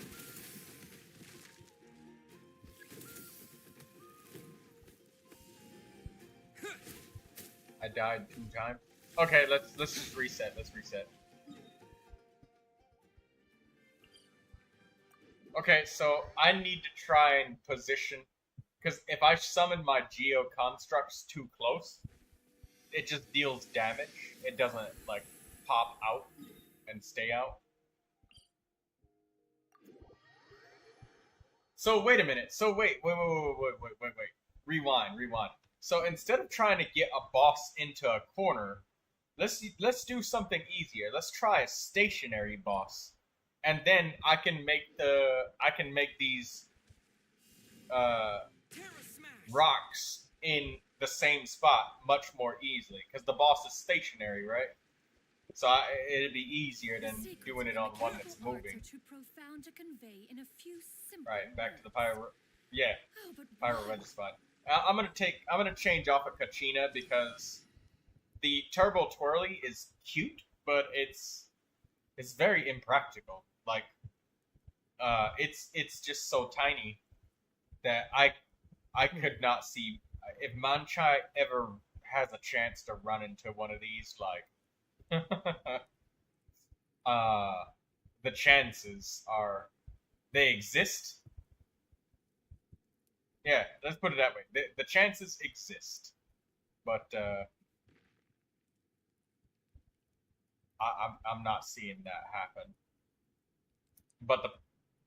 I died 2 times. Okay, let's just reset. Let's reset. Okay, so I need to try and position, because if I summon my Geo constructs too close, it just deals damage. It doesn't like pop out and stay out. So wait a minute. So wait. Rewind. So instead of trying to get a boss into a corner, let's do something easier. Let's try a stationary boss, and then I can make these rocks in the same spot much more easily because the boss is stationary, right? So it'd be easier than doing it on one that's moving. Right, back to the pyro. Yeah, pyro registry. I'm gonna change off of Kachina because the turbo twirly is cute, but it's very impractical. Like, it's just so tiny that I could not see if Manchai ever has a chance to run into one of these, like. The chances are they exist. Yeah, let's put it that way. The chances exist, but I'm not seeing that happen. But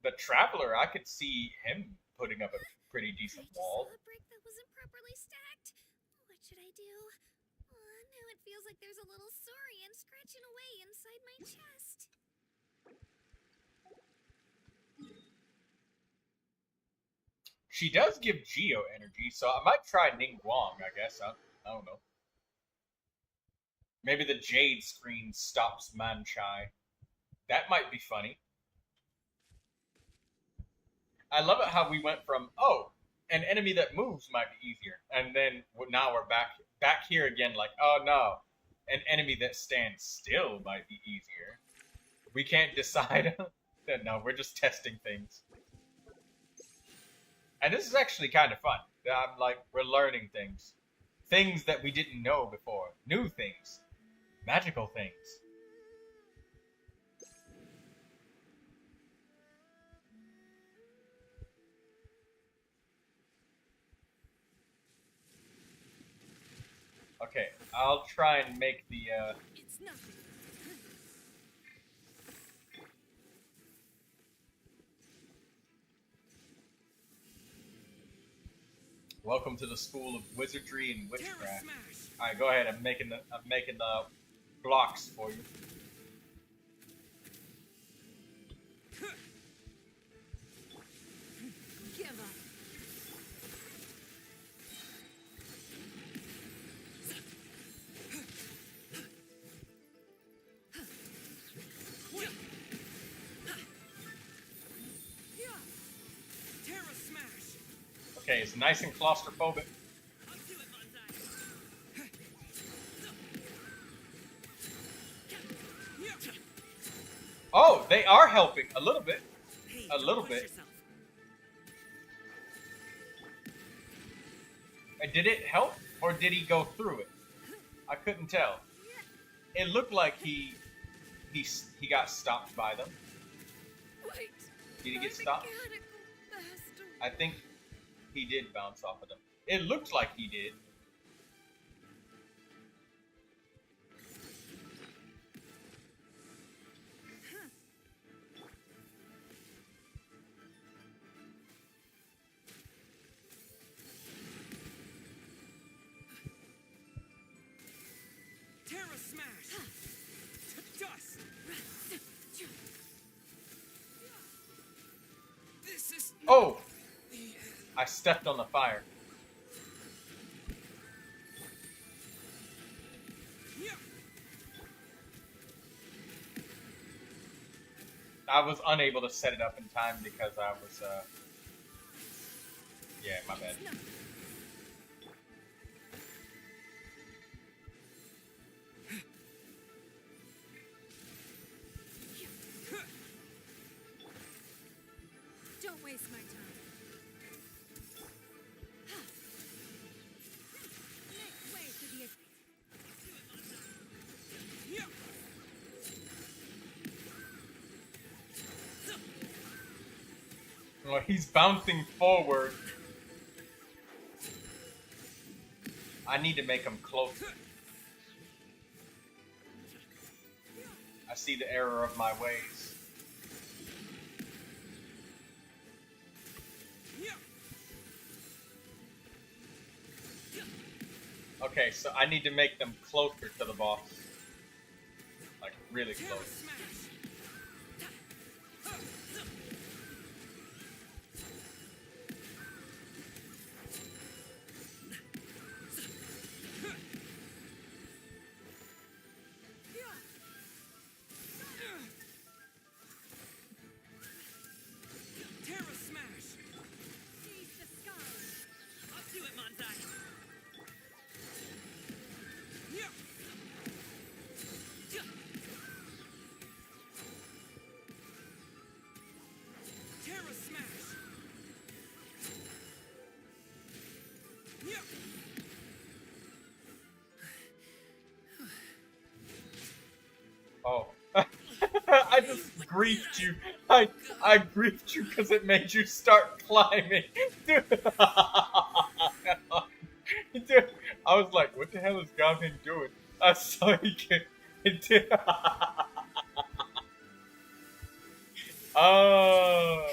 the Traveler, I could see him putting up a pretty decent wall. A brick that wasn't properly stacked. What should I do? Now it feels like there's a little saurian scratching away inside my chest. She does give Geo energy, so I might try Ningguang, I guess. I don't know. Maybe the Jade screen stops Manchai. That might be funny. I love it how we went from, oh, an enemy that moves might be easier. And then now we're back here again like, oh no, an enemy that stands still might be easier. We can't decide. No, we're just testing things. And this is actually kind of fun. I'm like, we're learning things. Things that we didn't know before. New things. Magical things. Okay, I'll try and make the, It's nothing. Welcome to the school of wizardry and witchcraft. Alright, go ahead, I'm making the blocks for you. Give up. Okay, it's nice and claustrophobic. Oh, they are helping a little bit. A little bit. Did it help, or did he go through it? I couldn't tell. It looked like he got stopped by them. Wait, did he get stopped? I think he did bounce off of them. It looked like he did. Terra Smash! To dust! Oh! I stepped on the fire. I was unable to set it up in time because I was, yeah, my bad. Don't waste my time. Make way for the... Well, he's bouncing forward. I need to make him closer. I see the error of my ways. Okay, so I need to make them closer to the boss. Like, really close. Oh. I just griefed you. I griefed you because it made you start climbing. Dude. Dude. I was like, what the hell is Gavin doing? I saw he can. Oh.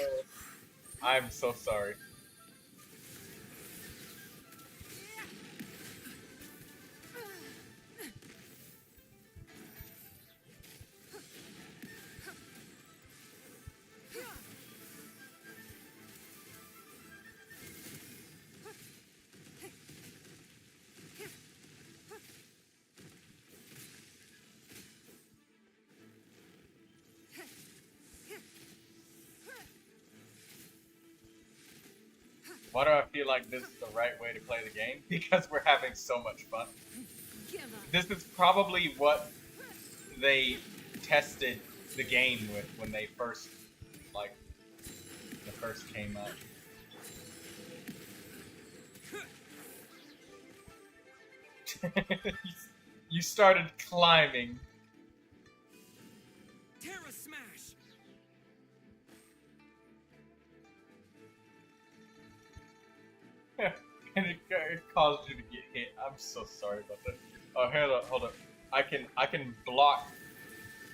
I'm so sorry. Why do I feel like this is the right way to play the game? Because we're having so much fun. This is probably what they tested the game with when they first, first came out. You started climbing. Terra Smash! And it caused you to get hit. I'm so sorry about that. Oh, hold up. I can block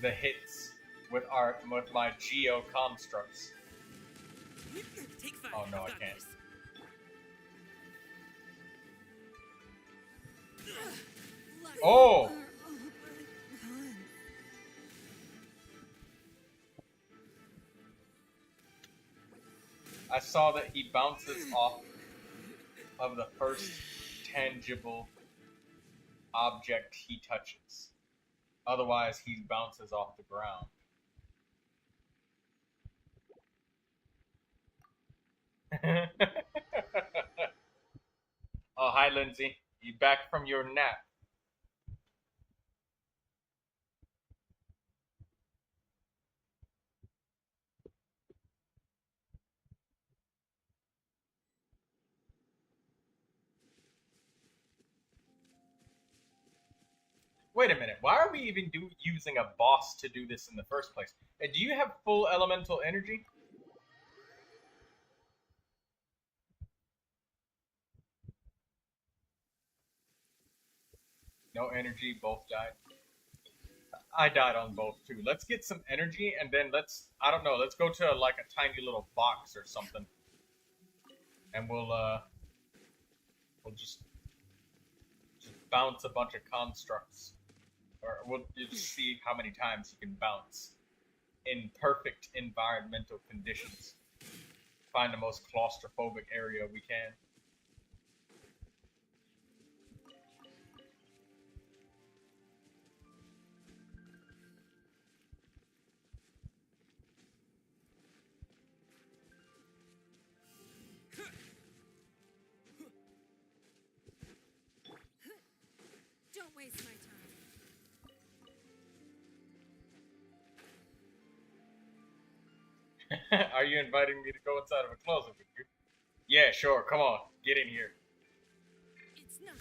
the hits with my geo constructs. Take 5. Oh no, I can't. Oh! I saw that he bounces off of the first tangible object he touches. Otherwise, he bounces off the ground. Oh, hi, Lindsay. You back from your nap? Wait a minute. Why are we even using a boss to do this in the first place? Do you have full elemental energy? No energy, both died. I died on both too. Let's get some energy and then I don't know, let's go to like a tiny little box or something. And we'll just bounce a bunch of constructs. Or we'll just see how many times you can bounce in perfect environmental conditions. find the most claustrophobic area we can. Don't waste my time. Are you inviting me to go inside of a closet with you? Yeah, sure. Come on. Get in here. It's not.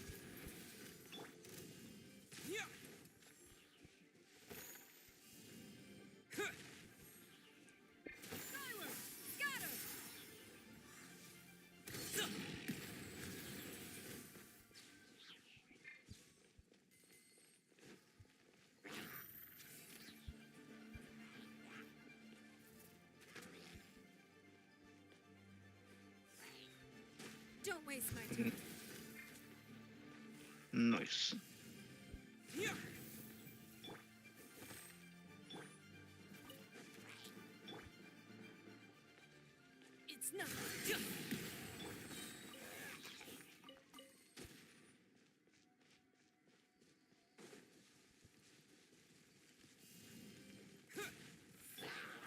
Don't waste my time. Nice. It's not.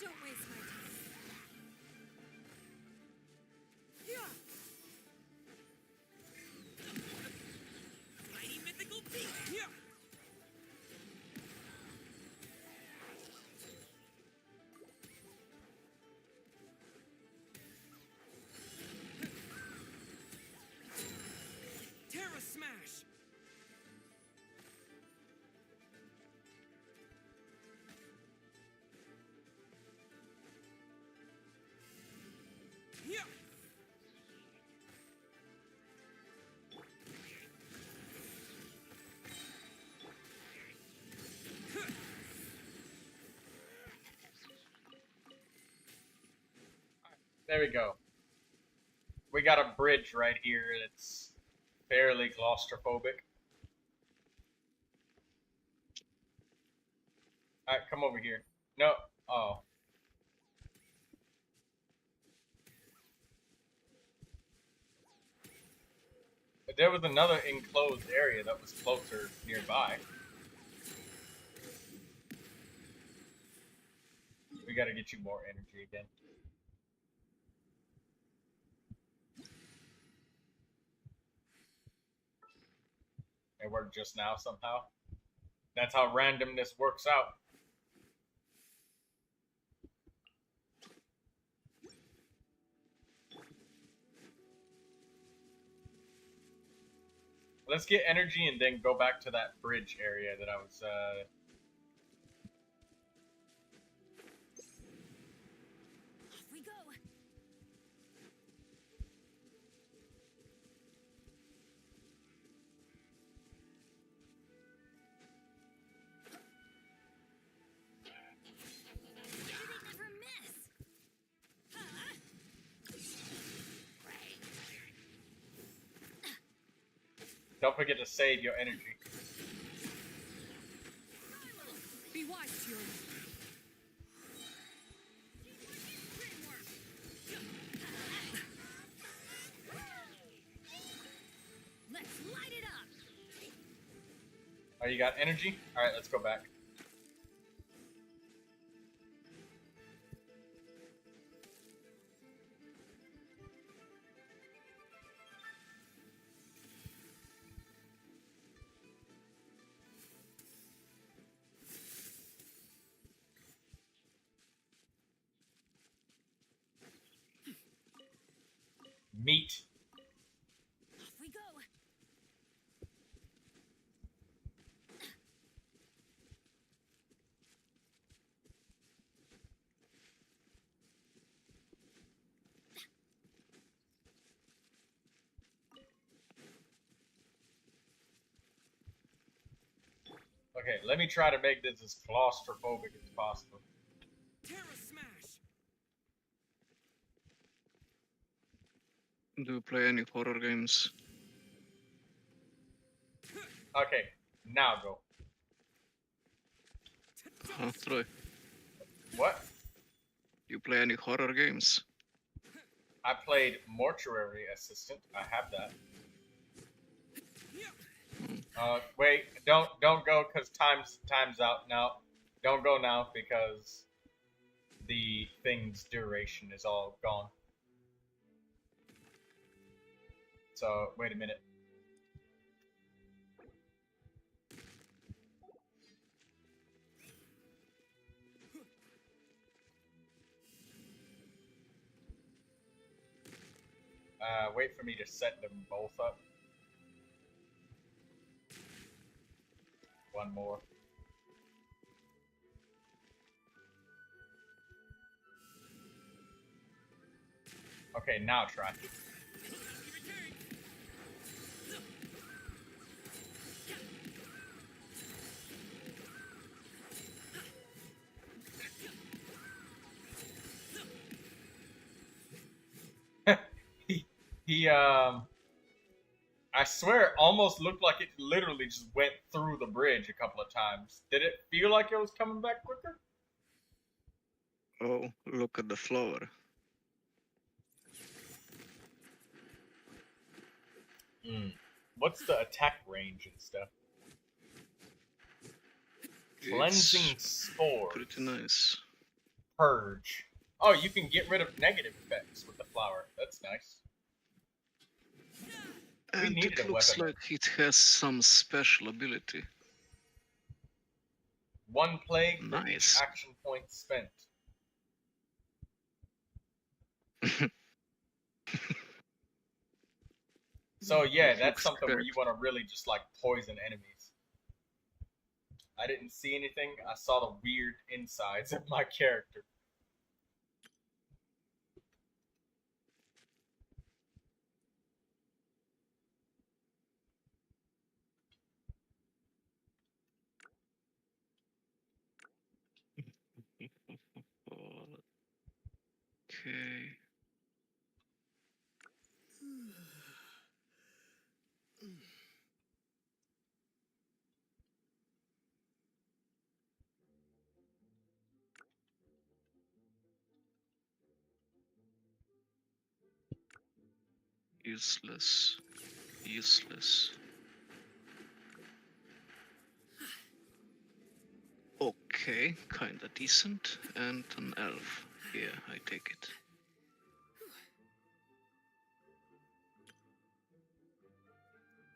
Don't waste my time. Mighty mythical beast. Terra Smash! Yeah! There we go. We got a bridge right here that's fairly claustrophobic. Alright, come over here. No. Oh. But there was another enclosed area that was closer nearby. We gotta get you more energy again. It worked just now somehow. That's how randomness works out. Let's get energy and then go back to that bridge area that I was Off we go. They never miss. Don't forget to save your energy. Be wise to your Let's light it up. Oh, you got energy? Alright, let's go back. Meat. Off we go. Okay, let me try to make this as claustrophobic as possible. Terra Smash! Do you play any horror games? Okay, now go. Troy, What? you play any horror games? I played Mortuary Assistant. I have that. Wait, don't go because time's out now. Don't go now because the thing's duration is all gone. So wait a minute. Wait for me to set them both up. One more. Okay, now try. He I swear it almost looked like it literally just went through the bridge a couple of times. Did it feel like it was coming back quicker? Oh, look at the flower. What's the attack range and stuff? Cleansing Spores. Pretty nice. Purge. Oh, you can get rid of negative effects with the flower. That's nice. And it looks like it has some special ability. One plague for each Nice. action point spent. So yeah, It that's looks something where correct. you want to really just like poison enemies. I didn't see anything. I saw the weird insides of my character. Okay. Useless. Useless. Okay, kinda decent. And an elf. Yeah, I take it.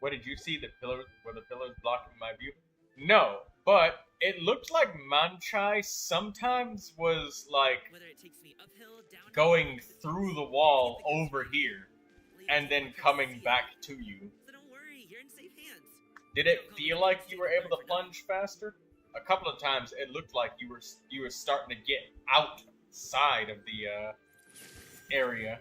What did you see? The pillars? Were the pillars blocking my view? No, but it looked like Manchai sometimes was like going through the wall over here and then coming back to you. Did it feel like you were able to plunge faster? A couple of times it looked like you were starting to get outside of the area.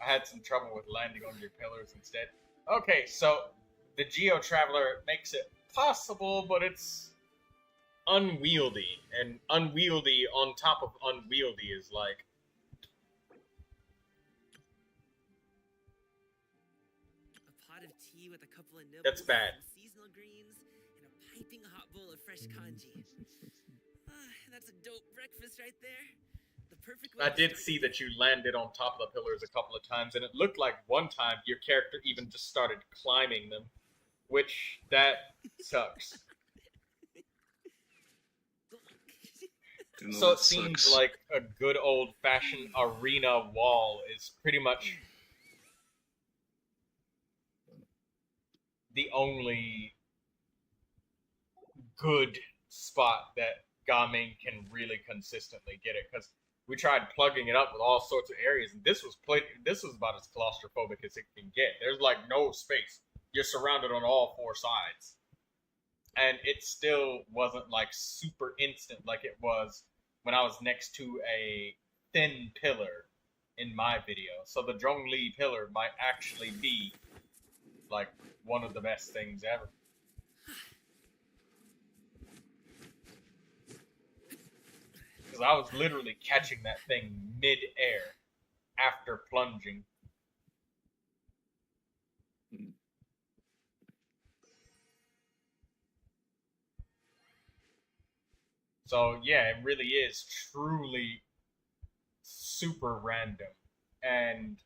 I had some trouble with landing on your pillars instead. Okay, so the Geo Traveler makes it possible, but it's unwieldy. And unwieldy on top of unwieldy is like... A pot of tea with a couple of nibbles, That's bad. some seasonal greens, and a piping hot bowl of fresh congee. That's a dope breakfast right there. The perfect way I to did start see that you landed on top of the pillars a couple of times, and it looked like one time your character even just started climbing them, which that sucks. You know So it what seems sucks? like a good old-fashioned arena wall is pretty much the only good spot that Gaming can really consistently get it, because we tried plugging it up with all sorts of areas, and this was about as claustrophobic as it can get. There's like no space. You're surrounded on all four sides. And it still wasn't like super instant like it was when I was next to a thin pillar in my video. So the Zhongli pillar might actually be like one of the best things ever. Because I was literally catching that thing mid-air after plunging. So yeah, it really is truly super random, and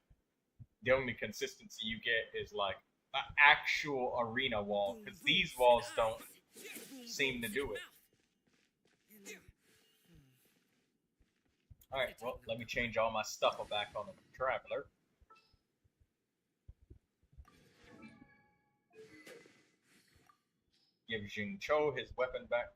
the only consistency you get is like an actual arena wall, because these walls don't seem to do it. Alright, well, let me change all my stuff back on the Traveler. Give Jing Cho his weapon back.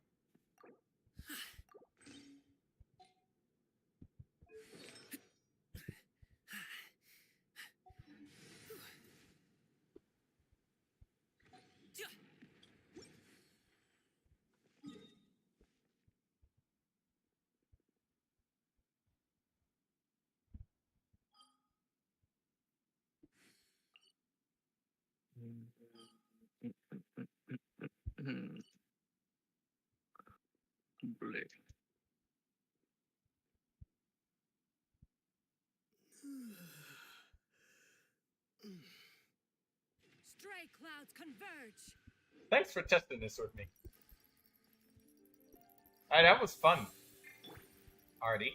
Blade. Stray clouds converge. Thanks for testing this with me. Alright, that was fun. Artie.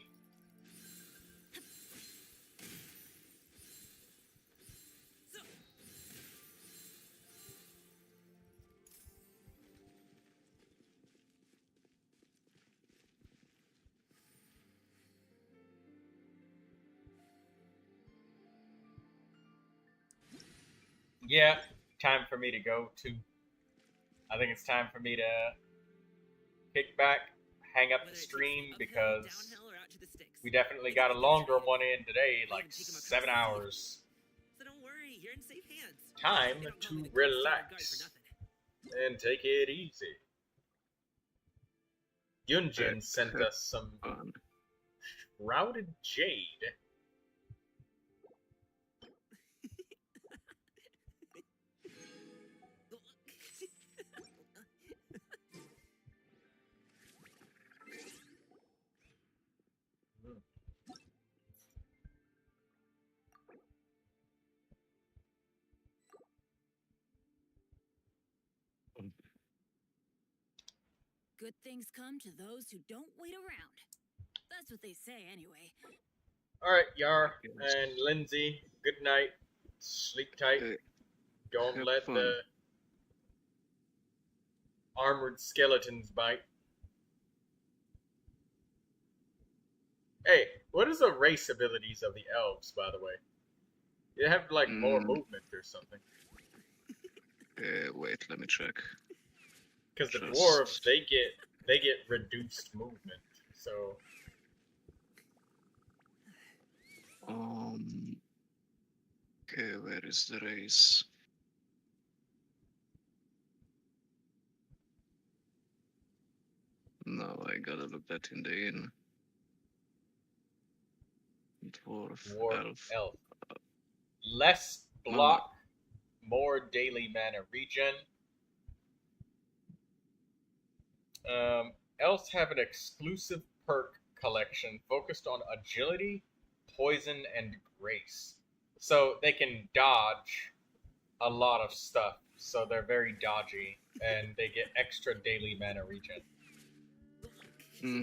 Yeah, time for me to go too. I think it's time for me to kick back, hang up the stream, because we definitely got a longer one in today, like 7 hours. So don't worry, you're in safe hands. Time to relax and take it easy. Yunjin sent us some shrouded jade. Good things come to those who don't wait around. That's what they say, anyway. Alright, Yar and Lindsay, good night. Sleep tight. Don't let the armored skeletons bite. Hey, what is the race abilities of the elves, by the way? They have, like, more movement or something. Wait, let me check. Because the dwarves, they get reduced movement, so... Okay, where is the race? No, I gotta look that in the inn. Dwarf, elf. Less block, more daily mana regen. Elves have an exclusive perk collection focused on agility, poison, and grace. So they can dodge a lot of stuff. So they're very dodgy, and they get extra daily mana regen.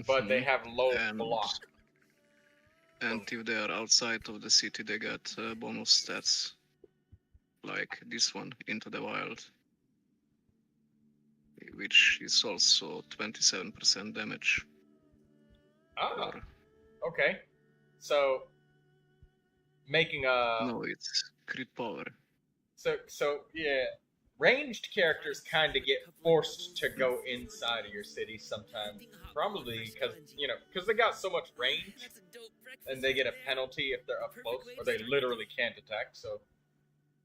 But they have low block. And if they are outside of the city, they got bonus stats. Like this one, Into the Wild. Which is also 27% damage. Ah, okay. So, making a... No, it's crit power. So yeah, ranged characters kind of get forced to go inside of your city sometimes. Probably because, because they got so much range, and they get a penalty if they're up close, or they literally can't attack, so...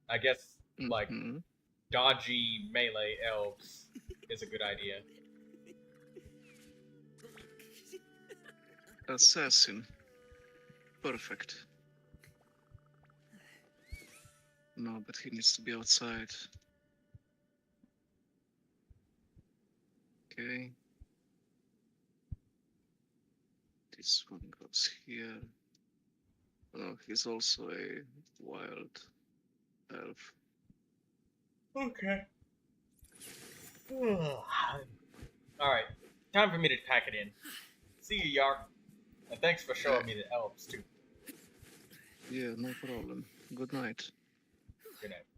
I guess, like, dodgy melee elves is a good idea. Assassin. Perfect. No, but he needs to be outside. Okay. This one goes here. Oh, he's also a wild elf. Okay. Alright. Time for me to pack it in. See you, Yarp. And thanks for showing me the elves, too. Yeah, no problem. Good night. Good night.